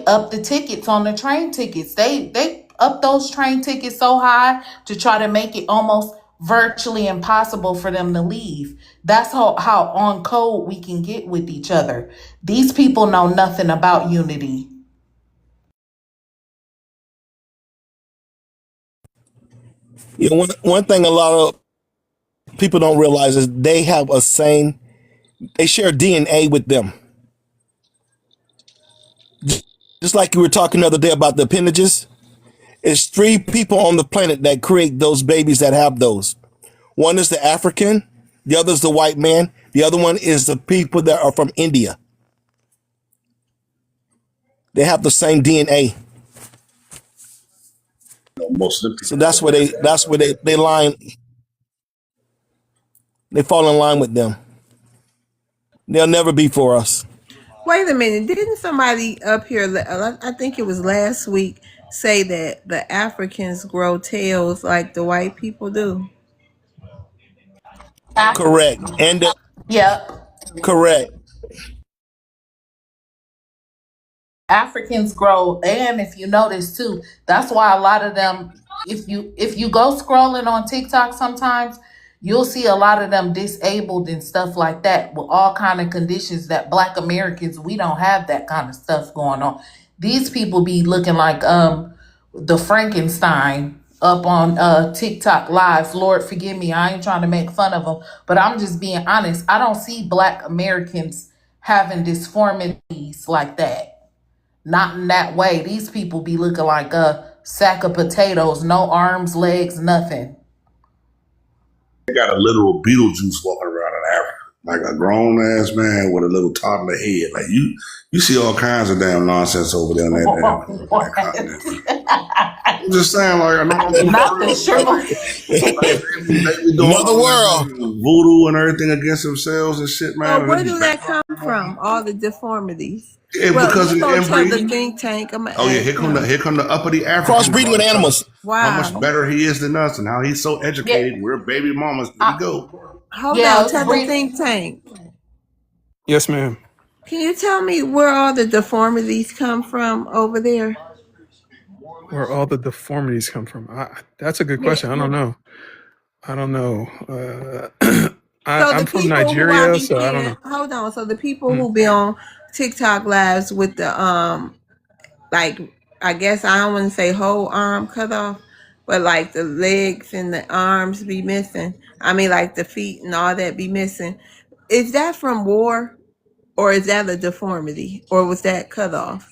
upped the tickets on the train tickets. They upped those train tickets so high to try to make it almost virtually impossible for them to leave. That's how on code we can get with each other. These people know nothing about unity. One thing a lot of people don't realize is they share DNA with them. Just like you were talking the other day about the appendages, it's three people on the planet that create those babies that have those. One is the African, the other is the white man, the other one is the people that are from India. They have the same DNA. Most of the So people that's where they line, they fall in line with them. They'll never be for us. Wait a minute. Didn't somebody up here, I think it was last week, say that the Africans grow tails like the white people do? Correct. And Yep. correct. Africans grow, and if you notice too, that's why a lot of them, if you go scrolling on TikTok sometimes, you'll see a lot of them disabled and stuff like that with all kind of conditions that Black Americans, we don't have that kind of stuff going on. These people be looking like the Frankenstein up on TikTok live. Lord forgive me, I ain't trying to make fun of them, but I'm just being honest. I don't see Black Americans having disformities like that. Not in that way. These people be looking like a sack of potatoes, no arms, legs, nothing. They got a literal Beetlejuice walking around in Africa, like a grown ass man with a little toddler head. Like you see all kinds of damn nonsense over there on that continent. I'm just saying, like, I know Not the sugar. they be doing Another world. voodoo and everything against themselves and shit, man. Well, where do that come from? All the deformities. Yeah, because of the tell the inbreeding. think tank. I'm Oh yeah, here come the uppity African. Crossbreeding with animals. Wow. How much better he is than us, and how he's so educated. We're baby mamas. There we go. Hold on, tell the think tank. Yes, ma'am. Can you tell me where all the deformities come from over there? Where all the deformities come from? That's a good question. I don't know. I'm from Nigeria, so I don't know. Hold on. So the people who be on TikTok lives with the like, I guess I don't want to say whole arm cut off, but like the legs and the arms be missing. I mean, like the feet and all that be missing. Is that from war, or is that a deformity, or was that cut off?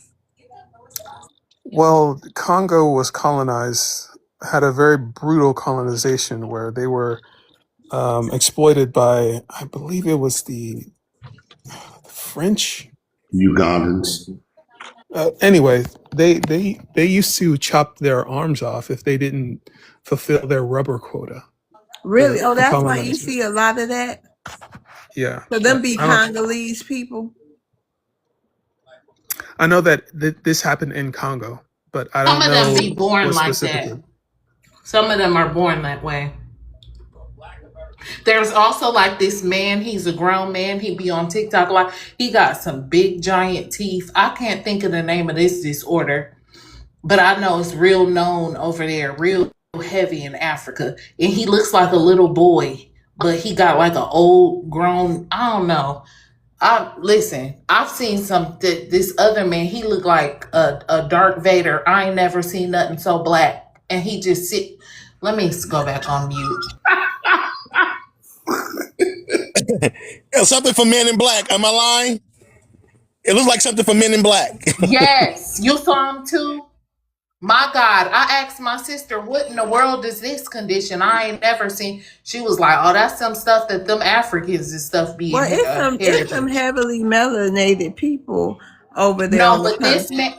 Well, Congo was colonized, had a very brutal colonization where they were exploited by, I believe it was the French. Ugandans. Anyway, they used to chop their arms off if they didn't fulfill their rubber quota. Really? Oh, The that's why you colonizers. see a lot of that. Yeah, So them but be Congolese people. I know that this happened in Congo, but I Some don't of them know be born what like that. specifically. Some of them are born that way. There's also like this man, he's a grown man, he be on TikTok like he got some big giant teeth. I can't think of the name of this disorder, but I know it's real known over there, real heavy in Africa. And he looks like a little boy, but he got like an old grown, I don't know. Listen, I've seen this other man, he looked like a Darth Vader. I ain't never seen nothing so black. And he just sit. Let me go back on mute. Something for Men in Black. Am I lying? It looks like something for Men in Black. Yes, you saw him too. My God, I asked my sister, what in the world is this condition? I ain't never seen. She was like, oh, that's some stuff that them Africans and stuff be Well, it's some heritage. heavily melanated people over there No, on the continent.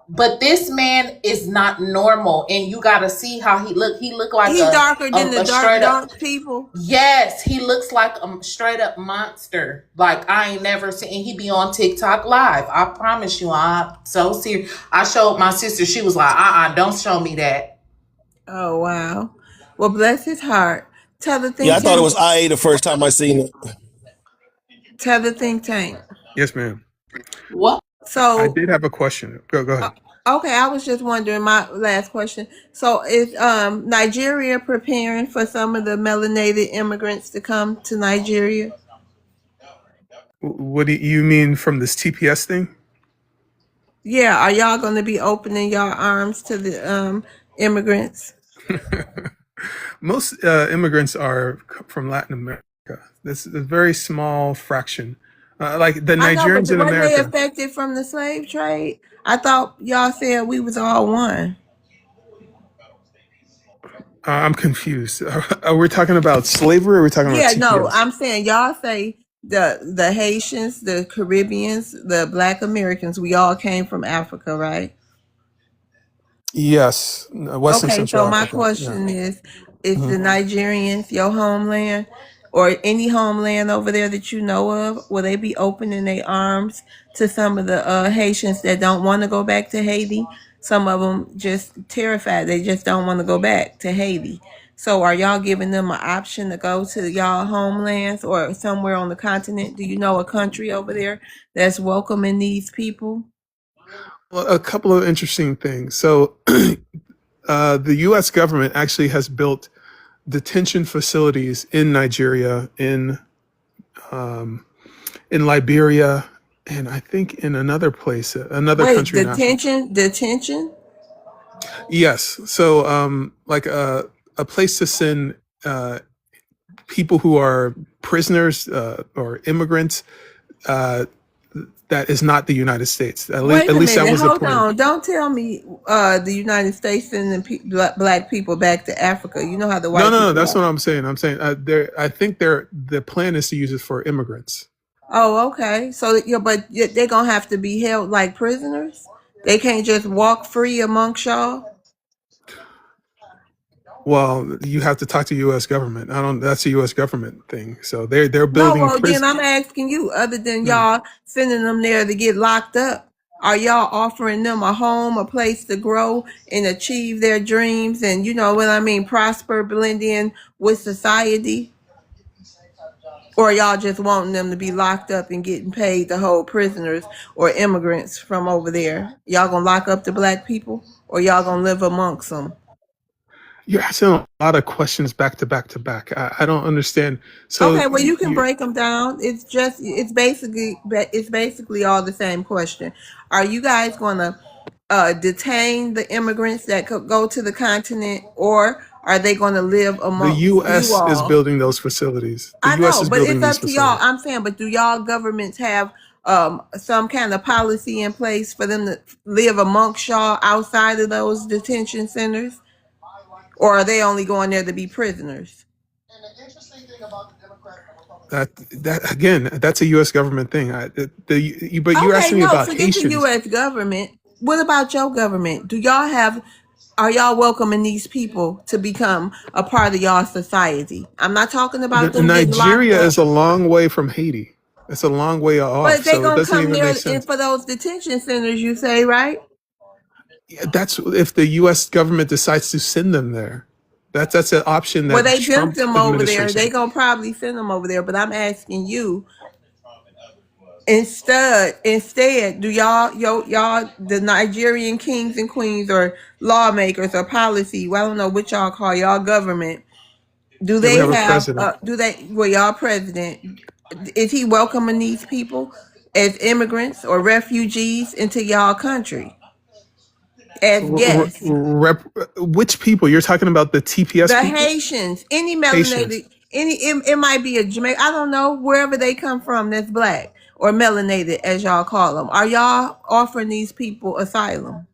but this man is not normal, and you got to see how he look. He look like He darker than the a straight up. dark people. Yes, he looks like a straight up monster. Like I ain't never seen. He be on TikTok live. I promise you, I'm so serious. I showed my sister. She was like, don't show me that. Oh wow. Well, bless his heart. Tell the Yeah, think I thought it tank. was IA the first time I seen it. Tell the think tank. Yes, ma'am. What? I So did have a question. Go ahead. okay, I was just wondering. My last question. So is Nigeria preparing for some of the melanated immigrants to come to Nigeria? What do you mean from this TPS thing? Yeah, are y'all going to be opening y'all arms to the immigrants? Most immigrants are from Latin America. This is a very small fraction. Like the I know, but Nigerians in weren't they America. affected from the slave trade? I thought y'all said we was all one. I'm confused. Are we talking about slavery or are we talking about Yeah, no, TPS? I'm saying y'all say the Haitians, the Caribbeans, the Black Americans, we all came from Africa, right? Yes, West and Okay, so Central my Africa. Yeah. question is the Mhm. Nigerians your homeland or any homeland over there that you know of? Will they be opening their arms to some of the Haitians that don't want to go back to Haiti? Some of them just terrified. They just don't want to go back to Haiti. So are y'all giving them an option to go to y'all homelands or somewhere on the continent? Do you know a country over there that's welcoming these people? Well, a couple of interesting things. So, the U.S. government actually has built detention facilities in Nigeria, in Liberia, and I think in another place, another Wait, country in Africa. detention? Yes. So, like a place to send people who are prisoners or immigrants uh, that is not the United States. Wait At a least that minute, was the hold plan. on. Don't tell me the United States sending black people back to Africa. You know how the white No. people That's are. what I'm saying. I'm saying I think the plan is to use it for immigrants. Oh, okay. So, yeah, but they're going to have to be held like prisoners? They can't just walk free amongst y'all? Well, you have to talk to U.S. government. I don't. That's a U.S. government thing. So they're No, building well, then prison. I'm asking you, other than y'all sending them there to get locked up, are y'all offering them a home, a place to grow and achieve their dreams and, you know what I mean, prosper, blend in with society? Or y'all just wanting them to be locked up and getting paid to hold prisoners or immigrants from over there? Y'all gonna lock up the black people or y'all gonna live amongst them? You're asking a lot of questions back to back to back. I don't understand. So Okay, well you can break them down. It's basically all the same question. Are you guys gonna detain the immigrants that could go to the continent, or are they gonna live the amongst you U.S. is all? building those facilities. The I U.S. know, is but building it's these up to y'all. facilities. I'm saying, but do y'all governments have some kind of policy in place for them to live amongst y'all outside of those detention centers? Or are they only going there to be prisoners? That again, that's a U.S. government thing. But you're Okay, asking me no, about forget the Haitians. U.S. government. What about your government? Are y'all welcoming these people to become a part of y'all society? I'm not talking about them getting locked Nigeria up. is a long way from Haiti. It's a long way off, But they so it gonna doesn't come even there make sense. for those detention centers, you say, right? Yeah, that's if the U.S. government decides to send them there. That's an option Well, that they sent Trump them over there. administration. They gonna probably send them over there. But I'm asking you, instead, do y'all the Nigerian kings and queens or lawmakers or policy? Well, I don't know what y'all call y'all government. Do Yeah, we they have a have? president. Y'all president? Is he welcoming these people as immigrants or refugees into y'all country as guests? Which people you're talking about? The TPS The people, Haitians, any Haitians. melanated, it might be a Jamaican, I don't know, wherever they come from that's black or melanated, as y'all call them. Are y'all offering these people asylum?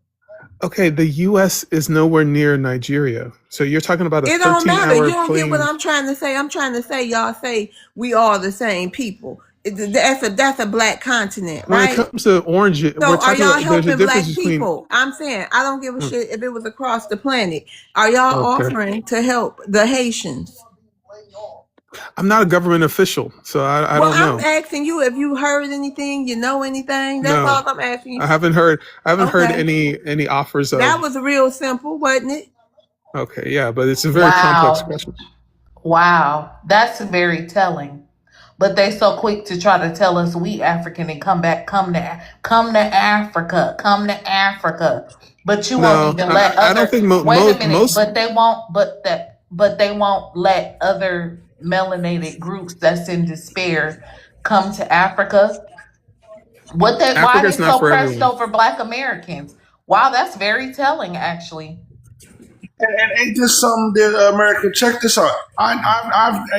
Okay, the U.S. is nowhere near Nigeria, so you're talking about a It don't matter. You 13-hour don't get what plane. I'm trying to say. I'm trying to say y'all say we all the same people. That's a black continent, When it right? comes to orange, we're So are talking y'all about. There's a helping difference black between. people? I'm saying I don't give a shit if it was across the planet. Are y'all Okay, offering to help the Haitians? I'm not a government official, so I Well, don't I'm know. asking you if you heard anything, you know anything. That's No, all I'm asking you. I haven't heard. I haven't heard Okay. any offers That of. was real simple, wasn't it? Okay, yeah, but it's a very complex Wow. question. Wow. That's very telling. But they so quick to try to tell us we African and come to Africa, come to Africa. But you won't No, even let I don't other think wait a minute, most. but they won't let other melanated groups that's in despair come to Africa. Why Africa they is not so for pressed everyone. over black Americans? Wow, that's very telling actually. And ain't this something that America? Check this out.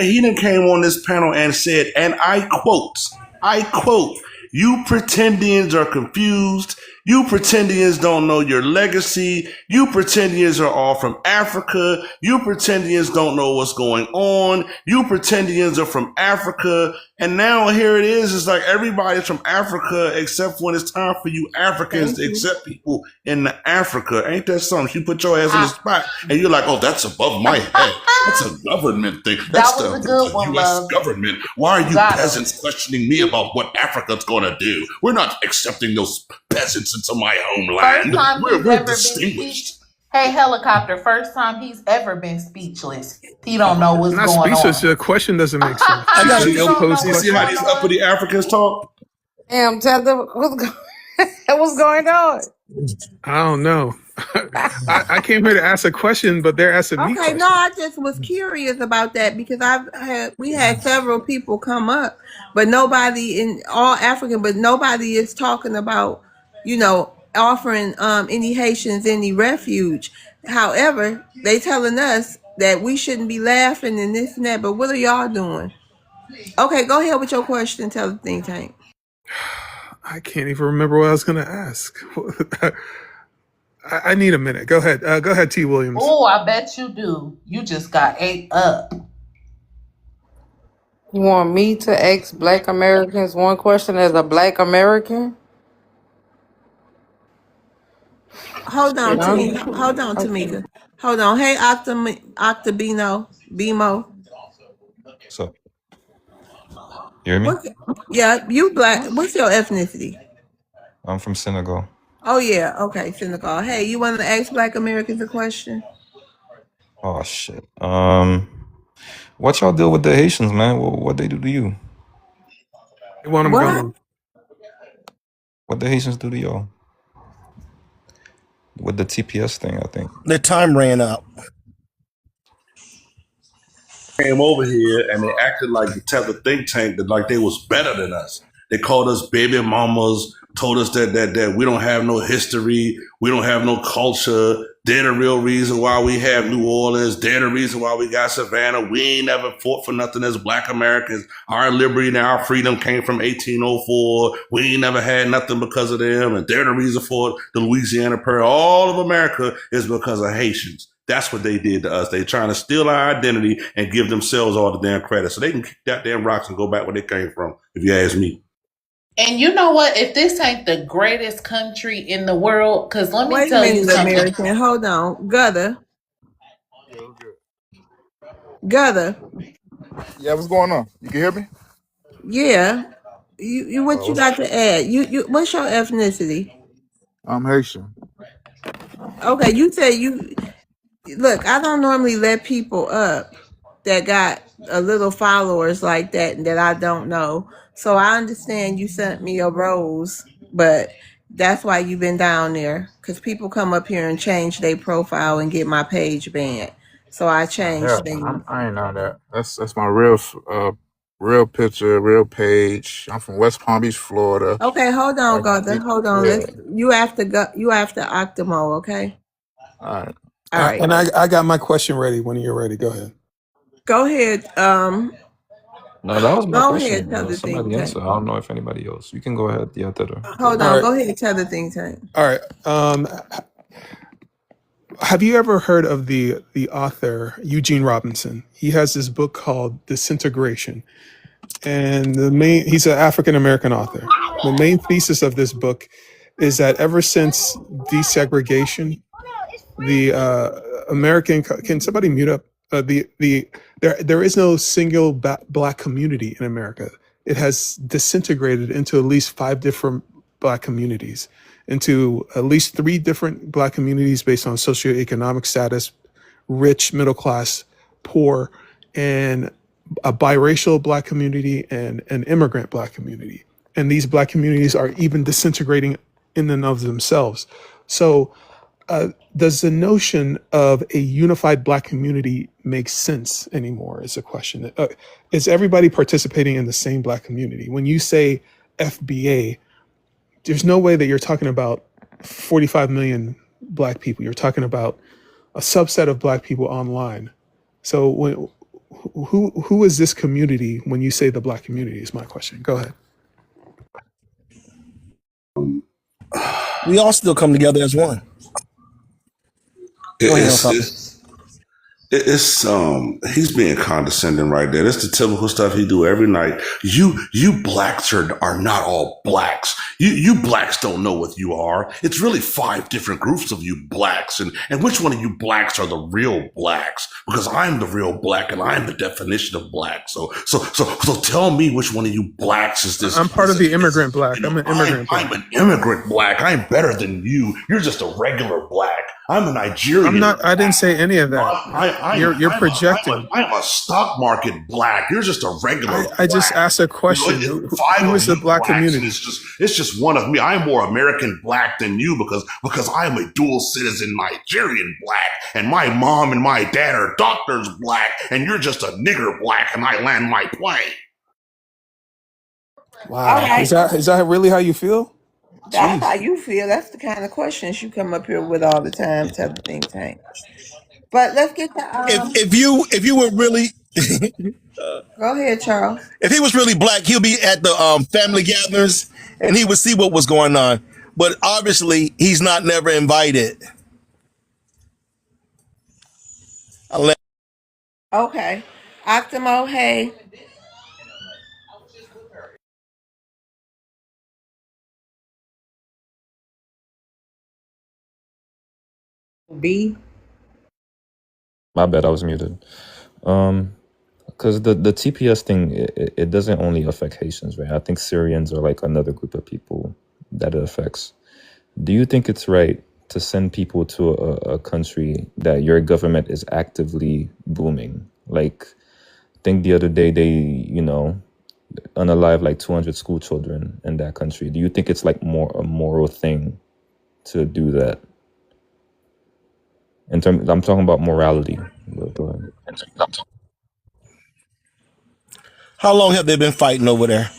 He done came on this panel and said, and I quote, "You pretendians are confused. You pretendians don't know your legacy. You pretendians are all from Africa. You pretendians don't know what's going on. You pretendians are from Africa." And now here it is. It's like everybody's from Africa except when it's time for you Africans Thank to you. accept people in Africa. Ain't that something? You put your ass in the I, spot and you're like, oh, that's above my head. That's a government thing. that That's was the, a the good one, U.S. love. government. Why You are you got him. peasants questioning me about what Africa's going to do? We're not accepting those peasants into my First homeland. time he's We're ever been speech. distinguished. Hey, helicopter. First time he's ever been speechless. He don't know what's Not going speechless. on. The question doesn't make sense. I got you. You don't know You what's see how going these on. uppity Africans talk? Damn, tell them what's going on. I don't know. I came here to ask a question, but they're asking me Okay, no, questions. I just was curious about that because we had several people come up, but nobody in all African, but nobody is talking about, offering any Haitians any refuge. However, they telling us that we shouldn't be laughing and this and that, but what are y'all doing? Okay, go ahead with your question, tell the think tank. I can't even remember what I was going to ask. I need a minute. Go ahead. Go ahead, T. Williams. Oh, I bet you do. You just got ate up. You want me to ask Black Americans one question as a Black American? Hold on, Shit, I'm Tamika. Hold on, okay. Tamika. Hold on. Hey, Octabino, BMO. So, you hear me? What? Yeah, you black. What's your ethnicity? I'm from Senegal. Oh yeah, okay, Senegal. Hey, you want to ask Black Americans a question? Oh shit. What y'all deal with the Haitians, man? What they do to you? They want them What? gone. What the Haitians do to y'all? With the TPS thing, I think. The time ran up. Came over here and they acted like the tether think tank that like they was better than us. They called us baby mamas, told us that we don't have no history, we don't have no culture. They're the real reason why we have New Orleans. They're the reason why we got Savannah. We ain't never fought for nothing as Black Americans. Our liberty and our freedom came from 1804. We ain't never had nothing because of them. And they're the reason for the Louisiana Purchase. All of America is because of Haitians. That's what they did to us. They trying to steal our identity and give themselves all the damn credit. So they can kick that damn rocks and go back where they came from, if you ask me. And you know what? If this ain't the greatest country in the world, because let me Wait a tell you minute, something. American. Hold on. Gutter. Yeah, what's going on? You can hear me? Yeah. You what you What's got to add? You what's your ethnicity? I'm Haitian. Okay, you say you look, I don't normally let people up that got a little followers like that and that I don't know. So I understand you sent me a rose, but that's why you've been down there. Because people come up here and change their profile and get my page banned. So I changed Yeah, things. I ain't know that. That's my real picture, real page. I'm from West Palm Beach, Florida. Okay, hold on, Gotha. Hold on. Yeah. You have to go. You have to Octimo, okay? All right. All right. And I got my question ready when you're ready. Go ahead. Go ahead. No, that was my Go question. ahead. Tell the Somebody think answer. tank. I don't know if anybody else. You can go ahead. Yeah, Hold All on. right. Go ahead. Tell the think tank. All right. Have you ever heard of the author Eugene Robinson? He has this book called Disintegration, and he's an African American author. The main thesis of this book is that ever since desegregation, the American can somebody mute up there is no single black community in America. It has disintegrated into at least 5 different black communities, into at least 3 different black communities based on socioeconomic status, rich, middle class, poor, and a biracial black community and an immigrant black community. And these black communities are even disintegrating in and of themselves. So does the notion of a unified black community make sense anymore is a question. Is everybody participating in the same black community? When you say FBA, there's no way that you're talking about 45 million black people. You're talking about a subset of black people online. So who is this community when you say the black community is my question. Go ahead. We all still come together as one. Go ahead, It's he's being condescending right there. That's the typical stuff he do every night. You blacks are not all blacks. You blacks don't know what you are. It's really 5 different groups of you blacks, and which one of you blacks are the real blacks? Because I'm the real black, and I'm the definition of black. So tell me which one of you blacks is this? I'm part of the immigrant black. I'm an immigrant black. I'm an immigrant black. I'm better than you. You're just a regular black. I'm a Nigerian. I'm not. I didn't say any of that. You're projecting. I'm a stock market black. You're just a regular. I just asked a question. Who is the black community? It's just one of me. I'm more American black than you because I'm a dual citizen Nigerian black, and my mom and my dad are doctors black, and you're just a nigger black, and I land my plane. Wow. Right. Is that really how you feel? That's how you feel. That's the kind of questions you come up here with all the time. Tell the think tank. But let's get to if you were really go ahead, Charles. If he was really black, he'll be at the family gatherings and he would see what was going on. But obviously, he's not never invited. Okay, Octimo, hey. B. My bad, I was muted. Because the TPS thing, it doesn't only affect Haitians, right? I think Syrians are like another group of people that it affects. Do you think it's right to send people to a country that your government is actively booming? Like, I think the other day they, unalive like 200 school children in that country. Do you think it's like more a moral thing to do that? I'm talking about morality. Go ahead. How long have they been fighting over there?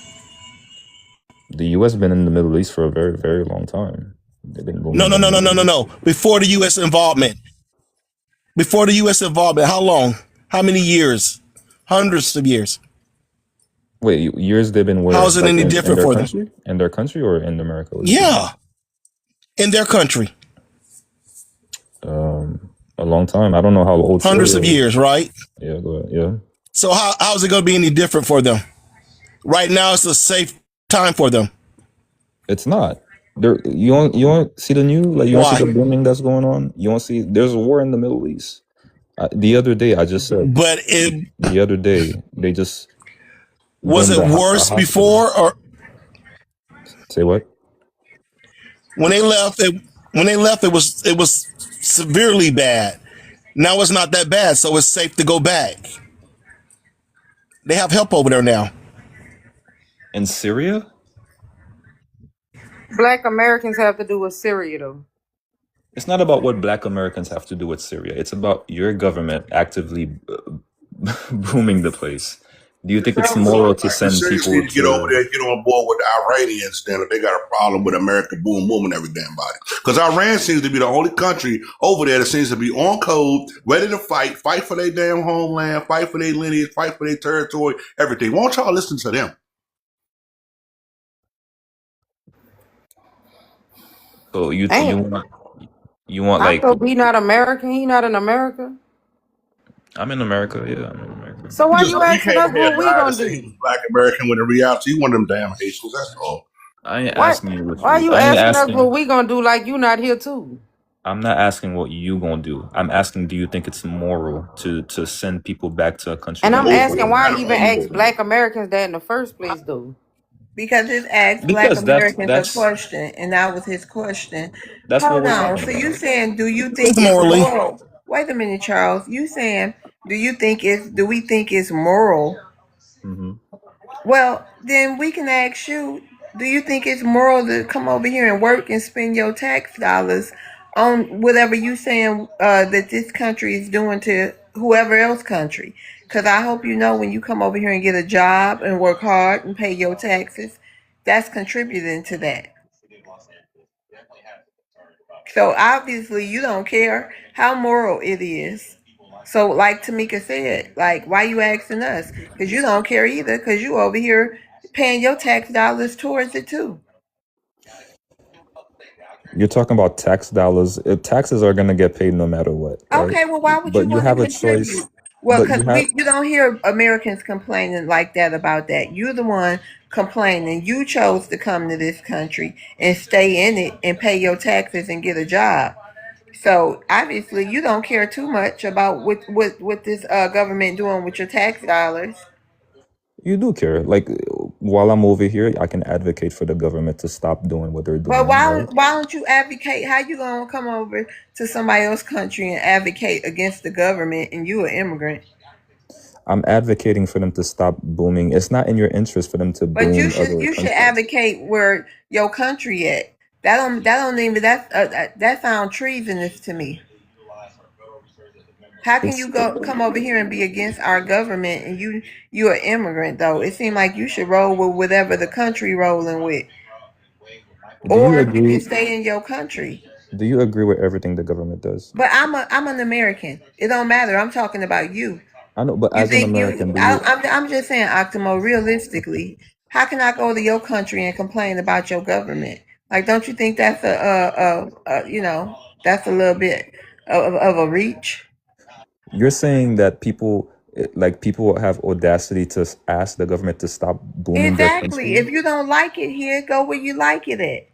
The U.S. been in the Middle East for a very, very long time. They've been No, booming no, in the no, no, no, Middle no, East. no. Before the U.S. involvement. Before the U.S. involvement, how long? How many years? Hundreds of years. Wait, years they've been How where? is it Like any in different their for them? country? In their country or in America? What are you saying? Yeah, in their country. A long time. I don't know how old Hundreds Syria of is. years, right? Yeah, go ahead. Yeah. So how is it going to be any different for them? Right now, it's a safe time for them. It's not. There, you don't see the news. Like you don't see the Why? booming that's going on. You don't see. There's a war in the Middle East. The other day, I just said. But it The other day, they just was boomed it a worse hospital. before or Say what? when they left? It was severely bad. Now it's not that bad, so it's safe to go back. They have help over there now. In Syria? Black Americans have to do with Syria, though. It's not about what Black Americans have to do with Syria. It's about your government actively booming the place. Do you think it's moral to Like, the send Syrians people need to get over to? there, get on board with the Iranians then if they got a problem with America boom booming every damn body. Because Iran seems to be the only country over there that seems to be on code, ready to fight for their damn homeland, fight for their lineage, fight for their territory, everything. Won't y'all listen to them? So you Damn. want you want I like thought he not American. He not in America. I'm in America. Yeah, I'm in America. So why you He asking came us here what and we lied to gonna say he do? was Black American when in reality he one of them damn Haitians. That's all. I ain't Why? asking you what Why you. you I ain't asking us what asking. we gonna do? Like you not here too? I'm not asking what you gonna do. I'm asking, do you think it's moral to send people back to a country And that I'm they Moral asking don't already why matter even on ask you. Black Americans that in the first place, though. Because it asked Black because that's Americans a that's question, and that was his question. that's what Hold we're on. talking So you about. saying, do you It's think it's morally. moral? Wait a minute, Charles. You saying, do we think it's moral? Hmm. Well, then we can ask you, do you think it's moral to come over here and work and spend your tax dollars on whatever you saying that this country is doing to whoever else country? Because I hope you know when you come over here and get a job and work hard and pay your taxes, that's contributing to that. So obviously you don't care how moral it is. So like Tamika said, like why you asking us? Because you don't care either. Because you over here paying your tax dollars towards it too. You're talking about tax dollars. Taxes are gonna get paid no matter what, right? Okay, well why would you But you want to have a choice. contribute? Well, But because you have you don't hear Americans complaining like that about that. You're the one complaining. You chose to come to this country and stay in it and pay your taxes and get a job. So obviously, you don't care too much about what this government doing with your tax dollars. you do care. Like while I'm over here, I can advocate for the government to stop doing what they're But doing, right? why don't you advocate? How you gonna come over to somebody else's country and advocate against the government and you an immigrant? I'm advocating for them to stop booming. It's not in your interest for them to But boom other you should countries. advocate where your country at. That don't even that sounds treasonous to me. How can It's you go come over here and be against our government and you an immigrant though? It seems like you should roll with whatever the country rolling with, do you or you can agree? stay in your country. Do you agree with everything the government does? But I'm an American. It don't matter. I'm talking about you. I know, but You as an think American, do you? I'm just saying, Octimo, realistically, how can I go to your country and complain about your government? Like, don't you think that's that's a little bit of a reach? You're saying that people have audacity to ask the government to stop booming their Exactly. country. If you don't like it here, go where you like it at.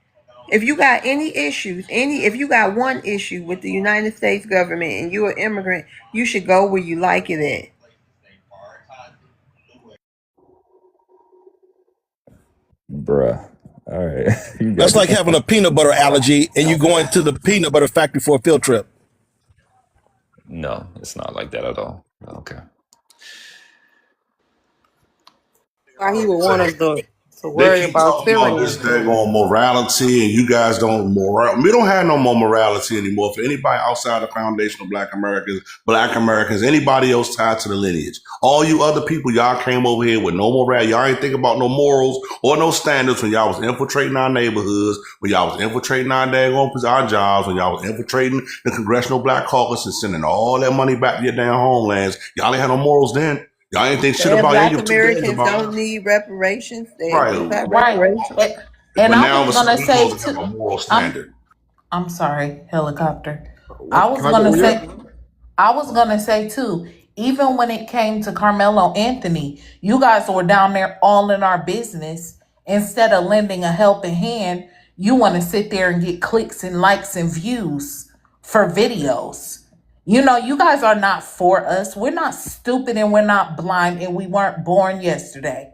If you got any issues, if you got one issue with the United States government and you're an immigrant, you should go where you like it at. Bruh. All right. You got That's like it. having a peanut butter allergy and you going to the peanut butter factory for a field trip. No, it's not like that at all. Okay. Why he would want us to To They worry keep about talking about this Syrians. daggone morality, and you guys don't moral. We don't have no more morality anymore for anybody outside the foundation of Black Americans, anybody else tied to the lineage. All you other people, y'all came over here with no morality. Y'all ain't think about no morals or no standards when y'all was infiltrating our neighborhoods, when y'all was infiltrating our jobs, when y'all was infiltrating the Congressional Black Caucus and sending all that money back to your damn homelands. Y'all ain't had no morals then. Y'all ain't think shit And about. Y'all ain't Black give 2 days Americans about don't it. need reparations. What Right. about Right. reparations? And But I now all was of a gonna sudden we say supposed to have a too. moral I'm standard. I'm sorry, helicopter. I What was can I go gonna here? say I was gonna say too, even when it came to Carmelo Anthony, you guys were down there all in our business. Instead of lending a helping hand, you want to sit there and get clicks and likes and views for videos. You know, you guys are not for us. We're not stupid and we're not blind and we weren't born yesterday.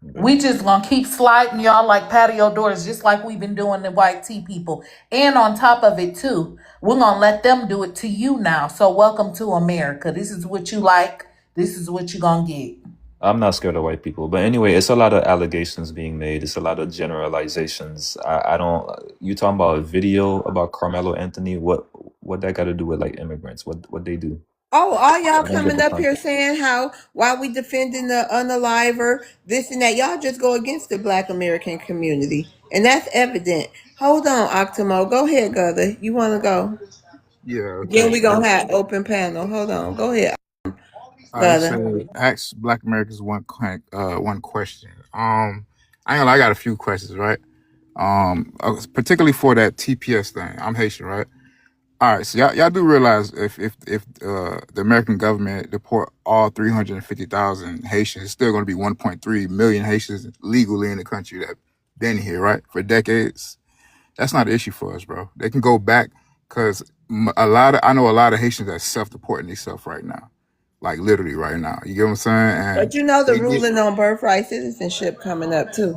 We just gonna keep sliding y'all like patio doors, just like we've been doing the white tea people. And on top of it too, we're gonna let them do it to you now. So welcome to America. This is what you like. This is what you're gonna get. I'm not scared of white people, but anyway, it's a lot of allegations being made. It's a lot of generalizations. I don't. You talking about a video about Carmelo Anthony? What that got to do with like immigrants? What they do? Oh, all y'all I don't get coming the up here context. saying how while we defending the unaliver, this and that, y'all just go against the Black American community, and that's evident. Hold on, Octimo, go ahead, Gother. You want to go? Yeah, Then okay. we gonna have open panel. Hold on, go ahead, I Gother. say ask Black Americans one question. I ain't gonna lie, I got a few questions, right? Particularly for that TPS thing. I'm Haitian, right? All right, so y'all do realize if the American government deport all 350,000 Haitians, it's still going to be 1.3 million Haitians legally in the country that been here, right, for decades. That's not an issue for us, bro. They can go back because I know a lot of Haitians that self-deporting themselves right now, like literally right now. You get what I'm saying? And But you know the they get ruling on birthright citizenship coming up too.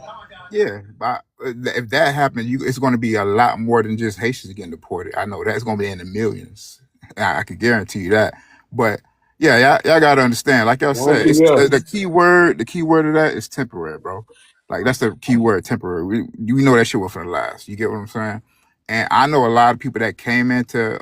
yeah, but if that happened, it's going to be a lot more than just Haitians getting deported. I know that's going to be in the millions. I can guarantee you that. But yeah, y'all got to understand. Like y'all Won't said, be it's us. the key word. The key word of that is temporary, bro. Like that's the key word, temporary. We know that shit was for the last. You get what I'm saying? And I know a lot of people that came into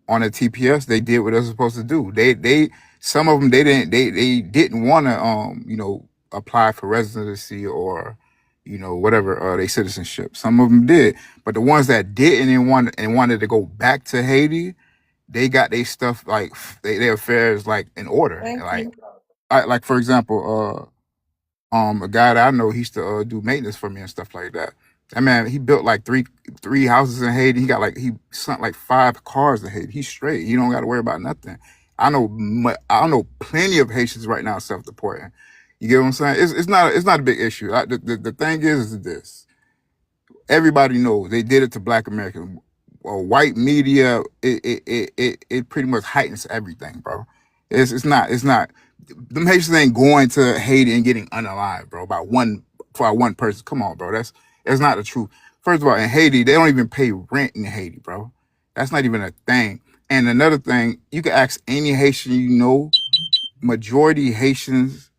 on the TPS, they did what they were supposed to do. They some of them they didn't want to apply for residency or whatever their citizenship. Some of them did, but the ones that didn't and wanted to go back to Haiti, they got their stuff like their affairs like in order. Thank Like you. like for example, a guy that I know, he used to do maintenance for me and stuff like that. That man, he built like three houses in Haiti. He sent like 5 cars to Haiti. He's straight. He don't got to worry about nothing. I know plenty of Haitians right now self-deporting. You get what I'm saying? It's not a big issue. The thing is this. Everybody knows they did it to Black Americans. White media, it pretty much heightens everything, bro. It's not them Haitians ain't going to Haiti and getting unalive, bro, for one person. Come on, bro. That's not the truth. First of all, in Haiti, they don't even pay rent in Haiti, bro. That's not even a thing. And another thing, you can ask any Haitian you know, majority Haitians,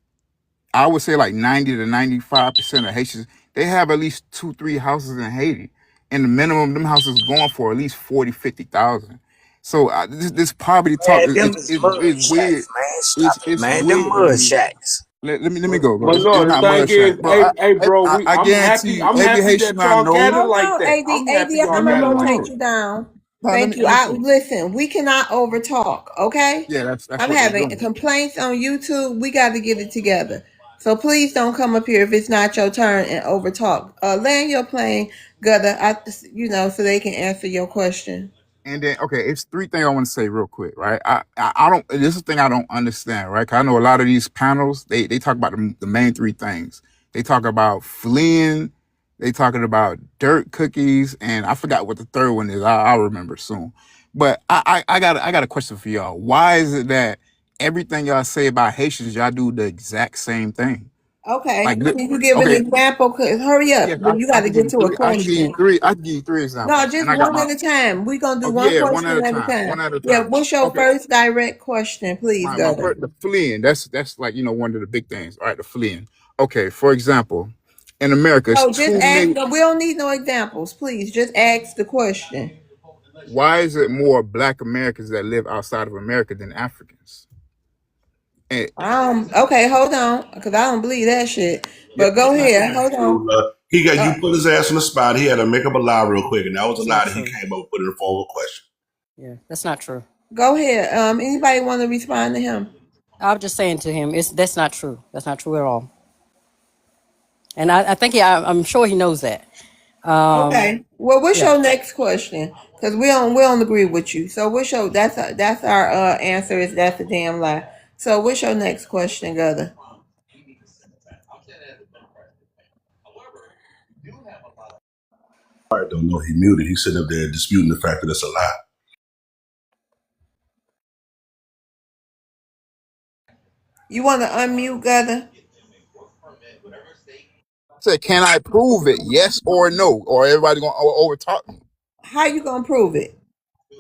I would say like 90 to 95% of Haitians, they have at least 2, 3 houses in Haiti. And the minimum them houses going for at least 40, 50,000. So this poverty talk Man, them is mud is weird. shacks, man. Stop it, It's man. Them weird to mud me. shacks. Let me go, bro. But It's no, the not thing mud shack, is, bro. hey, bro, I I'm guarantee happy. you, I'm every happy Haitian that I y'all got know. it Hold like on, that. AD, I'm AD, happy I'm y'all gonna got it like rotate that. you down. No, Thank you. let me finish. Listen, we cannot overtalk, okay? Yeah, that's I'm what they're having doing. complaints on YouTube. We got to get it together. So please don't come up here if it's not your turn and overtalk. Land your plane, Gutter. So they can answer your question. And then, okay, it's 3 things I want to say real quick, right? I don't. This is the thing I don't understand, right? 'Cause I know a lot of these panels, they talk about the main 3 things. They talk about fleeing, they talking about dirt cookies, and I forgot what the third one is. I'll remember soon. But I got a question for y'all. Why is it that everything y'all say about Haitians, y'all do the exact same thing? Okay. Like, Can you give an okay, example? Hurry up. yes, You got I to can give get you to a 3. I can give you question. 3. I can give you 3 No, examples, just and I got one my. at a time. We're going to do Oh one yeah, one at question a at a time. time. One at a Yeah, time. what's your Okay. first direct question, please, My Gutter? the fleeing. That's like one of the big things. All right, the fleeing. Okay, for example, in America, it's So just 2 ask. million. No, we don't need no examples, please. Just ask the question. Why is it more Black Americans that live outside of America than Africans? And Okay, hold on, because I don't believe that shit. Yeah, But go that's ahead. not Hold true. on. He got Uh, you put his ass on the spot. He had to make up a lie real quick, and that was a That's lie not that he true. came up with in the form of a question. Yeah, that's not true. Go ahead. Anybody want to respond to him? I'm just saying to him, that's not true. That's not true at all. And I think I'm sure he knows that. Okay. Well, what's Yeah. your next question? Because we don't agree with you. So what's your that's our answer is that's a damn lie. So what's your next question, Gother? I don't know. He muted. He's sitting up there disputing the fact that it's a lie. You want to unmute, Gother? say, can I prove it? Yes or no? Or everybody gonna over talk me? How you gonna prove it?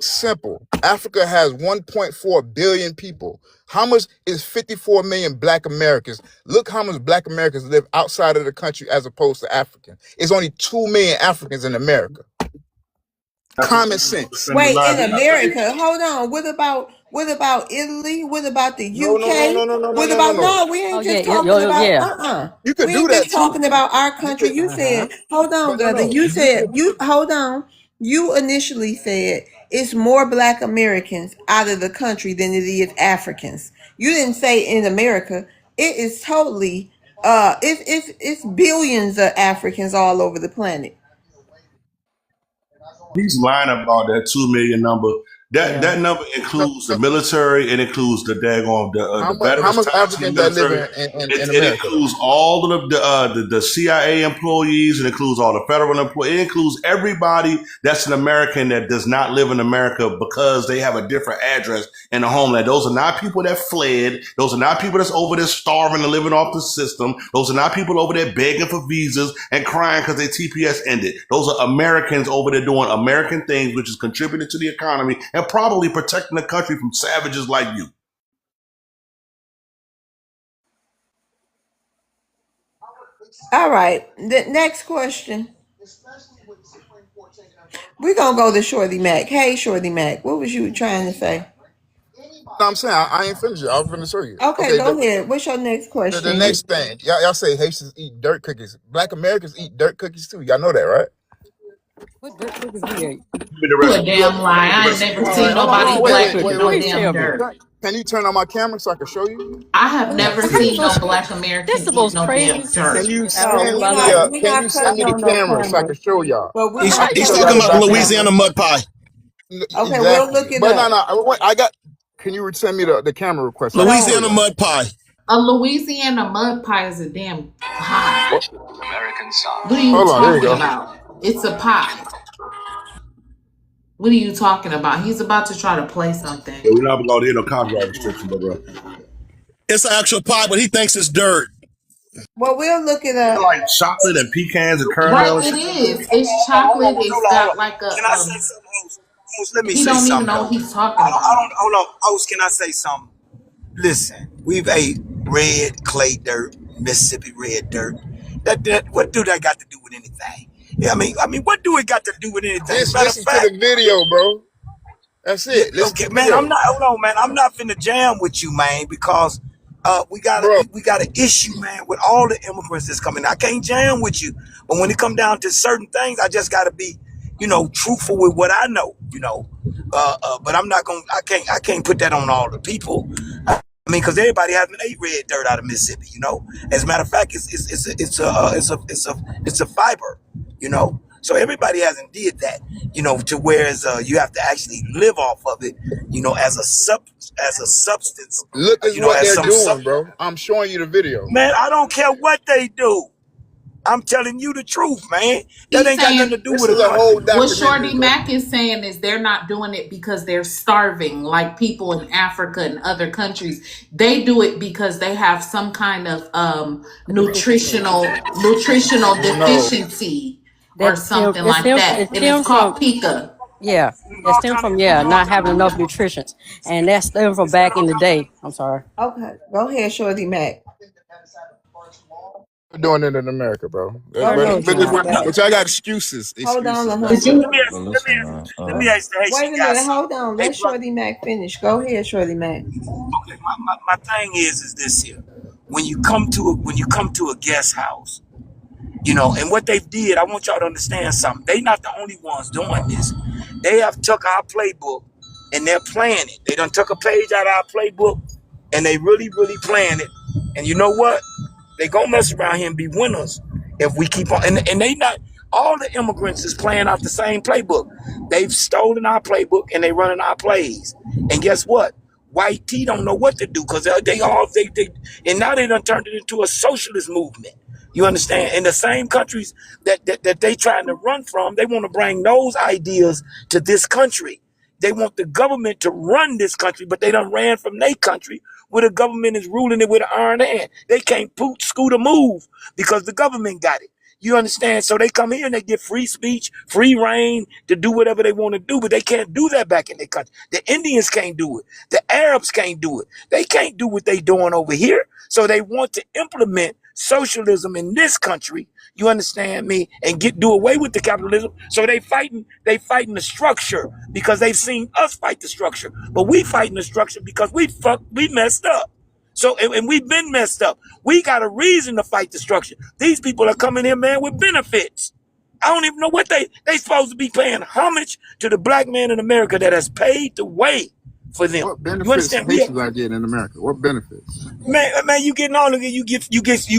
Simple. Africa has 1.4 billion people. How much is 54 million Black Americans? Look how much Black Americans live outside of the country as opposed to African. It's only 2 million Africans in America. That's a Common sense. defend the Wait, lie in that I say. America, hold on. What about Italy? What about the No, no, no, UK? no, no, no, no, What no, no, about no. no? We Oh ain't yeah, just yeah, talking about yeah. You could We do ain't that just too. talking about our You country. could, You said, hold on, but no, brother. no. You You said could. you hold on. You initially said it's more Black Americans out of the country than it is Africans. You didn't say in America. It is totally it's billions of Africans all over the planet. He's lying about that 2 million number. That Yeah. that number No, includes the no. military. It includes the daggone How the much? How veterans much tied to the Africans that live military. in It America though? includes all of the CIA employees. It includes all the federal employees. It includes everybody that's an American that does not live in America because they have a different address in the homeland. Those are not people that fled. Those are not people that's over there starving and living off the system. Those are not people over there begging for visas and crying because their TPS ended. Those are Americans over there doing American things, which is contributing to the economy and probably protecting the country from savages like you. All right. The next question. We're gonna go to Shorty Mac. Hey Shorty Mac, what was you trying to say? No, I'm saying I ain't finished it. I was going to show you. Okay, Okay, go ahead. What's your next the question? next thing, y'all say Haitians eat dirt cookies. Black Americans eat dirt cookies too. Y'all know that, right? What dirt cookies we ate? Give me the You rest. a damn lie. Give me the I ain't rest of the never All question. right, seen What hold what's nobody on, dirt play cookies? with wait, no wait. Please damn tell me. dirt. Can you turn on my camera so I can show you? I have Yeah. never Cause this seen no was Black this is American the eat most no damn crazy Can dirt. you I've ever No, in send my we're life. not. me? We're Can not you send cutting me the on no camera so I can camera. show y'all? But we're He's gonna he's show So talking y'all you can about the back me up. Louisiana camera. mud pie. Okay, we'll Exactly. look it But no, up. no. I got. Can you send me the camera request so I can No, show Louisiana y'all? mud pie. A Louisiana mud pie is a damn pie. What? American song. What are you Hold on. There you talking go. about? It's a pie. What are you talking about? He's about to try to play something. Yeah, we're not going to hit no copyright restriction, bro. It's an actual pie, but he thinks it's dirt. well, we'll look it up. Like chocolate and pecans and Right, caramel and it shit. is. It's chocolate. It's Hold got on. like Can I a say something, host? Host, let me he say don't even something know what though. he's talking I about. don't. Hold on, host. Can I say something? Listen, we've ate red clay dirt, Mississippi red dirt. That what do that got to do with anything? Yeah, I mean, what do it got to do with anything? Just Matter of listen to fact, the video, bro. That's yeah, it. Listen to okay, the man. I'm video, not. Hold on, man. I'm not finna jam with you, man, because bro. we got an issue, man, with all the immigrants that's coming. I can't jam with you, but when it come down to certain things, I just gotta be, truthful with what I know. But I'm not gonna. I can't put that on all the people. I mean, because everybody hasn't ate red dirt out of Mississippi. As a matter of fact, it's a fiber. So everybody hasn't did that. To whereas you have to actually live off of it. As a substance. Look is what As they're some sub. doing, bro. I'm showing you the video. Man, I don't care what they do. I'm telling you the truth, man. That He's ain't got nothing to saying do This with a is a country. whole what documentary, Shorty bro. Mac is saying is they're not doing it because they're starving, like people in Africa and other countries. They do it because they have some kind of A deficiency. nutritional No. deficiency or That stems something like that, it and it's stems called from pica. yeah. It stems from not having enough nutrition. And that stems from back in the day. I'm sorry. Okay, go ahead, Shorty Mac. doing it in America, bro. Go Okay, ahead, John. But y'all got excuses. Hold on, Excuses, man. Did honey. you? But listen, man. Let me ask the Haitian Wait a guy minute. something. Hold on. Hey, Let brother. Shorty Mac finish. Go ahead, Shorty Mac. Okay, my thing is this here. When you come to a guest house, and what they did, I want y'all to understand something. They not the only ones doing this. They have took our playbook and they're playing it. They done took a page out of our playbook and they really, really playing it. And you know what? They gonna mess around here and be winners if we keep on. And they not all the immigrants is playing off the same playbook. They've stolen our playbook and they running our plays. And guess what? White T don't know what to do because they and now they done turned it into a socialist movement. You understand? In the same countries that they trying to run from, they want to bring those ideas to this country. They want the government to run this country, but they done ran from their country where the government is ruling it with an iron hand. They can't scoot or move because the government got it. You understand? So they come here and they get free speech, free reign to do whatever they want to do, but they can't do that back in their country. The Indians can't do it. The Arabs can't do it. They can't do what they doing over here. So they want to implement socialism in this country. You understand me? And do away with the capitalism. So they fighting the structure because they've seen us fight the structure. But we fighting the structure because we messed up. So, and we've been messed up. We got a reason to fight destruction. These people are coming here, man, with benefits. I don't even know what they supposed to be paying homage to the black man in America that has paved the way for them. What benefits You understand? Haitians are getting in America? What benefits? Man, you getting all of it. You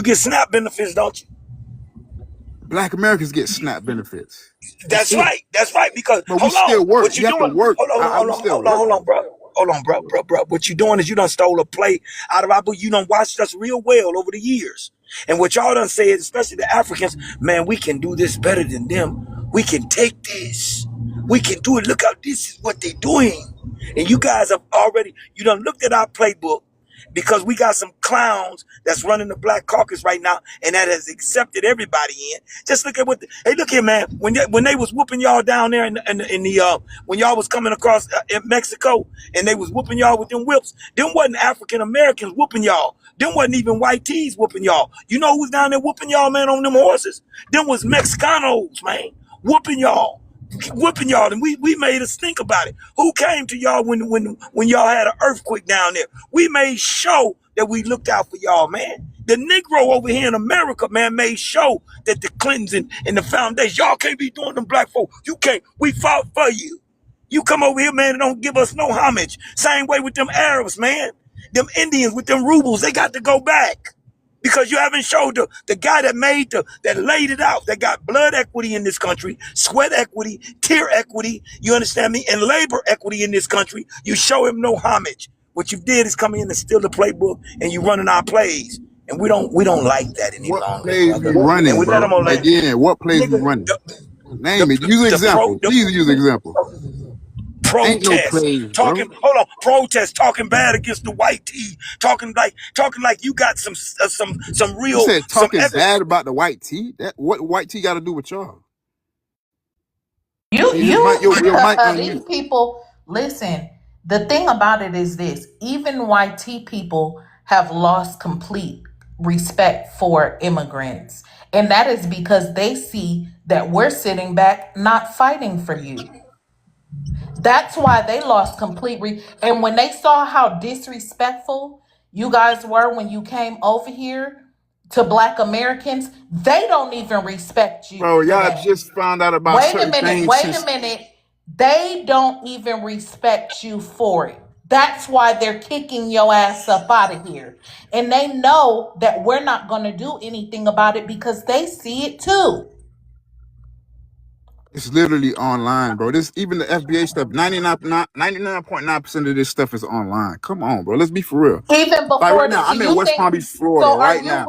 get SNAP benefits, don't you? Black Americans get SNAP benefits. That's right. That's right. Because But we hold on, still work. what you You have to doing? work. Hold We on, still work. hold on, bro. Hold on, bro. What you doing is you done stole a play out of our book. You done watched us real well over the years. And what y'all done said, especially the Africans, man, we can do this better than them. We can take this. We can do it. Look how this is what they're doing. And you guys have already, you done looked at our playbook because we got some clowns that's running the Black Caucus right now, and that has accepted everybody in. Just look at hey, look here, man. When they was whooping y'all down there in the when y'all was coming across in Mexico, and they was whooping y'all with them whips, them wasn't African Americans whooping y'all. Them wasn't even white tees whooping y'all. You know who's down there whooping y'all, man, on them horses? Them was Mexicanos, man, whooping y'all. And we made us think about it. Who came to y'all when y'all had an earthquake down there? We made sure that we looked out for y'all, man. The Negro over here in America, man, made sure that the Clintons and the foundation, y'all can't be doing them black folk. You can't. We fought for you. You come over here, man, and don't give us no homage. Same way with them Arabs, man. Them Indians with them rubles, they got to go back. Because you haven't showed the guy that laid it out, that got blood equity in this country, sweat equity, tear equity, you understand me, and labor equity in this country. You show him no homage. What you did is come in and steal the playbook, and you running our plays. And we don't like that any What longer. plays we running, And with that, bro? I'm gonna let Again, what plays we running? Name it. Use an example. Please use an example. Ain't no protest, plays, bro. protest, talking bad against the white tee, talking like you got some You real said some talking evidence. bad about the white tea. What white tea got to do with y'all? You Your mic on these mute. people listen. The thing about it is this: even YT people have lost complete respect for immigrants, and that is because they see that we're sitting back not fighting for you. That's why they lost and when they saw how disrespectful you guys were when you came over here to Black Americans, they don't even respect you Bro, for y'all that. just found out about certain things Wait since a minute. They don't even respect you for it. That's why they're kicking your ass up out of here. And they know that we're not going to do anything about it because they see it too. it's literally online, bro. This even the FBA stuff, 99.9% of this stuff is online. Come on, bro. Let's be for real. Even Like before right now, this, so I'm in you West think Palm Beach, Florida, so right now.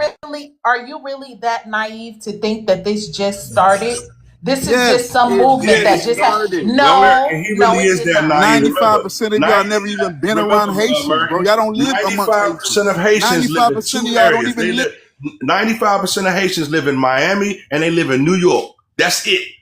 are you really that naive to think that this just started? This is just Yes, some movement it that just happened. started. No, And he no, really it is did that not. naive. Remember, 95% of y'all 90, never even been remember, around Haitians, bro. American, Y'all don't live amongst Haitians. 95% of Haitians live in 95% of two y'all don't areas. even live. 95% of Haitians live in Miami and they live in New York. That's it.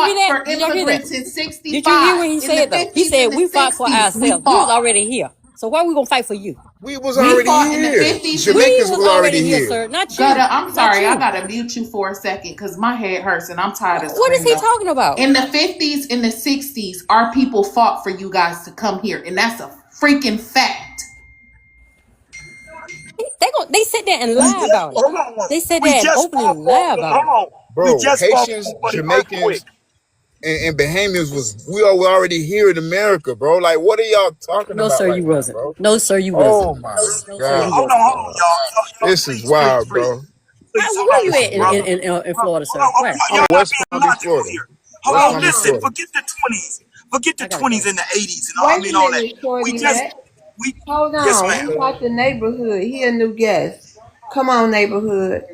y'all hear fought that? for Did y'all hear that? immigrants in Did you hear 65. what he In the said though? He 50s said and the we fought for 60s, we ourselves. We was fought. already here. So why we gonna fight for you? We was We already fought in the here. 50s and We Jamaicans the was was already already here, here. sir. Not Gutter, you. I'm Not sorry. I you. gotta mute you for a second because my head hurts and I'm tired of What is he screaming. talking about? In the 50s and the 60s, our people fought for you guys to come here, and that's a freaking fact. They sit there and We lie just about it. hold on. They sit We there and just openly fought lie for about hold it. on. We Bro, just fought Haitians, for the earthquake. Jamaicans, and Bahamians were already here in America, bro. Like, what are y'all talking No, about sir, right you now, wasn't. bro? No, sir, you wasn't. Oh my No, sir, you God. Hold wasn't. on, y'all. This is wild, bro. Please, hold Where on, you This bro. is at wild. in Florida, Hold on. sir? Where? I'm in Y'all not West being Palm Beach, logical Florida. here. Hold West on, Palm Beach, listen. Okay. Florida. Forget the 20s. Forget the I gotta 20s go. and the 80s and Wait a all that. minute, We Shorty just Mac. we Hold yes, on. ma'am. We got the neighborhood. He a new guest. Come on, neighborhood.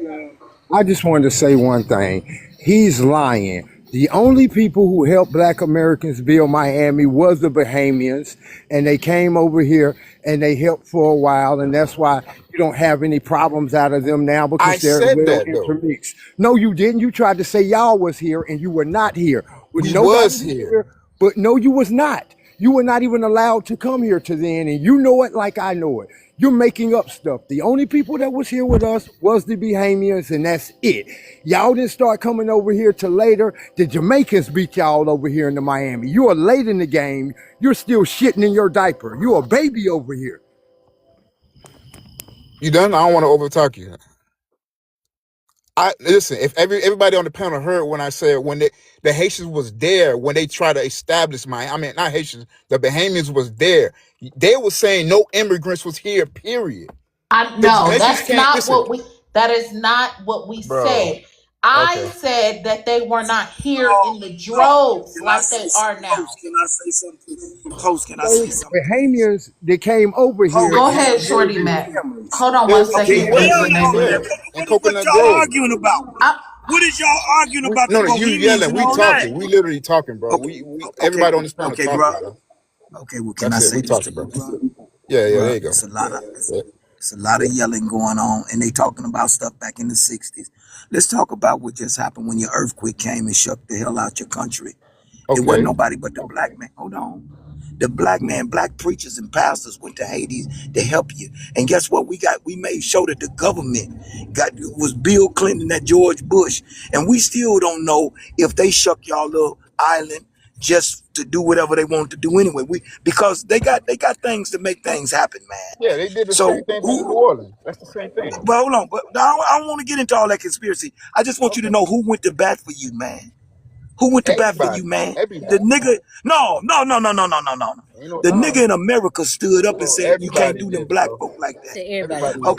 I just wanted to say one thing. He's lying. The only people who helped black Americans build Miami was the Bahamians, and they came over here and they helped for a while, and that's why you don't have any problems out of them now I because they're said well that though. intermixed. No, you didn't. You tried to say y'all was here and you were not here. When We nobody was was here. here, but no, you was not. You were not even allowed to come here to then, and you know it like I know it. You're making up stuff. The only people that was here with us was the Bahamians, and that's it. Y'all didn't start coming over here till later. The Jamaicans beat y'all over here in the Miami. You are late in the game. You're still shitting in your diaper. You're a baby over here. You done? I don't want to overtalk you. I listen. If everybody on the panel heard when I said when the Haitians was there when they tried to establish I mean not Haitians, the Bahamians was there. They were saying no immigrants was here. Period. I The no, Jamaicans that's can't not listen, what we that is not what we bro. said. I Okay. said that they were not here in the No. droves Can I like say they are something, now. Coach? Can I say something? Coach, can I say Those something, please? Bahamians that came over here Go had ahead, Shorty American Mac. families. Hold on It one was in Okay, Key second, hold beautiful West. on, y'all. neighborhood. In What Coconut y'all Grove. arguing about? I, What is y'all arguing about the No, you Bohemians yelling. and We all that? talking. We literally talking, bro. Okay, We okay, everybody on this panel okay, talking, bro. bro. Okay, well, can I That's it. say We this to talking, you, bro. bro? Yeah, there Bro, you go. Yeah. it's a lot of yelling going on, and they talking about stuff back in the '60s. Let's talk about what just happened when your earthquake came and shook the hell out your country. It wasn't Okay. nobody but the black man. Hold on. The black man, black preachers and pastors went to Haiti to help you. And guess what? We made sure that the government was Bill Clinton and George Bush. And we still don't know if they shuck y'all little island just to do whatever they want to do anyway. Because they got things to make things happen, man. Yeah, they did the same So thing back in New who Orleans. That's the same thing. but hold on, but I don't want to get into all that conspiracy. I just want you to Okay. know who went to bat for you, man. Who went to bat for Everybody. you, man? The Everybody. nigga. No. You know, The nigga in America stood up and bro, said, "You can't everybody do them did, black bro. folk like that." Say everybody Everybody did. did.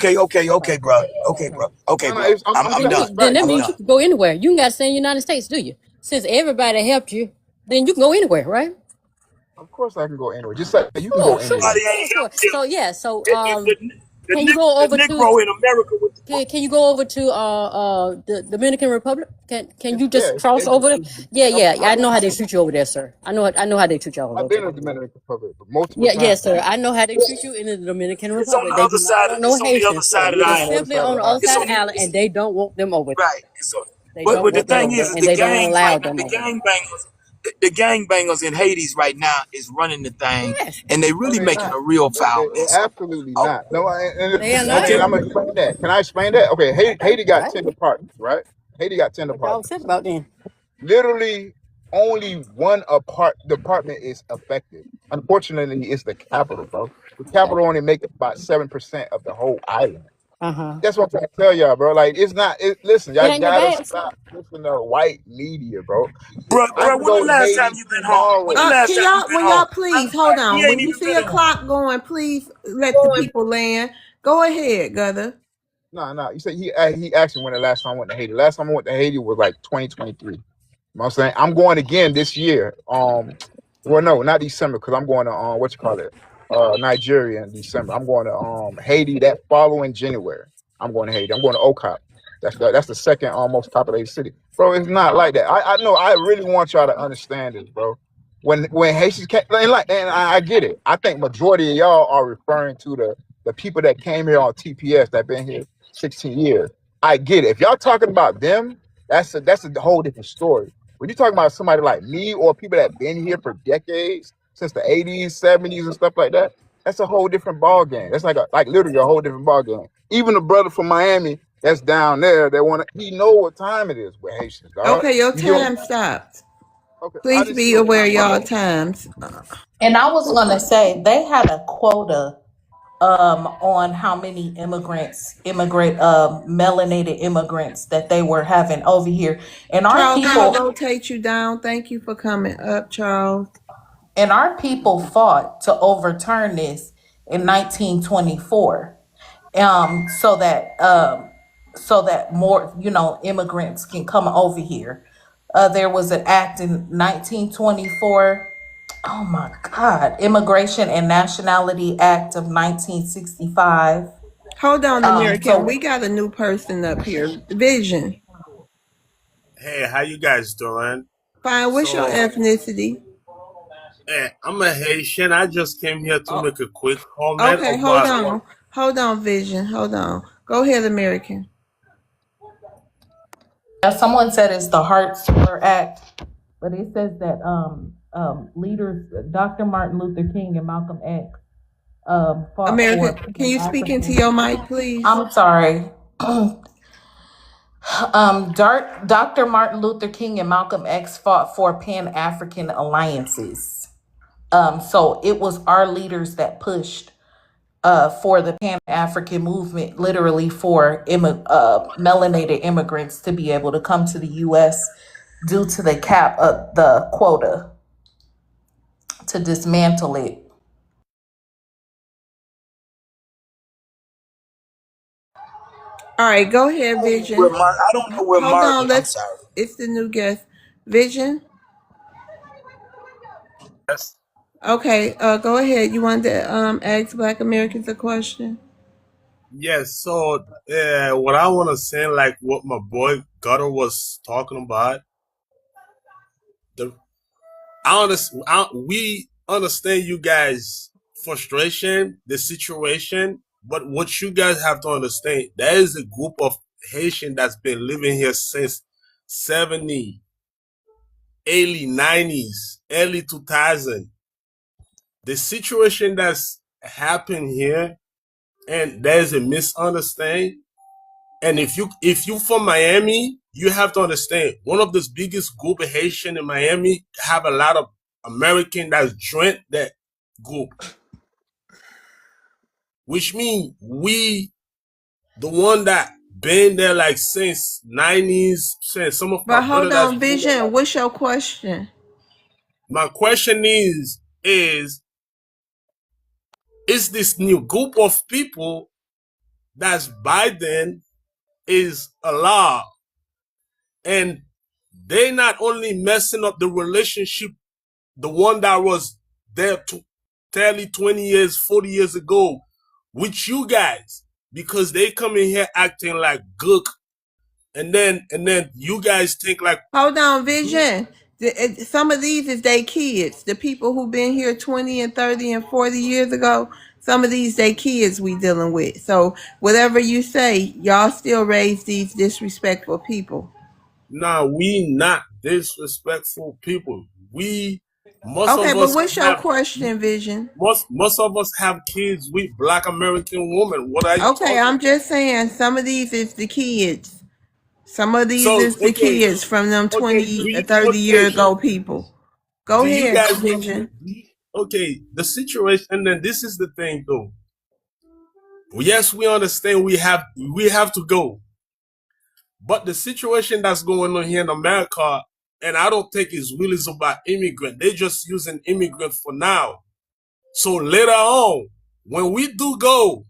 Okay, No, no, bro. I'm I'm Then, saying done. it's then facts, that I'm bro. means you done. can go anywhere. You ain't got to stay in the United States, do you? Since everybody helped you, then you can go anywhere, right? Of course I can go anywhere. Just like you can go Sure, anywhere. sure, Somebody sure, ain't sure. helped him. So yeah, so The, can you go the over to Negro in America with the can you go over to the Dominican Republic? Can you Yeah, just cross over there? Yeah, I've, yeah. I I've, know how they treat you over there, sir. I know how they treat y'all I've over been there. to the Dominican Republic multiple Yeah, yes, times. sir. I know how they treat you in the Dominican it's on Republic. the They other do not side of want no it's on the other Haitians. Yeah, side of the It is literally on the island. other simply side of on the the other island. It's side on of the island, and they don't want them over there. right. They But don't the want them thing over there, is and the they don't gangs allow right them the over there. gangbangers in Hades right now is running the thing, Yes, and they No, really they're making not. a real foul They're mess of it. absolutely Oh, not. No, they are not. okay. and I'm gonna explain that. Can I explain that? Okay, Haiti got Right. 10 departments, right? Haiti got 10 What y'all upset departments. about then? Literally, only one department is affected. Unfortunately, it's the capital, bro. The capital only make up about 7% of the whole island. Uh huh. That's what I'm trying to tell y'all, bro. Like, it's not. Listen, It y'all ain't that gotta bad. stop listening to white media, bro. I Bro, can when the go to last time Haiti you been home? When the tomorrow. last Can time you y'all, been when home? y'all please hold He on. ain't When you even see been a in home. clock going, please let the people land. Go ahead, Gother. No. You said he actually went the last time I went to Haiti. Last time I went to Haiti was like 2023. You know what I'm saying? I'm going again this year. Well, no, not December, because I'm going to what you call it, Nigeria in December. I'm going to Haiti that following January. I'm going to Haiti. I'm going to Okap. That's the second most populated city, bro. It's not like that. I know. I really want y'all to understand this, bro. When Haitians came, and I get it. I think majority of y'all are referring to the people that came here on TPS that been here 16 years. I get it. If y'all talking about them, that's a whole different story. When you talking about somebody like me or people that been here for decades, since the 80s, 70s, and stuff like that, that's a whole different ball game. That's like literally a whole different ball game. Even the brother from Miami that's down there, he know what time it is with Haitians, dog. Okay, your You get what I'm time stopped. Okay, I Please just be see a aware comment. y'all times. And I was Okay. gonna say they had a quota on how many melanated immigrants that they were having over here. And our Charles, I'm people gonna rotate you down. Thank you for coming up, Charles. and our people fought to overturn this in 1924. So that more, immigrants can come over here. There was an act in 1924. Oh my God. Immigration and Nationality Act of 1965. Hold on, American. So We got a new person up here. Vision. Hey, how you guys doing? Fine. What's your So, ethnicity? I'm a Haitian. I just came here to Oh, make a quick comment okay. Hold about what. on. Hold on, Vision. Hold on. Go ahead, American. someone said it's the Hart-Spur Act, but it says that leaders, Dr. Martin Luther King and Malcolm X, fought for American, can you speak into African. your mic, please? I'm sorry. Dr. Martin Luther King and Malcolm X fought for Pan African alliances. So it was our leaders that pushed for the Pan African movement, literally for melanated immigrants to be able to come to the U.S. due to the cap of the quota to dismantle it. All right, go ahead, Vision. I don't know where Hold Mark. on. I'm Let's. sorry. It's the new guest, Vision. Yes, Okay. Go ahead. You want to ask Black Americans a question? yes. So, what I want to say, like what my boy Gutter was talking about, the we understand you guys' frustration, the situation, but what you guys have to understand, there is a group of Haitian that's been living here since 70, early 90s, early 2000. The situation that's happened here, and there's a misunderstanding. And if you from Miami, you have to understand one of the biggest group of Haitian in Miami have a lot of American that's joined that group, which means we the one that been there like since 90s. Since some of my But brother hold that's on, been there. Vision. What's your question? My question is this new group of people that's Biden is allowed, and they not only messing up the relationship, the one that was there to 30, 20 years, 40 years ago with you guys, because they come in here acting like gook, and then you guys think like Hold on, Vision. Some of these is they kids. The people who been here 20 and 30 and 40 years ago, some of these they kids we dealing with. So whatever you say, y'all still raise these disrespectful people. nah, we not disrespectful people. We most Okay, of but us what's your have question, Vision? most of us have kids with Black American women. What are you Okay, talking I'm about? just saying some of these is the kids. Some of these So is the kids from them okay, 20 or 30 year ago people. Go do you ahead, guys Vision. okay, the situation, and then this is the thing though. Yes, we understand we have to go. But the situation that's going on here in America, and I don't think it's really about immigrant. They're just using immigrant for now. So later on, when we do go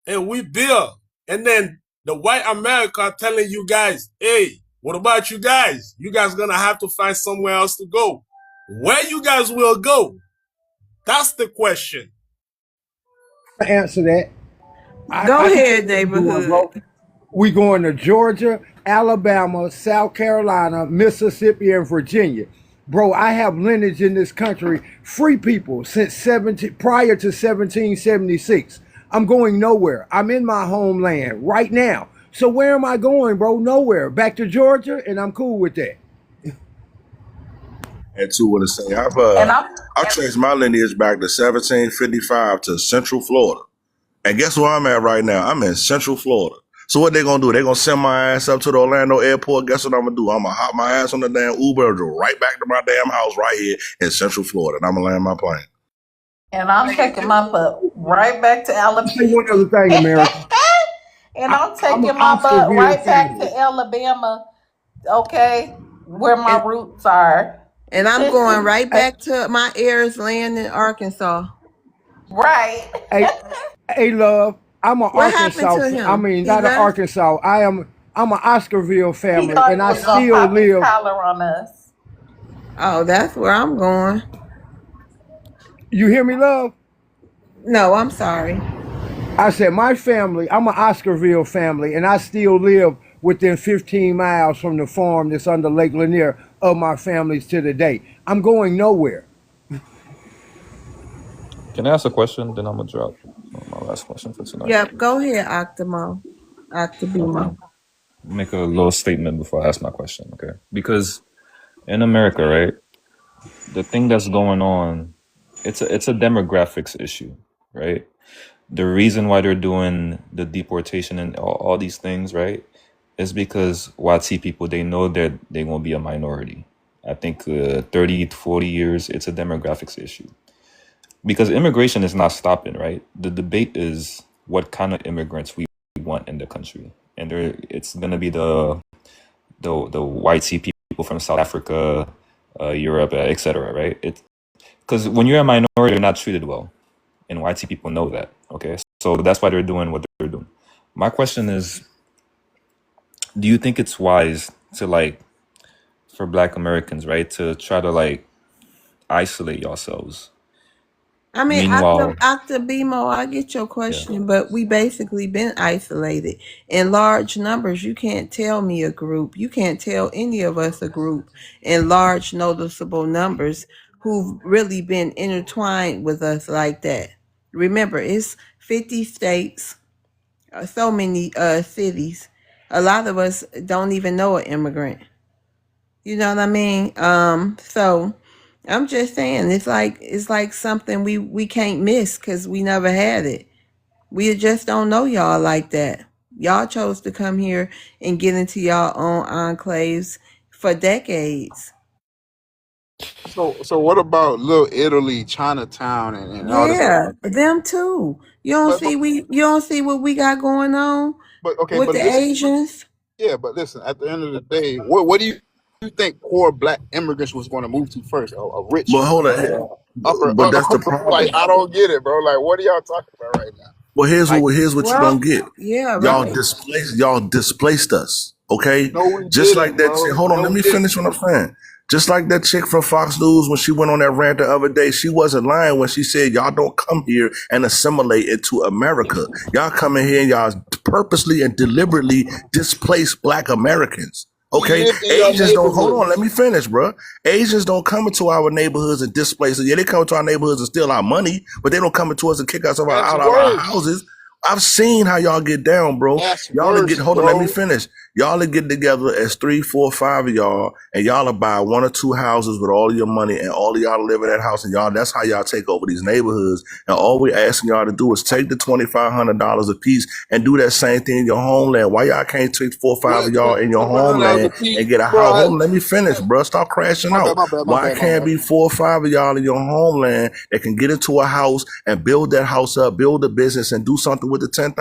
and we build, and then the white America telling you guys, hey, what about you guys? You guys gonna have to find somewhere else to go. Where you guys will go? That's the question. Answer that. Go I can tell ahead, you what we're doing, neighborhood. bro. We going to Georgia, Alabama, South Carolina, Mississippi, and Virginia. Bro, I have lineage in this country, free people since prior to 1776. I'm going nowhere. I'm in my homeland right now. So where am I going, bro? Nowhere. Back to Georgia, and I'm cool with that. And two, want to say And I'm I've traced my lineage back to 1755 to Central Florida. And guess where I'm at right now? I'm in Central Florida. So what they gonna do? They gonna send my ass up to the Orlando airport. Guess what I'm gonna do? I'm gonna hop my ass on the damn Uber and go right back to my damn house right here in Central Florida, and I'm gonna land my plane. And I'm taking my butt right back to I'll say Alabama. one other thing, America. And I'm I'm taking an my butt Oscarville right back family. to Alabama, okay, where my And, roots are. and I'm going right back to my heirs land in Arkansas. Right. Hey, hey, love. I'm an What happened Arkansas. to I him? mean, He not an left? Arkansas. I'm an Oscarville He family, thought and he I was gonna still pop his live. collar on us. Oh, that's where I'm going. You hear me, love? No, I'm sorry. I said my family. I'm an Oscarville family, and I still live within 15 miles from the farm that's under Lake Lanier of my families to the day. I'm going nowhere. Can I ask a question? Then I'm gonna drop my last question for tonight. Yep, go ahead, Octobimo. Make a little statement before I ask my question, okay? Because in America, right, the thing that's going on, it's a demographics issue, right? The reason why they're doing the deportation and all these things, right, is because white people, they know that they're gonna be a minority. I think 30 to 40 years, it's a demographics issue. Because immigration is not stopping, right? The debate is what kind of immigrants we want in the country, and it's gonna be the white people from South Africa, Europe, etc. Right? Because when you're a minority, you're not treated well, and white people know that. Okay, so that's why they're doing what they're doing. My question is, do you think it's wise to for Black Americans, right, to try to isolate yourselves? I mean, Meanwhile, Octobimo, I get your yeah. question, but we basically been isolated in large numbers. You can't tell me a group. You can't tell any of us a group in large, noticeable numbers who've really been intertwined with us like that. Remember, it's 50 states, so many cities. A lot of us don't even know an immigrant. You know what I mean? So I'm just saying it's like something we can't miss because we never had it. We just don't know y'all like that. Y'all chose to come here and get into y'all own enclaves for decades. So what about Little Italy, Chinatown, and all this stuff? Yeah, them too. But You don't see what we got going on okay, with but the listen, Asians. yeah, but listen. At the end of the day, what do you think poor Black immigrants was going to move to first? A rich, But hold on, but that's the like problem. I don't get it, bro. Like what are y'all talking about right now? Well, Like here's what you don't Well, get. yeah, right. Y'all displaced us. Okay? no, we Just like didn't, that chick. bro. Hold on, No, let we me didn't. finish what I'm saying. Just like that chick from Fox News when she went on that rant the other day, she wasn't lying when she said y'all don't come here and assimilate into America. Y'all come in here and y'all purposely and deliberately displace Black Americans. We Okay, lived in your Asians don't. Hold on, let neighborhoods. me finish, bro. Asians don't come into our neighborhoods and displace us. Yeah, they come into our neighborhoods and steal our money, but they don't come into us and kick us That's out of our worse. houses. I've seen how y'all get down, bro. That's Y'all will get. worse, Hold on, let me bro. finish. Y'all will get together as 3, 4, 5 of y'all, and y'all will buy 1 or 2 houses with all of your money, and all of y'all live in that house, and y'all. That's how y'all take over these neighborhoods. And all we asking y'all to do is take the $2,500 a piece and do that same thing in your homeland. Why y'all can't take 4 or 5 What of y'all in your $2,500 a homeland piece, and get a bro? house? Hold on, let me finish, bro. Stop crashing My bad, out. my bad, my Why bad, my can't bad. be 4 or 5 of y'all in your homeland that can get into a house and build that house up, build a business, and do something with the $10,000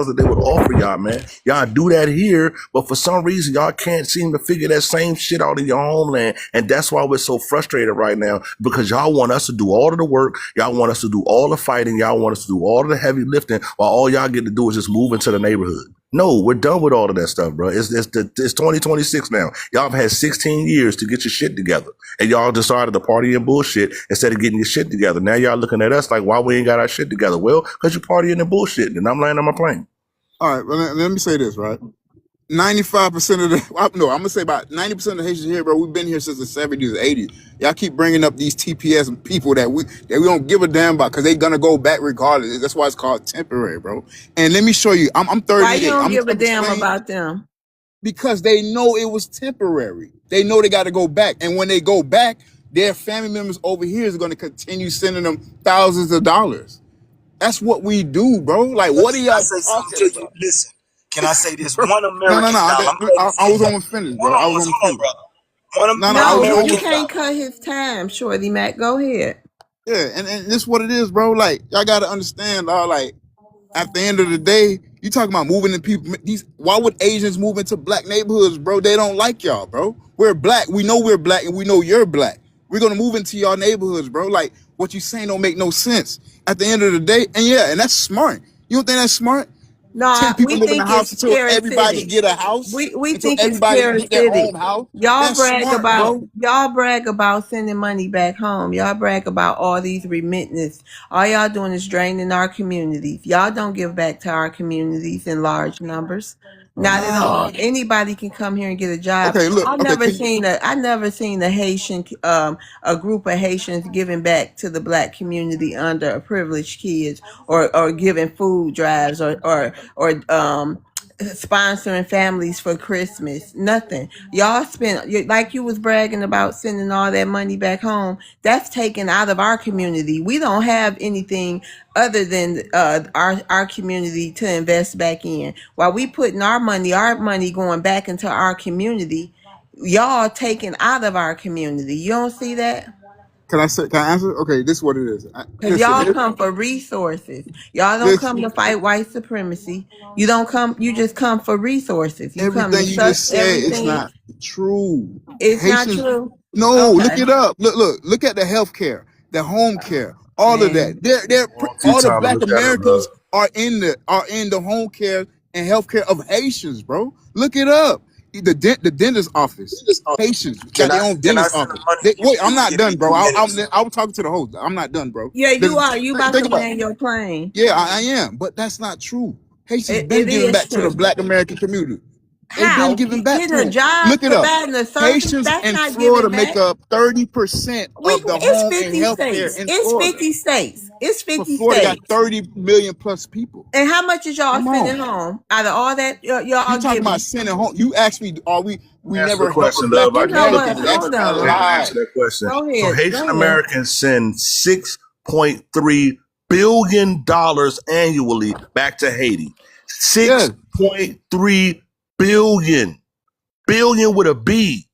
that they would offer y'all, man? Y'all do that here, but for some reason y'all can't seem to figure that same shit out in your homeland, and that's why we're so frustrated right now, because y'all want us to do all of the work, y'all want us to do all the fighting, y'all want us to do all of the heavy lifting, while all y'all get to do is just move into the neighborhood. No, we're done with all of that stuff, bro. It's 2026 now. Y'all have had 16 years to get your shit together, and y'all decided to party and bullshit instead of getting your shit together. Now y'all looking at us like, why we ain't got our shit together? Well, because you're partying and bullshitting, and I'm laying on my plane. All right, well, let me say this, right? 95% of the, no, I'm gonna say about 90% of the Haitians here, bro. We've been here since the 70s, 80s. Y'all keep bringing up these TPS people that we don't give a damn about because they're gonna go back regardless. That's why it's called temporary, bro. And let me show you. I'm Why you 38. don't I'm give a gonna damn explain about them? because they know it was temporary. They know they got to go back, and when they go back, their family members over here is gonna continue sending them thousands of dollars. That's what we do, bro. Like, what are y'all I say something talking to you. about? Listen, Can I say this? One No, no, no. American dollar. I'm going to I say was that. almost finished, Hold bro. I on, was almost hold on, finished. brother. One, No, no. one I was No, you American almost. can't dollar. cut his time, Shorty Mac. Go ahead. Yeah, and this what it is, bro. Like y'all gotta understand, dog. Like at the end of the day, you talking about moving in people. Why would Asians move into black neighborhoods, bro? They don't like y'all, bro. We're black. We know we're black, and we know you're black. We're gonna move into y'all neighborhoods, bro. Like what you saying don't make no sense. At the end of the day, and yeah, and that's smart. You don't think that's smart? No, 10 people we live in a think house it's until everybody parasitic. get a house, We until think it's everybody get their own parasitic. house. Y'all That's brag smart, about bro. y'all brag about sending money back home. Y'all brag about all these remittances. All y'all doing is draining our communities. Y'all don't give back to our communities in large numbers. Not at all. Nah. Anybody can come here and get a job. Okay, look. Okay, I never seen a Haitian a group of Haitians giving back to the black community under privileged kids or giving food drives or sponsoring families for Christmas. Nothing. Y'all spent like you was bragging about sending all that money back home. That's taken out of our community. We don't have anything other than our community to invest back in. While we putting our money going back into our community, y'all taking out of our community. You don't see that? Can I answer? Okay, this is what it is. Because Listen, y'all come for resources. Y'all don't come to listen. fight white supremacy. You don't come, you just come for resources. You come to Everything you suck just said is everything. not true. It's not Haitians, true. no, look Okay. it up. Look at the health care, the home care, all of that. Man. All the Time to black look that up, Americans love. are in the home care and health care of Haitians, bro. Look it up. The dentist office. Haitians got their own Can I dentist send the office. money to you? Wait, I'm not Give me done, bro. 2 minutes. I was talking to the host. I'm not done, bro. Yeah, you are. You about Think to about it. land your plane. Yeah, I am, but that's not true. Haitians been It giving is back to the true. black American community. They've been How? giving back Getting to a them. job, Look it up. providing a service, Haitians that's in not giving Florida make back. up 30% of the It's home and 50 health care states. in It's Florida. 50 states. It's But 50 Florida got states. 30 million plus people. And how much is y'all Come spending on. home out of all that You y'all talking about giving? sending home. You asked me, are we Answer the never help a question, black love. You know what? American? That's Hold a I on. can answer lie. that question. Go So ahead. Haitian Go ahead. Americans send $6.3 billion annually back to Haiti. Yeah. 6.3 billion with a B.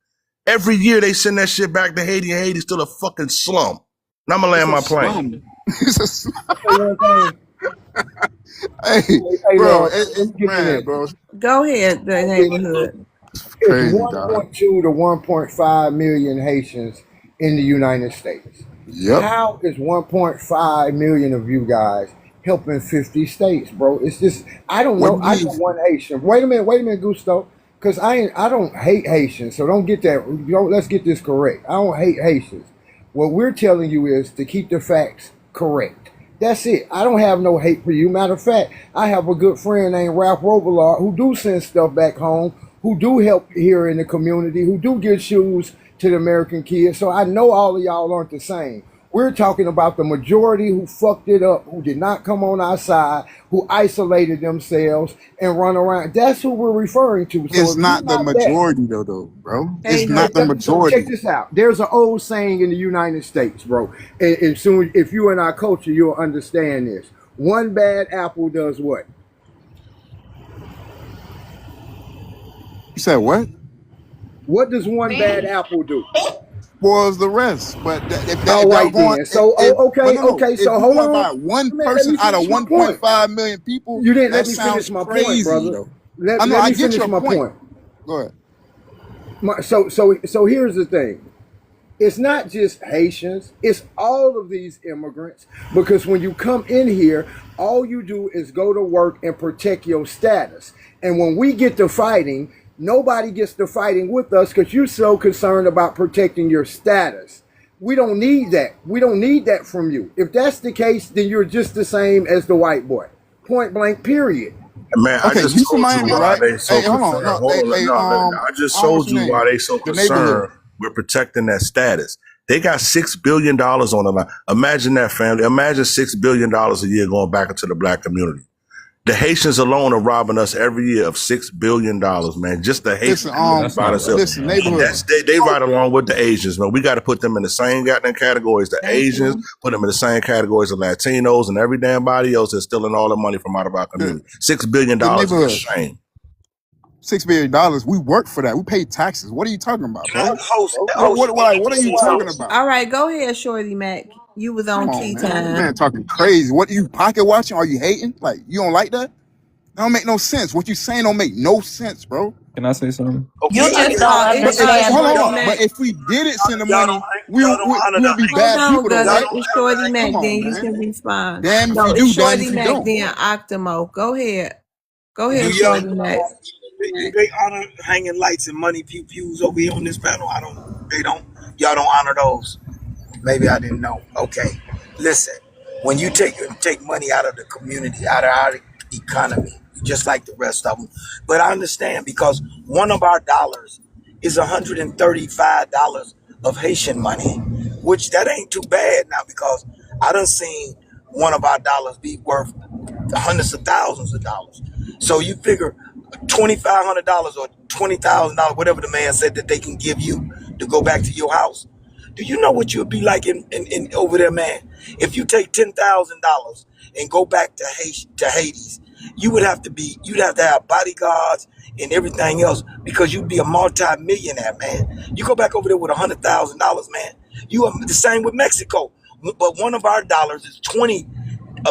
Every year they send that shit back to Haiti, and Haiti's still a fucking slum. Now I'm gonna It's land a my plane. slum. It's a slum. Say one thing. Hey, Hey, bro. love, let me get in Man, there. bro. Go ahead, the neighborhood. It's It's crazy, dog. 1.2 to 1.5 million Haitians in the United States. Yep. How is 1.5 million of you guys helping 50 states, bro? It's just I don't What know. do I you know one Haitian. Wait a minute, Gusto. Because I don't hate Haitians, so don't get that. Let's get this correct. I don't hate Haitians. What we're telling you is to keep the facts correct. That's it. I don't have no hate for you. Matter of fact, I have a good friend named Ralph Robillard who do send stuff back home, who do help here in the community, who do give shoes to the American kids. So I know all of y'all aren't the same. We're talking about the majority who fucked it up, who did not come on our side, who isolated themselves and run around. That's who we're referring to. So It's if you're not the not that, majority though, bro. Hey, It's no. not the so check majority. this out. There's an old saying in the United States, bro. And soon, if you in our culture, you'll understand this. One bad apple does what? You said what? What does one bad apple do? Spoils the rest. But All if y'all right going, then. So but okay, no, okay. if So you hold going on. by one Let person me out of finish my point. 1.5 million people, You didn't let that me finish sounds my point, crazy brother. though. Let, I know. let I me get finish your my point. point. Go ahead. So here's the thing. It's not just Haitians, it's all of these immigrants. Because when you come in here, all you do is go to work and protect your status. And when we get to fighting, nobody gets to fighting with us because you're so concerned about protecting your status. We don't need that. We don't need that from you. If that's the case, then you're just the same as the white boy. Point blank, period. Man, I Okay, just you from told you Miami, why right? they so Hey, hold concerned. on. No, Hold on, no, I I just don't know what's told your you why name. they so The neighborhood. concerned with protecting that status. They got $6 billion on the line. Imagine that, family. Imagine $6 billion a year going back into the black community. The Haitians alone are robbing us every year of $6 billion, man. Just the Haitian Listen, community That's by not right, themselves. listen, man. And Come neighborhood. on. they ride along with the Asians, man. We got to put them in the same goddamn categories. The Thank Asians, you. put them in the same categories of Latinos and every damn body else that's stealing all the money from out of our The community. $6 billion the is a neighborhood. shame. $6 billion. We work for that. We pay taxes. What are you talking about, And that bro? host, What are you talking about? All right, go ahead, Shorty Mac. You was Come on on, tea man. This time. man talking crazy. What are you pocket watching? Are you hating? Like, you don't like that? That don't make no sense. What you saying don't make no sense, bro. Can I say something? You okay, I just get don't it. But understand. hold Shorty on. Mac. But if we didn't send the Y'all money, don't, y'all don't honor we'll be the Hold bad on, people, though, y'all Guzzle. right? don't It's honor Shorty the Mac. Come Then on, you man. can respond. Damn if No, you it's do, damn Shorty if you Mac. don't. Then Octamo. Go ahead. Go Do ahead, y'all Shorty Mac. do they honor hanging lights and money pew pews over here on this panel? I don't. They don't. Y'all don't honor those. Maybe I didn't know. Okay, listen. When you take money out of the community, out of our economy, just like the rest of them, but I understand because one of our dollars is $135 of Haitian money, which that ain't too bad now because I done seen one of our dollars be worth hundreds of thousands of dollars. So you figure $2,500 or $20,000, whatever the man said that they can give you to go back to your house. Do you know what you'll be like in over there, man? If you take $10,000 and go back to Hades, you'd have to have bodyguards and everything else because you'd be a multi-millionaire, man. You go back over there with $100,000, man. You are the same with Mexico, but one of our dollars is 20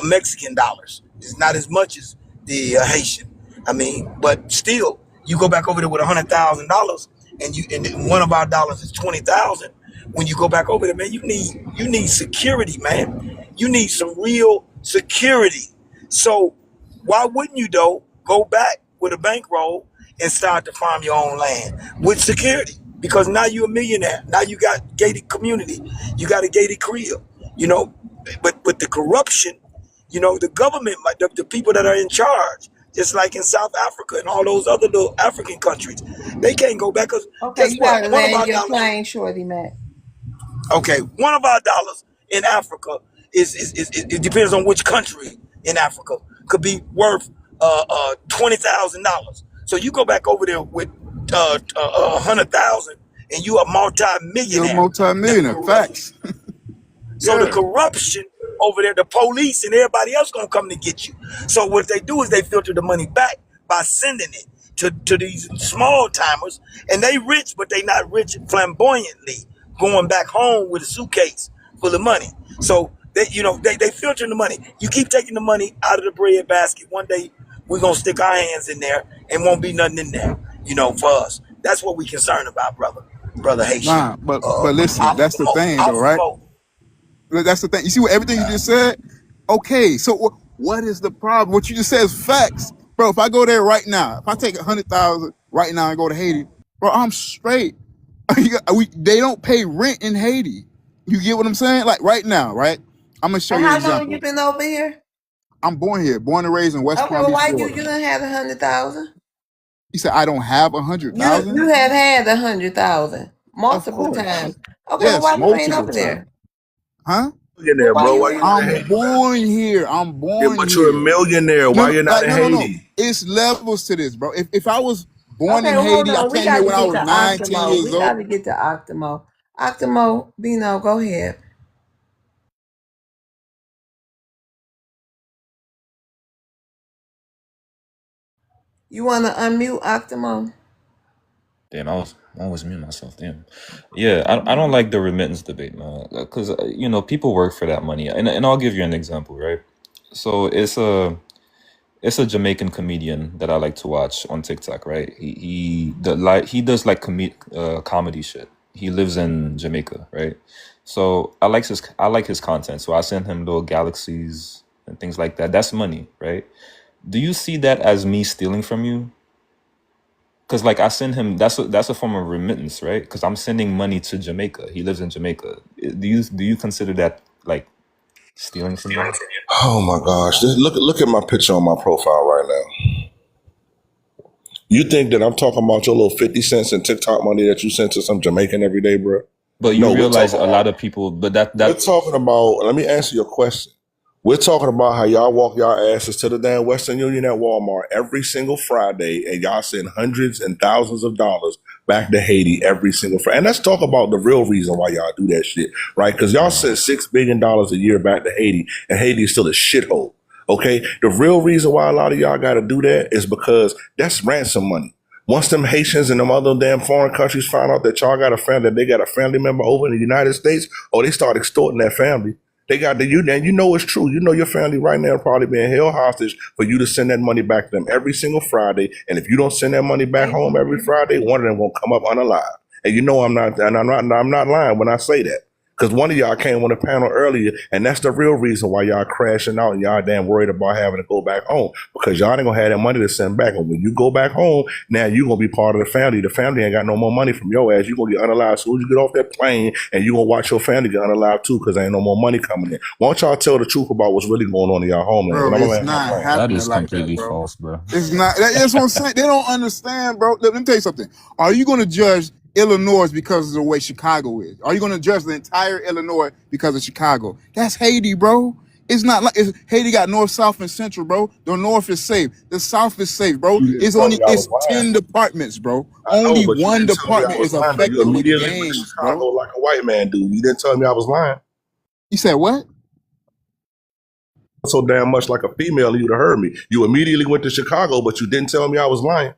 Mexican dollars. It's not as much as the Haitian. I mean, but still, you go back over there with $100,000, and one of our dollars is 20,000. When you go back over there, man, you need security, man. You need some real security. So why wouldn't you though go back with a bankroll and start to farm your own land with security? Because now you're a millionaire. Now you got gated community. You got a gated crib. You know, but the corruption, the government, the people that are in charge, just like in South Africa and all those other little African countries, they can't go back because Okay, guess you what? gotta One of land our your dollars, plane, Shorty Mac. okay, one of our dollars in Africa is it depends on which country in Africa could be worth $20,000. So you go back over there with 100,000 and you a You're a multi-millionaire. multi-millionaire. Facts. So the Yeah. corruption over there, the police and everybody else gonna come to get you. So what they do is they filter the money back by sending it to these small timers, and they rich, but they not rich flamboyantly, going back home with a suitcase full of money. So they filter the money. You keep taking the money out of the bread basket. One day we're gonna stick our hands in there and won't be nothing in there, for us. That's what we concerned about, brother Haitian. Nah, but listen, that's the thing though, right? Optimo. That's the thing. You see what everything you just said? Okay, so what is the problem? What you just said is facts, bro. If I go there right now, if I take 100,000 right now and go to Haiti, bro, I'm straight. They don't pay rent in Haiti. You get what I'm saying? Like right now, right? I'm gonna show And you an how long you example. been over here? I'm born here, born and raised in West Okay, Palm well, Beach, why you Florida. done had 100,000? You said I don't have You 100,000? have had 100,000 Of multiple course, times. Okay, well, yes, why you ain't multiple over times. there? Huh? Millionaire, Why bro. you Why you ain't? not in I'm Haiti, man? born here. I'm Yeah, born but you're a here. millionaire. No, Why no, you not like in no. Haiti? It's levels to this, bro. If I was born Okay, in well, hold Haiti, I on. We came here got to when I get to was 9, 10 Octamo. years We got old. to get to Octamo. Octamo, Bino, go ahead. You want to unmute Octamo? Damn, I was mute myself. Damn. Yeah, I don't like the remittance debate, man, because people work for that money, and I'll give you an example, right? So it's a Jamaican comedian that I like to watch on TikTok, right? He does like comedy shit. He lives in Jamaica, right? So I like his content. So I send him little galaxies and things like that. That's money, right? Do you see that as me stealing from you? Because like I send him, that's a form of remittance, right? Because I'm sending money to Jamaica. He lives in Jamaica. Do you consider that like stealing from you? Oh my gosh. Look at my picture on my profile right now. You think that I'm talking about your little 50 cents in TikTok money that you sent to some Jamaican every day, bro? But you No, we're realize talking a lot of people, but that we're that talking about, let me answer your question. We're talking about how y'all walk y'all asses to the damn Western Union at Walmart every single Friday, and y'all send hundreds and thousands of dollars back to Haiti every single Friday. And let's talk about the real reason why y'all do that shit, right? Because y'all send $6 billion a year back to Haiti, and Haiti is still a shithole. Okay? The real reason why a lot of y'all got to do that is because that's ransom money. Once them Haitians and them other damn foreign countries find out that y'all got a family, that they got a family member over in the United States, or they start extorting that family. They got the you, and you know it's true. You know your family right now probably being held hostage for you to send that money back to them every single Friday. And if you don't send that money back home every Friday, one of them won't come up unalive. And you know I'm not lying when I say that. Because one of y'all came on the panel earlier, and that's the real reason why y'all crashing out and y'all damn worried about having to go back home. Because y'all ain't gonna have that money to send back. And when you go back home, now you gonna be part of the family. The family ain't got no more money from your ass. You gonna get unalived as soon as you get off that plane, and you gonna watch your family get unalived too, because there ain't no more money coming in. Why don't y'all tell the truth about what's really going on in y'all homeland? Bro, it's not That happening is like that, completely bro. false, bro. It's not. That's what I'm saying. They don't understand, bro. Let me tell you something. Are you going to judge Illinois because of the way Chicago is? Are you going to judge the entire Illinois because of Chicago? That's Haiti, bro. It's not like Haiti got north, south, and central, bro. The north is safe. The south is safe, bro. You didn't It's tell me I was 10 lying. departments, bro. I know, Only but you one didn't tell me I department was is lying. Though. You affected with the immediately went to gangs, Chicago bro. like a white man do. You didn't tell me I was lying. You said what? So damn much like a female, and you'd have heard me. You immediately went to Chicago, but you didn't tell me I was lying.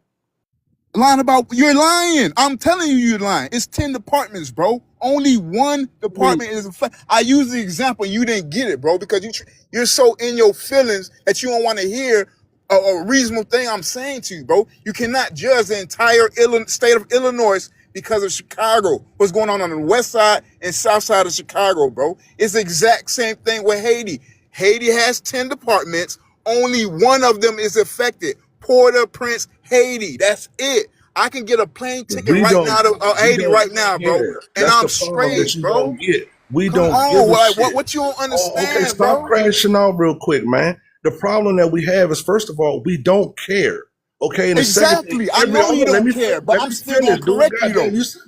Lying about you're lying. I'm telling you, you're lying. It's 10 departments, bro. Only one department is affected. I use the example, you didn't get it, bro, because you're so in your feelings that you don't want to hear a reasonable thing I'm saying to you, bro. You cannot judge the entire state of Illinois because of Chicago. What's going on the west side and south side of Chicago, bro? It's the exact same thing with Haiti. Haiti has 10 departments. Only one of them is affected. Port-au-Prince, Haiti. That's it. I can get a plane ticket We right don't now to Haiti right now, bro, care. and That's I'm the problem that straight, you bro. don't get. We Come don't give on, a like shit. what you don't Oh, okay, understand, stop bro? crashing out real quick, man. The problem that we have is, first of all, we don't care. Okay, and the second thing, Exactly. I know you let don't me care, but let I'm me still gonna finish, dude. correct you Goddamn, though. you said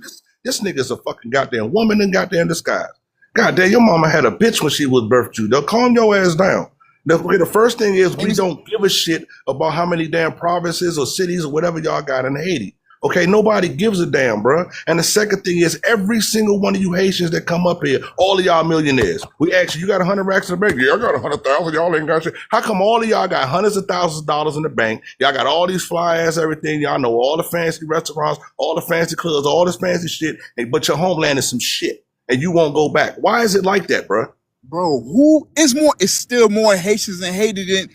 this nigga's a fucking goddamn woman in goddamn disguise. Goddamn, your mama had a bitch when she was birthed you. They'll calm your ass down. Okay, the first thing is we don't give a shit about how many damn provinces or cities or whatever y'all got in Haiti. Okay, nobody gives a damn, bro. And the second thing is every single one of you Haitians that come up here, all of y'all millionaires. We ask you got 100 racks in the bank? Yeah, I got 100,000. Y'all ain't got shit. How come all of y'all got hundreds of thousands of dollars in the bank? Y'all got all these fly ass everything. Y'all know all the fancy restaurants, all the fancy clubs, all this fancy shit. But your homeland is some shit, and you won't go back. Why is it like that, bro? Bro, who is more? It's still more Haitians in Haiti than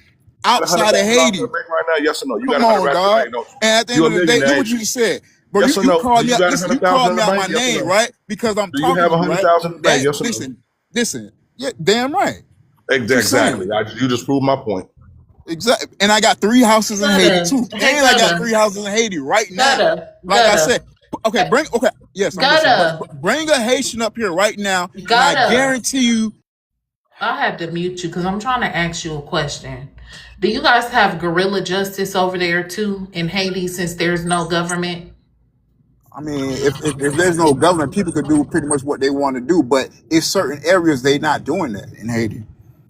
Got outside of $100,000 in Haiti. the bank right now? Yes or no? You got Come 100 on, racks in the dog. bank, don't you? And at the end You a of the day, millionaire, do what ain't you you? just said, bro. Yes or You no? Do called me you out. got Listen, you 100,000 called in me the out bank? my Yes or name, no? right? Because I'm Do you talking have to you, right? 100,000 in the bank? That Yes or no? listen. Yeah, damn right. What you Exactly. saying? You just proved my point. Exactly. And I got 3 houses in Haiti Gutter. too. Hey, And I got gutter. 3 houses in Haiti right now. Gutter. Like I Gutter. said. Okay, yes, I'm listening. Gutter. Bring a Haitian up here right now, and I Gutter. guarantee you. I have to mute you because I'm trying to ask you a question. Do you guys have guerrilla justice over there too in Haiti since there's no government? I mean, if there's no government, people could do pretty much what they want to do. But in certain areas, they not doing that in Haiti.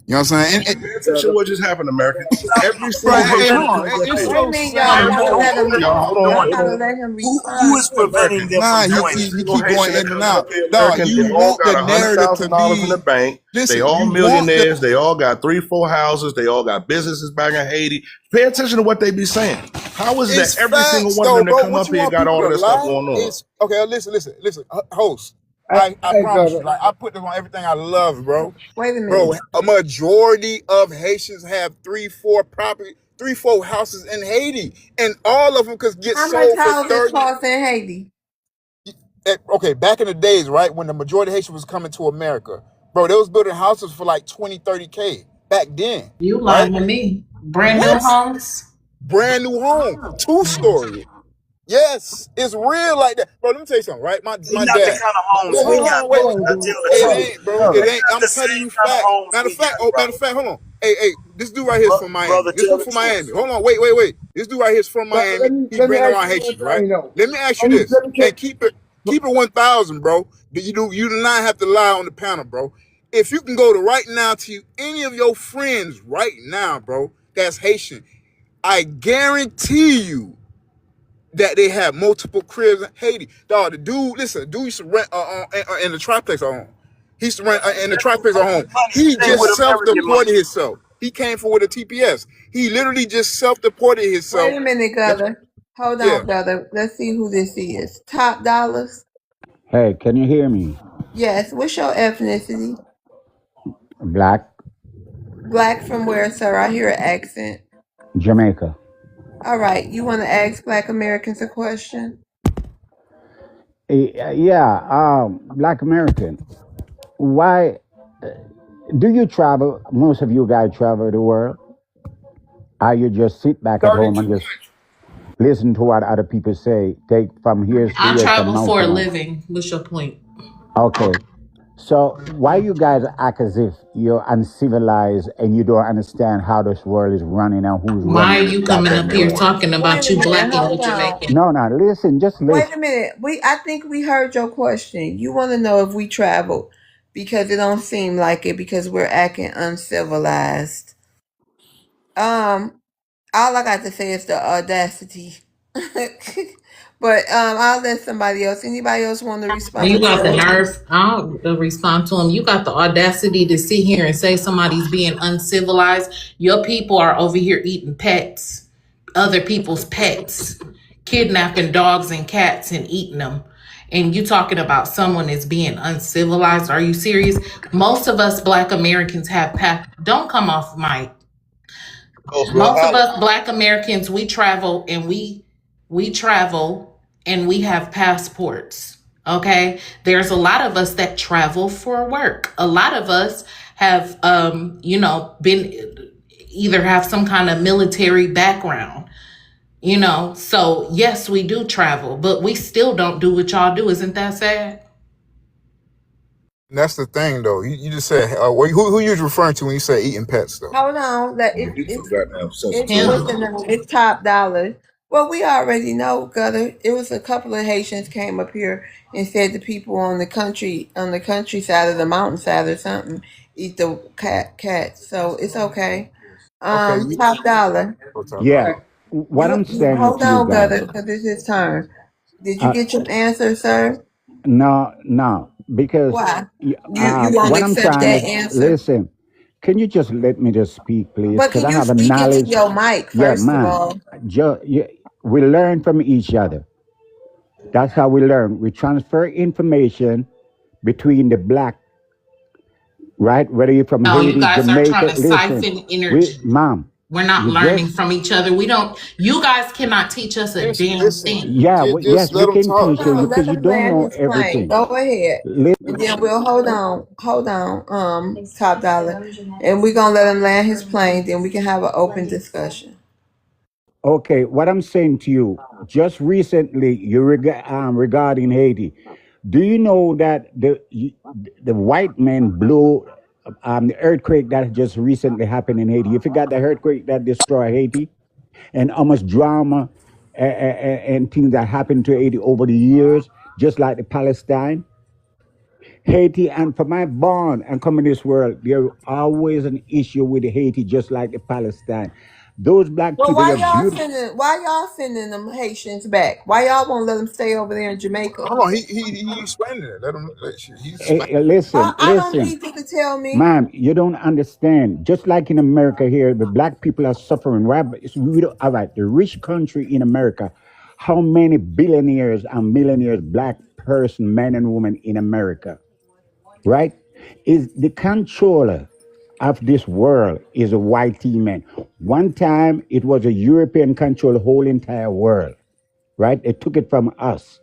You know what I'm saying? Pay attention to what just happened, America. Every Bro, single hey, Haitian hold that on. comes up It's here. Wait a so minute, Hold y'all sad, on. gotta bro. let him. Hold Y'all on. gotta let him Who respond is to it. preventing them from Nah, doing Every that? he single keep going Haitian in that and comes up out. here, Dog, American, they you all want the got narrative to $100,000 in the be. bank. They Listen, all you want the. millionaires. They all got 3-4 houses. They all got businesses back in Haiti. Pay attention to what they be saying. How is it that It's every single facts, one of though, them that bro. come What up you here want got people all to of this stuff lie? going on? It's okay. Listen. Host. Hey, I hey, promise you, brother. like I put this on everything I love, bro. Wait a Bro, minute. a majority of Haitians have 3-4 houses in Haiti, and all of them could get How much sold for houses 30. cost in Haiti? Okay, back in the days, right, when the majority of Haitians was coming to America, bro, they was building houses for like 20-30K back then, You right? lying to me. Brand new What? homes? Brand new home, 2-story. Yes, it's real like that, bro. Let me tell you something, right? They're My not the dad. kind of homes Hold we on, got, wait. bro. Hold on, I dude. tell the It Brother, truth. ain't, bro. brother. It They're ain't. not I'm the telling same you kind of fact. homes Matter we of fact, got, matter brother. of fact, hold on. Hey, this dude right here is from Miami. Brother, This tell dude the from truth. Miami. Hold on, wait. This dude right here is from But let Miami. me He let me been ask around you one Haitians, right? thing though. Let me ask you Let me this, let me and check. keep it 1,000, bro. You do not have to lie on the panel, bro. If you can go to right now to any of your friends right now, bro, that's Haitian, I guarantee you that they have multiple cribs in Haiti. Dog, the dude used to rent in the triplex at home. He used to rent in the triplex at home. Money He stay with just American money. self-deported himself. He came for with a TPS. He literally just self-deported Wait himself. a minute, Gunner. Hold Yeah. on, brother. Let's see who this is. Top dollars. Hey, can you hear me? Yes. What's your ethnicity? Black, Black from where, sir? I hear an accent. Jamaica. All right. You want to ask Black Americans a question? Yeah, Black American. Why do you travel? Most of you guys travel the world. Or you just sit back at home 32 and just countries. listen to what other people say, take from years to I years, from travel mouth for to a mouth. living. What's your point? Okay. So why you guys act as if you're uncivilized and you don't understand how this world is running and who's Why are running this you coming goddamn up here world? talking Wait about a you minute. black and you Hold on. Jamaican? No, no, listen, just Wait a listen. minute. I think we heard your question. You want to know if we traveled because it don't seem like it because we're acting uncivilized. Um, all I got to say is the audacity. But I'll let somebody else. Anybody else want to You respond to got the that? nerve. I'll respond to him. You got the audacity to sit here and say somebody's being uncivilized. Your people are over here eating pets, other people's pets, kidnapping dogs and cats and eating them. And you talking about someone is being uncivilized? Are you serious? Most of us Black Americans have Don't come off mic. Most of us Black Americans, we travel and we travel and we have passports. Okay, there's a lot of us that travel for work. A lot of us have been either have some kind of military background. So yes, we do travel, but we still don't do what y'all do. Isn't that sad? And that's the thing, though. You just said who you was referring to when you said eating pets, though. Hold on. That Yeah, be so goddamn it sensitive. wasn't it's top dollar. Well, we already know, Gutter. It was a couple of Haitians came up here and said the people on the countryside of the mountainside or something eat the cats. So it's okay. Okay, Top dollar. top Yeah. dollar. What You I'm saying hold to you on, guys, Gutter, because it's his turn. Did you uh, get your answer, sir? no, no, because Why? You won't what I'm accept trying that to answer? listen. Can you just let me just speak, please? But Because can I you have a speak into knowledge. your mic Yeah, first of man. all? We learn from each other. That's how we learn. We transfer information between the black, right? Whether you're from No, you Haiti, guys are trying Jamaica. to Listen, siphon energy. mom, We're not you learning just, from each other. We don't, you guys cannot teach us a Just damn listen. thing. yeah, Just yes, we let them can talk, teach you No, man. let because you him don't land know his plane. everything. Go ahead. And then we'll hold on, top dollar. And we're gonna let him land his plane, then we can have an open discussion. Okay, what I'm saying to you, just recently, regarding Haiti, do you know that the white man blew the earthquake that just recently happened in Haiti? You forgot the earthquake that destroyed Haiti and how much drama and things that happened to Haiti over the years, just like the Palestine? Haiti, and for my born and come in this world, there always an issue with Haiti, just like the Palestine. Those black Well, people, they're beautiful. why y'all sending them Haitians back? Why y'all won't let them stay over there in Jamaica? Hold on, he explaining it. Let him. He's explaining. Hey, listen, I don't listen, need you to tell me. ma'am, you don't understand. Just like in America here, the black people are suffering. Right? All right, the rich country in America, how many billionaires and millionaires, black person, men and women in America, right? Is the controller of this world is a white man. One time it was a European control the whole entire world, right? They took it from us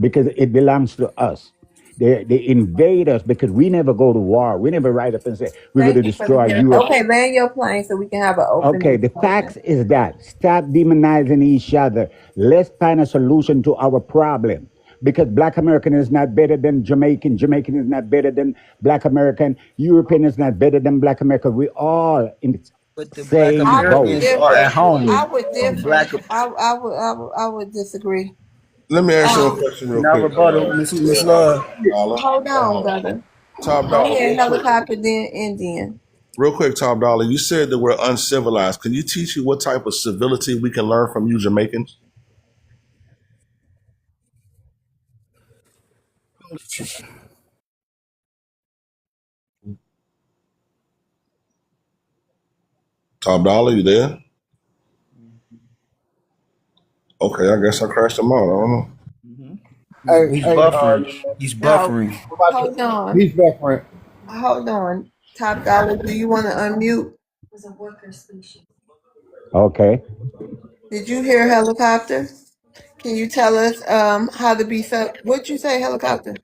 because it belongs to us. They invade us because we never go to war. We never rise up and say we're going to Thank you for the destroy Europe. okay. Land your plane so we can have an open Okay, the discussion. facts is that stop demonizing each other. Let's find a solution to our problem. Because black American is not better than Jamaican. Jamaican is not better than black American. European is not better than black American. We all in the But the black same I would boat. Americans are differ. at home. I would The differ. black I would disagree. Let me ask you a Um, question real Now quick, rebuttal, Miss Love. Dollar. hold on, brother. Top Go dollar, ahead, real quick. helicopter, then Indian. Real quick, Top Dollar. You said that we're uncivilized. Can you teach you what type of civility we can learn from you Jamaicans? Top Dollar, you there? Okay, I guess I crashed them out. I don't know. Hey, He's hey, buffering. He's No, buffering. hold on. he's referent. Hold on. Top Dollar, do you want to unmute? Okay. Did you hear helicopter? Can you tell us how to be what'd you say, helicopter?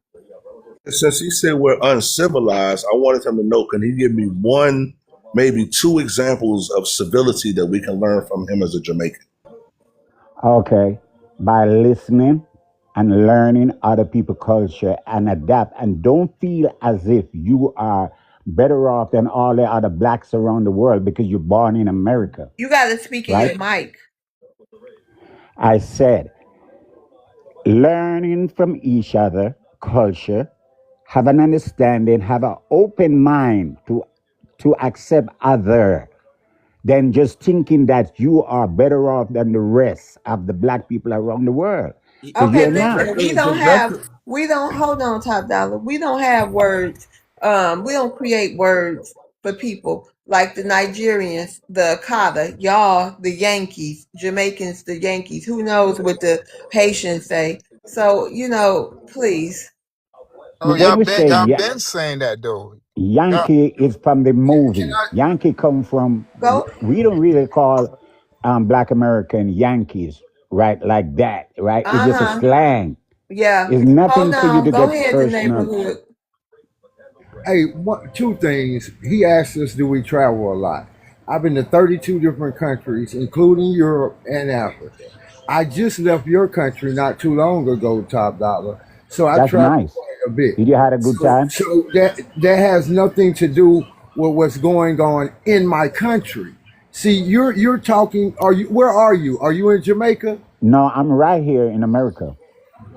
Since he said we're uncivilized, I wanted him to know, can he give me one, maybe two examples of civility that we can learn from him as a Jamaican? Okay. By listening and learning other people's culture and adapt, and don't feel as if you are better off than all the other blacks around the world because you're born in America, You got to speak in right? your mic. I said learning from each other culture, have an understanding, have an open mind to accept other than just thinking that you are better off than the rest of the black people around the world, because Okay, you're not. listen. We don't hold on, Top Dollar. We don't have words. We don't create words for people like the Nigerians, the Akata, y'all, the Yankees, Jamaicans, the Yankees. Who knows what the Haitians say? So, please. Oh, When we say y'all been saying that though. Y'all, Yankee is from the Can movie. I? Yankee come from. Go. We don't really call Black American Yankees, right? Like that, right? It's just a Uh-huh. slang. Yeah. It's Hold nothing for you on. to Go get ahead, the personal. neighborhood. Hey, two things. He asked us, do we travel a lot? I've been to 32 different countries, including Europe and Africa. I just left your country not too long ago, Top Dollar. So I That's traveled nice. quite a bit. Did you have a good time? So that has nothing to do with what's going on in my country. See, you're talking. Are you? Where are you? Are you in Jamaica? No, I'm right here in America.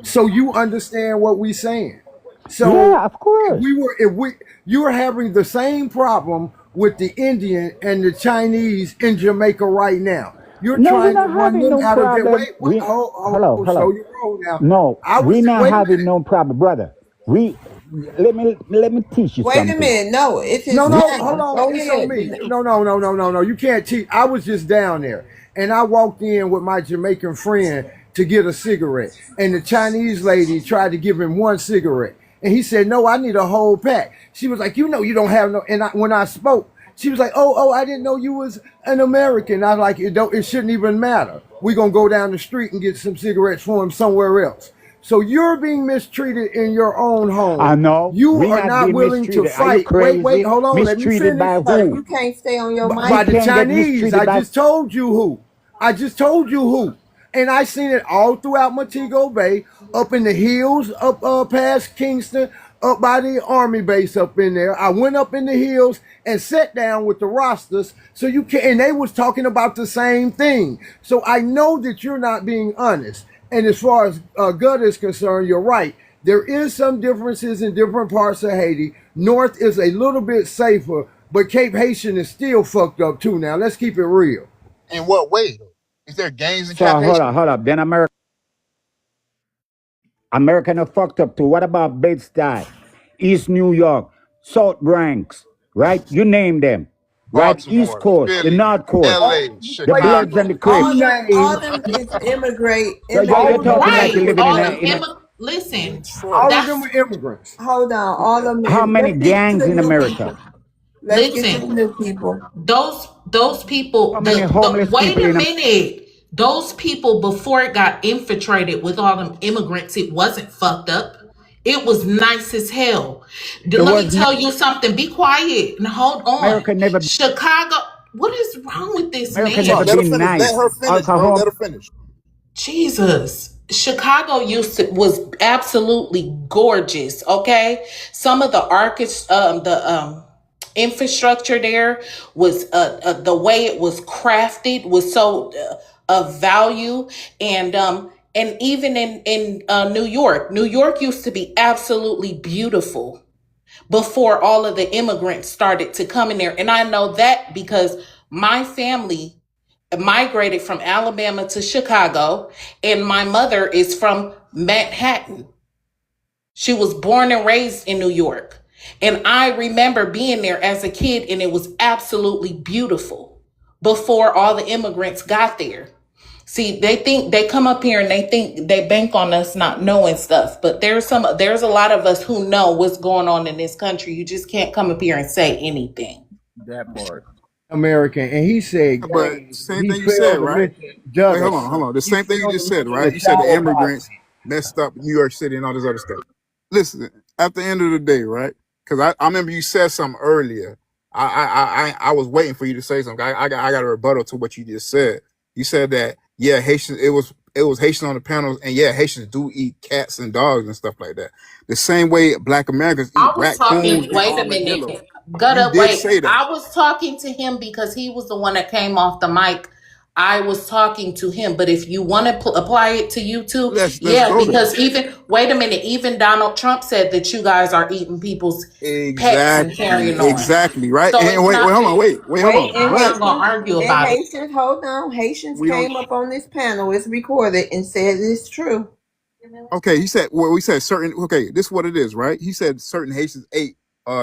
So you understand what we're saying. So Yeah, of course. if we you are having the same problem with the Indian and the Chinese in Jamaica right now. You're No, we're trying to not run having them no out of their problem. way. Wait, We hello, slow hello. your roll now. No, I was we're not wait a having minute. no problem, brother. We let me teach you Wait a something. minute. No, it's his No, We, no, hold time. on. Go It's on ahead. me. No. You can't teach. I was just down there and I walked in with my Jamaican friend to get a cigarette. And the Chinese lady tried to give him one cigarette. And he said, no, I need a whole pack. She was like, you don't have no. And when I spoke, she was like, oh, I didn't know you was an American. I was like, it shouldn't even matter. We're going to go down the street and get some cigarettes for him somewhere else. So you're being mistreated in your own I home. know You we're are not not being willing to mistreated. Are you fight. Wait, crazy? hold on. Let me Mistreated finish. by But who? you can't stay on your We By mic. the can't get Chinese. mistreated I by. just told you who. I just told you who. And I seen it all throughout Montego Bay, up in the hills, up past Kingston, up by the army base up in there. I went up in the hills and sat down with the rosters so you can, and they was talking about the same thing. So I know that you're not being honest. And as far as gut is concerned, you're right. There is some differences in different parts of Haiti. North is a little bit safer, but Cape Haitian is still fucked up too. Now let's keep it real. in what way though? Is there gangs in So Cap Haitian? hold up. Then American are fucked up too. What about Bed-Stuy, East New York, South Bronx, right? You name them, right? East Baltimore, Coast, the Philly, North Coast, Oh, LA, the wait a Bloods minute. and the Chicago. You Crips. name All them is immigrate You're all of them talking are like you're Right. living immigrants. in All a them listen, Detroit. All of them that's are immigrants. Hold on. All them how many let's get to gangs the in new America? people. Let's get to the listen. new people. Those people, How many homeless wait people a in America? minute. Those people before it got infiltrated with all them immigrants, it wasn't fucked up. It was nice as hell. It Let me was not. tell you something. Be quiet and hold on. America never. Chicago, what is wrong with this America Sorry, never man? let her been finish. Let nice. her finish, bro. Alcohol. Let her finish. Jesus. Chicago was absolutely gorgeous. Okay, some of the infrastructure there was the way it was crafted was so of value, and even in New York used to be absolutely beautiful before all of the immigrants started to come in there, and I know that because my family migrated from Alabama to Chicago, and my mother is from Manhattan. She was born and raised in New York. And I remember being there as a kid, and it was absolutely beautiful before all the immigrants got there. See, they think they come up here and they think they bank on us not knowing stuff. But there's a lot of us who know what's going on in this country. You just can't come up here and say anything. That part. American, and he said, But "Gang, same he thing you said, failed to right? mention Wait, hold Douglas. on, hold on. The He same thing you failed just to said, mention right? the You said the shower body." immigrants messed up New York City and all this other stuff. Listen, at the end of the day, right? Because I remember you said something earlier. I was waiting for you to say something. I got a rebuttal to what you just said. You said that Haitians, it was Haitian on the panels, and Haitians do eat cats and dogs and stuff like that. The same way Black Americans eat I was raccoons talking, and wait a armadillos. minute. You Gutta, did wait. say that. I was talking to him because he was the one that came off the mic. I was talking to him, but if you want to apply it to you too, Let's yeah, go there. because wait a minute, even Donald Trump said that you guys are eating people's pets and Exactly, carrying on. exactly, right? So And it's wait, not, hold on, wait, hold Wait, on. and I'm But not going to Haitians, argue and about it. Haitians, hold on. Haitians we don't. came up on this panel. It's recorded and said it's true. Okay, he said. Well, we said certain. Okay, this is what it is, right? He said certain Haitians ate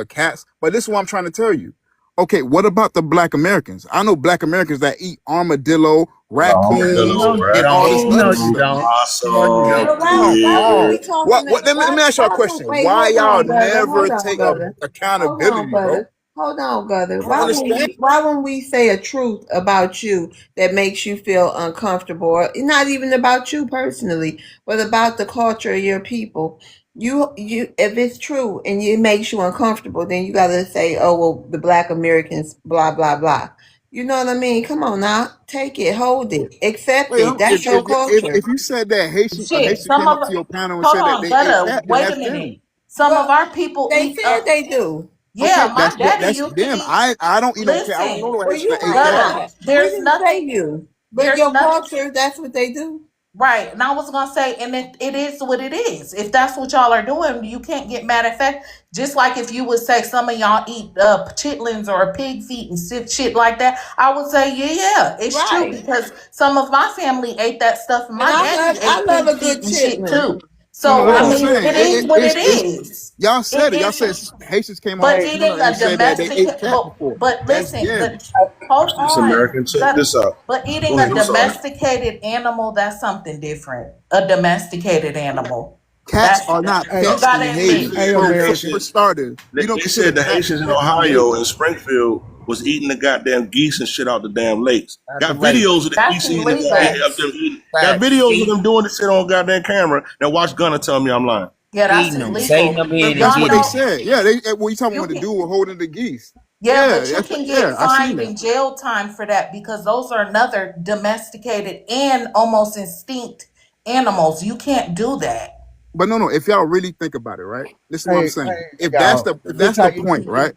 cats, but this is what I'm trying to tell you. Okay, what about the Black Americans? I know Black Americans that eat armadillo, raccoons, No, Armadillo, you and all don't. this No, other raccoon, you stuff. don't. No, you possum, don't. But why would we Paul, talking that? Let me ask y'all a question. Wait, Why hold y'all on, brother. never Hold on, take brother. Hold on, accountability, bro? brother. Hold on, brother. I don't understand. Why when we say a truth about you that makes you feel uncomfortable, or not even about you personally, but about the culture of your people, you if it's true and it makes you uncomfortable, then you gotta say, oh well, the Black Americans, blah blah blah. You know what I mean? Come on now, take it, hold it, accept Wait, it. That's your if culture. if you said that a Shit, Haitian some came of up to your panel and hold said that on, they ate Gutta, cat, then wait a that's minute. them. Some of Well, our people they eat said they do. yeah, Okay, my daddy that's used to them. eat. I don't eat no cat. I don't know Listen, no Well, Haitian you that ate might cat. Gutta, not. We didn't say you, but there's your nothing culture, that's what they do. right. And I was gonna say, and it is what it is. If that's what y'all are doing, you can't get mad at that. Just like if you would say some of y'all eat chitlins or pig feet and shit like that, I would say, yeah, it's true Right. because some of my family ate that stuff, and And my daddy I ate love pig a feet good and shit chitlin. too. No, So that's I what I'm Right. mean, saying. it is what it is. Y'all It said it. Y'all said is. Haitians came on the But Hey, panel eating and a said that they domestic, ate cat before. but That's listen, them. hold Watch this, on. American. Check this out. But eating Go a ahead. I'm sorry. domesticated animal, that's something different. A domesticated animal. Cats That's are not Hey, you pets in gotta Haiti, admit. hey, The bro. American. For Haitians, starters, they, we don't they consider said the cats Haitians in pets in Ohio Haiti. and Springfield was eating the goddamn geese and shit out the damn lakes. Not the Got lake. videos of the That's geese eating of illegal. them eating. Got Facts. videos of them doing this shit on goddamn camera. Now watch Gunner tell me I'm lying. Yeah, that's Eating them, baiting illegal. them in and That's Y'all what they getting know said. Yeah, they. What you talking you about? The can dude holding the geese. yeah, Yeah, but you can yeah. get I seen fined that. and jail time for that because those are another domesticated and almost extinct animals. You can't do that. But no. If y'all really think about it, right? This is what I'm Hey, saying. y'all. If This that's how the you point, treat the right?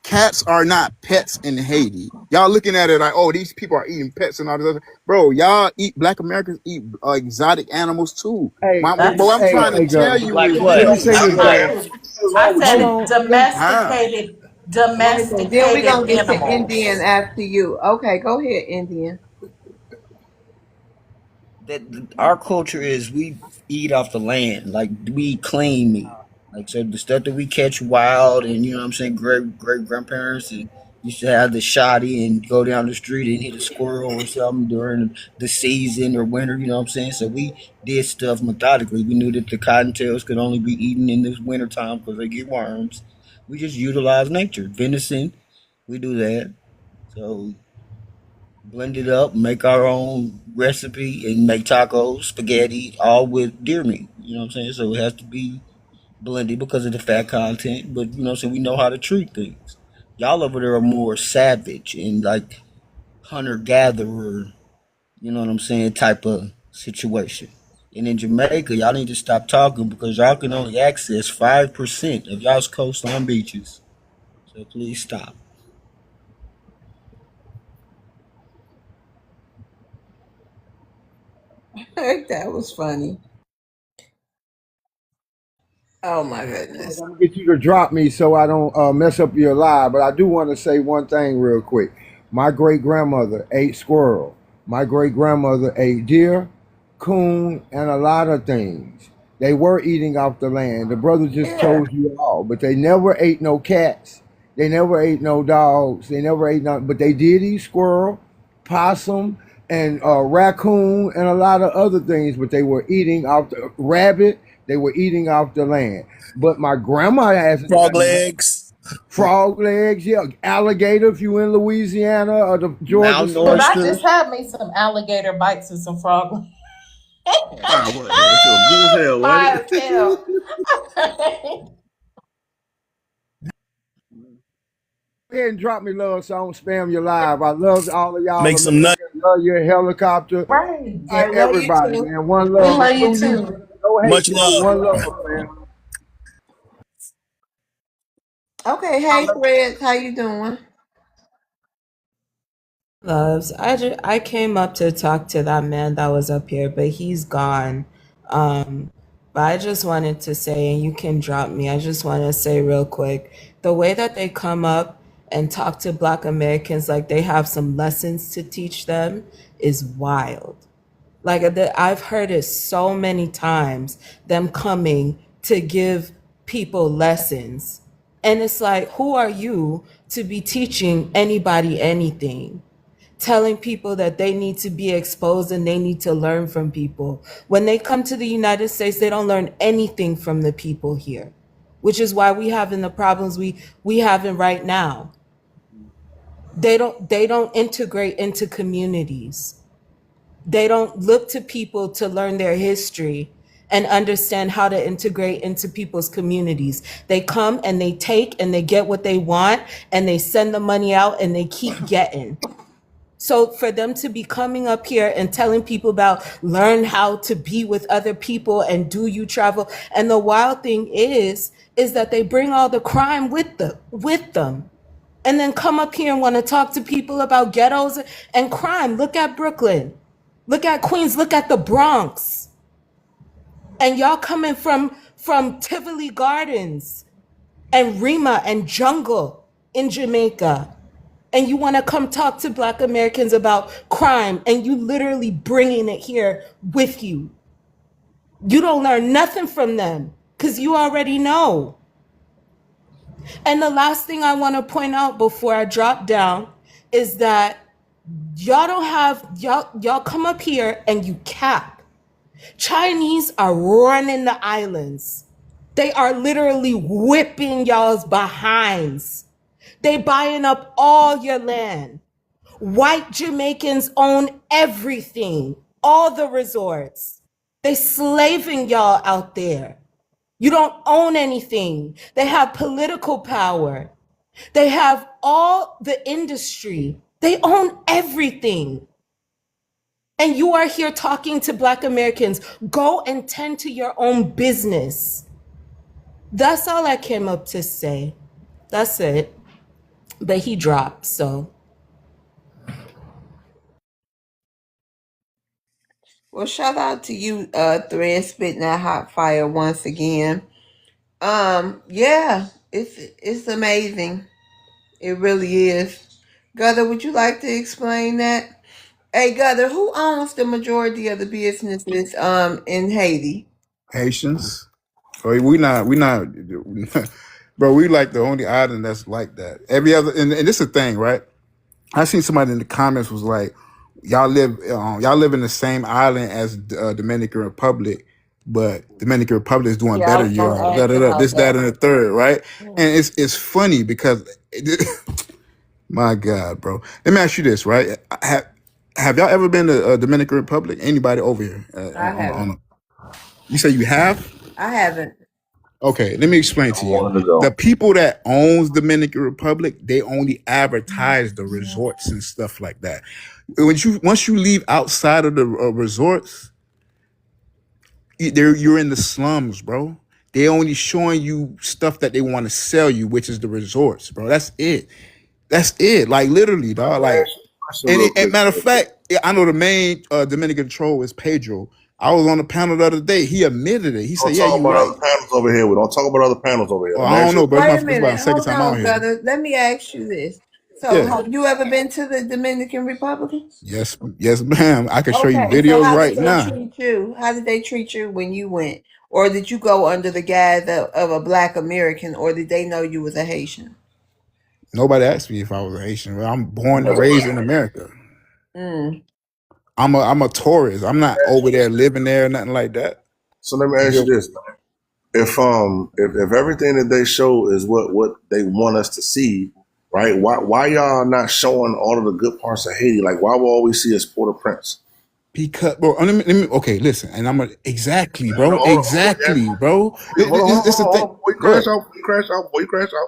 Cats are not pets in Haiti. Y'all looking at it like, oh, these people are eating pets and all this other. Bro, y'all eat. Black Americans eat exotic animals too. Hey, But hey, what That's I'm hey, trying to hey, true. tell Governor. you like is Let we me what? don't. say That's this, not Governor. true. I Hold said on. How? Wait a minute. Then we're domesticated gonna get to Indian animals. after you. Okay, go ahead, Indian. That our culture is we eat off the land, like we eat clean meat. Like so, the stuff that we catch wild, and you know what I'm saying, great grandparents and used to have the shoddy and go down the street and hit a squirrel or something during the season or winter. You know what I'm saying? So we did stuff methodically. We knew that the cottontails could only be eaten in this winter time because they get worms. We just utilize nature. Venison, we do that. So blend it up, make our own recipe, and make tacos, spaghetti, all with deer meat. You know what I'm saying? So it has to be blended because of the fat content. But you know, so we know how to treat things. Y'all over there are more savage and like hunter gatherer. You know what I'm saying? Type of situation. And in Jamaica, y'all need to stop talking because y'all can only access 5% of y'all's coastline beaches. So please stop. That was funny. Oh my I'm goodness. gonna get you to drop me so I don't mess up your live. But I do want to say one thing real quick. My great grandmother ate squirrel. My great grandmother ate deer, coon, and a lot of things. They were eating off the land. The brother just Yeah. told you all, but they never ate no cats. They never ate no dogs. They never ate no. But they did eat squirrel, possum. and raccoon and a lot of other things, but they were eating off the rabbit. They were eating off the land. But my grandma hasn't Frog done that. legs, Frog legs, yeah, alligator if you in Louisiana or the Georgia mountain state. But I just oysters. had me some alligator bites and some frog legs. Ah, what? That feel good as hell, Fire as what? hell. Go ahead and drop me love so I don't spam your live. I love all of y'all Make some nuts. Americans. Love your helicopter. Right. Yeah, love you Everybody, too. man. One We love. love you Include you. too. No hate, Much man. love. One love, man. Okay, hey Fred, how you doing? Loves. I came up to talk to that man that was up here, but he's gone. But I just wanted to say, and you can drop me. I just want to say real quick, the way that they come up and talk to Black Americans like they have some lessons to teach them is wild. Like I've heard it so many times, them coming to give people lessons. And it's like, who are you to be teaching anybody anything? Telling people that they need to be exposed and they need to learn from people. When they come to the United States, they don't learn anything from the people here, which is why we having the problems we having right now. They don't integrate into communities. They don't look to people to learn their history and understand how to integrate into people's communities. They come and they take and they get what they want and they send the money out and they keep getting. So for them to be coming up here and telling people about learn how to be with other people and do you travel, and the wild thing is that they bring all the crime with them and then come up here and want to talk to people about ghettos and crime. Look at Brooklyn. Look at Queens. Look at the Bronx. And y'all coming from Tivoli Gardens and Rima and Jungle in Jamaica. And you want to come talk to Black Americans about crime, and you literally bringing it here with you. You don't learn nothing from them because you already know. And the last thing I want to point out before I drop down is that y'all come up here and you cap. Chinese are running the islands. They are literally whipping y'all's behinds. They buying up all your land. White Jamaicans own everything, all the resorts. They slaving y'all out there. You don't own anything. They have political power. They have all the industry. They own everything. And you are here talking to Black Americans. Go and tend to your own business. That's all I came up to say. That's it. But he dropped, so. Well, shout out to you, Thread, spitting that hot fire once again. Yeah, it's amazing. It really is. Gutter, would you like to explain that? Hey, Gutter, who owns the majority of the businesses in Haiti? Haitians. So we not, bro. We like the only island that's like that. Every other, and this is the thing, right? I seen somebody in the comments was like, y'all live in the same island as Dominican Republic, but Dominican Republic is doing Yeah, I better. was gonna Y'all, da, ask da, da, about this, that, that. and the third, right? And it's funny because, my God, bro. Let me ask you this, right? Have y'all ever been to Dominican Republic? Anybody over here? I haven't. You say you have? I haven't. Okay, let me explain I to you. wanted to go. The people that owns Dominican Republic, they only advertise the resorts and stuff like that. Once you leave outside of the resorts, you're in the slums, bro. They only showing you stuff that they want to sell you, which is the resorts, bro. That's it. That's it. Like literally, I'm dog. gonna Like, ask you a question real and quick. matter of fact, I know the main Dominican troll is Pedro. I was on the panel the other day. He admitted it. He said, Don't "Yeah, talk you're about right." other panels over here. We don't talk about other panels over here. Oh, Let me I don't ask you know, a bro. question. Wait a It's about the minute. second Hold time out on, here. Gutter. Let me ask you this. So, Yeah. have you ever been to the Dominican Republic? Yes, ma'am. I can show you Okay, so videos how did right they now. treat you? How did they treat you when you went? Or did you go under the guise of a Black American, or did they know you was a Haitian? Nobody asked me if I was a Haitian. Well, I'm born and Never raised mind. in America. Mm. I'm a tourist. I'm not over there living there or nothing like that. So let me ask you this, man. If everything that they show is what they want us to see, right? Why y'all not showing all of the good parts of Haiti? Like, why will all we see is Port-au-Prince? Because, bro, let me okay, listen, and exactly, No, bro, hold on, exactly, bro. hold on, It's the thing. before you Go ahead. crash out,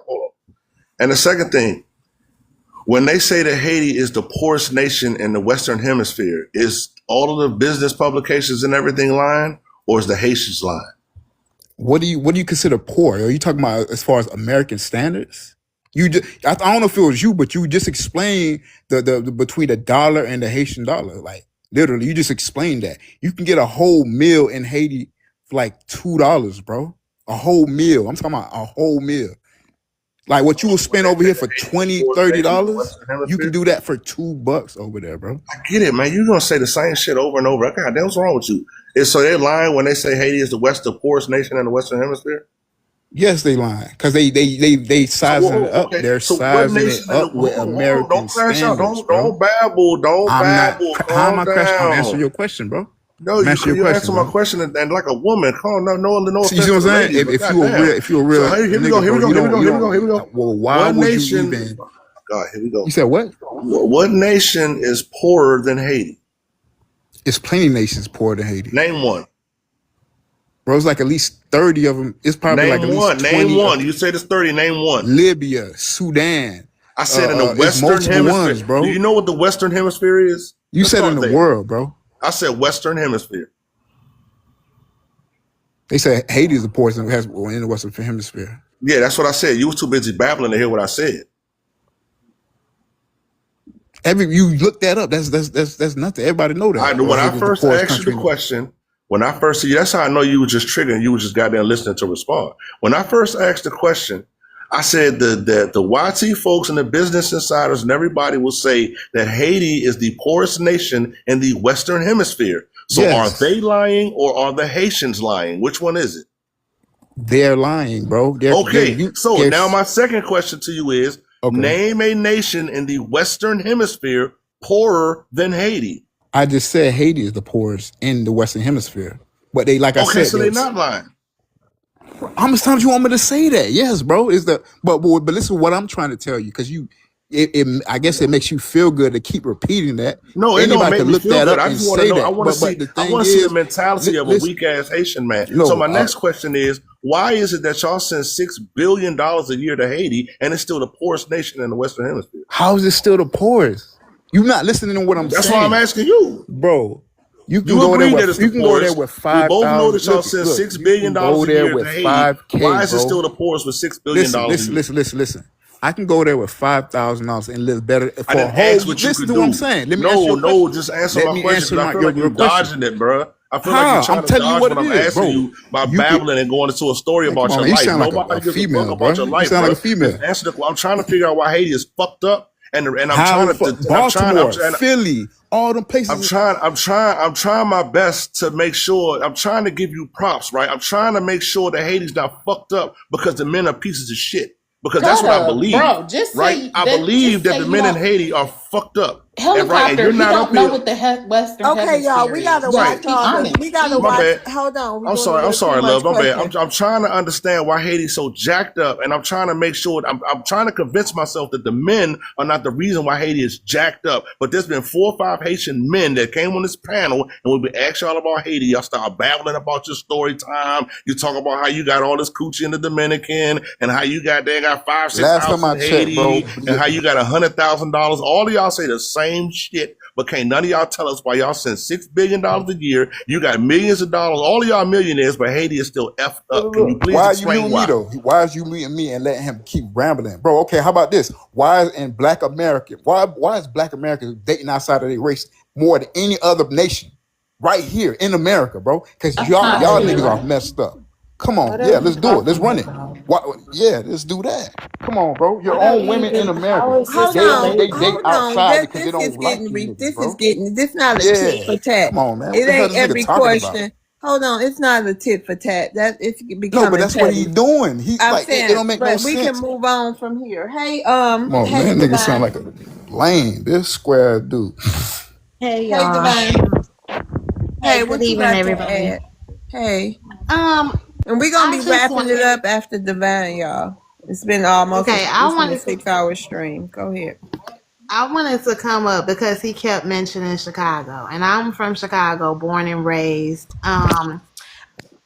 hold on. And the second thing, when they say that Haiti is the poorest nation in the Western Hemisphere, is all of the business publications and everything lying, or is the Haitians lying? What do you consider poor? Are you talking about as far as American standards? I don't know if it was you, but you just explained the between the dollar and the Haitian dollar. Like literally, you just explained that. You can get a whole meal in Haiti for like $2, bro. A whole meal. I'm talking about a whole meal. Like what you will spend over here for $20, $30, you can do that for $2 over there, bro. I get it, man. You're gonna say the same shit over and over. God damn, what's wrong with you? So they're lying when they say Haiti is the poorest nation in the Western Hemisphere? Yes, they lying because they sizing it up. They're sizing it up with American don't crash out. standards, Don't babble. Don't babble. How am I crashing? I'm Down. answering your question, bro. No, you answer my question and like a woman. Calm down. No See, you see what I'm saying? If you're a real, so here we go. Well, why would you even? God, here we go. You said what? What nation is poorer than Haiti? It's plenty nations poorer than Haiti. Name one. Bro, it's like at least 30 of them. It's probably like at least 20. Name one. You said it's 30. Name one. Libya, Sudan. I said in the Western Hemisphere, ones, bro. Do you know what the Western Hemisphere is? You said in the world, bro. I said Western Hemisphere. They said Haiti is the poorest in the Western Hemisphere. Yeah, that's what I said. You was too busy babbling to hear what I said. You looked that up. That's nothing. Everybody know that. When I first asked you the question, that's how I know you were just triggering. You were just goddamn listening to respond. When I first asked the question, I said the YT folks and the business insiders and everybody will say that Haiti is the poorest nation in the Western Hemisphere. So Are they lying or are the Haitians lying? Which one is it? They're lying, bro. Now my second question to you is, name a nation in the Western Hemisphere poorer than Haiti. I just said Haiti is the poorest in the Western Hemisphere. But I said. Okay, so they're not lying. How much times you want me to say that? Yes, bro. But listen to what I'm trying to tell you, because I guess it makes you feel good to keep repeating that. No, it don't make me feel good. I just want to know. I want to see the mentality of a weak ass Haitian man. So my next question is, why is it that y'all send $6 billion a year to Haiti and it's still the poorest nation in the Western Hemisphere? How is it still the poorest? You're not listening to what I'm saying. That's why I'm asking you, bro. You can go there with 5,000. We both know that y'all send $6 billion a year to Haiti. 5K, why is it still the poorest with $6 billion? Listen. I can go there with $5,000 and live better for a whole. Listen to what I'm saying. Just answer my question. I feel like you're dodging it, bro. I feel like you're trying to dodge what I'm asking you by babbling and going into a story about your life. Nobody gives a fuck about your life. You sound like a female. I'm trying to figure out why Haiti is fucked up. And I'm Baltimore, Philly, all them places. I'm trying my best to make sure. I'm trying to give you props, right? I'm trying to make sure that Haiti's not fucked up because the men are pieces of shit. Because that's what I believe, bro. I believe that the men in Haiti are fucked up. Helicopter, you don't know what the Western Okay, y'all, we gotta watch all this. We gotta watch. Hold on. I'm sorry, love. My bad. I'm trying to understand why Haiti's so jacked up, and I'm trying to make sure. I'm trying to convince myself that the men are not the reason why Haiti is jacked up. But there's been 4 or 5 Haitian men that came on this panel, and when we asked y'all about Haiti, y'all start babbling about your story time. You talk about how you got all this coochie in the Dominican, and how you got 5-6 houses in Haiti, bro, and how you got $100,000. All of y'all say the same shit, but can't none of y'all tell us why y'all send $6 billion a year. You got millions of dollars. All of y'all millionaires, but Haiti is still effed up. Can you please explain why? Why is you muting me and letting him keep rambling, bro? Okay, how about this? Why is Black America dating outside of their race more than any other nation right here in America, bro? Because y'all niggas are messed up. Come on, let's do it. Let's run it. Let's do that. Come on, bro. Your own women in America. They date outside because they don't like you. This not a tit for tat. Come on, man. It ain't every question. Hold on, it's not a tit for tat. It's becoming. No, but that's what he's doing. It don't make no sense. We can move on from here. Hey, come on, man. Nigga sound like a lame. This square dude. Hey Hey, y'all. Divine. Hey, Hey, good what you evening, got to everybody. add? Hey. Um, And we're going to I be just wrapping it wanted. up after Divine, y'all. It's been almost, Okay, it's been a 6-hour stream. Go ahead. I wanted to come up because he kept mentioning Chicago, and I'm from Chicago, born and raised.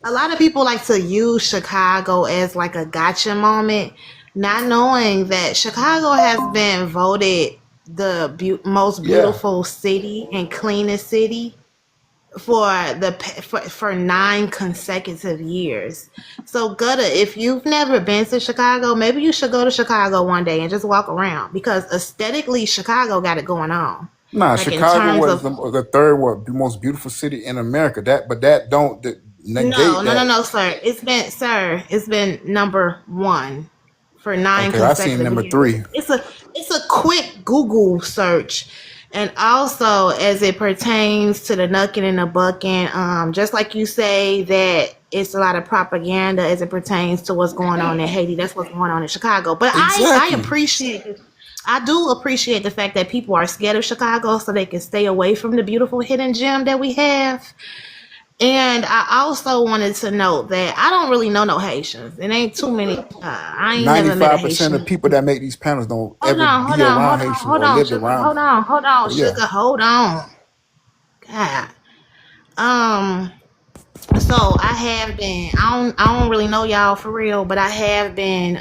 A lot of people like to use Chicago as like a gotcha moment, not knowing that Chicago has been voted the most Yeah. beautiful city and cleanest city for for 9 consecutive years. So Gutta, if you've never been to Chicago, maybe you should go to Chicago one day and just walk around because aesthetically Chicago got it going on. Nah, Like in Chicago terms was of the third most beautiful city in America. That don't no, negate no, no, that. no, sir. It's been number one for nine Okay, I seen consecutive number years. three. It's a quick Google search. And also as it pertains to the knucking and the bucking, just like you say that it's a lot of propaganda as it pertains to what's going on in Haiti. That's what's going on in Chicago. But Exactly. I do appreciate the fact that people are scared of Chicago so they can stay away from the beautiful hidden gem that we have. And I also wanted to note that I don't really know no Haitians. It ain't too many. I ain't never met a 95% of Haitian. people that make these panels don't Hold ever on, hold be on, around hold on, Haitians hold or on, lived sugar. around Hold them. on, hold on, But yeah. sugar. Hold on. God. So I have been. I don't really know y'all for real, but I have been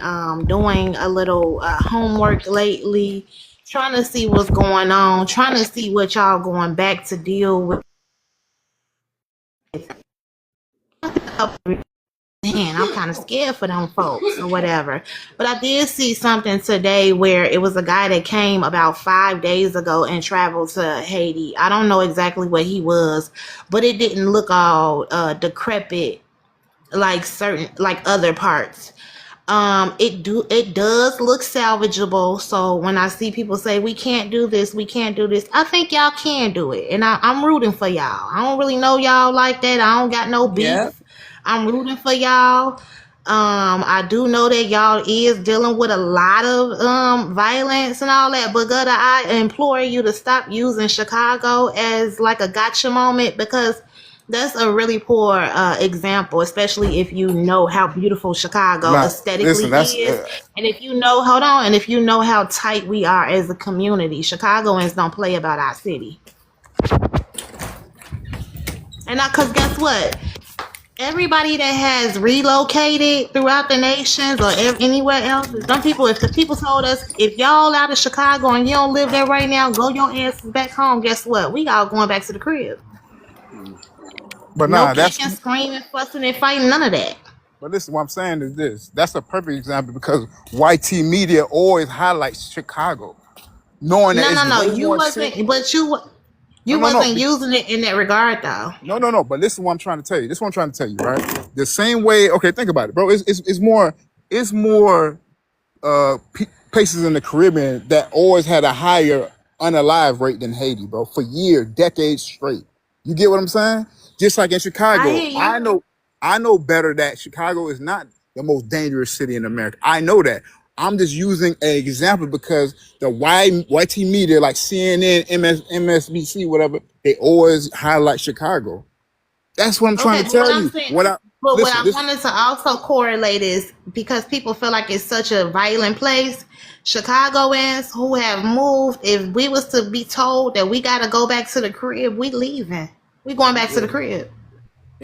doing a little homework lately, trying to see what's going on, trying to see what y'all going back to deal with. Man, I'm kind of scared for them folks or whatever. But I did see something today where it was a guy that came about 5 days ago and traveled to Haiti. I don't know exactly what he was, but it didn't look all decrepit like other parts. It does look salvageable. So when I see people say we can't do this, we can't do this, I think y'all can do it, and I'm rooting for y'all. I don't really know y'all like that. I don't got no Yep. beef. I'm rooting for y'all. I do know that y'all is dealing with a lot of violence and all that, but Gutta, I implore you to stop using Chicago as like a gotcha moment because that's a really poor example, especially if you know how beautiful Chicago Nah, aesthetically listen, that's is, and if you know, hold on, and if you know how tight we are as a community. Chicagoans don't play about our city, and because guess what? Everybody that has relocated throughout the nations or anywhere else, some people, if the people told us, if y'all out of Chicago and you don't live there right now, go your asses back home. Guess what? We all going back to the crib. but No nah, that's kicking, screaming, fussing, and fighting. None of that. but listen, what I'm saying is this. That's a perfect example because YT media always highlights Chicago, knowing that No, it's no, no. way You more city. wasn't, but No, you no, no. wasn't using it in that regard though. No. But listen, what I'm trying to tell you. This is what I'm trying to tell you, right? The same way. Okay, think about it, bro. It's more places in the Caribbean that always had a higher unalive rate than Haiti, bro, for years, decades straight. You get what I'm saying? Just like in I Chicago, hear you. I know better that Chicago is not the most dangerous city in America. I know that. I'm just using an example because the YT media, like CNN, MSNBC, whatever, they always highlight Chicago. That's what I'm trying Okay, to but what tell I'm you. saying, but what Listen, I this wanted to also correlate is because people feel like it's such a violent place. Chicagoans who have moved, if we was to be told that we got to go back to the crib, we leaving. We going back to the crib.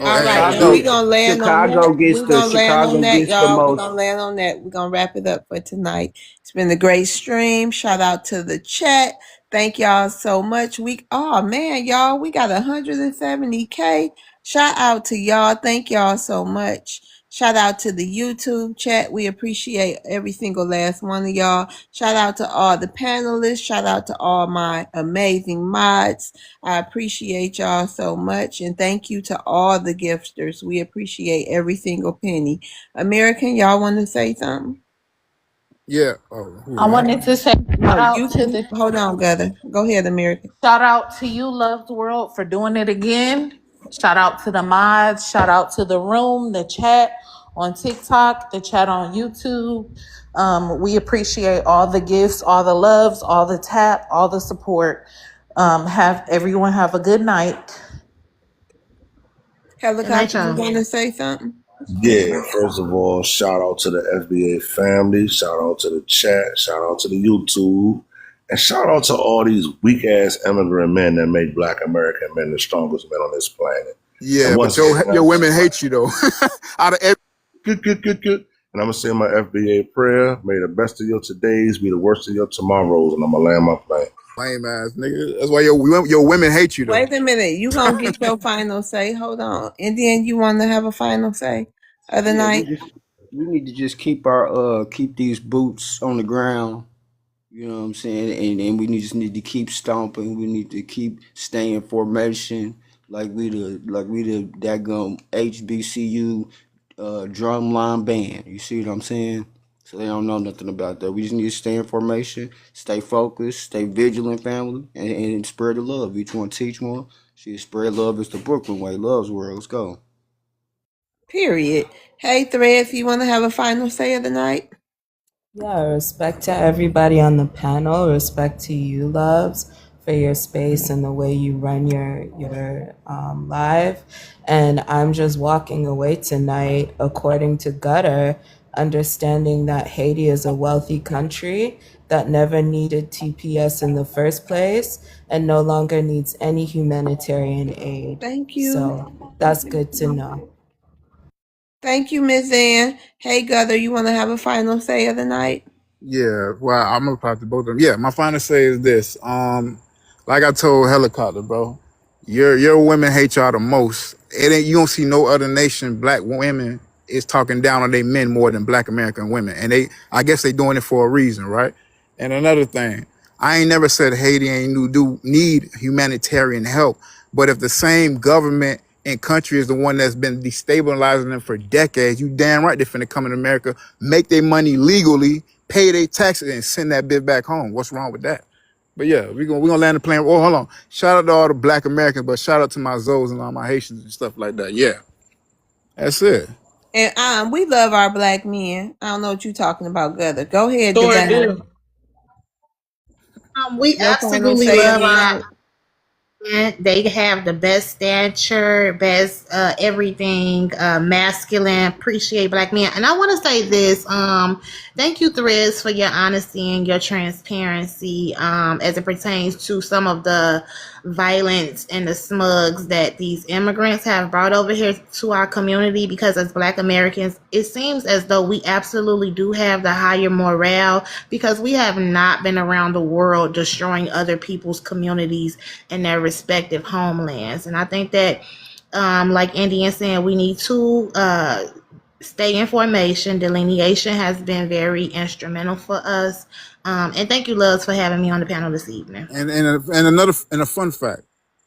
oh, All hey, right, hey, and Chicago, we're gonna land on Chicago that. gets We're gonna land on that, the y'all. We're most. gonna land on that. We're gonna wrap it up for tonight. It's been a great stream. Shout out to the chat. Thank y'all so much. Oh man, y'all, we got 170K. Shout out to y'all. Thank y'all so much. Shout out to the YouTube chat. We appreciate every single last one of y'all. Shout out to all the panelists. Shout out to all my amazing mods. I appreciate y'all so much. And thank you to all the gifters. We appreciate every single penny. American, y'all want to say something? yeah. Oh, who I that? wanted to say shout No, out you to can the hold on, Gutter. Go ahead, American. shout out to you, Love's World, for doing it again. Shout out to the mods. Shout out to the room, the chat on TikTok, the chat on YouTube. We appreciate all the gifts, all the loves, all the tap, all the support. Have everyone have a good night. Good night, Helicopter, you y'all. want to say something? Yeah, first of all, shout out to the FBA family, shout out to the chat, shout out to the YouTube, and shout out to all these weak ass immigrant men that make Black American men the strongest men on this planet. Yeah, And but once again, your women hate you though. Out of every good. And I'm gonna say my FBA prayer. May the best of your todays be the worst of your tomorrows, and I'm gonna land my plane. lame ass nigga. That's why your women hate you though. Wait a minute. You gonna get your final say? Hold on. Indian, you want to have a final say of the Yeah, night? we need to just keep these boots on the ground. You know what I'm saying? And we just need to keep stomping. We need to keep staying in formation like we the daggum HBCU drumline band. You see what I'm saying? So they don't know nothing about that. We just need to stay in formation, stay focused, stay vigilant, family, and spread the love. Each one teach one. See, spread love is the Brooklyn way. Love's world. Let's go. Period. Hey, Threads, you want to have a final say of the night? Yeah, respect to everybody on the panel. Respect to you, loves, for your space and the way you run your live. And I'm just walking away tonight, according to Gutter, understanding that Haiti is a wealthy country that never needed TPS in the first place and no longer needs any humanitarian aid. Thank you. So that's good to know. Thank you, Ms. Ann. Hey, Gutter, you want to have a final say of the night? Yeah, well, I'm gonna pop to both of them. Yeah, my final say is this. Like I told Helicopter, bro, your women hate y'all the most. It ain't, you don't see no other nation, black women is talking down on their men more than Black American women. And I guess they doing it for a reason, right? And another thing, I ain't never said Haiti ain't need humanitarian help, but if the same government and country is the one that's been destabilizing them for decades, you damn right they're finna come in America, make their money legally, pay their taxes, and send that bit back home. What's wrong with that? But yeah, we're gonna land the plane. Oh, hold on. Shout out to all the Black Americans, but shout out to my Zoes and all my Haitians and stuff like that. Yeah. That's it. And we love our black men. I don't know what you're talking about, Gutter. Go ahead, Sure Devon. do. We Your final absolutely say of love the our. night. They have the best stature, best everything, masculine. Appreciate black men, and I want to say this. Thank you, Threads, for your honesty and your transparency as it pertains to some of the violence and the smugs that these immigrants have brought over here to our community. Because as Black Americans, it seems as though we absolutely do have the higher morale because we have not been around the world destroying other people's communities and their respective homelands. And I think that, like Indian saying, we need to stay in formation. Delineation has been very instrumental for us. And thank you, Loves, for having me on the panel this evening. And a fun fact,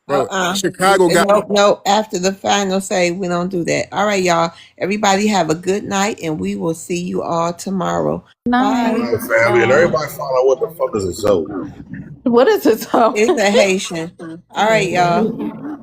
bro. Chicago got no. After the final say, we don't do that. All right, y'all. Everybody have a good night, and we will see you all tomorrow. Bye. Family, and everybody find out what the fuck is a Zoe. What is it? It's a Haitian. All right, y'all.